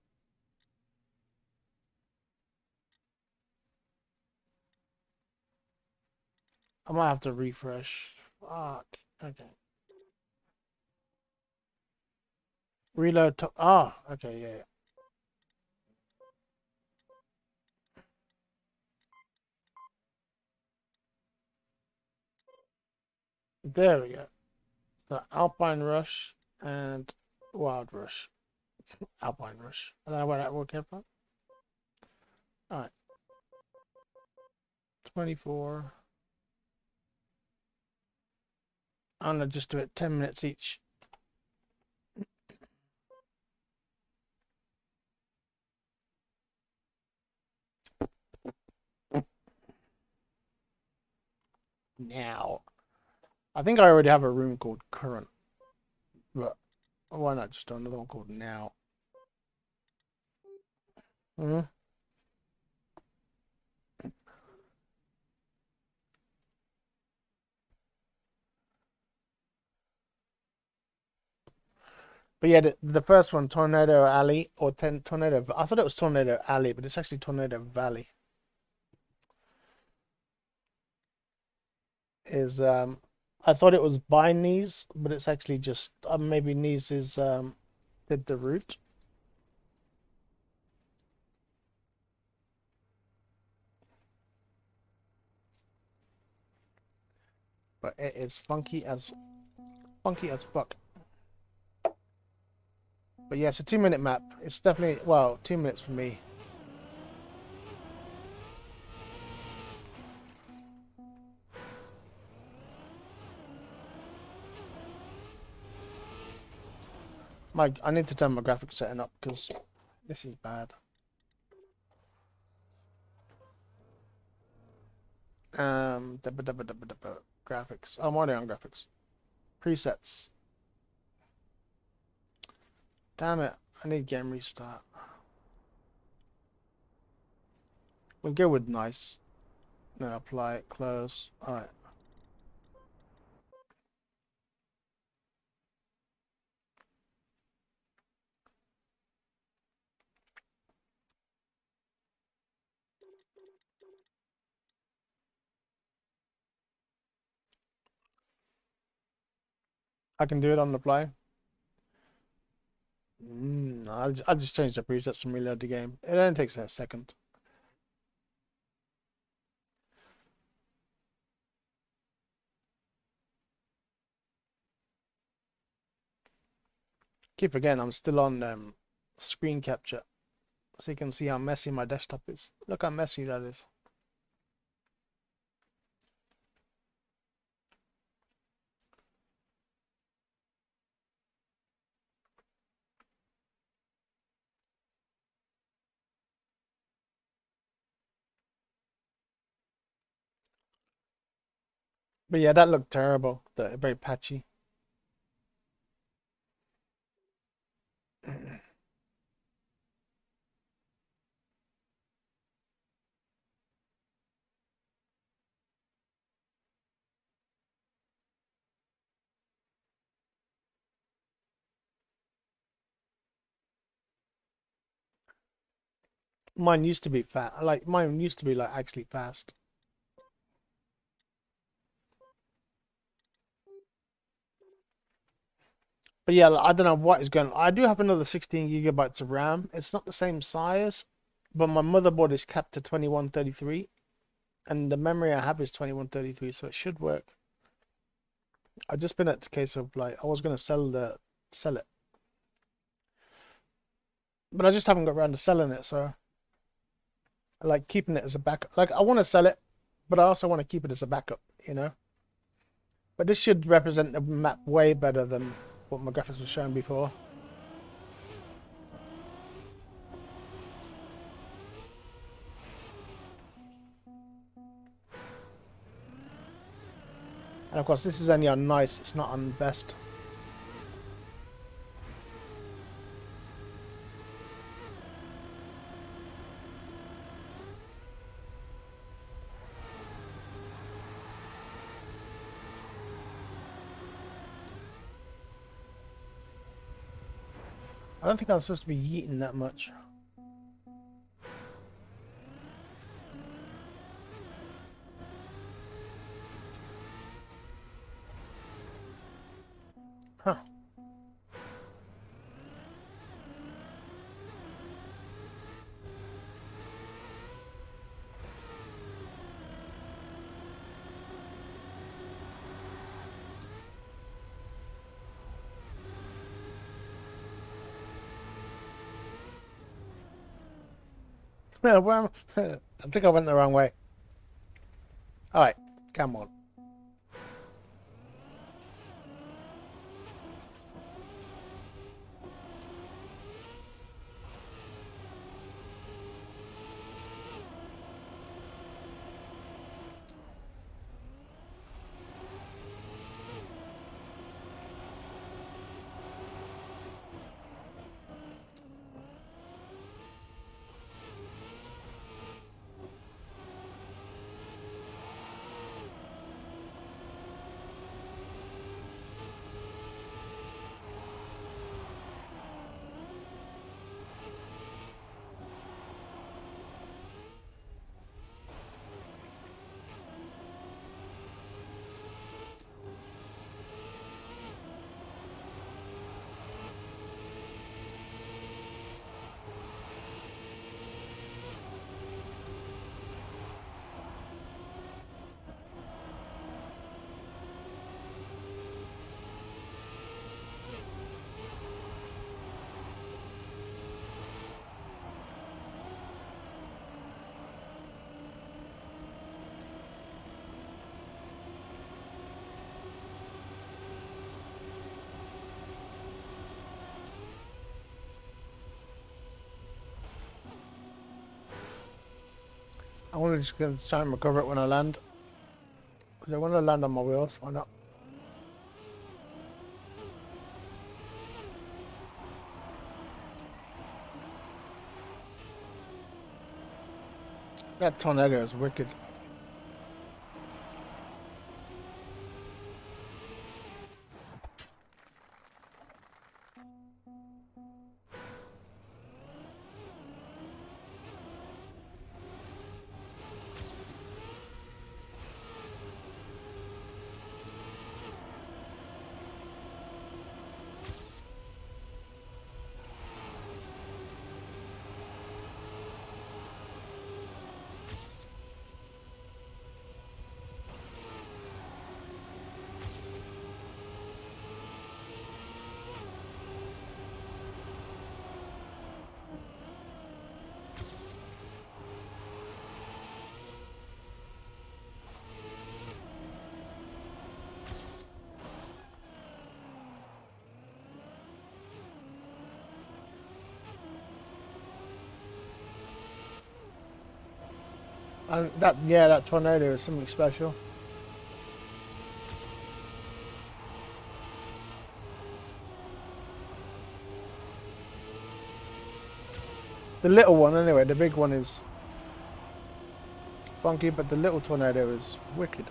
I might have to refresh. Fuck. Okay. Reload top. Ah, okay, yeah. There we go. So Alpine Rush and Wild Rush. Alpine Rush. I don't know where that will come from. Alright. 24. I'm gonna just do it 10 minutes each. Now, I think I already have a room called Current, but why not just do another one called Now? But yeah, the first one, Tornado Alley, or Tornado. I thought it was Tornado Alley, but it's actually Tornado Valley. Is I thought it was by Knees, but it's actually just maybe Knees is did the route. But it is funky as fuck. But yeah, it's a 2-minute map. It's definitely, well, 2 minutes for me. I need to turn my graphics setting up because this is bad. Graphics. I'm already on graphics. Presets. Damn it! I need game restart. We'll go with nice. No, apply it. Close. All right. I can do it on the fly. I'll just change the presets and reload the game. It only takes a second. Keep forgetting I'm still on screen capture, so you can see how messy my desktop is. Look how messy that is. But yeah, that looked terrible. Very patchy. Mine used to be fat. Like mine used to be like actually fast. But yeah, I don't know what is going on. I do have another 16 gigabytes of RAM. It's not the same size, but my motherboard is capped to 2133, and the memory I have is 2133, so it should work. I've just been at the case of like I was gonna sell it, but I just haven't got around to selling it. So I like keeping it as a backup. Like I want to sell it, but I also want to keep it as a backup, you know. But this should represent the map way better than what my graphics was showing before. And of course, this is only on nice. It's not on best. I don't think I'm supposed to be yeeting that much. Huh. Well, I think I went the wrong way. Alright, come on. I want to just gonna try and recover it when I land. because I want to land on my wheels. Why not? That tornado is wicked. And that tornado is something special. The little one, anyway, the big one is funky, but the little tornado is wicked.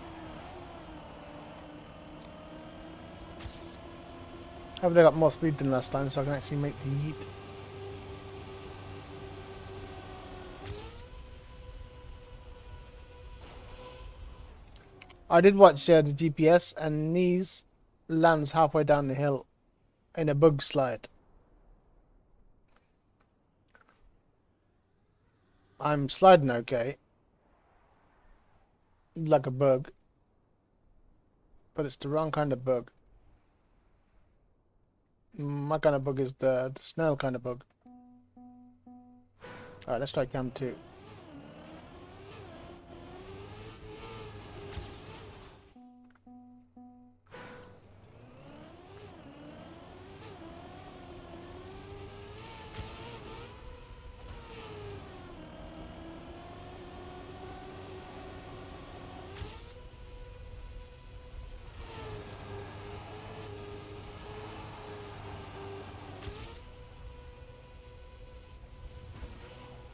Hope they got more speed than last time, so I can actually make the yeet. I did watch the GPS, and Knees lands halfway down the hill in a bug slide. I'm sliding okay, like a bug, but it's the wrong kind of bug. My kind of bug is the snail kind of bug. Alright, let's try cam 2.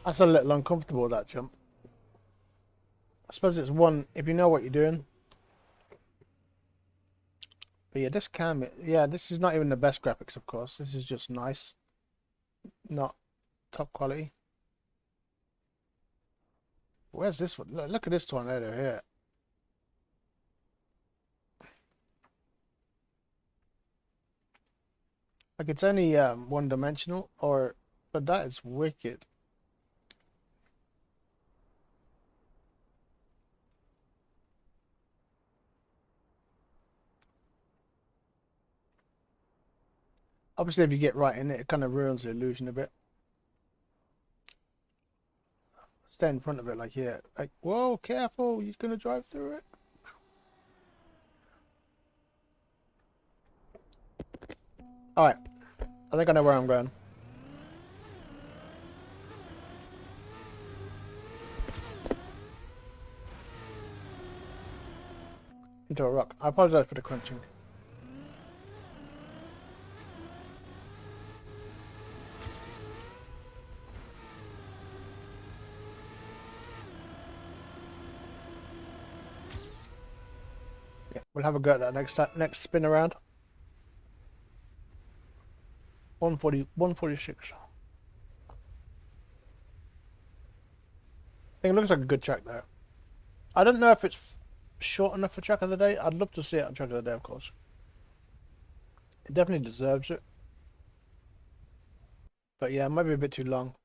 That's a little uncomfortable, that jump. I suppose it's one if you know what you're doing. But yeah, this cam, yeah, this is not even the best graphics, of course. This is just nice, not top quality. Where's this one? Look at this tornado here. Like, it's only one-dimensional, but that is wicked. Obviously, if you get right in it, it kind of ruins the illusion a bit. Stay in front of it, like here. Like, whoa, careful, you're gonna drive through it. Alright, I think I know where I'm going. Into a rock. I apologize for the crunching. Yeah, we'll have a go at that next spin around. 146. I think it looks like a good track there. I don't know if it's short enough for track of the day. I'd love to see it on track of the day, of course. It definitely deserves it. But yeah, it might be a bit too long.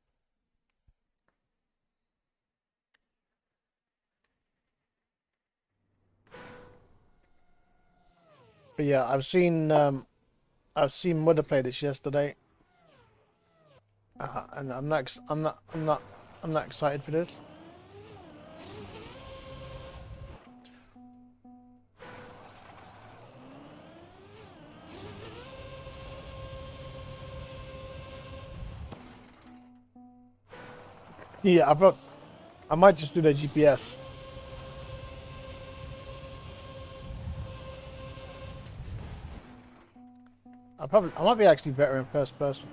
But yeah, I've seen Mother play this yesterday, and I'm not excited for this. Yeah, I might just do the GPS. I might be actually better in first person.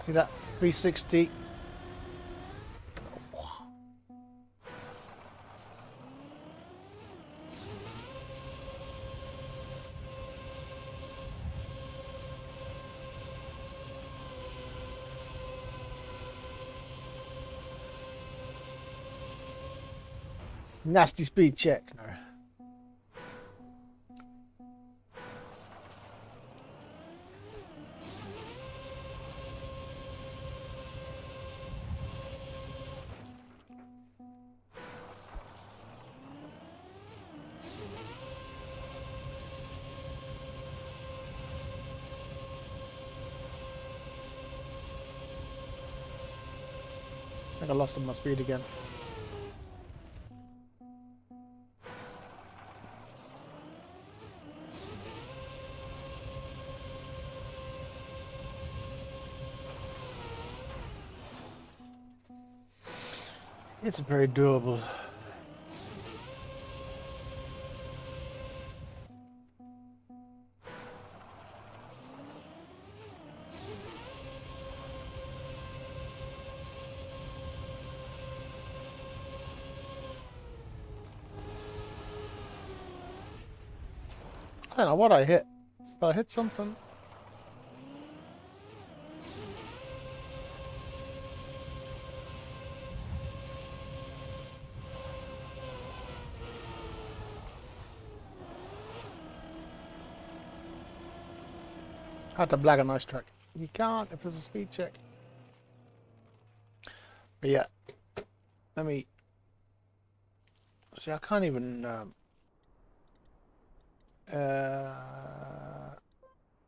See that 360? Nasty speed check. No. I think I lost some of my speed again. It's very doable. I don't know what I hit, but I hit something. I had to blag a nice track. You can't if there's a speed check. But yeah, let me see. I can't even. No,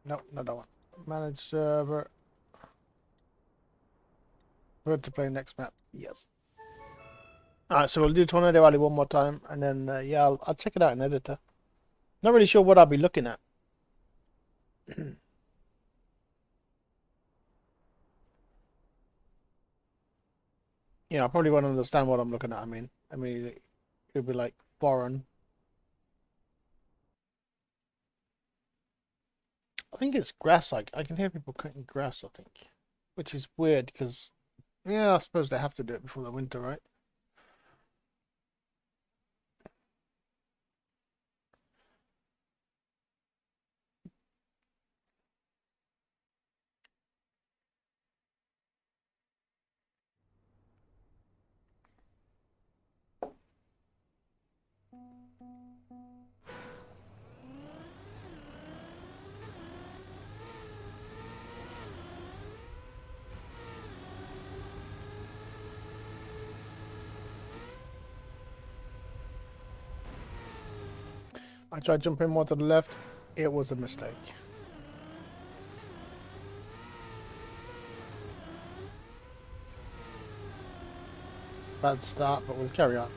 not that one. Manage server. Where to play next map? Yes. Alright, so we'll do Tornado Alley one more time, and then yeah, I'll check it out in editor. Not really sure what I'll be looking at. Yeah, I probably won't understand what I'm looking at. I mean, it'll be like foreign. I think it's grass. Like I can hear people cutting grass. I think, which is weird because, yeah, I suppose they have to do it before the winter, right? I tried jumping more to the left. It was a mistake. Bad start, but we'll carry on.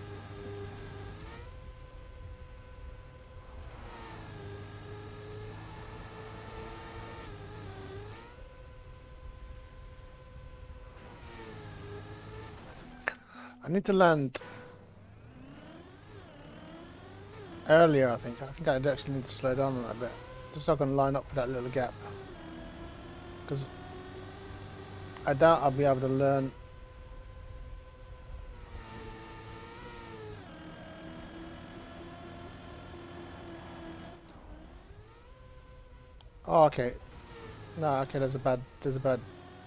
I need to land earlier, I think. I think I actually need to slow down a little bit. Just so I can line up for that little gap. Because I doubt I'll be able to learn. Oh, okay. No, okay, there's a bad.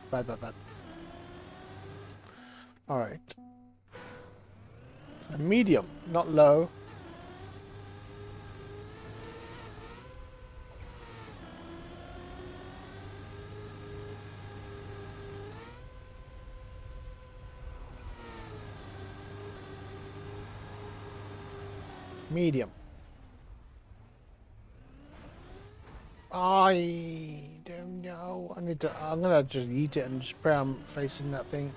Bad. Alright. So medium, not low. Medium. I don't know. I'm gonna just eat it and just pray I'm facing that thing.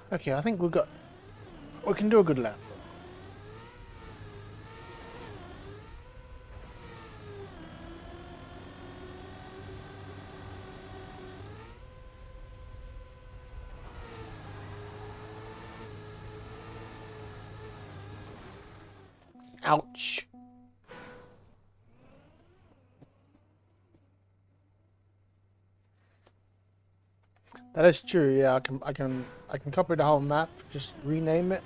Okay, I think we can do a good lap. Ouch. That is true. Yeah, I can copy the whole map, just rename it.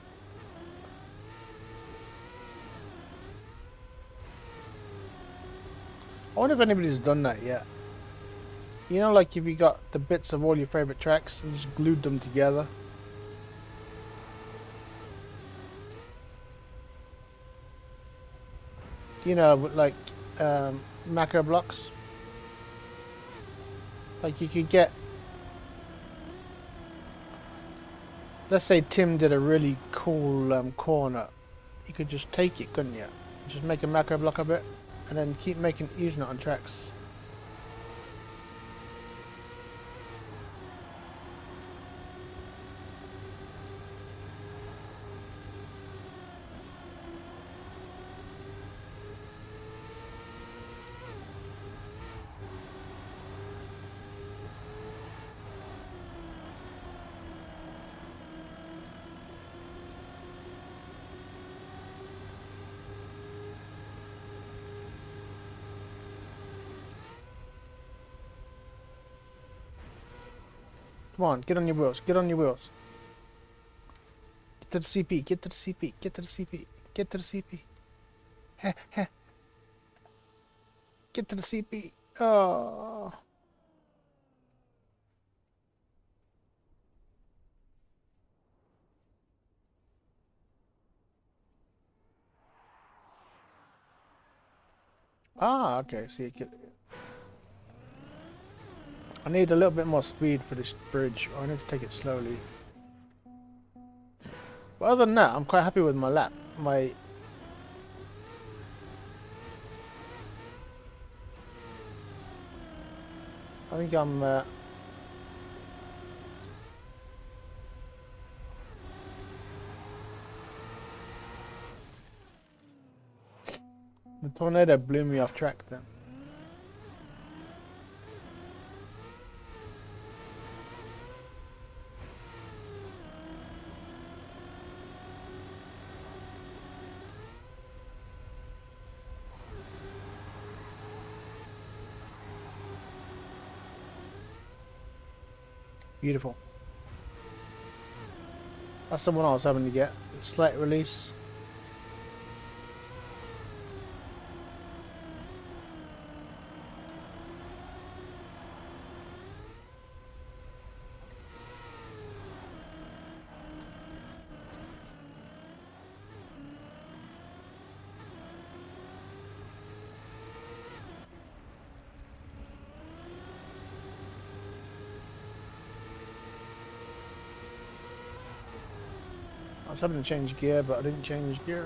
I wonder if anybody's done that yet. You know, like if you got the bits of all your favorite tracks and just glued them together. You know, with like macro blocks. Like you could get. Let's say Tim did a really cool corner. You could just take it, couldn't you? Just make a macro block of it, and then keep using it on tracks. Come on, get on your wheels, get on your wheels. Get to the CP, get to the CP, get to the CP, get to the CP. Heh, heh. Get to the CP. Oh. Ah, okay, see, I need a little bit more speed for this bridge, or I need to take it slowly. But other than that, I'm quite happy with my lap. I think I'm the tornado blew me off track then. Beautiful. That's the one I was having to get. Slight release. I was having to change gear, but I didn't change gear.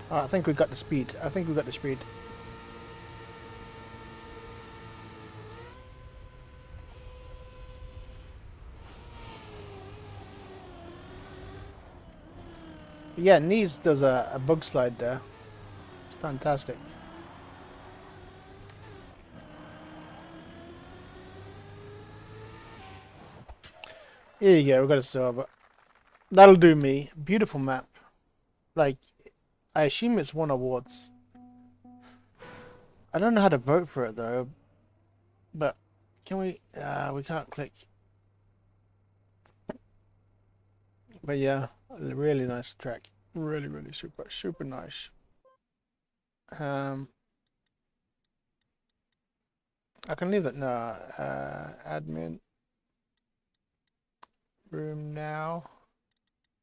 Oh, I think we got the speed. I think we got the speed. But yeah, Knees does a bug slide there. It's fantastic. Here you go, we got a silver. That'll do me. Beautiful map. Like, I assume it's won awards. I don't know how to vote for it though. But can we? We can't click. But yeah, a really nice track. Really, really super nice. I can leave it now. Admin room now.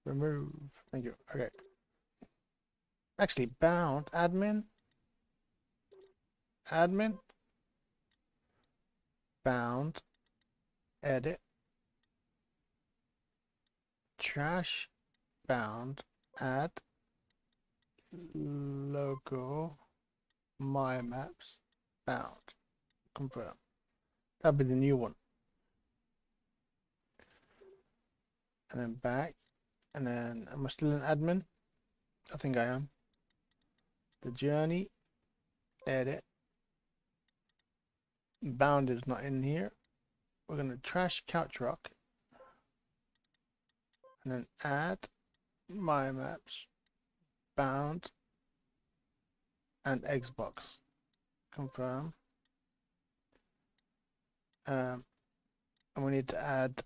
Remove. Thank you. Okay. Actually, bound admin. Admin. Bound. Edit. Trash. Bound. Add. local my maps bound. Confirm. That'll be the new one. And then back. And then, am I still an admin? I think I am. The journey. Edit. Bound is not in here. We're going to trash couch rock. And then add my maps bound and Xbox. Confirm. And we need to add,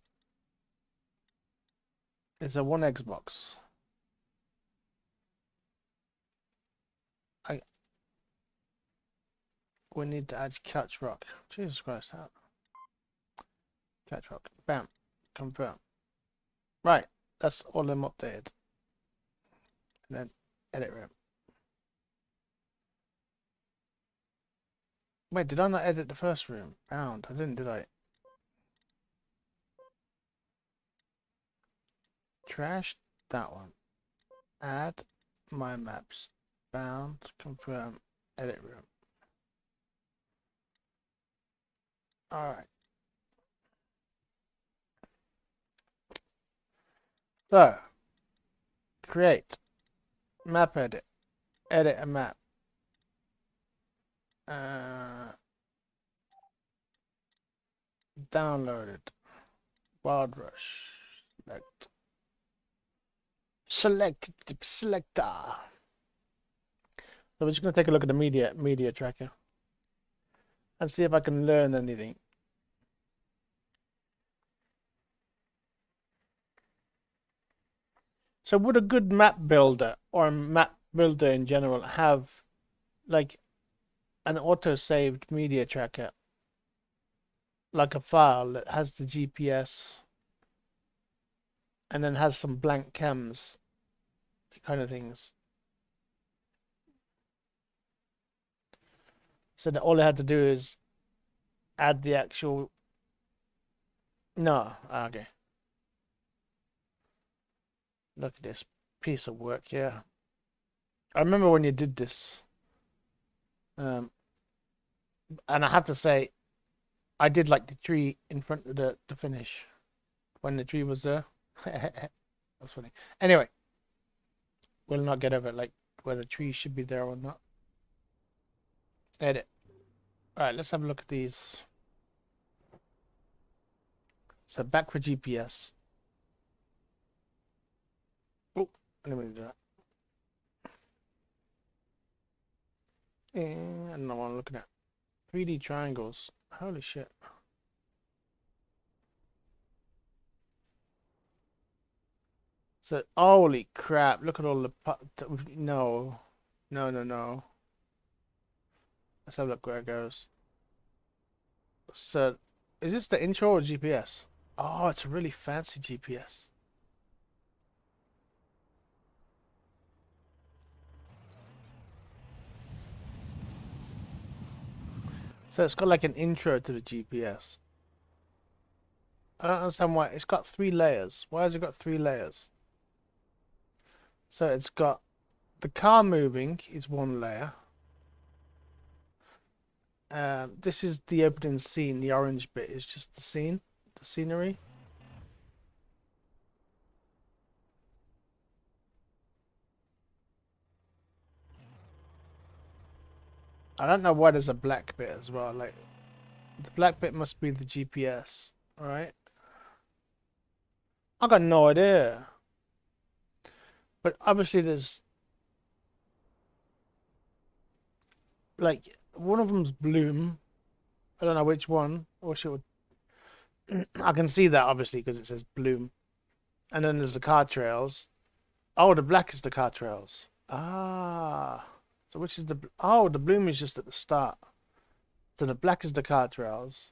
it's a one Xbox. We need to add couch rock. Jesus Christ, how? Couch rock. Bam. Confirm. Right. That's all them updated. And then edit room. Wait, did I not edit the first room? Bound. I didn't, did I? Trash that one. Add my maps. Bound. Confirm. Edit room. Alright. So, create. Map edit. Edit a map. Downloaded. Wild Rush. Select. Selector. So we're just going to take a look at the media tracker and see if I can learn anything. So would a good map builder or map builder in general have like an auto-saved media tracker, like a file that has the GPS and then has some blank cams kind of things, so that all I had to do is add the actual okay, look at this piece of work. Yeah, I remember when you did this, and I have to say I did like the tree in front of the finish when the tree was there. That's funny. Anyway, we'll not get over like whether the tree should be there or not. Edit. Alright, let's have a look at these. So back for GPS. Oh, let me do that. And I don't know what I'm looking at. 3D triangles. Holy shit. So, holy crap, look at all the... No. No. Let's have a look where it goes. So, is this the intro or GPS? Oh, it's a really fancy GPS. So it's got like an intro to the GPS. I don't understand why. It's got 3 layers. Why has it got 3 layers? So it's got the car moving is 1 layer. This is the opening scene. The orange bit is just the scene, the scenery. I don't know why there's a black bit as well. Like, the black bit must be the GPS, right? I got no idea. But obviously there's like one of them's bloom. I don't know which one. Or should I can see that obviously because it says bloom. And then there's the car trails. Oh, the black is the car trails. Ah. So which is the... Oh, the bloom is just at the start. So the black is the car trails.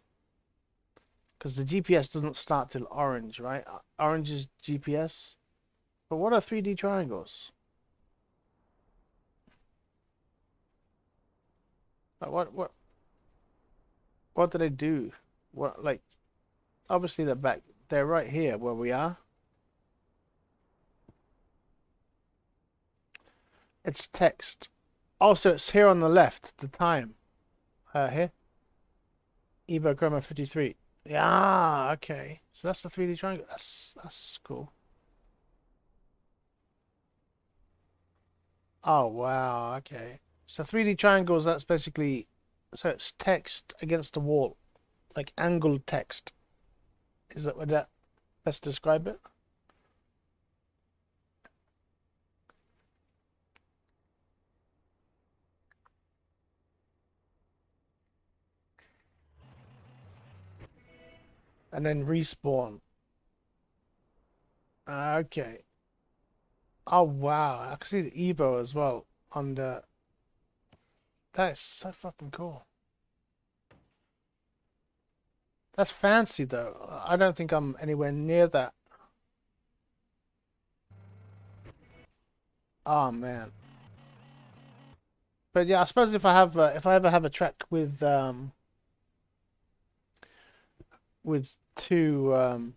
Because the GPS doesn't start till orange, right? Orange is GPS. But what are 3D triangles? Like what do they do? What, like, obviously they're back. They're right here where we are. It's text. Also, it's here on the left, the time. Here. Evo Chroma 53. Yeah, okay. So that's the 3D triangle. That's cool. Oh, wow, okay. So 3D triangles, that's basically... So it's text against the wall. Like angled text. Is that what that best describe it? And then respawn. Okay. Oh wow, I can see the Evo as well on the... That is so fucking cool. That's fancy though. I don't think I'm anywhere near that. Oh man. But yeah, I suppose if I ever have a track with two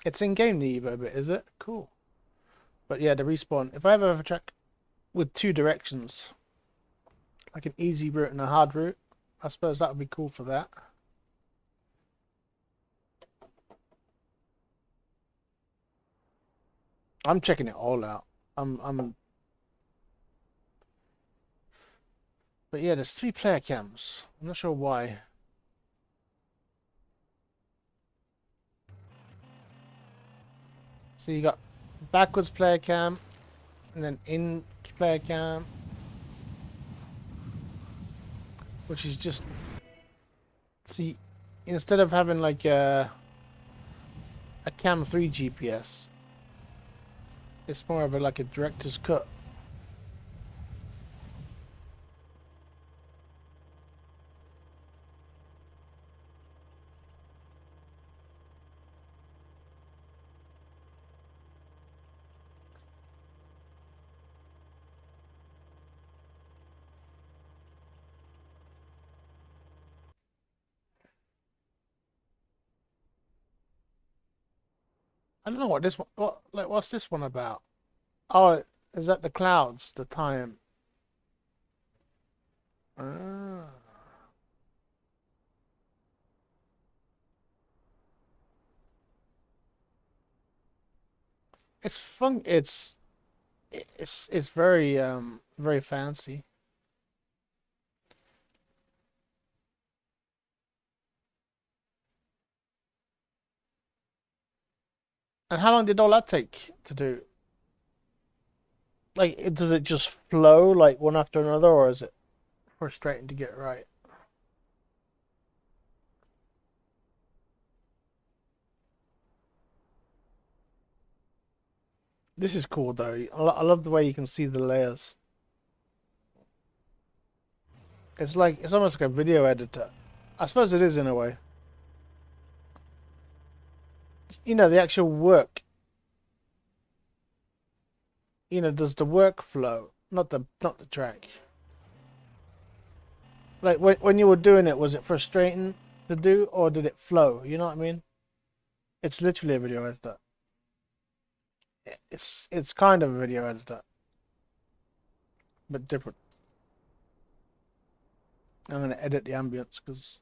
it's in game the Evo bit, is it? Cool. But yeah, the respawn. If I ever have a track with two directions, like an easy route and a hard route, I suppose that would be cool for that. I'm checking it all out. But yeah, there's 3 player cams. I'm not sure why. So you got backwards player cam, and then in player cam, which is just... See, instead of having like a Cam 3 GPS, it's more of like a director's cut. I don't know what this one... what's this one about? Oh, is that the clouds, the time? Ah. It's fun. It's very very fancy. And how long did all that take to do? Like, does it just flow like one after another, or is it frustrating to get it right? This is cool though. I love the way you can see the layers. It's almost like a video editor. I suppose it is in a way. You know, the actual work. You know, does the work flow, not the track. Like when you were doing it, was it frustrating to do, or did it flow? You know what I mean? It's literally a video editor. It's kind of a video editor, but different. I'm gonna edit the ambience because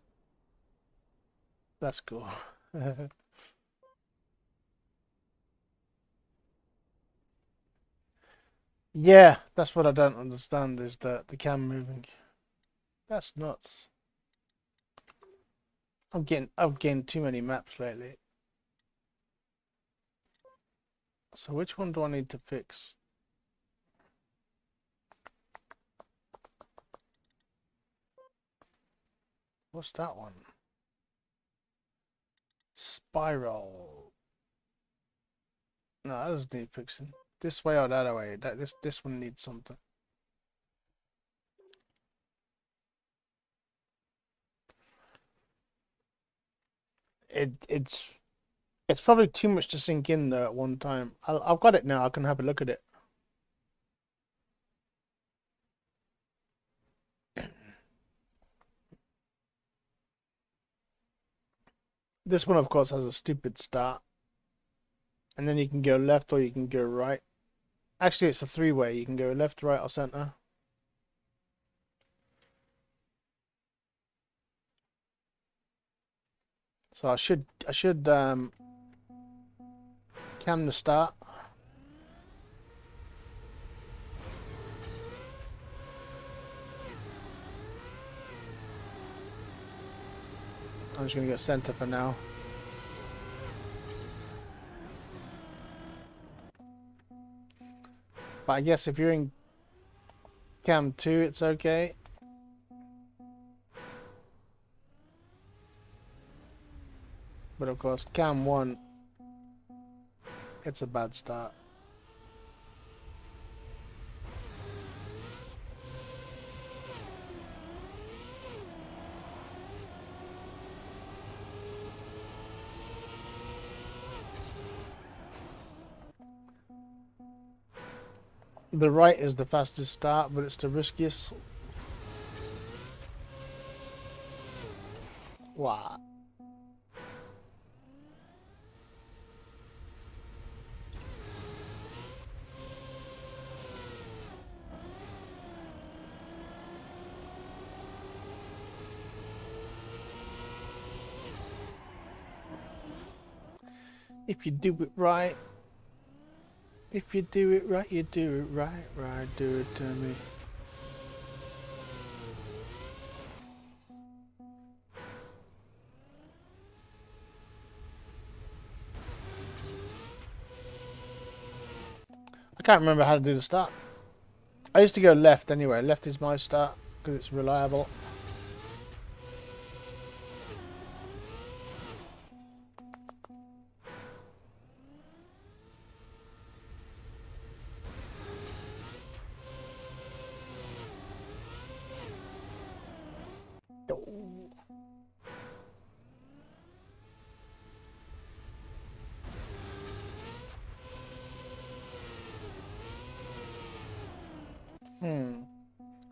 that's cool. Yeah, that's what I don't understand is the cam moving. That's nuts. I've gained too many maps lately. So which one do I need to fix? What's that one? Spiral. No, that doesn't need fixing. This way or that way. This one needs something. It's probably too much to sink in there at one time. I've got it now. I can have a look at it. This one, of course, has a stupid start. And then you can go left or you can go right. Actually, it's a three-way. You can go left, right, or center. So I should cam the start. I'm just gonna go center for now. But I guess if you're in cam 2, it's okay. But of course, cam 1, it's a bad start. The right is the fastest start, but it's the riskiest. Wow. If you do it right, if you do it right, you do it right, right, do it to me. I can't remember how to do the start. I used to go left anyway. Left is my start because it's reliable.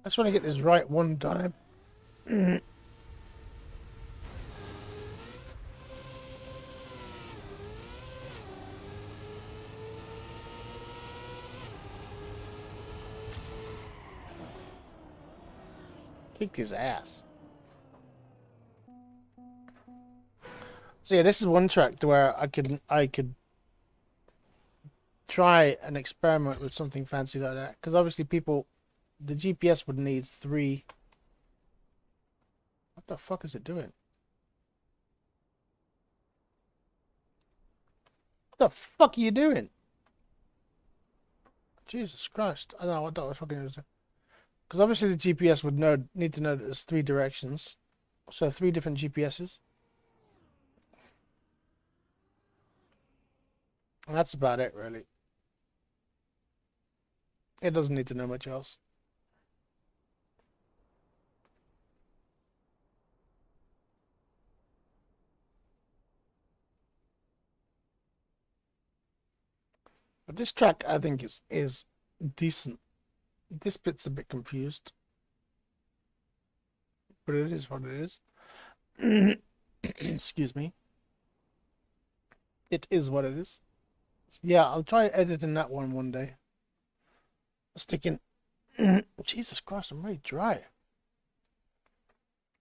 I just want to get this right one time. Kicked his ass. So yeah, this is one track to where I could try and experiment with something fancy like that. Because obviously the GPS would need 3. What the fuck is it doing? What the fuck are you doing? Jesus Christ. I don't know what that was fucking doing. Because obviously the GPS would need to know that there's 3 directions. So 3 different GPSs. And that's about it, really. It doesn't need to know much else. But this track, I think, is decent. This bit's a bit confused. But it is what it is. Excuse me. It is what it is. Yeah, I'll try editing that one day. Sticking... Jesus Christ, I'm really dry.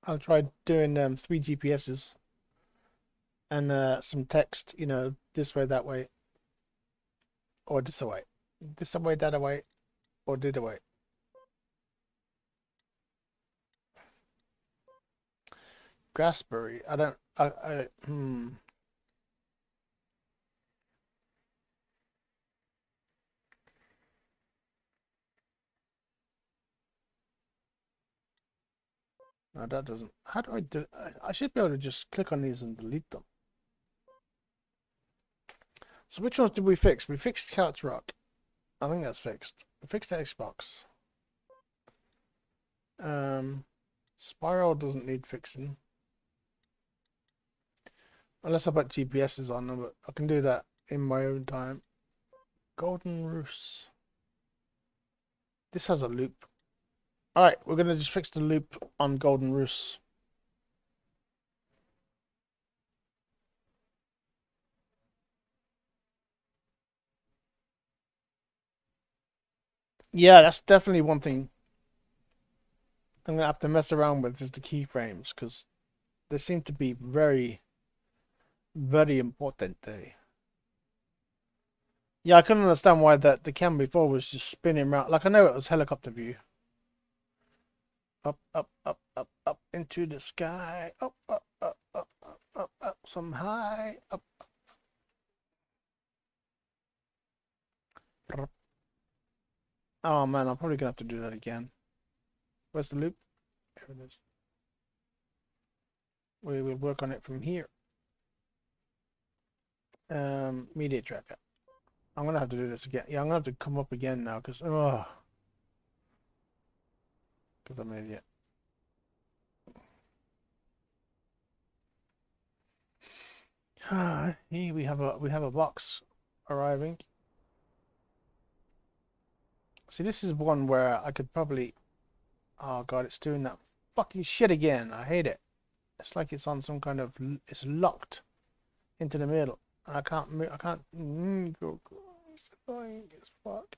I'll try doing 3 GPSs. And some text, you know, this way, that way. Or this away. This away, that away. Or did away. Grassberry. No, that doesn't. How do I do? I should be able to just click on these and delete them. So which ones did we fix? We fixed Couch Rock. I think that's fixed. We fixed the Xbox. Spiral doesn't need fixing. Unless I put GPSs on them, but I can do that in my own time. Golden Roos. This has a loop. Alright, we're going to just fix the loop on Golden Roos. Yeah, that's definitely one thing I'm gonna have to mess around with, is the keyframes, because they seem to be very, very important. Yeah, I couldn't understand why the camera before was just spinning around. Like, I know it was helicopter view. Up, up, up, up, up into the sky. Up, up, up, up, up, up, up, some high. Up. Oh man, I'm probably gonna have to do that again. Where's the loop? There it is. We will work on it from here. Media tracker. I'm gonna have to do this again. Yeah, I'm gonna have to come up again now, because I'm an idiot. Here we have a box arriving. See, this is one where I could probably. Oh god, it's doing that fucking shit again. I hate it. It's like it's on some kind of. It's locked into the middle, and I can't move. I can't. It's annoying as fuck.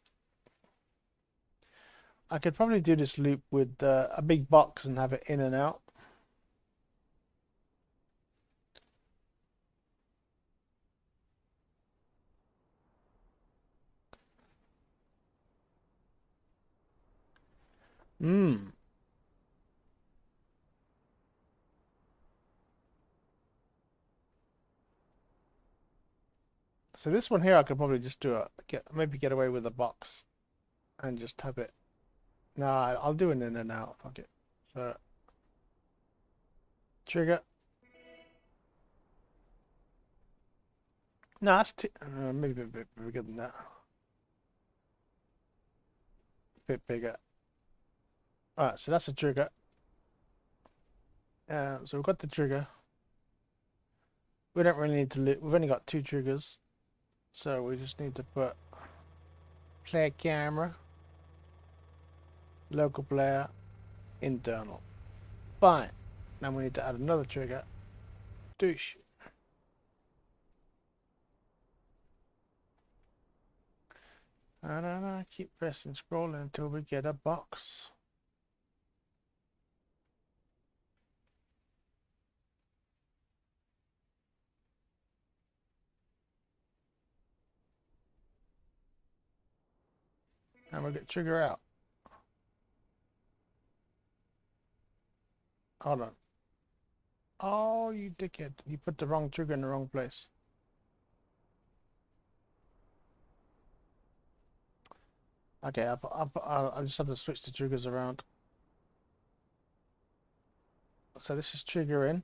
I could probably do this loop with a big box and have it in and out. Hmm. So this one here, I could probably just do maybe get away with a box, and just have it. Nah, I'll do an in and out. Fuck it. So trigger. No, that's maybe a bit bigger than that. A bit bigger. Alright, so that's a trigger. So we've got the trigger. We don't really need to loop. We've only got 2 triggers. So we just need to put player camera, local player, internal. Fine. Now we need to add another trigger. Douche. And I keep pressing scrolling until we get a box. And we'll get trigger out. Hold on. Oh, you dickhead. You put the wrong trigger in the wrong place. Okay, I'll just have to switch the triggers around. So this is trigger in.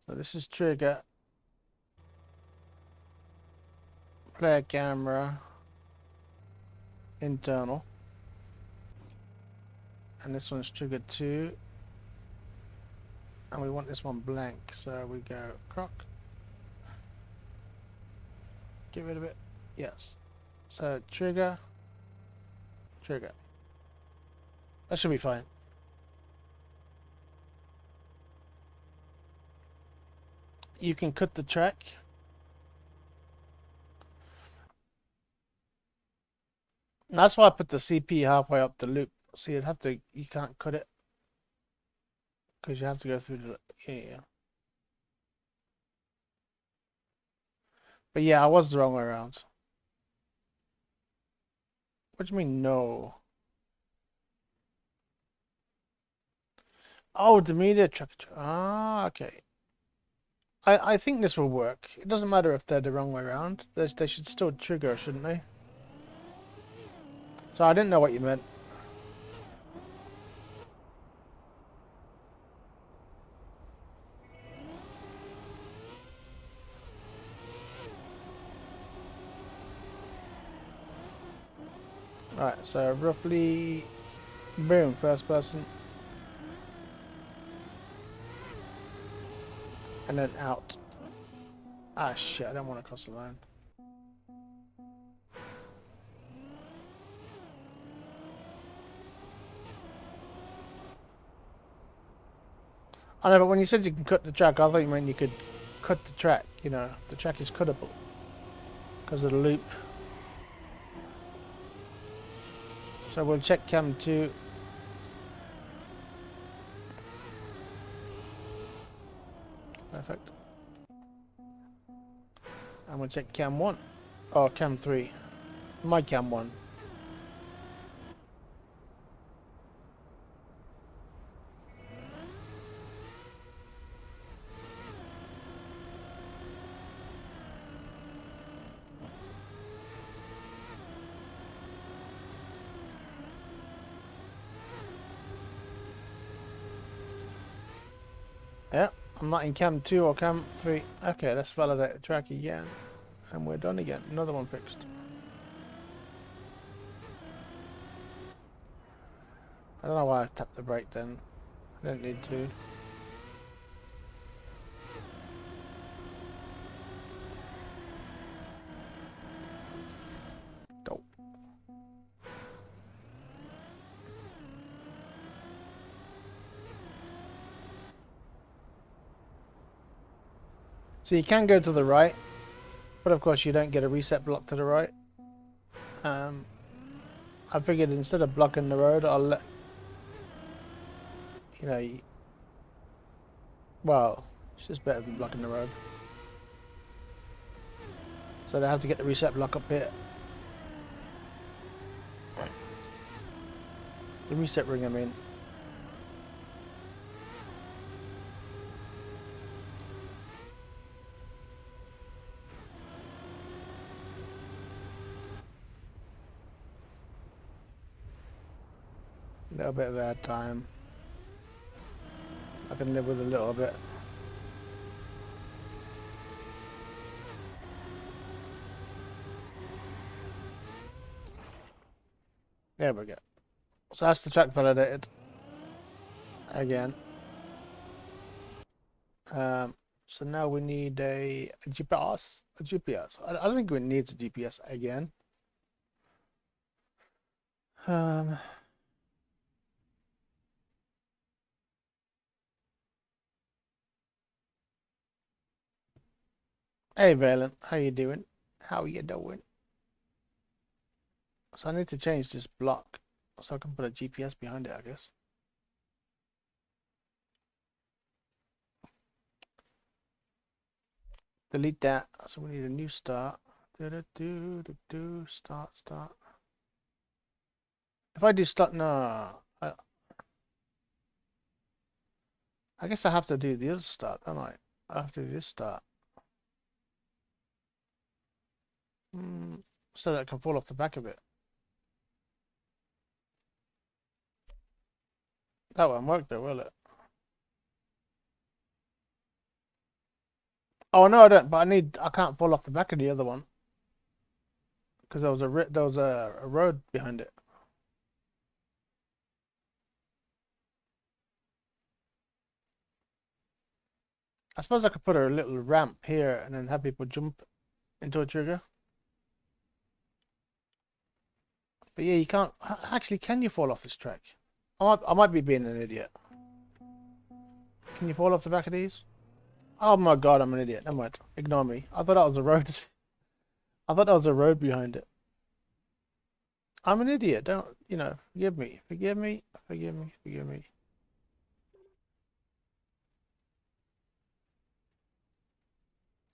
So this is trigger. Player camera. Internal. And this one's trigger 2. And we want this one blank. So we go croc. Get rid of it. Yes. So trigger. Trigger. That should be fine. You can cut the track. And that's why I put the CP halfway up the loop. So you can't cut it. Because you have to go through the, yeah. But yeah, I was the wrong way around. What do you mean, no? Oh, the media track. Ah, okay. I think this will work. It doesn't matter if they're the wrong way around. They should still trigger, shouldn't they? So I didn't know what you meant. Alright, so roughly, boom, first person. And then out. Ah shit, I don't want to cross the line. I know, but when you said you can cut the track, I thought you meant you could cut the track, you know, the track is cuttable. Because of the loop. So we'll check cam 2. Perfect. And we'll check cam 1. Or cam 3. My cam 1. Yeah, I'm not in cam 2 or cam 3. Okay, let's validate the track again. And we're done again. Another one fixed. I don't know why I tapped the brake then. I didn't need to. Dope. So you can go to the right, but of course you don't get a reset block to the right. I figured instead of blocking the road, I'll let you know. Well, it's just better than blocking the road. So they have to get the reset block up here. The reset ring, I mean. A little bit of air time. I can live with a little bit. There we go. So that's the track validated. Again. So now we need a GPS. A GPS. I don't think we need a GPS again. Hey Valen, how you doing? How you doing? So I need to change this block so I can put a GPS behind it, I guess. Delete that. So we need a new start. Start. If I do start, no. I guess I have to do the other start, don't I? I have to do this start. So that it can fall off the back of it. That won't work though, will it? Oh no, I don't. But I can't fall off the back of the other one because there was a road behind it. I suppose I could put a little ramp here and then have people jump into a trigger. But yeah, you can't. Actually, can you fall off this track? I might be being an idiot. Can you fall off the back of these? Oh my god, I'm an idiot. Never mind. Ignore me. I thought that was a road. I thought that was a road behind it. I'm an idiot. Don't, forgive me. Forgive me. Forgive me. Forgive me.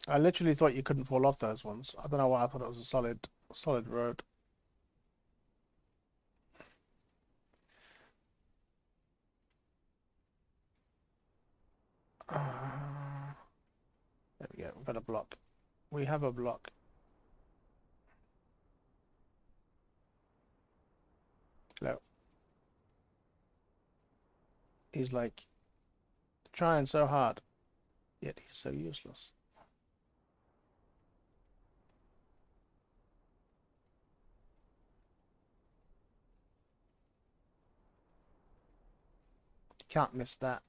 I literally thought you couldn't fall off those ones. I don't know why I thought it was a solid road. There we go. We've got a block. We have a block. Hello. He's like trying so hard, yet he's so useless. Can't miss that.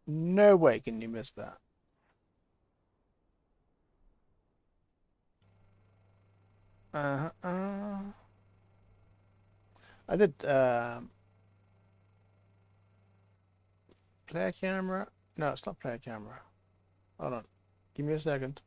No way can you miss that. I did player camera. No, it's not player camera. Hold on. Give me a second.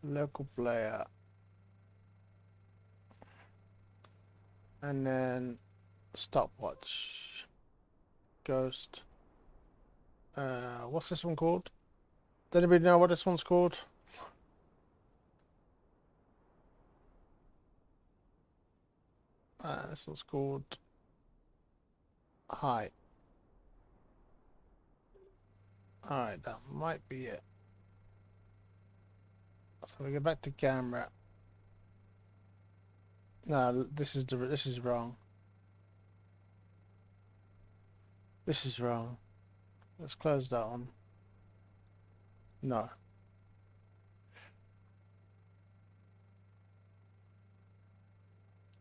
Local player. And then stopwatch. Ghost. What's this one called? Does anybody know what this one's called? This one's called Hi. Alright, that might be it. So we go back to camera. No, this is wrong. This is wrong. Let's close that one. No.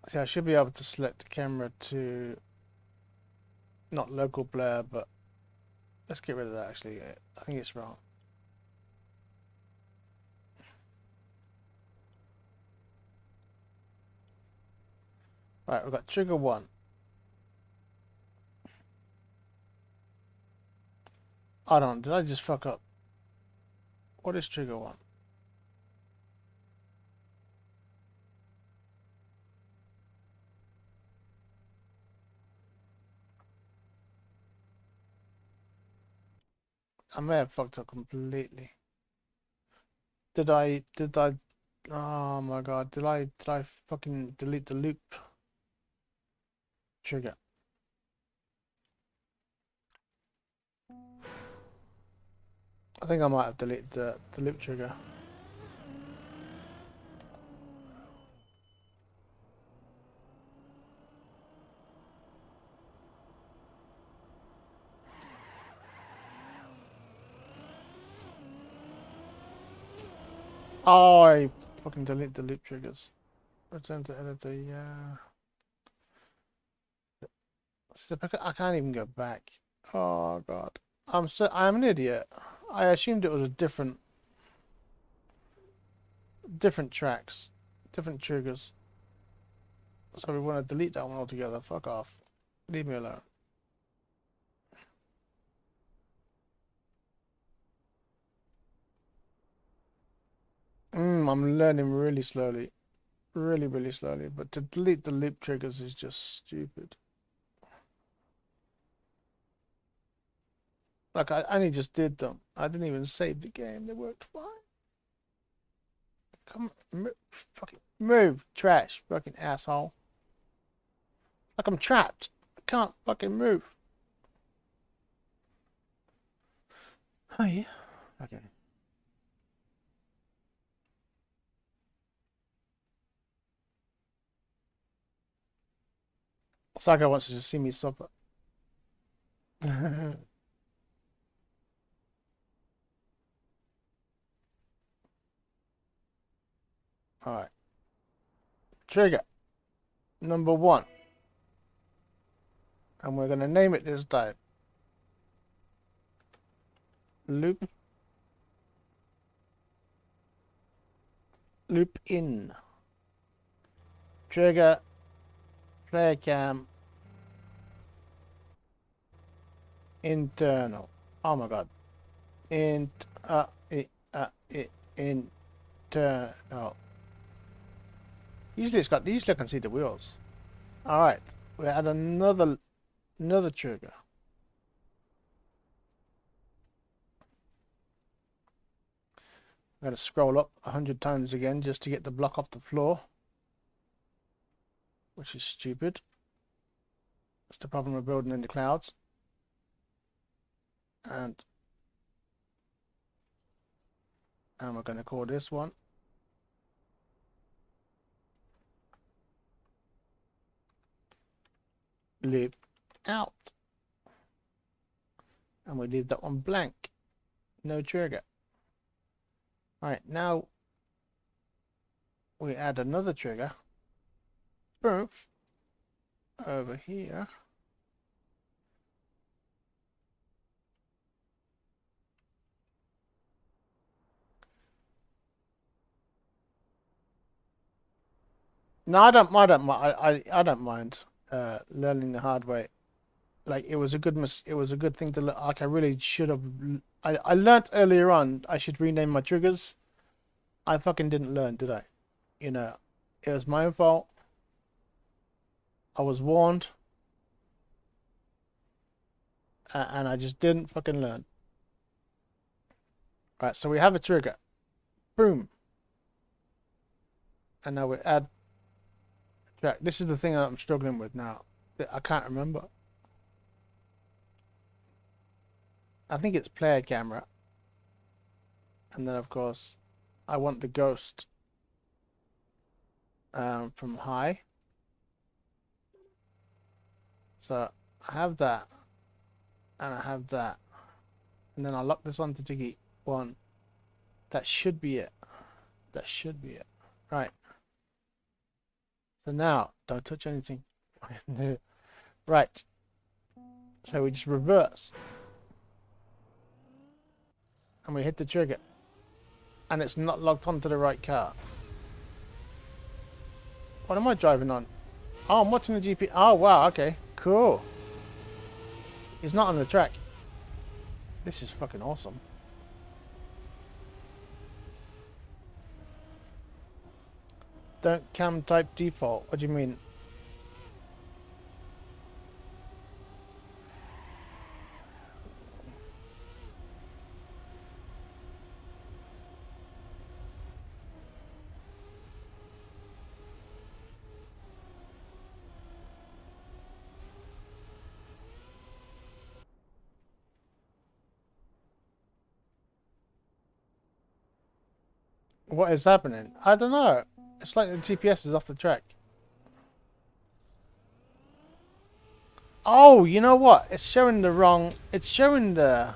See, I should be able to select the camera to not local blur, but let's get rid of that actually. I think it's wrong. Right, we've got trigger 1. Hold on, did I just fuck up? What is trigger 1? I may have fucked up completely. Did I, oh my god, did I fucking delete the loop trigger? I think I might have deleted the loop trigger. Oh, I fucking delete the loop triggers. Return to editor, yeah. I can't even go back. Oh god. I'm an idiot. I assumed it was a different tracks, different triggers. So we want to delete that one altogether. Fuck off. Leave me alone. I'm learning really slowly. Really, really slowly. But to delete the loop triggers is just stupid. Like, I only just did them. I didn't even save the game. They worked fine. Come on. Fucking move. Trash. Fucking asshole. Like I'm trapped. I can't fucking move. Oh, yeah. Okay. Saka wants to just see me suffer. Alright. Trigger. Number 1. And we're going to name it this time. Loop. Loop in. Trigger. Player cam. Internal. Oh my god. Internal. Usually I can see the wheels. Alright. We add another trigger. I'm going to scroll up 100 times again just to get the block off the floor. Which is stupid. That's the problem with building in the clouds. And we're going to call this one loop out. And we leave that one blank. No trigger. Alright, now we add another trigger. Boom. Over here. No, I don't. I don't. I don't mind learning the hard way. Like it was a good it was a good thing to look. Like I really should have. I learnt earlier on I should rename my triggers. I fucking didn't learn, did I? You know, it was my own fault. I was warned, and I just didn't fucking learn. Right, so we have a trigger. Boom. And now we add track. This is the thing I'm struggling with now. I can't remember. I think it's player camera. And then, of course, I want the ghost from high. So I have that. And I have that. And then I'll lock this on to Tiggy 1. That should be it. That should be it. Right. So now, don't touch anything. Right. So we just reverse. And we hit the trigger. And it's not locked onto the right car. What am I driving on? Oh, I'm watching the GP. Oh, wow. Okay. Cool. He's not on the track. This is fucking awesome. Don't cam type default. What do you mean? What is happening? I don't know. It's like the GPS is off the track. Oh, you know what? It's showing the wrong... It's showing the...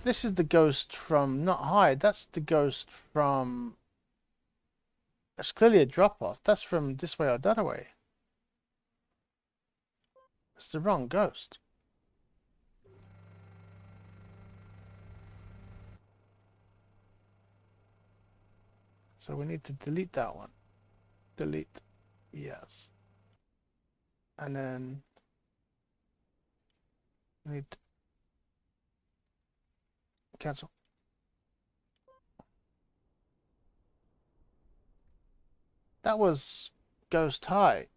This is the ghost from... Not high. That's the ghost from... It's clearly a drop-off. That's from this way or that way. It's the wrong ghost. So we need to delete that one. Delete. Yes. And then... We need to cancel. That was ghost high.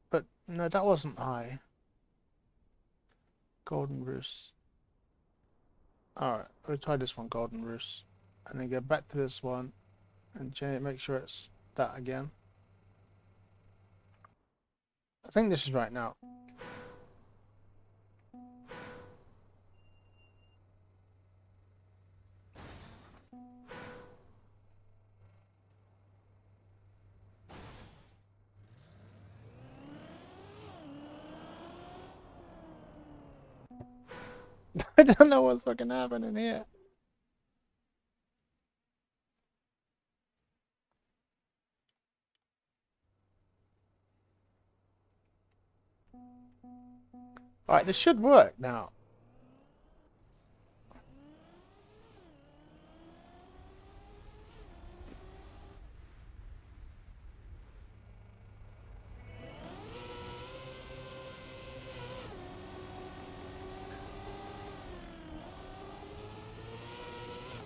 But no, that wasn't high. Golden Roost. Alright, we'll try this one, Golden Roost. And then go back to this one and change it, make sure it's that again. I think this is right now. I don't know what's fucking happening here. Alright, this should work now.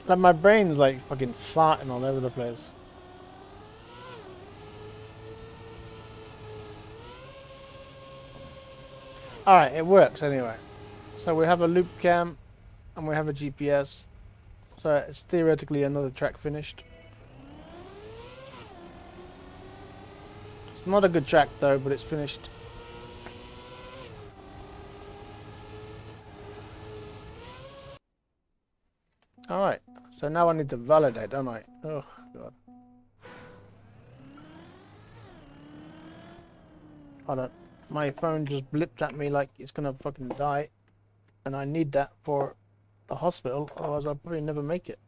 Like my brain's like fucking farting all over the place. Alright, it works anyway. So we have a loop cam and we have a GPS. So it's theoretically another track finished. It's not a good track though, but it's finished. Alright, so now I need to validate, don't I? Oh, God. Hold on. My phone just blipped at me like it's gonna fucking die. And I need that for the hospital, otherwise I'll probably never make it.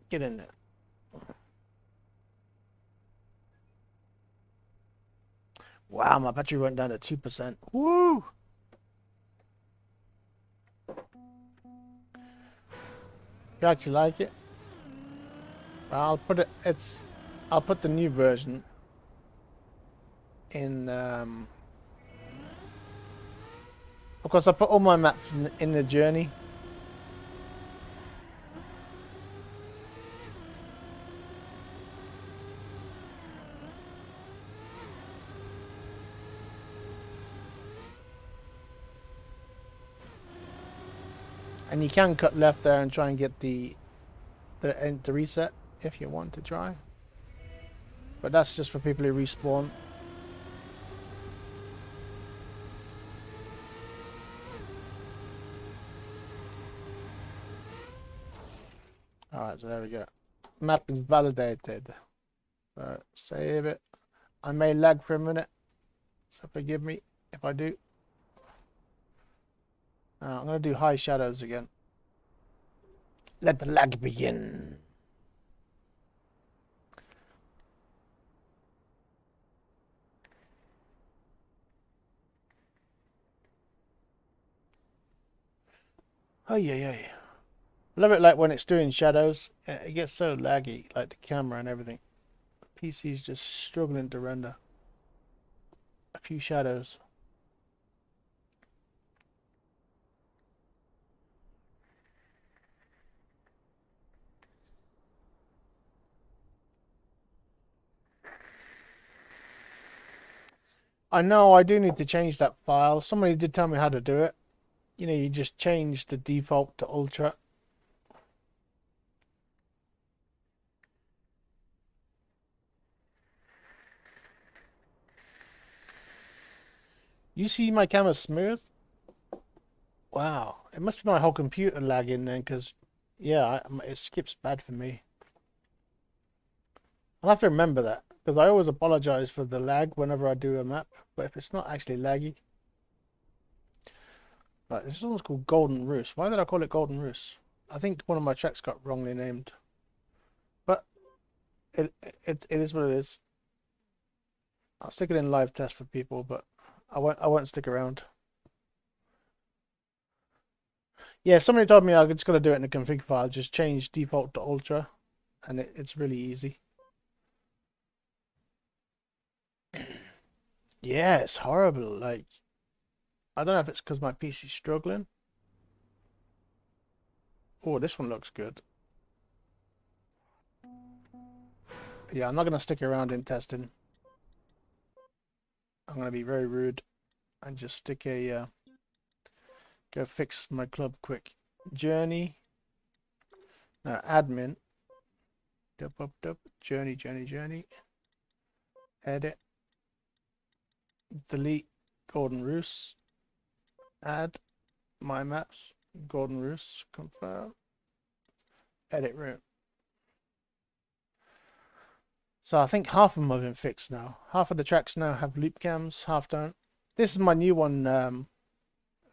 Get in there. Wow, my battery went down to 2%. Woo! You actually like it? I'll put it. I'll put the new version in. Of course, I put all my maps in the journey. And you can cut left there and try and get the reset if you want to try. But that's just for people who respawn. Alright, so there we go. Map is validated. So save it. I may lag for a minute, so forgive me if I do. I'm going to do high shadows again. Let the lag begin. Oh yeah. I love it like when it's doing shadows, it gets so laggy, like the camera and everything. The PC's just struggling to render a few shadows. I know I do need to change that file. Somebody did tell me how to do it. You know, you just change the default to ultra. You see my camera smooth? Wow, it must be my whole computer lagging then, because yeah, it skips bad for me. I'll have to remember that, because I always apologize for the lag whenever I do a map, but if it's not actually laggy. Right, this one's called Golden Roost. Why did I call it Golden Roost? I think one of my tracks got wrongly named. But it is what it is. I'll stick it in live test for people, but I won't stick around. Yeah, somebody told me I just gotta do it in the config file, just change default to ultra, and it's really easy. Yeah, it's horrible. Like, I don't know if it's because my PC's struggling. Oh, this one looks good. Yeah, I'm not gonna stick around in testing. I'm gonna be very rude and just stick a go fix my club quick. Journey. Now admin. Journey. Edit. Delete Golden Roost. Add my maps. Golden Roost. Confirm. Edit room. So I think half of them have been fixed now. Half of the tracks now have loop cams, half don't. This is my new one,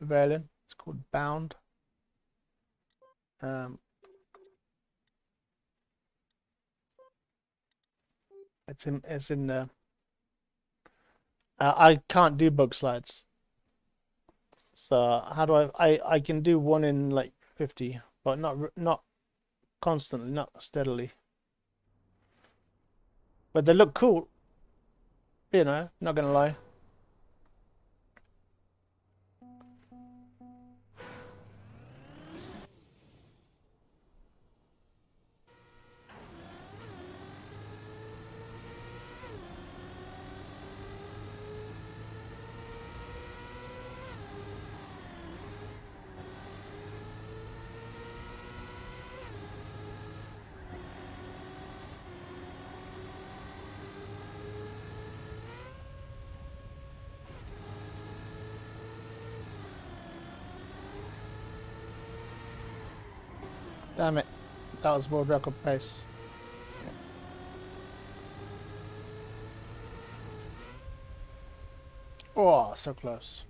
Verlin. It's called Bound. It's in I can't do bug slides. So how do I can do one in like 50, but not constantly, not steadily. But they look cool. You know, not gonna lie. Damn it. That was world record pace. Oh, so close.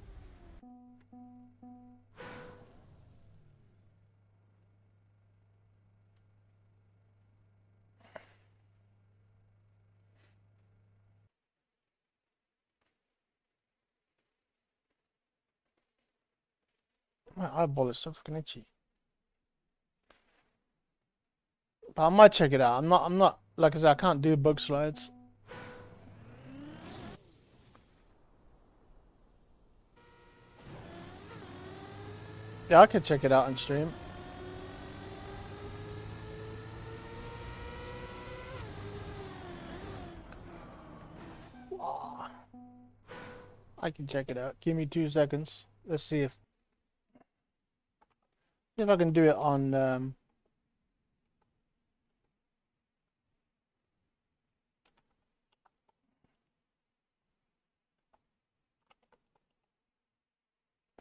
My eyeball is so fucking itchy. But I might check it out. I'm not like I said, I can't do bug slides. Yeah, I could check it out on stream. I can check it out. Give me 2 seconds. Let's see if I can do it on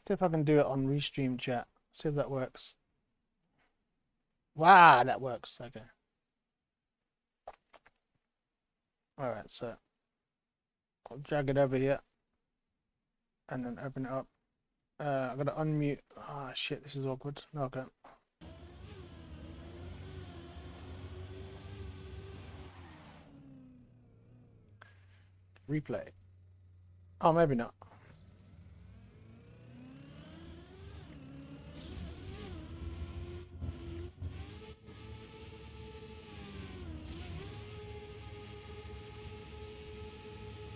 see if I can do it on Restream chat. See if that works. Wow, that works. Okay. Alright, so I'll drag it over here and then open it up. I gotta unmute. Ah, shit, this is awkward. No, okay. Replay. Oh, maybe not.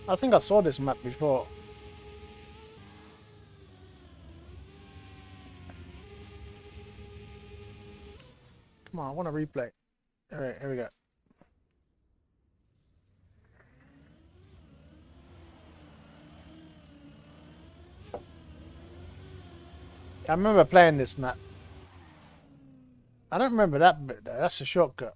I think I saw this map before. Come on, I want to replay. Alright, here we go. I remember playing this map. I don't remember that bit though. That's a shortcut.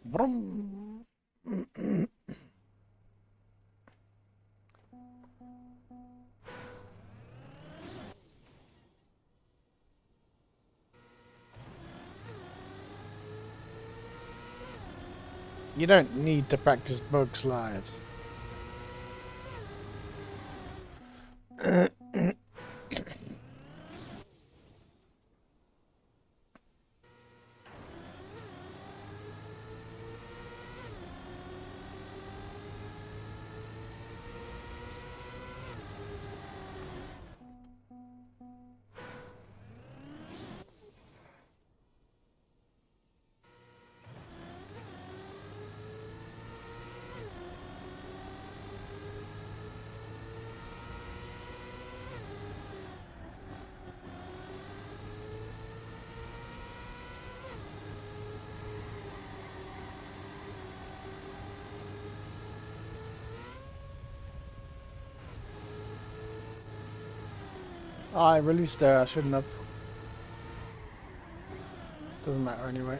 Vroom. You don't need to practice bug slides. Oh, I released there. I shouldn't have. Doesn't matter anyway.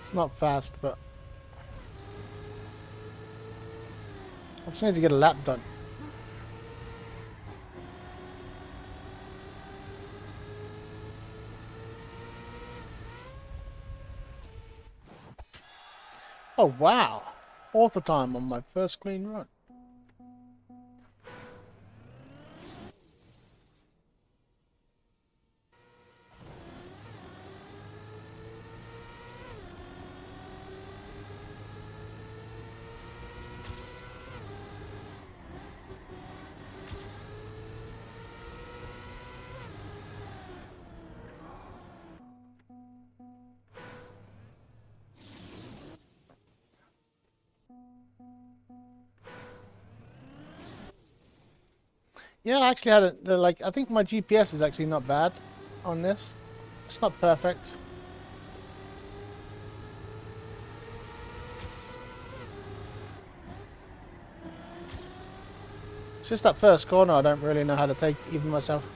It's not fast, but I just need to get a lap done. Oh wow! Fourth time on my first clean run. Yeah, I actually had it. Like, I think my GPS is actually not bad on this. It's not perfect. It's just that first corner I don't really know how to take even myself.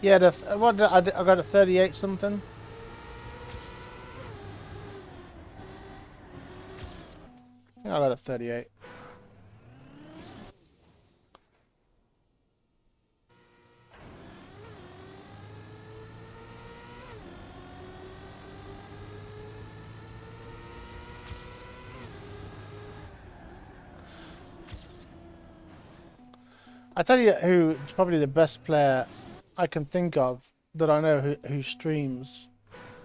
Yeah, what did I got a 38 something. I think I got a 38. I tell you who's probably the best player I can think of that I know who streams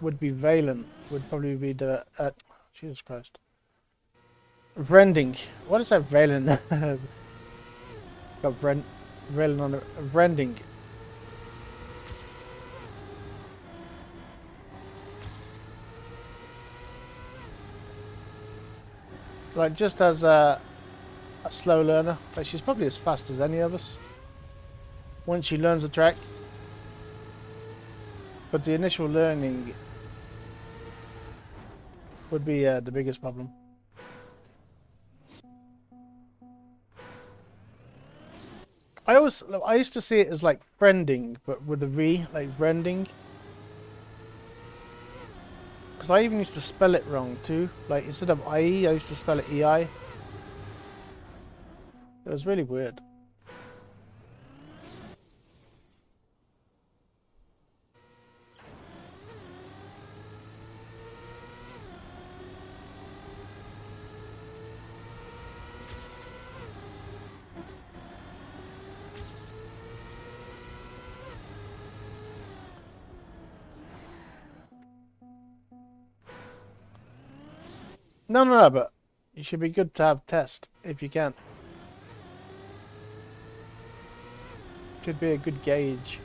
would be Valen. Would probably be the Jesus Christ. Vrending. What is that Valen? Got Valen on the Vrending. Like just as a slow learner, but she's probably as fast as any of us once she learns the track. But the initial learning would be the biggest problem. I used to see it as like friending, but with a V, like friending. Because I even used to spell it wrong too. Like instead of IE, I used to spell it EI. It was really weird. No, but you should be good to have test if you can. Could be a good gauge.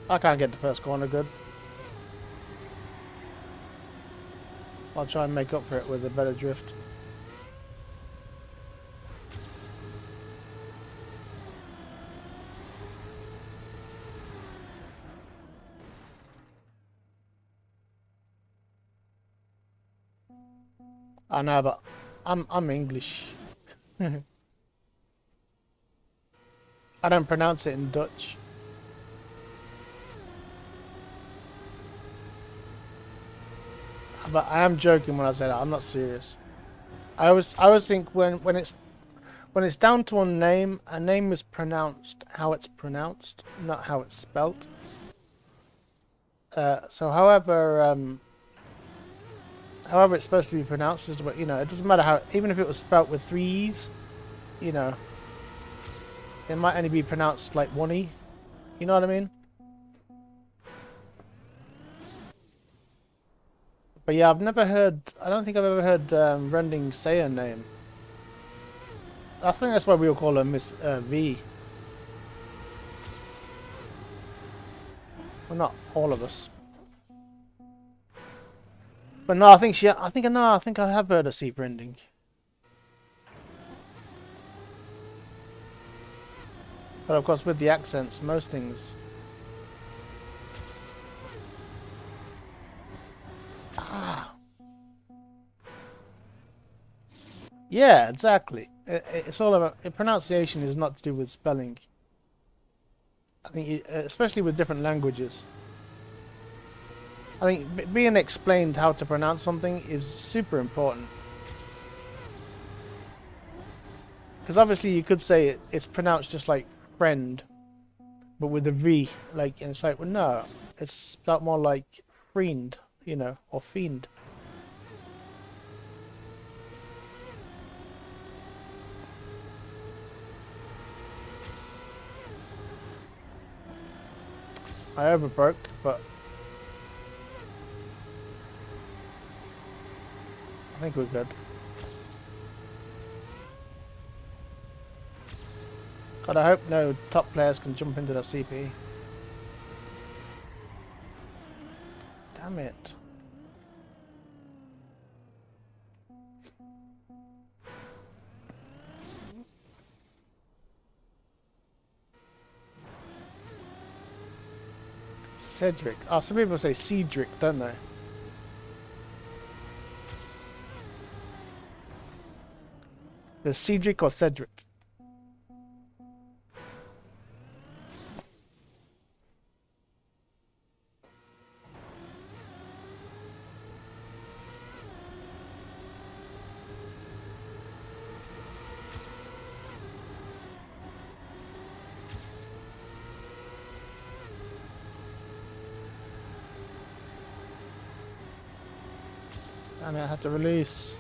I can't get the first corner good. I'll try and make up for it with a better drift. I know, but I'm English. I don't pronounce it in Dutch. But I am joking when I say that. I'm not serious. I always think when it's down to a name is pronounced how it's pronounced, not how it's spelt. So however it's supposed to be pronounced, but you know, it doesn't matter how. Even if it was spelt with 3 E's, you know, it might only be pronounced like 1 E. You know what I mean? But yeah, I've never heard. I don't think I've ever heard Rending say her name. I think that's why we all call her Miss V. Well, not all of us. But no, I think I have heard her say Rending. But of course, with the accents, most things. Yeah, exactly. It's all about pronunciation. Is not to do with spelling. I think, especially with different languages. I think being explained how to pronounce something is super important. Because obviously you could say it's pronounced just like friend, but with a V. Like, and it's like, well, no, it's spelled more like friend, you know, or fiend. I overbroke, but I think we're good. God, I hope no top players can jump into the CP. Damn it. Cedric. Oh, some people say Cedric, don't they? There's Cedric or Cedric. Damn it, I have to release.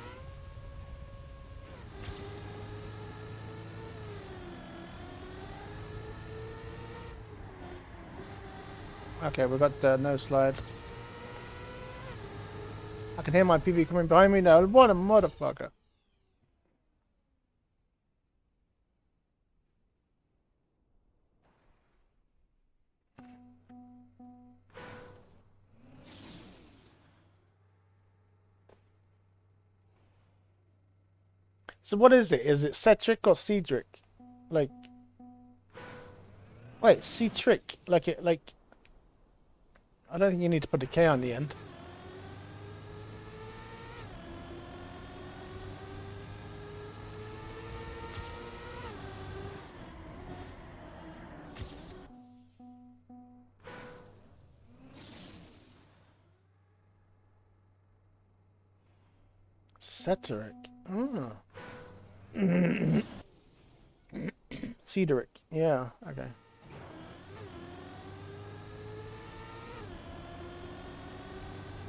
Okay, we got the no slide. I can hear my PV coming behind me now. What a motherfucker. So what is it? Is it Cedric or Cedric? Like, wait, Cedric. Like it, like. I don't think you need to put a K on the end. Cedric. Oh. Cedric. Yeah, okay.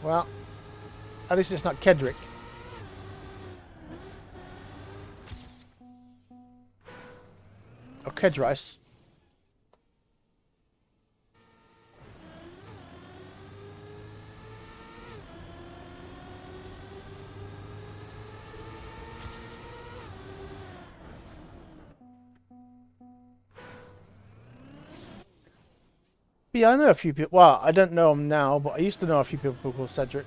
Well, at least it's not Kedrick. Or Kedrice. Yeah, I know a few people. Well, I don't know him now, but I used to know a few people called Cedric.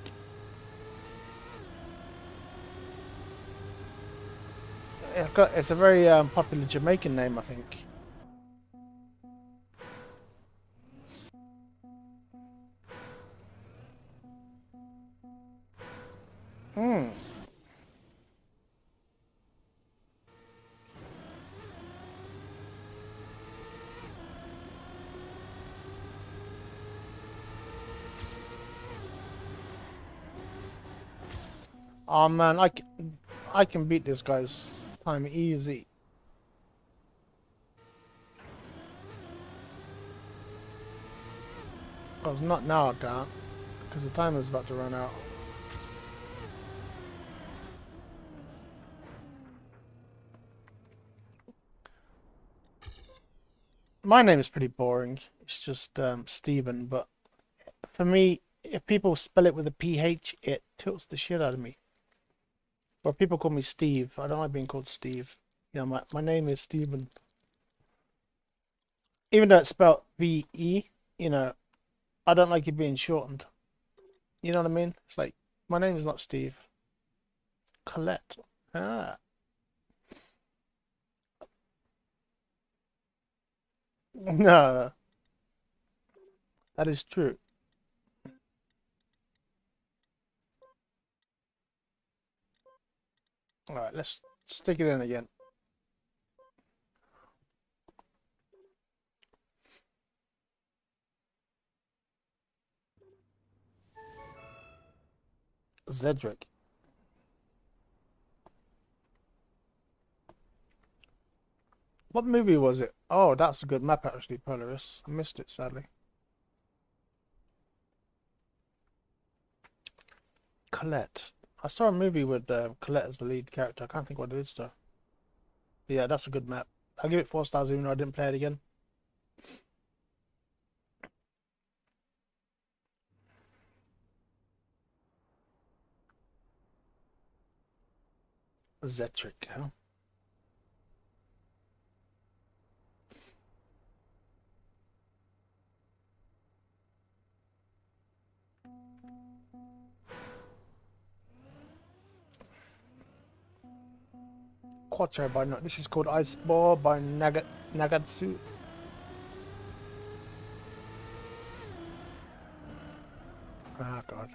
It's a very popular Jamaican name, I think. Hmm. Oh man, I can beat this guy's time easy. Well, it's not now, I can't, because the timer's about to run out. My name is pretty boring. It's just Stephen, but for me, if people spell it with a PH, it tilts the shit out of me. But people call me Steve. I don't like being called Steve. You know, my name is Stephen. Even though it's spelled V-E, you know, I don't like it being shortened. You know what I mean? It's like, my name is not Steve. Colette. Ah. No, that is true. Alright, let's stick it in again. Zedric. What movie was it? Oh, that's a good map actually, Polaris. I missed it, sadly. Colette. I saw a movie with Colette as the lead character. I can't think what it is though. But yeah, that's a good map. I'll give it 4 stars even though I didn't play it again. Zetric, huh? Quattro by no. This is called Ice Ball by Nagatsu. Ah, God.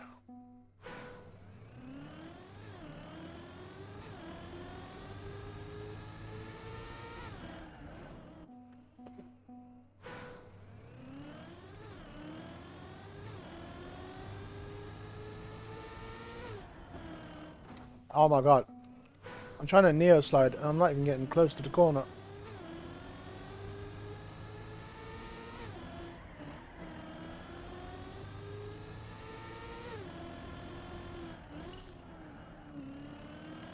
Oh my God. I'm trying to neo slide and I'm not even getting close to the corner.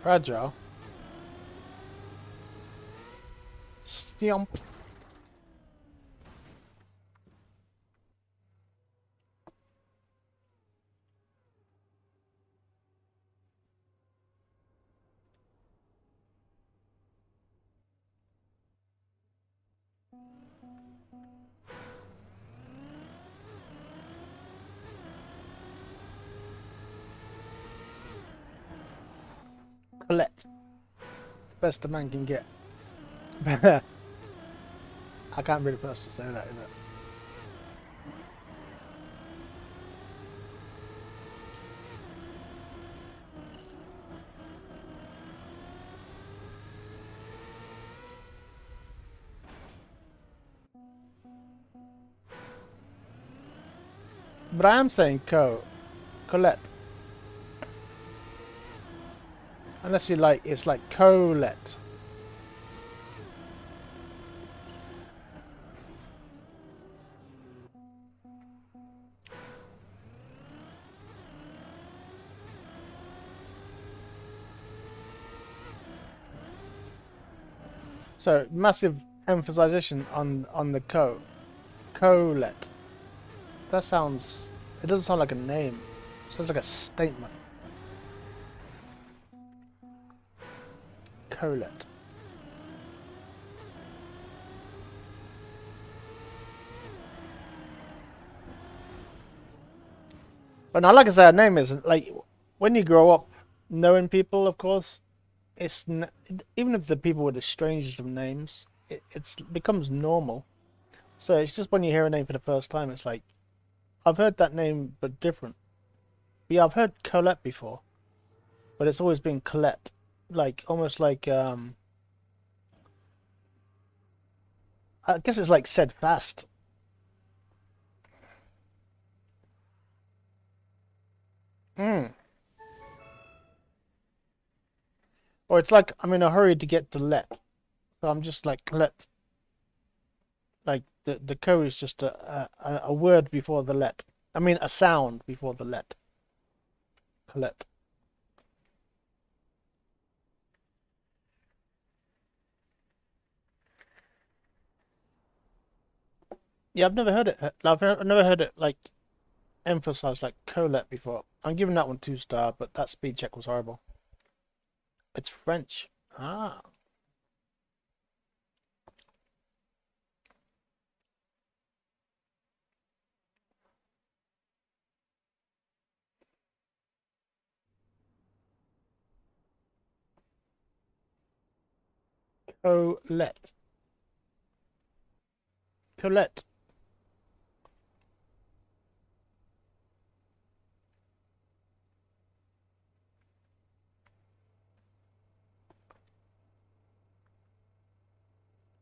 Fragile. Stomp. Colette. Best a man can get. I can't really press to say that, is it? But I am saying Colette. Unless you like, it's like Colette. So massive emphasization on the Colette. That sounds. It doesn't sound like a name. It sounds like a statement. Colette. But now, like I said, a name isn't like when you grow up knowing people. Of course, even if the people were the strangest of names, it becomes normal. So it's just when you hear a name for the first time, it's like I've heard that name but different. But yeah, I've heard Colette before, but it's always been Colette, like almost like I guess it's like said fast. Or it's like I'm in a hurry to get to let. So I'm just like let. Like the co is just a word before the let. I mean a sound before the let. Colette. Yeah, I've never heard it. I've never heard it like emphasized like Colette before. I'm giving that one 2 star, but that speed check was horrible. It's French. Ah. Colette. Colette.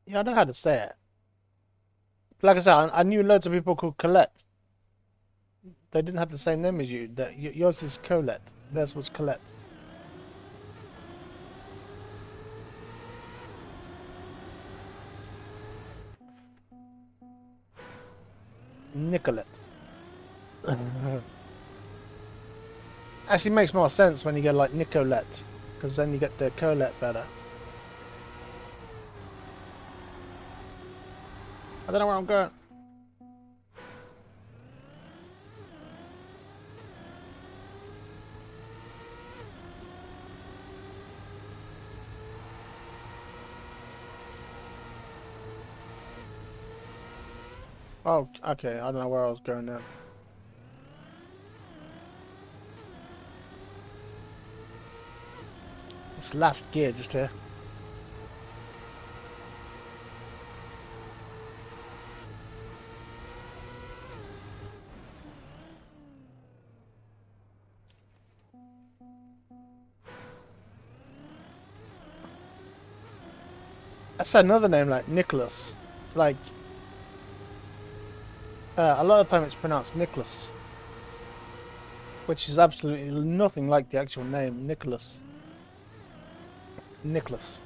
Yeah, I know how to say it. Like I said, I knew loads of people called Colette. They didn't have the same name as you. Yours is Colette. Theirs was Colette. Nicolette. Actually makes more sense when you go like Nicolette, because then you get the Colette better. I don't know where I'm going. Oh, okay. I don't know where I was going now. This last gear just here. That's another name like Nicholas. Like, a lot of the time it's pronounced Nicholas, which is absolutely nothing like the actual name, Nicholas. Nicholas.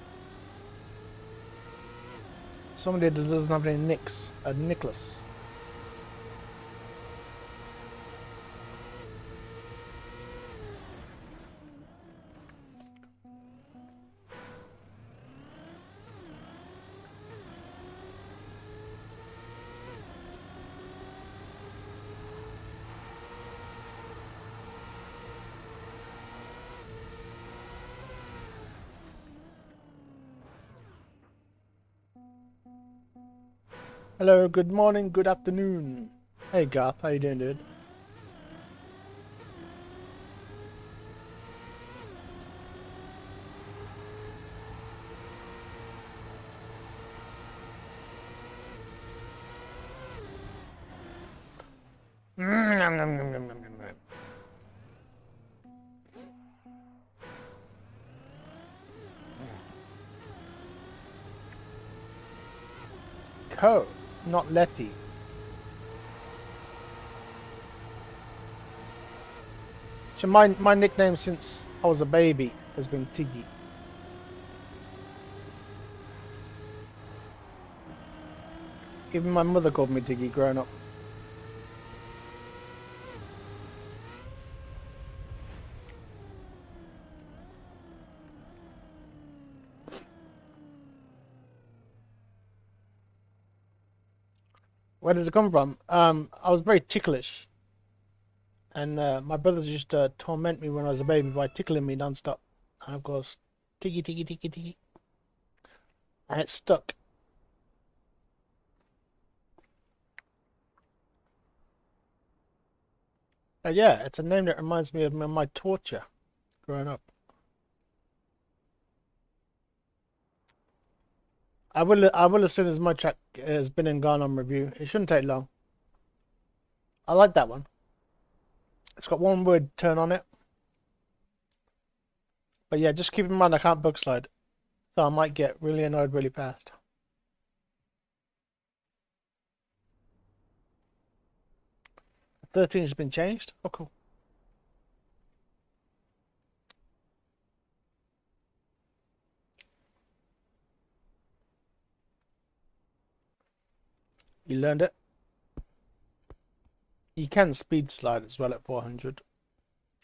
Somebody that doesn't have any nicks, a Nicholas. Hello, good morning, good afternoon. Hey Garth, how you doing, dude? Co, not Letty. So my nickname since I was a baby has been Tiggy. Even my mother called me Tiggy growing up. Where does it come from? I was very ticklish. And my brother used to torment me when I was a baby by tickling me non-stop. And of course, tiggy, tiggy, tiggy, tiggy. And it stuck. Yeah, it's a name that reminds me of my torture growing up. I will as soon as my track has been and gone on review. It shouldn't take long. I like that one. It's got one word turn on it. But yeah, just keep in mind I can't book slide. So I might get really annoyed really fast. The 13 has been changed? Oh, cool. You learned it. You can speed slide as well at 400.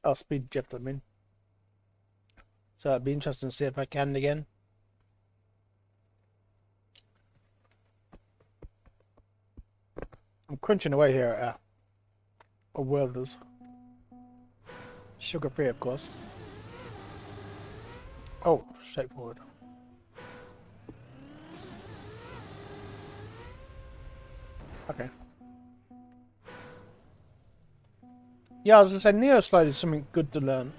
I'll speed drift, I mean. So it'd be interesting to see if I can again. I'm crunching away here at a Werther's. Sugar free, of course. Oh, straightforward. Okay. Yeah, I was gonna say Neo slide is something good to learn.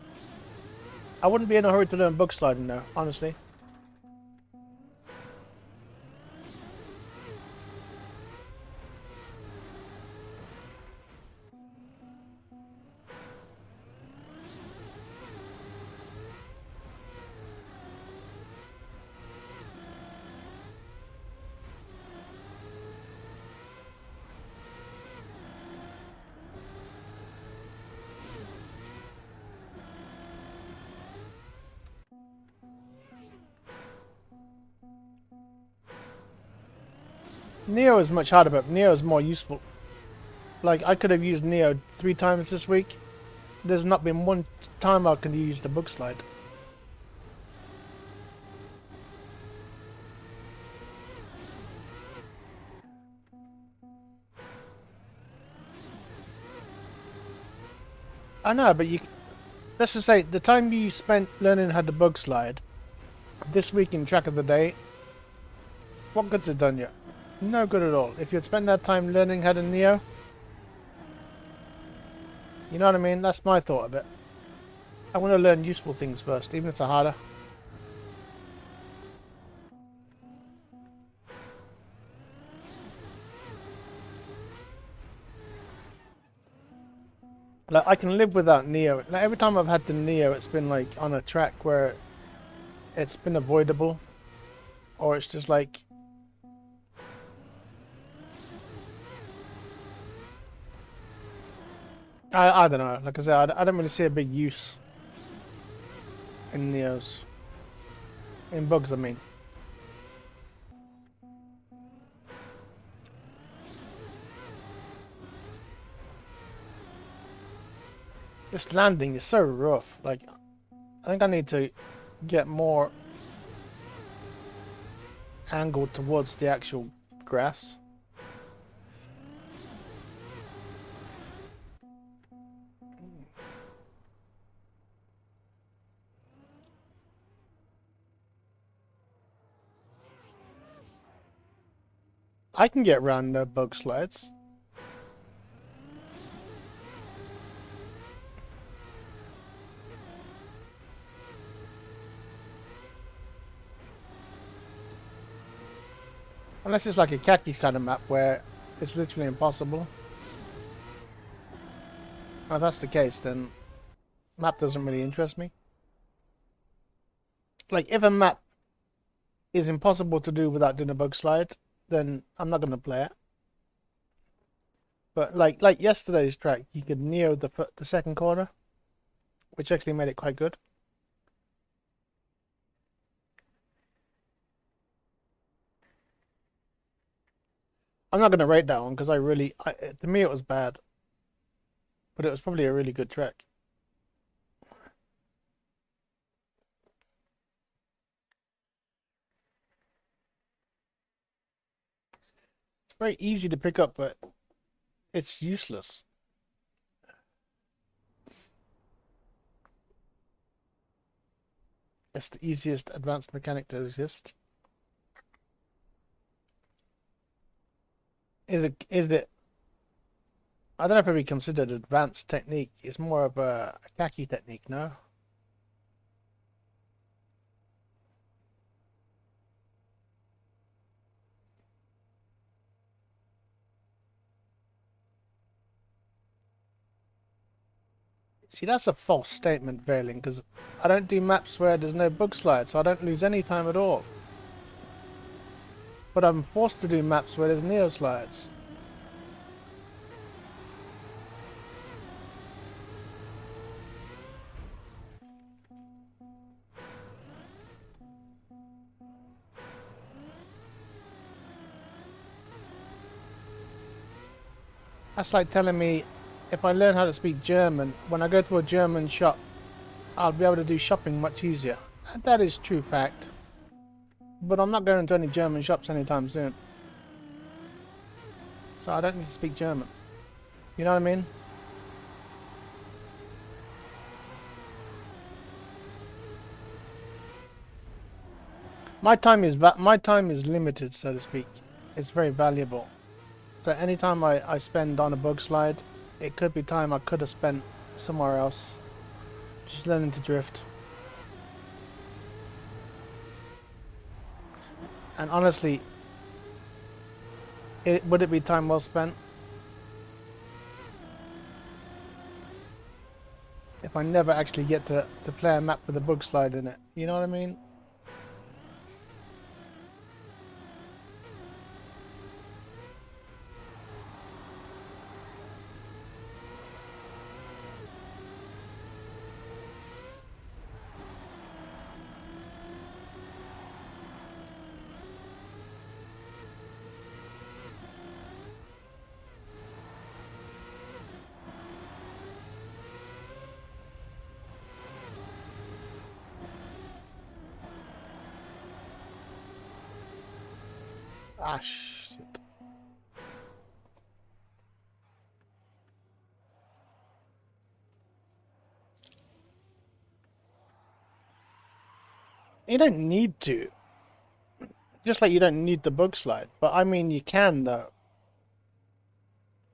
I wouldn't be in a hurry to learn book sliding though, honestly. Neo is much harder, but Neo is more useful. Like, I could have used Neo 3 times this week. There's not been one time I could use the book slide. I know, but you... Let's just say, the time you spent learning how to bug slide this week in Track of the Day, what good's it done you? No good at all. If you'd spent that time learning how to Neo, you know what I mean? That's my thought of it. I want to learn useful things first, even if they're harder. Like, I can live without Neo. Like, every time I've had to Neo, it's been like on a track where it's been avoidable. or it's just like I don't know. Like I said, I don't really see a big use in Neos. In bugs, I mean. This landing is so rough. Like, I think I need to get more angled towards the actual grass. I can get around no bug slides. Unless it's like a khaki kind of map where it's literally impossible. If that's the case, then map doesn't really interest me. Like, if a map is impossible to do without doing a bug slide, then I'm not going to play it. But like yesterday's track, you could neo the second corner, which actually made it quite good. I'm not going to rate that one because to me it was bad, but it was probably a really good track. It's very easy to pick up, but it's useless. It's the easiest advanced mechanic to exist. Is it? I don't know if it'd be considered advanced technique. It's more of a khaki technique, no? See, that's a false statement, Veiling, because I don't do maps where there's no bug slide, so I don't lose any time at all. But I'm forced to do maps where there's neo slides. That's like telling me if I learn how to speak German, when I go to a German shop, I'll be able to do shopping much easier. And that is true fact. But I'm not going to any German shops anytime soon. So I don't need to speak German. You know what I mean? My time is limited, so to speak. It's very valuable. So anytime I spend on a bug slide, it could be time I could have spent somewhere else. Just learning to drift. And honestly, would it be time well spent if I never actually get to play a map with a bug slide in it? You know what I mean? Ah, shit. You don't need to. Just like you don't need the bug slide. But I mean, you can, though.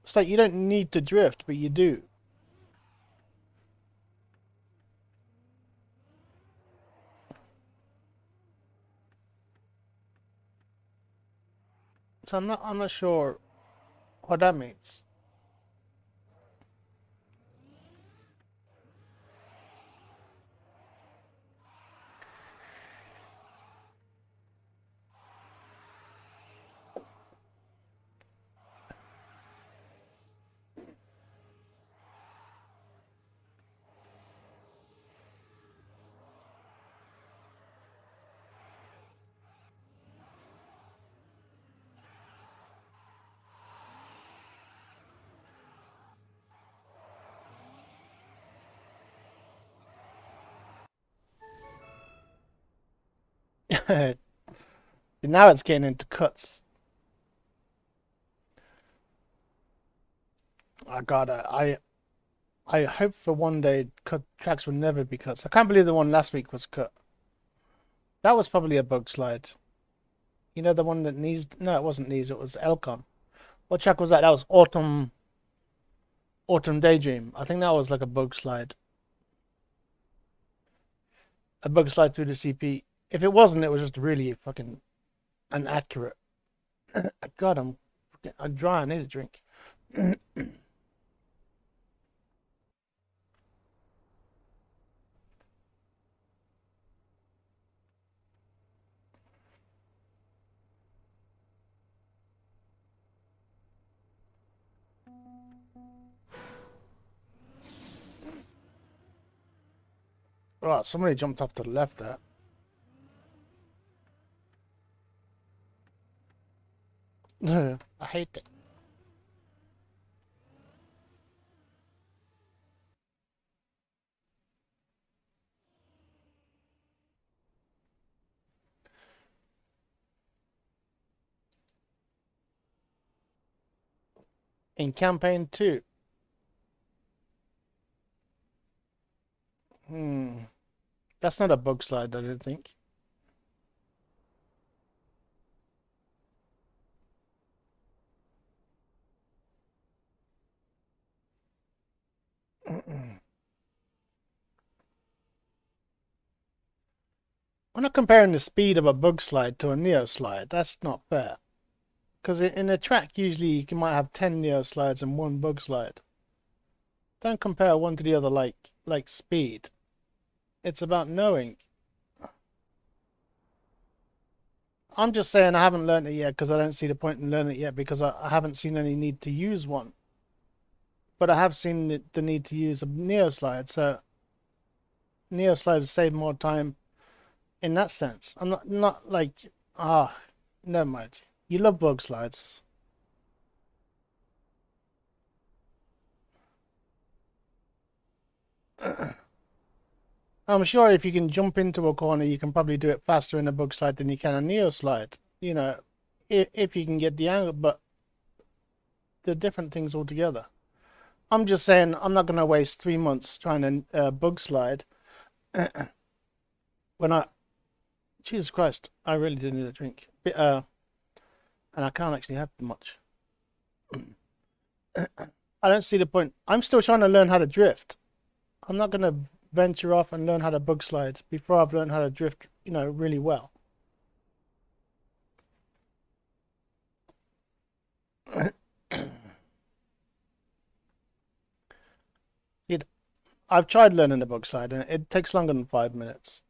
It's like you don't need to drift, but you do. So I'm not sure what that means. Now it's getting into cuts. I hope for one day tracks will never be cut. I can't believe the one last week was cut. That was probably a bug slide. You know the one that needs? No, it wasn't Knees. It was Elcon. What track was that? That was Autumn Daydream. I think that was like a bug slide. A bug slide through the CP. If it wasn't, it was just really fucking inaccurate. God, I'm dry. I need a drink. Oh, somebody jumped off to the left there. I hate it. In campaign 2. That's not a bug slide, I don't think. We're not comparing the speed of a bug slide to a Neo slide. That's not fair. Because in a track, usually you might have 10 Neo slides and 1 bug slide. Don't compare one to the other like speed. It's about knowing. I'm just saying I haven't learned it yet because I don't see the point in learning it yet because I haven't seen any need to use one. But I have seen the need to use a Neo slide, so Neo slide save more time in that sense. I'm not like never mind. You love bug slides. I'm sure if you can jump into a corner, you can probably do it faster in a bug slide than you can a Neo slide. You know, if you can get the angle, but they're different things altogether. I'm just saying I'm not going to waste 3 months trying to bug slide when Jesus Christ, I really do need a drink. And I can't actually have much. I don't see the point. I'm still trying to learn how to drift. I'm not going to venture off and learn how to bug slide before I've learned how to drift, really well. I've tried learning the bug slide and it takes longer than 5 minutes.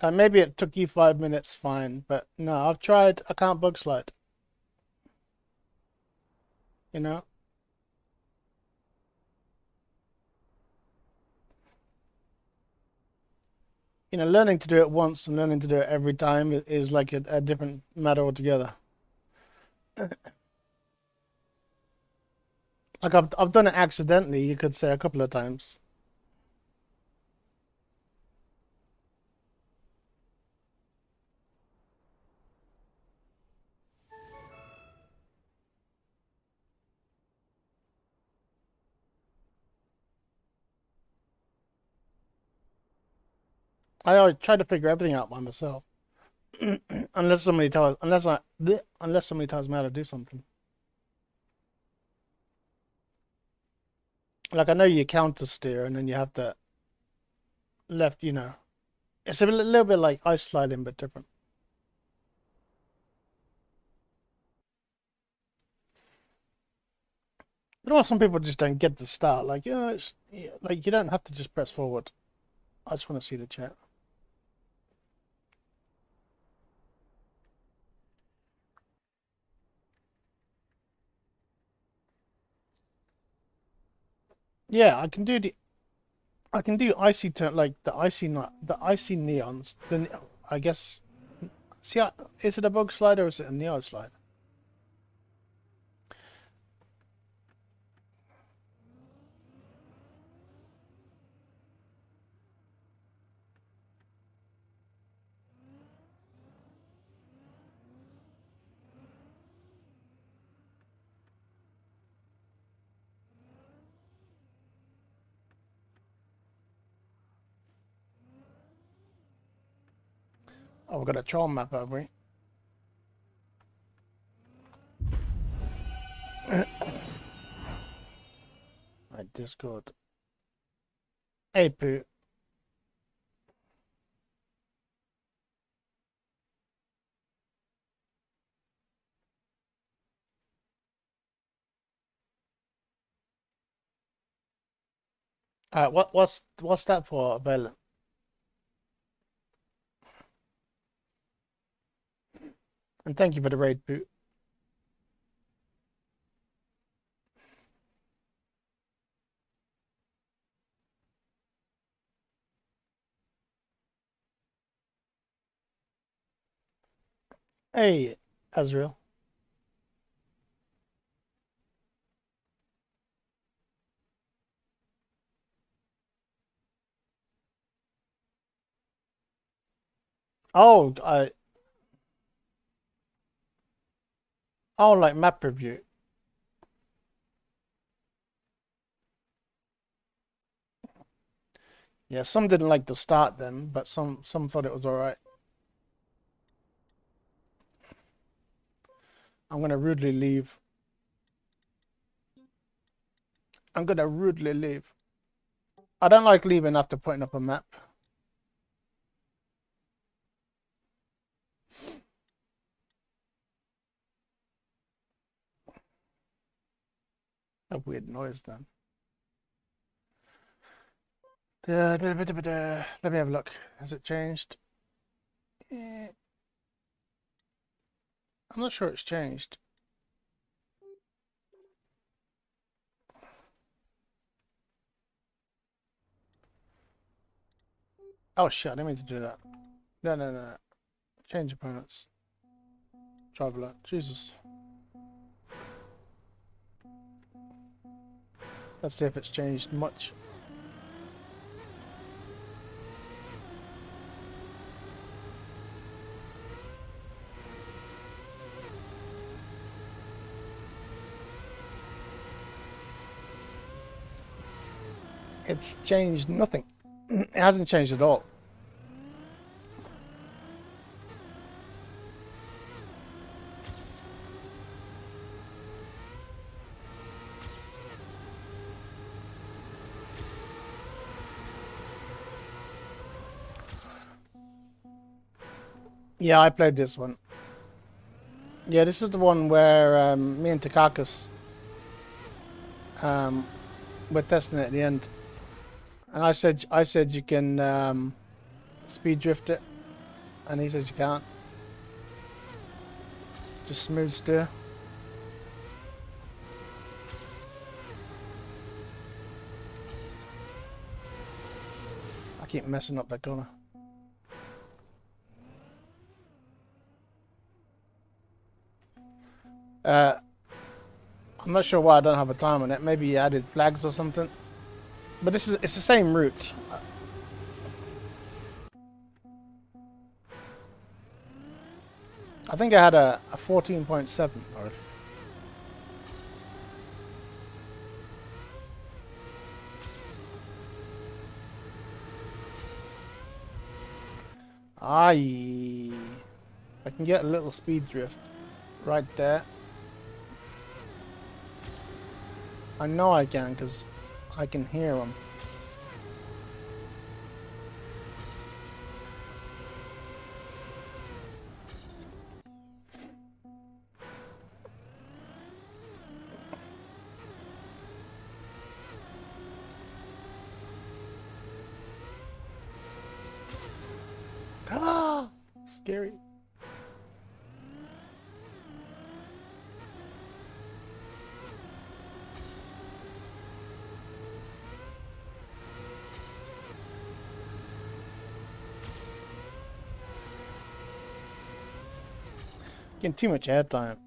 And maybe it took you 5 minutes, fine, but no, I've tried. I can't bug slide. You know? Learning to do it once and learning to do it every time is like a different matter altogether. Like I've done it accidentally, you could say, a couple of times. I always try to figure everything out by myself, unless somebody tells me how to do something. Like I know you counter steer, and then you have to left. It's a little bit like ice sliding, but different. But also, some people just don't get the start. Like like you don't have to just press forward. I just want to see the chat. Yeah, I can do icy turn like the icy neons. Then I guess. See, is it a bug slide or is it a neo slide? Oh, we've got a troll map, have we? My Discord. Hey, Pooh. What's that for, Bella? And thank you for the raid, Pooh. Hey, Azrael. Oh, like map review. Yeah, some didn't like the start then, but some thought it was alright. I'm gonna rudely leave. I'm gonna rudely leave. I don't like leaving after putting up a map. A weird noise then. Let me have a look. Has it changed? I'm not sure it's changed. Oh shit, I didn't mean to do that. No. Change opponents. Traveler. Jesus. Let's see if it's changed much. It's changed nothing. It hasn't changed at all. Yeah, I played this one. Yeah, this is the one where me and Takakas were testing it at the end, and I said you can speed drift it, and he says you can't. Just smooth steer. I keep messing up that corner. I'm not sure why I don't have a time on it. Maybe he added flags or something. But it's the same route. I think I had a 14.7 or I can get a little speed drift right there. I know I can because I can hear them. Ah, scary. Getting too much airtime.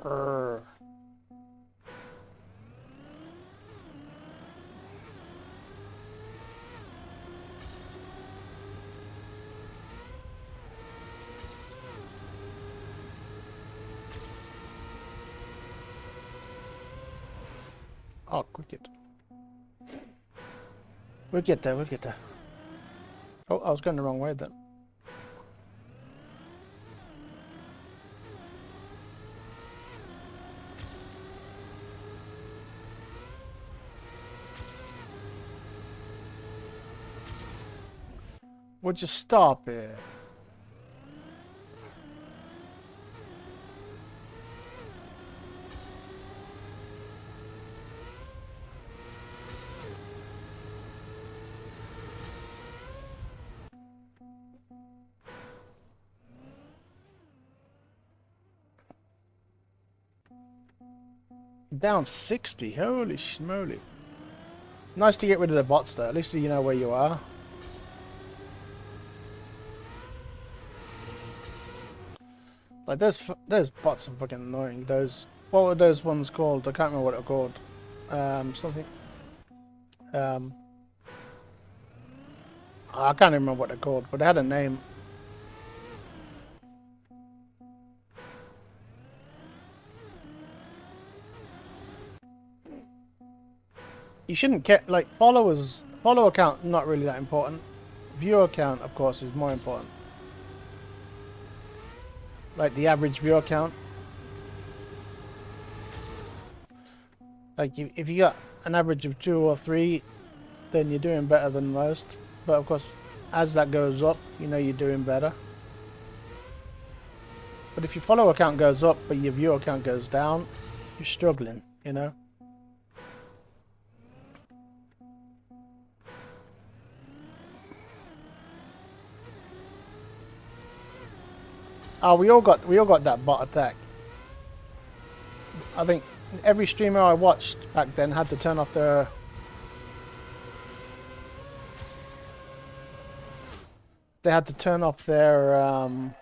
Urgh. Oh, cricket. We'll get there, we'll get there. Oh, I was going the wrong way then. Would you stop it? Down 60, holy schmoly. Nice to get rid of the bots though, at least you know where you are. Like those bots are fucking annoying. Those, what were those ones called? I can't remember what they're called. Something. I can't even remember what they're called, but they had a name. You shouldn't care, like, follower count not really that important. Viewer count, of course, is more important. Like the average viewer count. Like if you got an average of 2 or 3, then you're doing better than most. But of course, as that goes up, you know you're doing better. But if your follower count goes up, but your viewer count goes down, you're struggling, you know? Oh, we all got that bot attack. I think every streamer I watched back then had to turn off their... They had to turn off their... I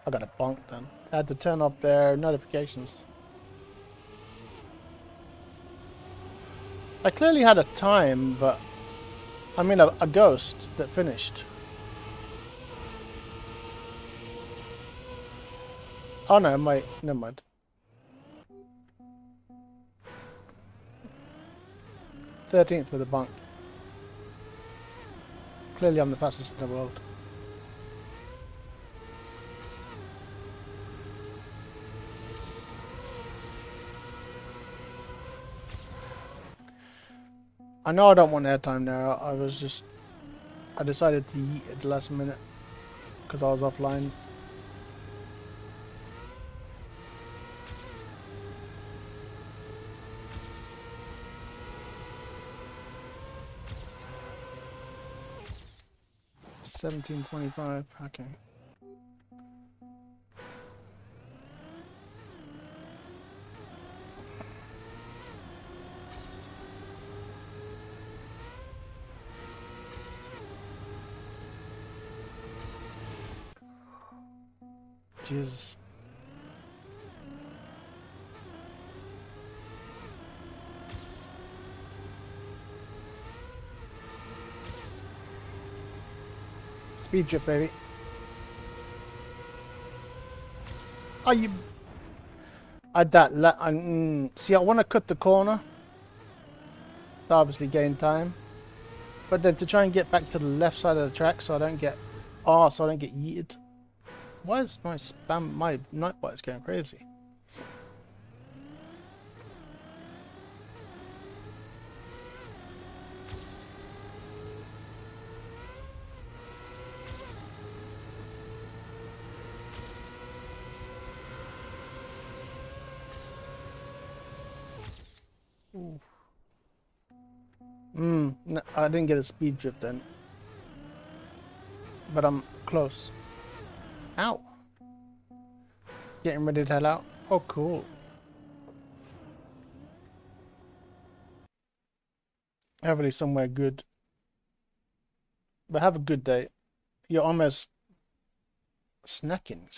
got a bonk then. They had to turn off their notifications. I clearly had a time, but... I mean a ghost that finished. Oh no, never mind. 13th with a bonk. Clearly I'm the fastest in the world. I know I don't want airtime now. I decided to eat at the last minute because I was offline. $17.25. Okay. Jesus. Speed drift, baby. Oh, you... see, I want to cut the corner to obviously gain time. But then to try and get back to the left side of the track so I don't get... Oh, so I don't get yeeted. Why is my Nightbite is going crazy? No, I didn't get a speed drift then. But I'm close. Ow. Getting ready to head out. Oh, cool. Hopefully somewhere good. But have a good day. You're almost snacking.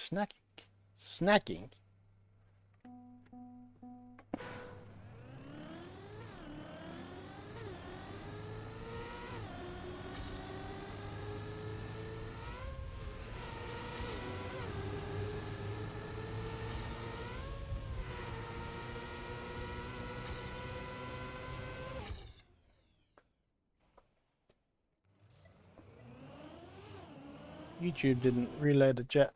YouTube didn't relay the jet.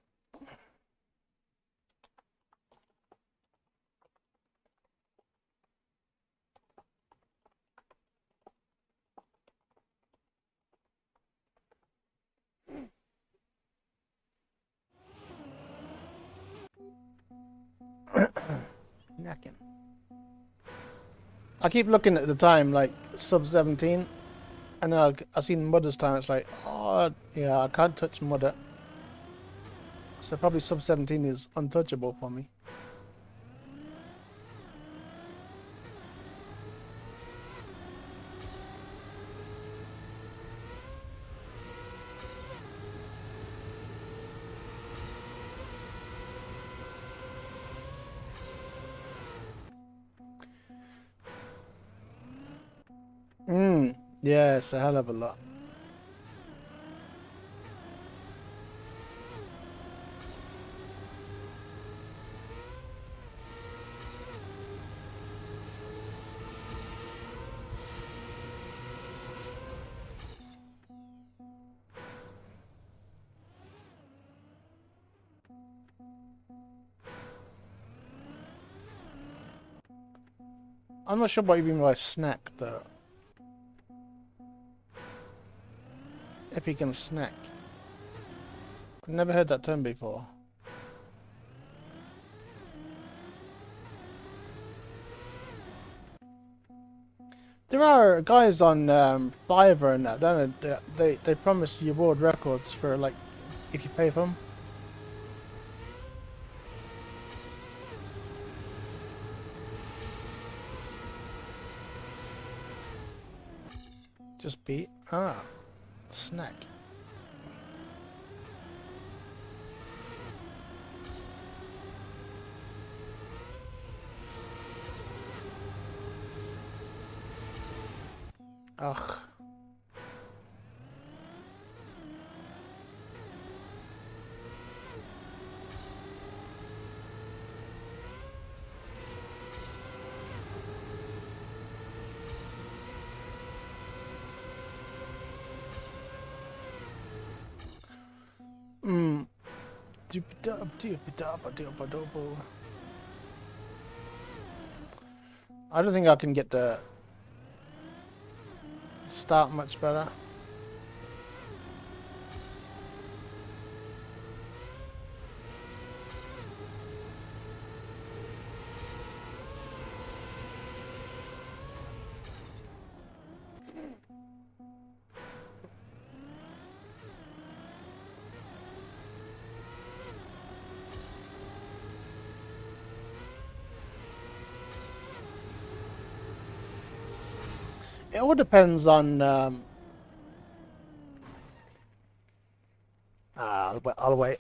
Snacking. I keep looking at the time, like sub 17, and then I seen Mother's time. It's like, oh yeah, I can't touch Mother. So probably sub 17 is untouchable for me. Yeah, it's a hell of a lot. I'm not sure what you mean by snack, though. If he can snack. I've never heard that term before. There are guys on Fiverr and that, don't they promise you world records for, like, if you pay for them. Just beat. Ah, snack. Ugh. I don't think I can get the start much better. It all depends on. I'll wait.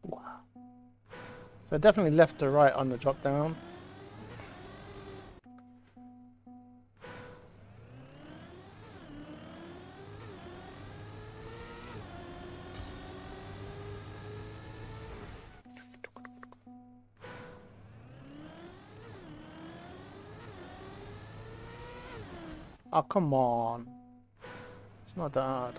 Wow. So definitely left to right on the drop down. Oh, come on. It's not that hard.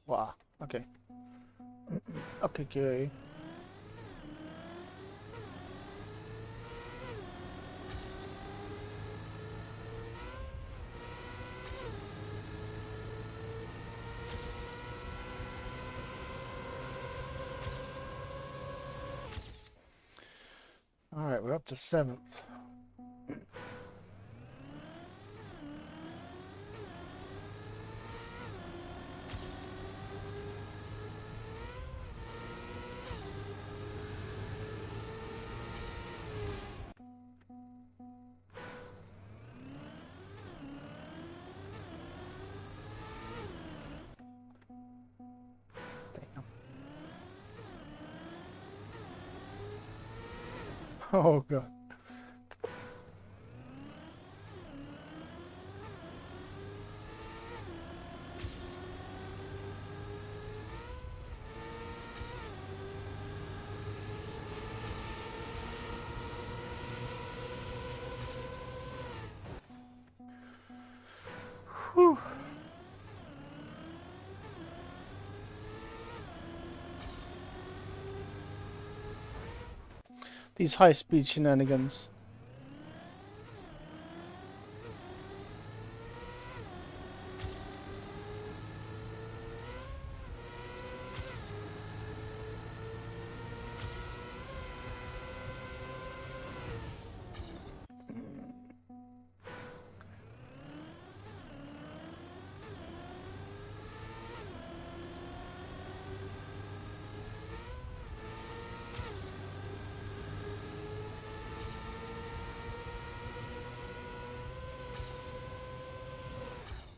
Wow. Okay. Okay, okay. All right, we're up to 7th. Oh god. Whew. These high-speed shenanigans.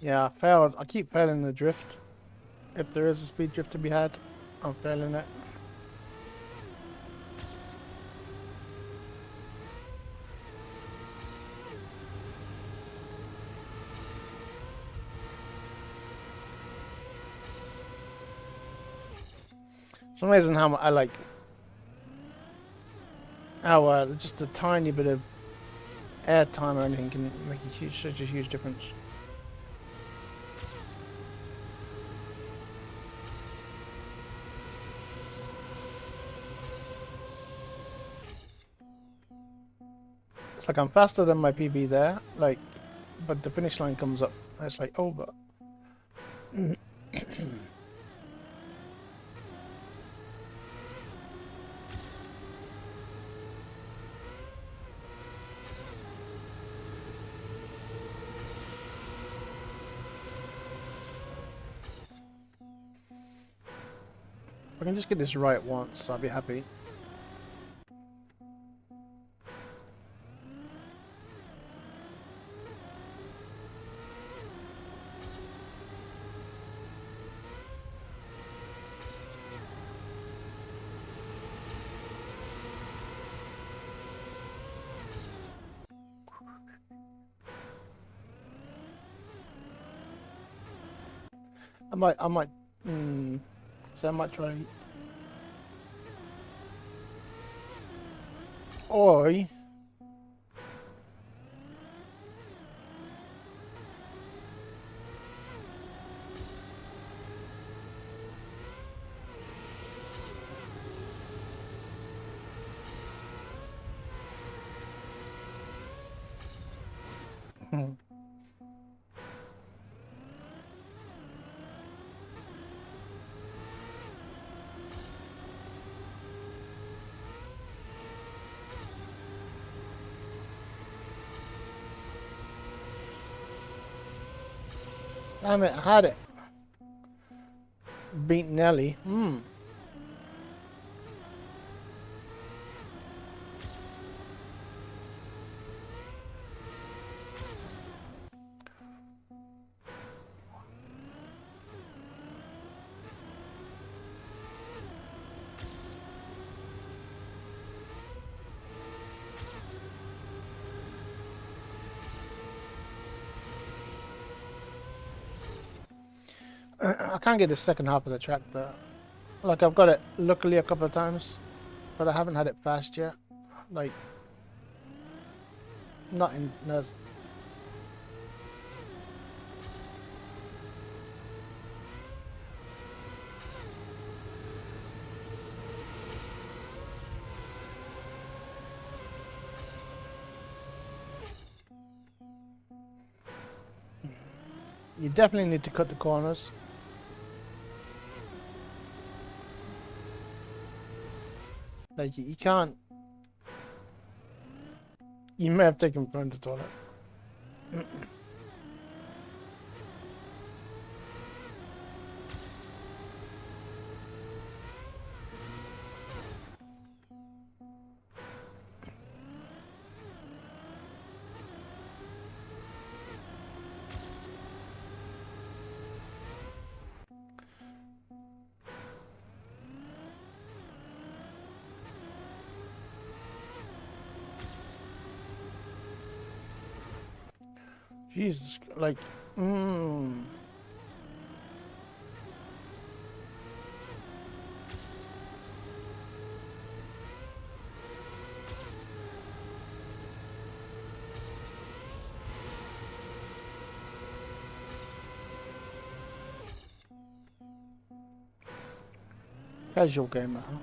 Yeah, I failed. I keep failing the drift. If there is a speed drift to be had, I'm failing it. It's amazing how I like how just a tiny bit of air time or anything can make such a huge difference. It's like I'm faster than my PB there, like, but the finish line comes up. And it's like over. If I can just get this right once, I'll be happy. So I might try. Oi. Damn it, I had it. Beat Nelly. I can't get the second half of the track though. Like I've got it luckily a couple of times, but I haven't had it fast yet. Like, not in no. You definitely need to cut the corners. Like you can't. You may have taken me from the toilet. Jesus, like, mmm. Casual gamer, huh?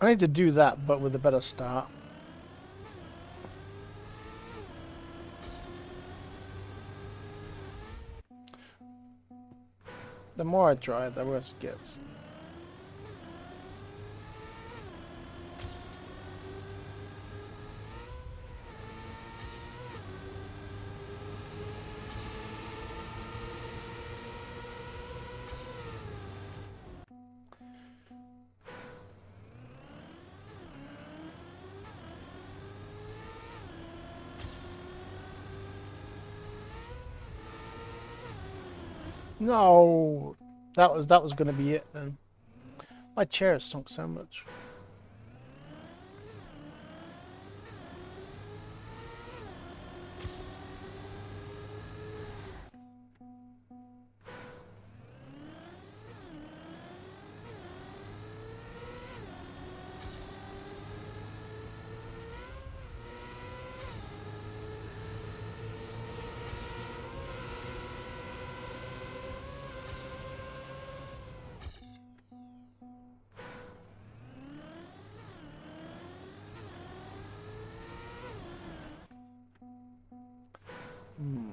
I need to do that, but with a better start. The more I try, the worse it gets. No, that was going to be it then. My chair has sunk so much. Hmm.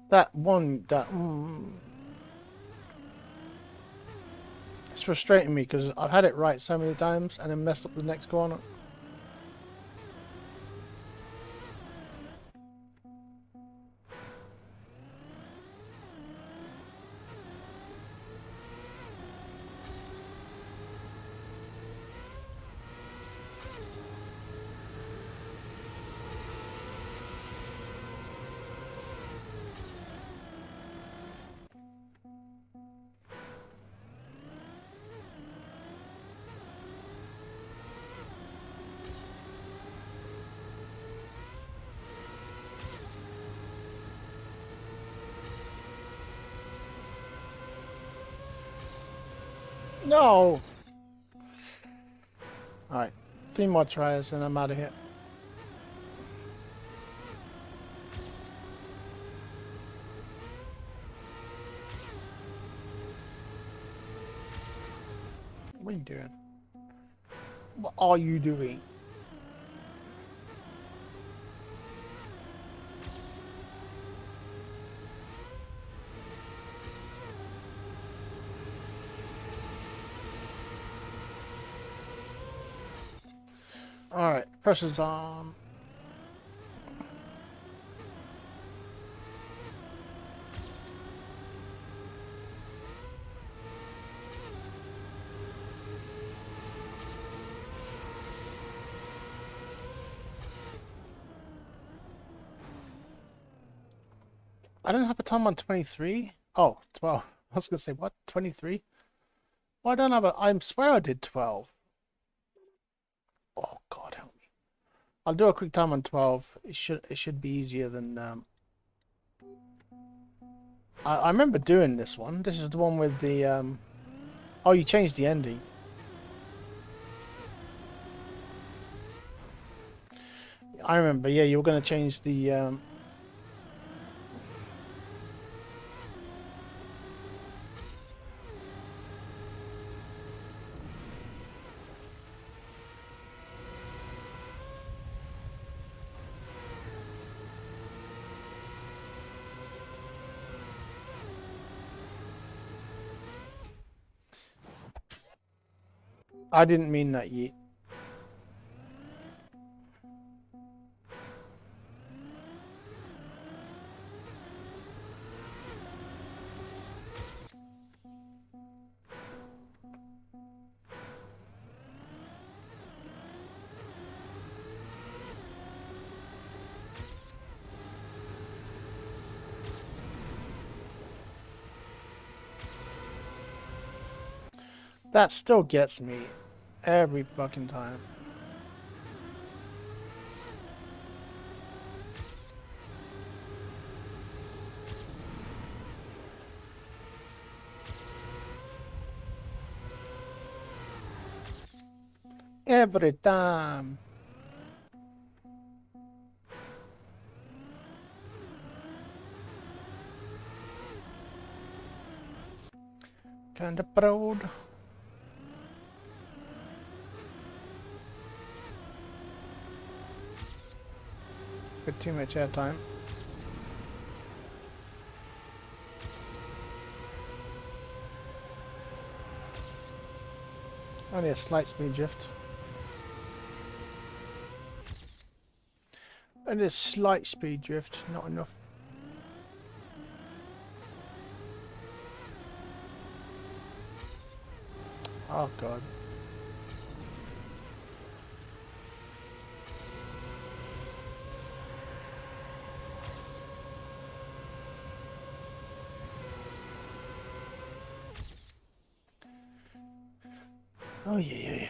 That one, it's frustrating me because I've had it right so many times and then messed up the next corner. No! Alright, 3 more tries and I'm out of here. What are you doing? What are you doing? Alright, pressure's on. I didn't have a time on 23? Oh, 12. I was gonna say, what? 23? Why don't I have a... I swear I did 12. Oh, God help me. I'll do a quick time on 12. It should be easier than... I remember doing this one. This is the one with the... Oh, you changed the ending. I remember, yeah, you were going to change the... I didn't mean that, Yeet. That still gets me every fucking time. Every time. Kinda proud. Bit too much airtime. Only a slight speed drift. Only a slight speed drift, not enough. Oh god. Oh yeah.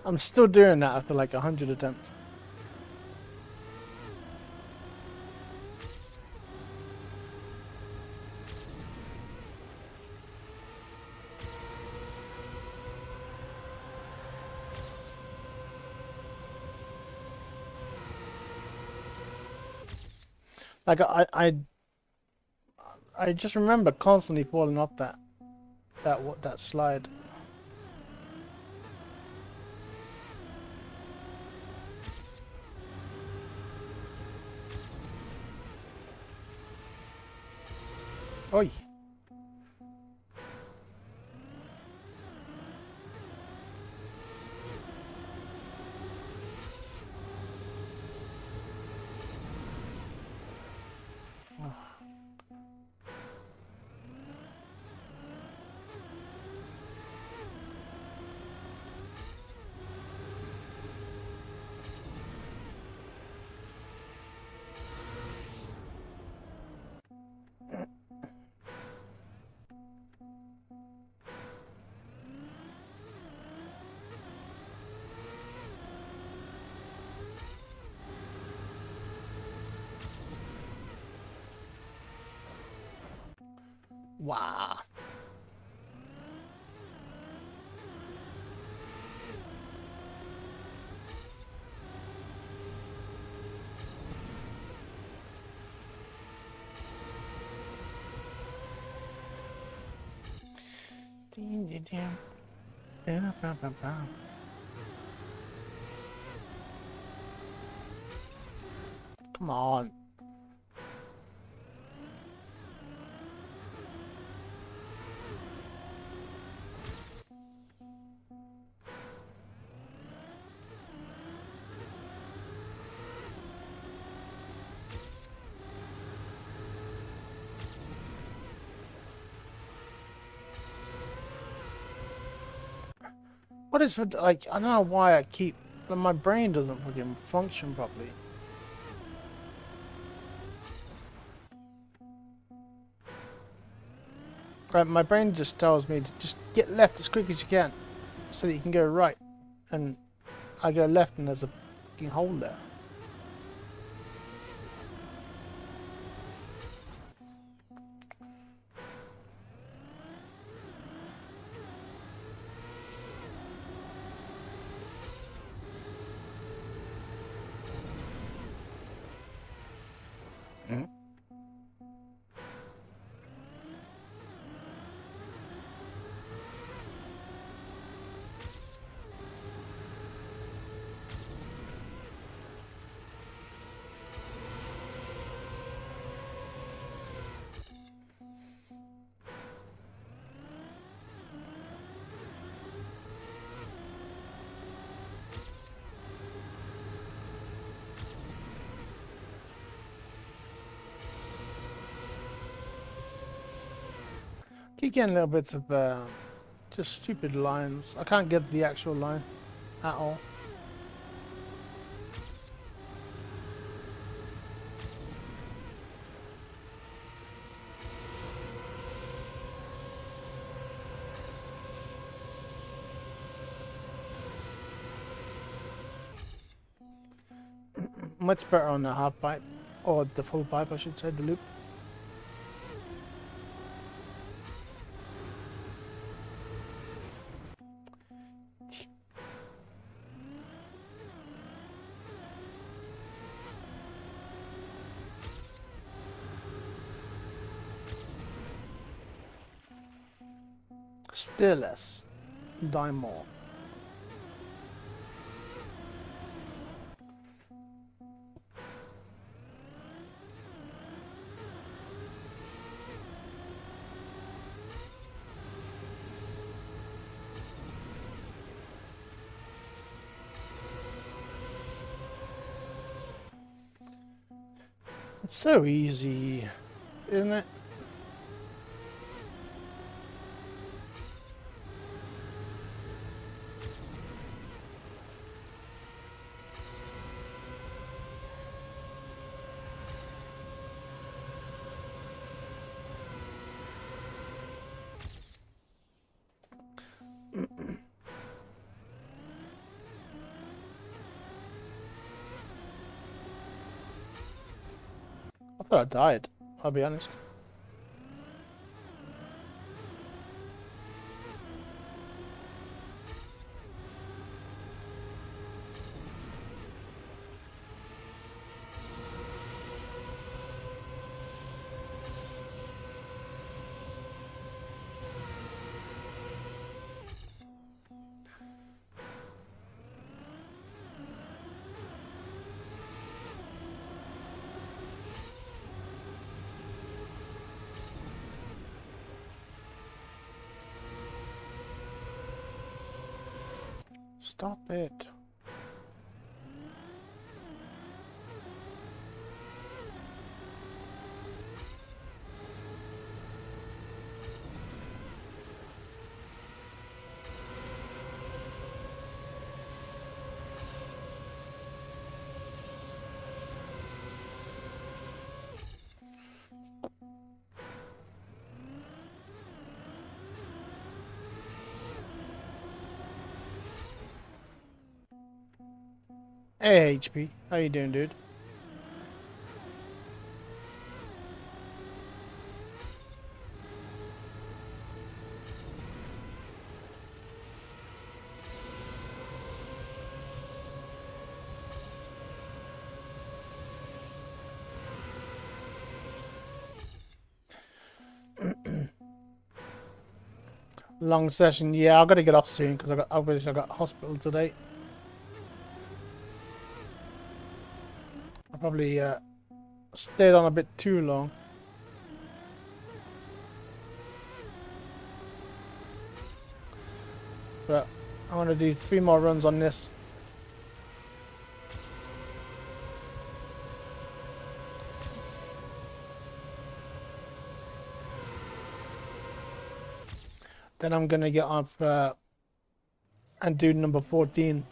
I'm still doing that after like 100 attempts. Like I just remember constantly falling off that slide. Oi. Wow. Come on. What is with, like, I don't know why I keep, my brain doesn't fucking function properly. Right, my brain just tells me to just get left as quick as you can so that you can go right. And I go left and there's a fucking hole there. keep getting little bits of just stupid lines. I can't get the actual line at all. Much better on the half pipe, or the full pipe I should say, the loop. Still less. Die more. It's so easy, isn't it? I thought I died, I'll be honest. Stop it. Hey HP, how you doing, dude? Long session, yeah. I gotta get off soon because I got hospital today. I probably stayed on a bit too long. But I want to do 3 more runs on this. Then I'm gonna get off and do number 14.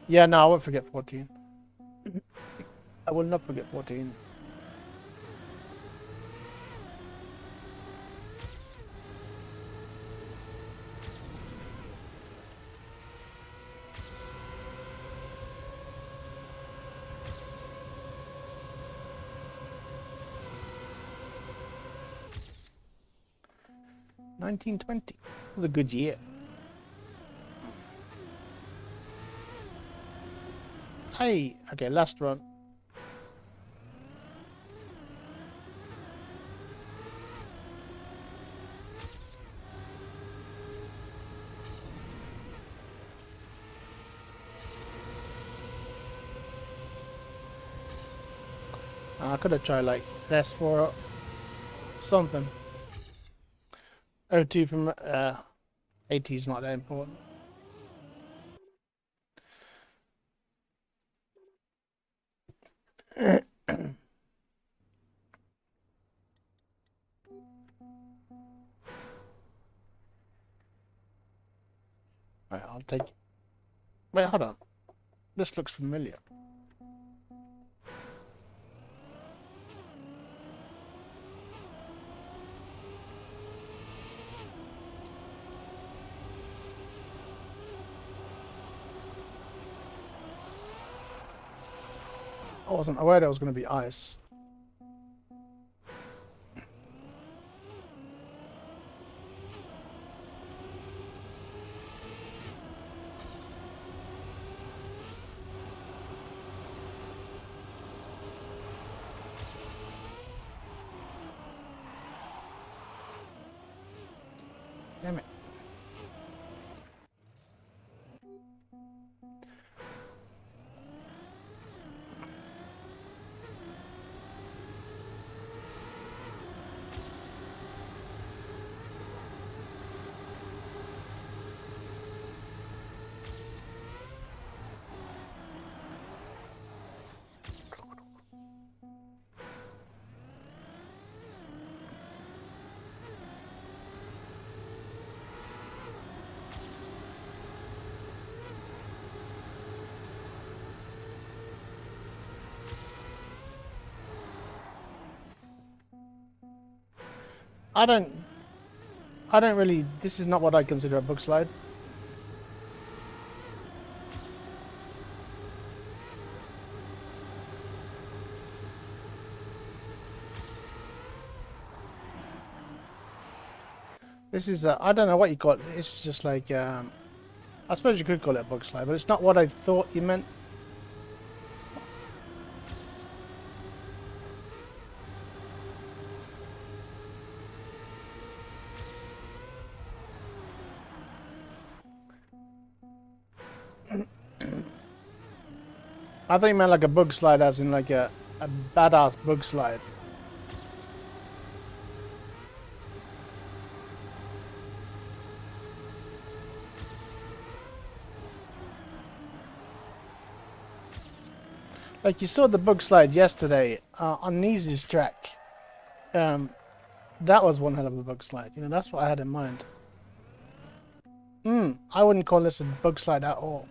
Yeah, no, I won't forget 14. I will not forget 14. $19.20 was a good year. Hey, okay, last run. I could have tried like S4 something. O2 from AT is not that important. Right, I'll take. Wait, hold on. This looks familiar. I wasn't aware there was going to be ice. Damn it. I don't really, this is not what I consider a book slide. This is, I don't know what you call it. It's just like, I suppose you could call it a book slide, but it's not what I thought you meant. I thought you meant like a bug slide as in like a badass bug slide. Like you saw the bug slide yesterday on Neezy's track. That was one hell of a bug slide. You know, that's what I had in mind. I wouldn't call this a bug slide at all.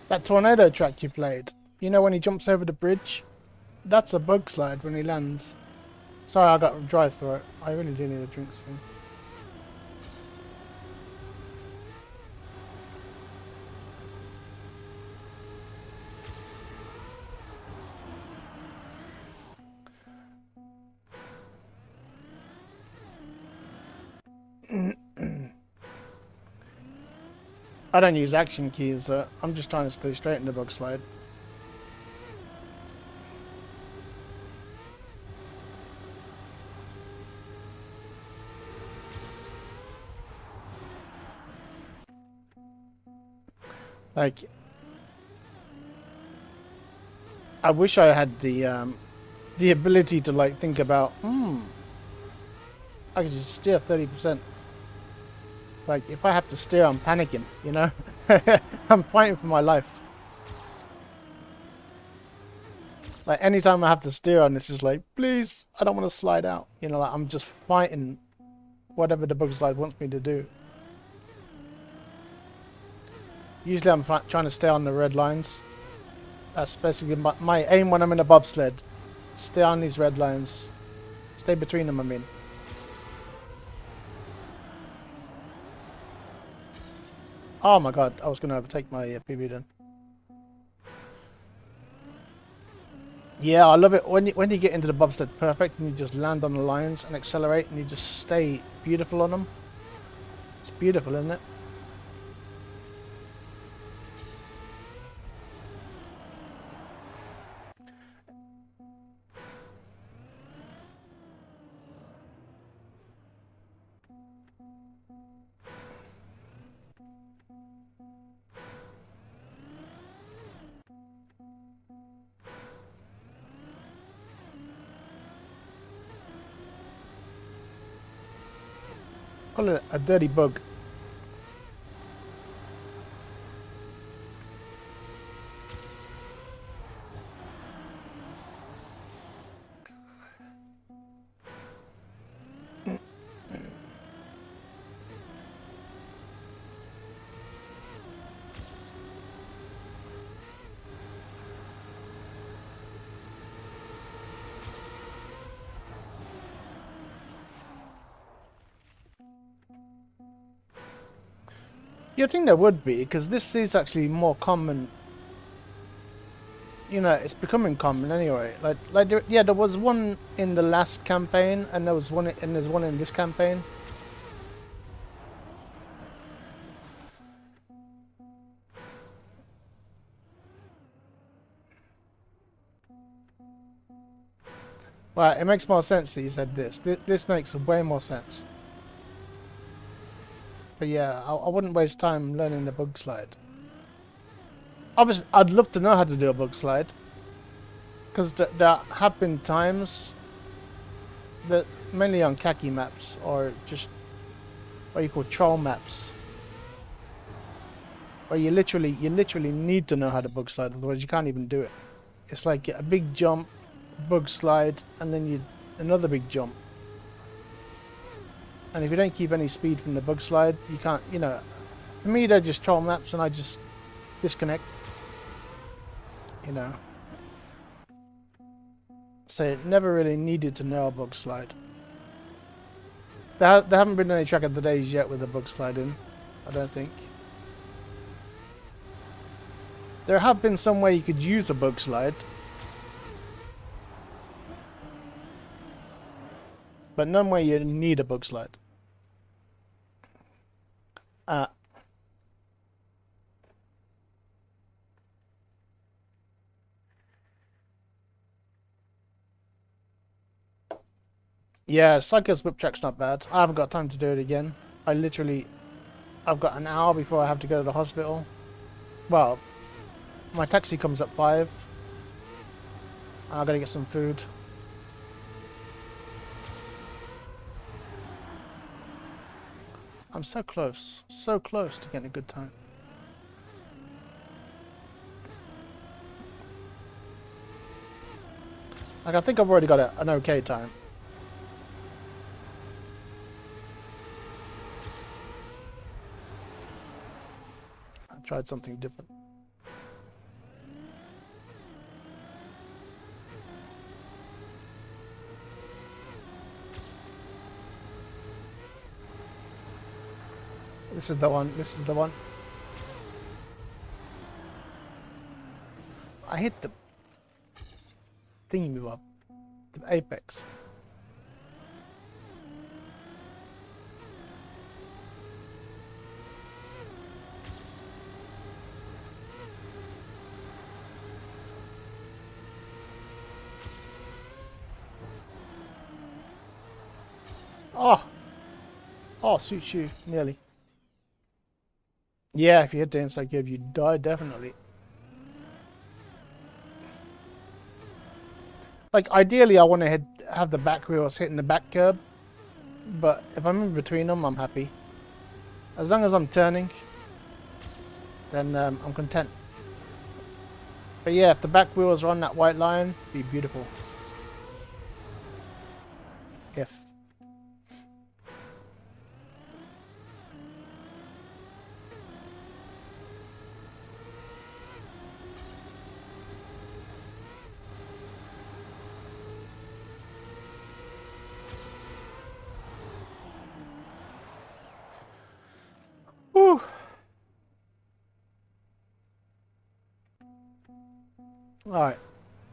That tornado track you played, you know when he jumps over the bridge? That's a bug slide when he lands. Sorry, I got dry throat. I really do need a drink soon. I don't use action keys, I'm just trying to stay straight in the bug slide. Like, I wish I had the ability to like think about, I could just steer 30%. Like, if I have to steer, I'm panicking, you know? I'm fighting for my life. Like, anytime I have to steer on this, is like, please, I don't want to slide out. You know, like, I'm just fighting whatever the bug slide wants me to do. Usually I'm trying to stay on the red lines. That's basically my aim when I'm in a bobsled. Stay on these red lines. Stay between them, I mean. Oh my god, I was going to overtake my PB then. Yeah, I love it when you get into the bobsled perfect and you just land on the lines and accelerate and you just stay beautiful on them. It's beautiful, isn't it? Call it a dirty bug. You'd think there would be, because this is actually more common. You know, it's becoming common anyway. Yeah, there was one in the last campaign, and there's one in this campaign. Well, it makes more sense that you said this. This makes way more sense. But yeah, I wouldn't waste time learning the bug slide. Obviously, I'd love to know how to do a bug slide. Because there have been times that, mainly on khaki maps, or just what you call troll maps, where you literally need to know how to bug slide, otherwise you can't even do it. It's like a big jump, bug slide, and then another big jump. And if you don't keep any speed from the bug slide, you can't, you know. For me, they're just troll maps, and I just disconnect. You know. So it never really needed to know a bug slide. There haven't been any track of the days yet with a bug slide in, I don't think. There have been some way you could use a bug slide. But none way you need a bug slide. Yeah, Psycho's whip track's not bad. I haven't got time to do it again. I've got an hour before I have to go to the hospital. Well, my taxi comes at 5. I gotta get some food. I'm so close to getting a good time. Like, I think I've already got an okay time. I tried something different. This is the one. This is the one. I hit the thingy up, the apex. Oh, suits you nearly. Yeah, if you hit the inside curve, you die definitely. Like, ideally, I want to have the back wheels hitting the back curb, but if I'm in between them, I'm happy. As long as I'm turning, then I'm content. But yeah, if the back wheels are on that white line, it'd be beautiful. If. Whew. Alright,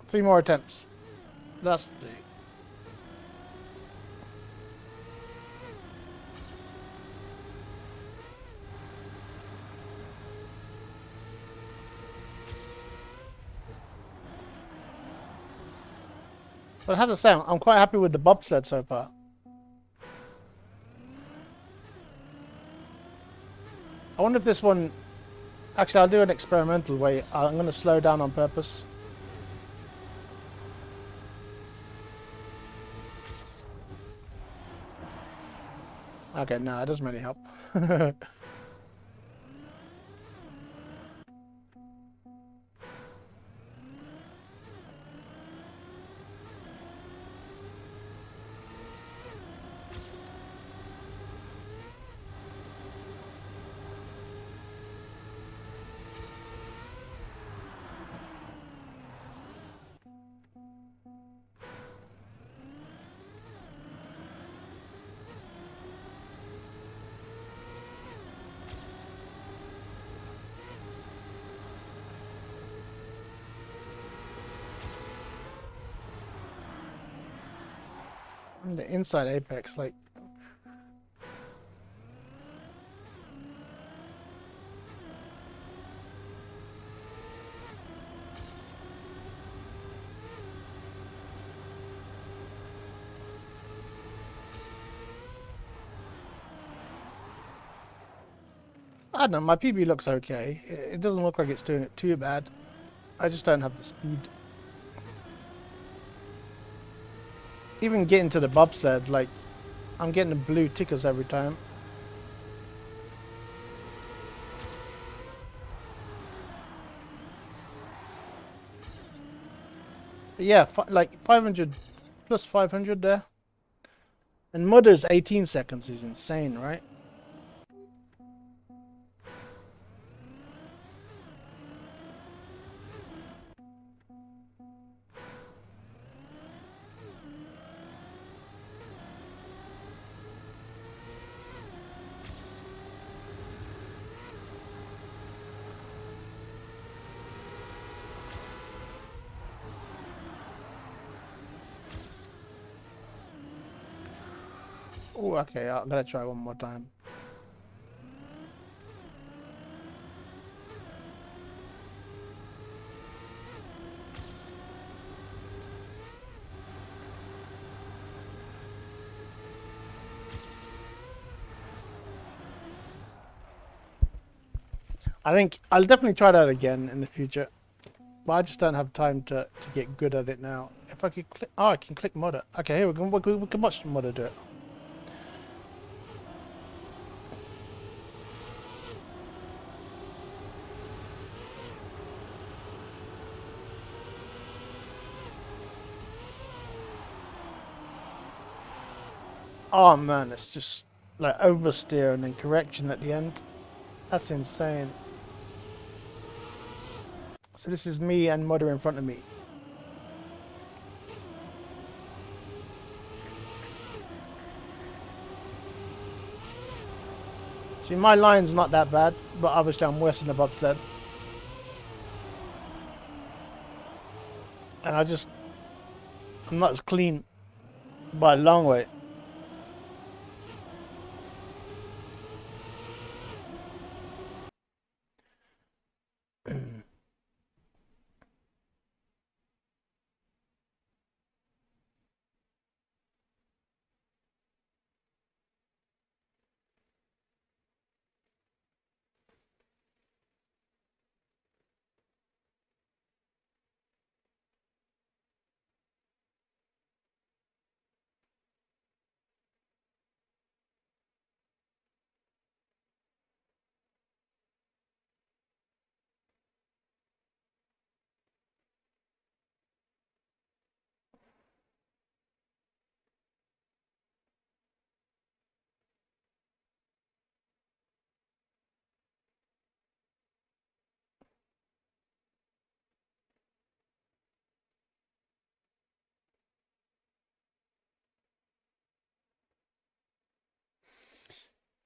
3 more attempts. That's the... But I have to say, I'm quite happy with the bobsled so far. I wonder if this one... Actually, I'll do an experimental way. I'm going to slow down on purpose. Okay, no, it doesn't really help. The inside apex, like, I don't know, my PB looks okay. It doesn't look like it's doing it too bad. I just don't have the speed. Even getting to the bobsled, like, I'm getting the blue tickers every time. But yeah, like 500 plus 500 there. And Mudder's 18 seconds is insane, right? Oh, okay, I'm gonna try one more time. I think I'll definitely try that again in the future. But I just don't have time to get good at it now. If I could click... Oh, I can click modder. Okay, here we can watch the modder do it. Oh man, it's just like oversteer and then correction at the end. That's insane. So this is me and modder in front of me. See, my line's not that bad, but obviously I'm worse than the bobsled. And I'm not as clean by a long way.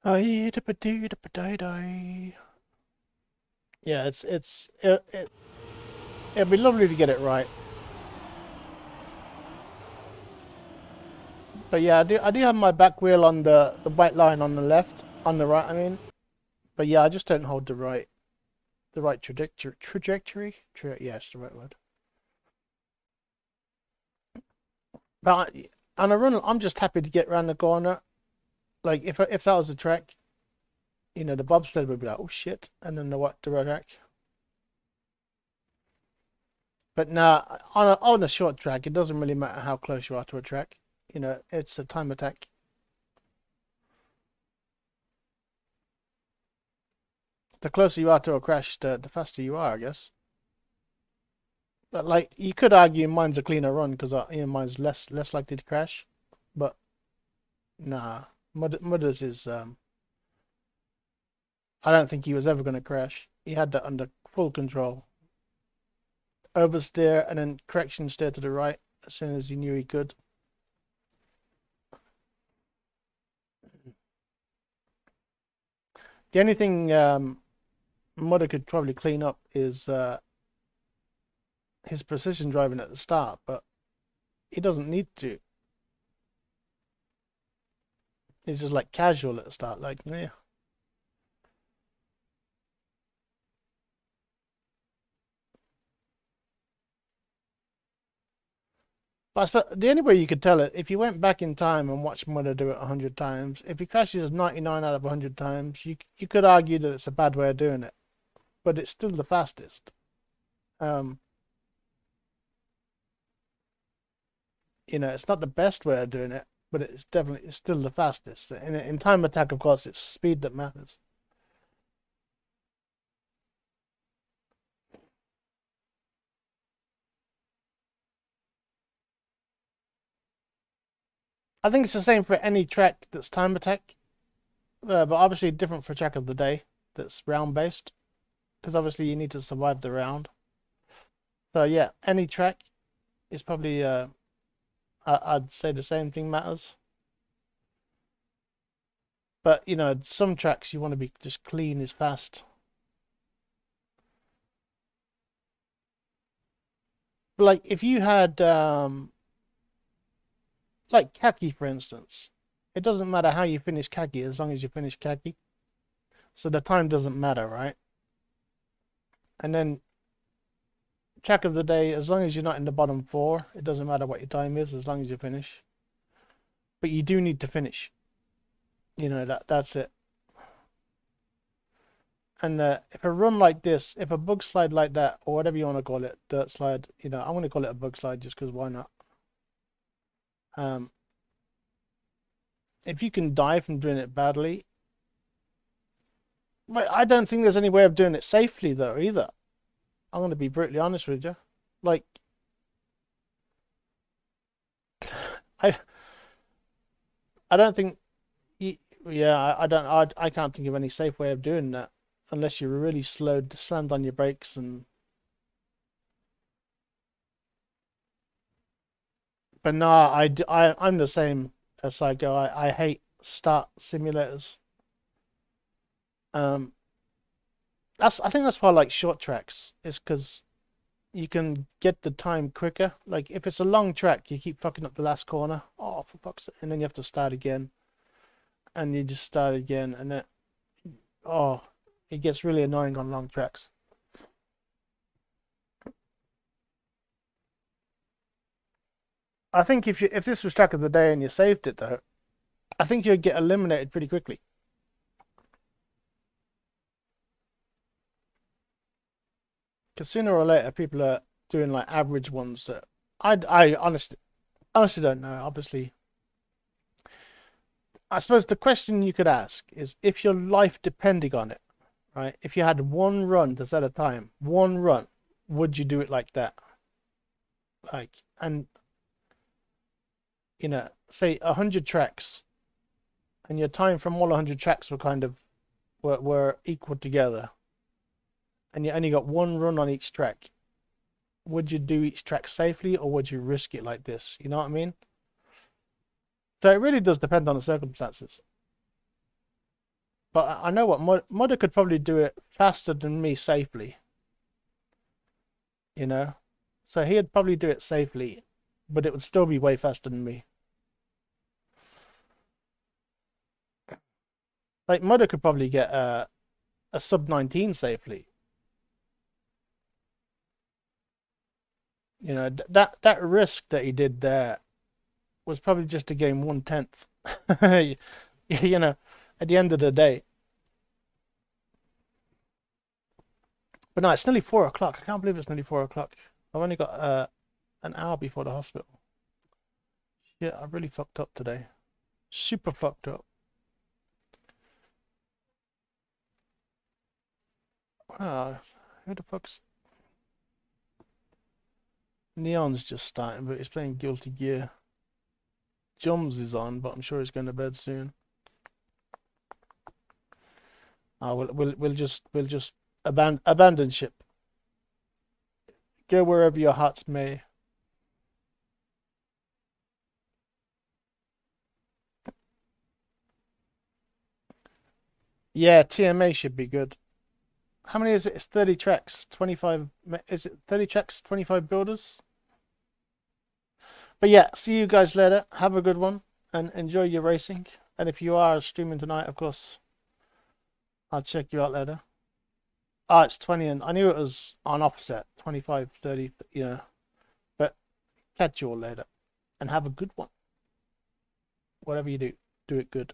Yeah, it'd be lovely to get it right. But yeah, I do have my back wheel on the white line on the left, on the right, I mean. But yeah, I just don't hold the right trajectory. Yes, the right word. But on a run, I'm just happy to get around the corner. Like if that was the track, you know, the bobsled would be like, oh shit, and then the track. But nah, on a short track, it doesn't really matter how close you are to a track. You know, it's a time attack. the closer you are to a crash, the faster you are, I guess. But like, you could argue mine's a cleaner run because mine's less likely to crash. But nah, Mudder's is I don't think he was ever going to crash. He had that under full control. Oversteer and then correction steer to the right as soon as he knew he could. The only thing Mudder could probably clean up is his precision driving at the start, but he doesn't need to. He's just like casual at the start, like, yeah. But I suppose the only way you could tell it, if you went back in time and watched Mudder do it 100 times, if he crashes 99 out of 100 times, you could argue that it's a bad way of doing it, but it's still the fastest. You know, it's not the best way of doing it, but it's still the fastest. In time attack, of course, it's speed that matters. I think it's the same for any track that's time attack, but obviously different for track of the day that's round based, because obviously you need to survive the round. So yeah, any track is probably I'd say the same thing matters. But you know, some tracks you want to be just clean as fast. But like if you had like khaki, for instance, it doesn't matter how you finish khaki as long as you finish khaki. So the time doesn't matter, right? And then track of the day, as long as you're not in the bottom 4, it doesn't matter what your time is as long as you finish. But you do need to finish. You know, that's it. And if a run like this, if a bug slide like that, or whatever you want to call it, dirt slide, you know, I'm going to call it a bug slide just because why not? If you can die from doing it badly, but I don't think there's any way of doing it safely though either. I'm going to be brutally honest with you. Like, I don't think, yeah, I can't think of any safe way of doing that unless you're really slammed on your brakes and. But no, I'm the same as Psycho. I hate start simulators. I think that's why I like short tracks. Is because you can get the time quicker. Like if it's a long track, you keep fucking up the last corner. Oh, for fuck's sake! And then you have to start again, and you just start again, and then it gets really annoying on long tracks. I think if this was track of the day and you saved it though, I think you'd get eliminated pretty quickly. Because sooner or later, people are doing like average ones that I honestly don't know. Obviously, I suppose the question you could ask is if your life depended on it, right? If you had one run to set a time, one run, would you do it like that? Like, and you know, say 100 tracks, and your time from all 100 tracks were kind of were equal together, and you only got one run on each track. Would you do each track safely, or would you risk it like this? You know what I mean? So it really does depend on the circumstances. But I know what Mudder could probably do it faster than me safely. You know, so he'd probably do it safely, but it would still be way faster than me. Like Mudder could probably get a sub 19 safely. You know, that risk that he did there was probably just to gain 1/10. You know, at the end of the day. But no, it's nearly 4 o'clock. I can't believe it's nearly 4 o'clock. I've only got an hour before the hospital. Yeah, I really fucked up today. Super fucked up. Ah, who the fuck's... Neon's just starting, but he's playing Guilty Gear. Jums is on, but I'm sure he's going to bed soon. Ah, we'll just abandon ship. Go wherever your hearts may. Yeah, TMA should be good. How many is it? It's 30 tracks, 25. Is it 30 tracks, 25 builders? But yeah, see you guys later. Have a good one and enjoy your racing. And if you are streaming tonight, of course, I'll check you out later. Ah, it's 20 and I knew it was on offset, 25, 30, yeah. But catch you all later and have a good one. Whatever you do, do it good.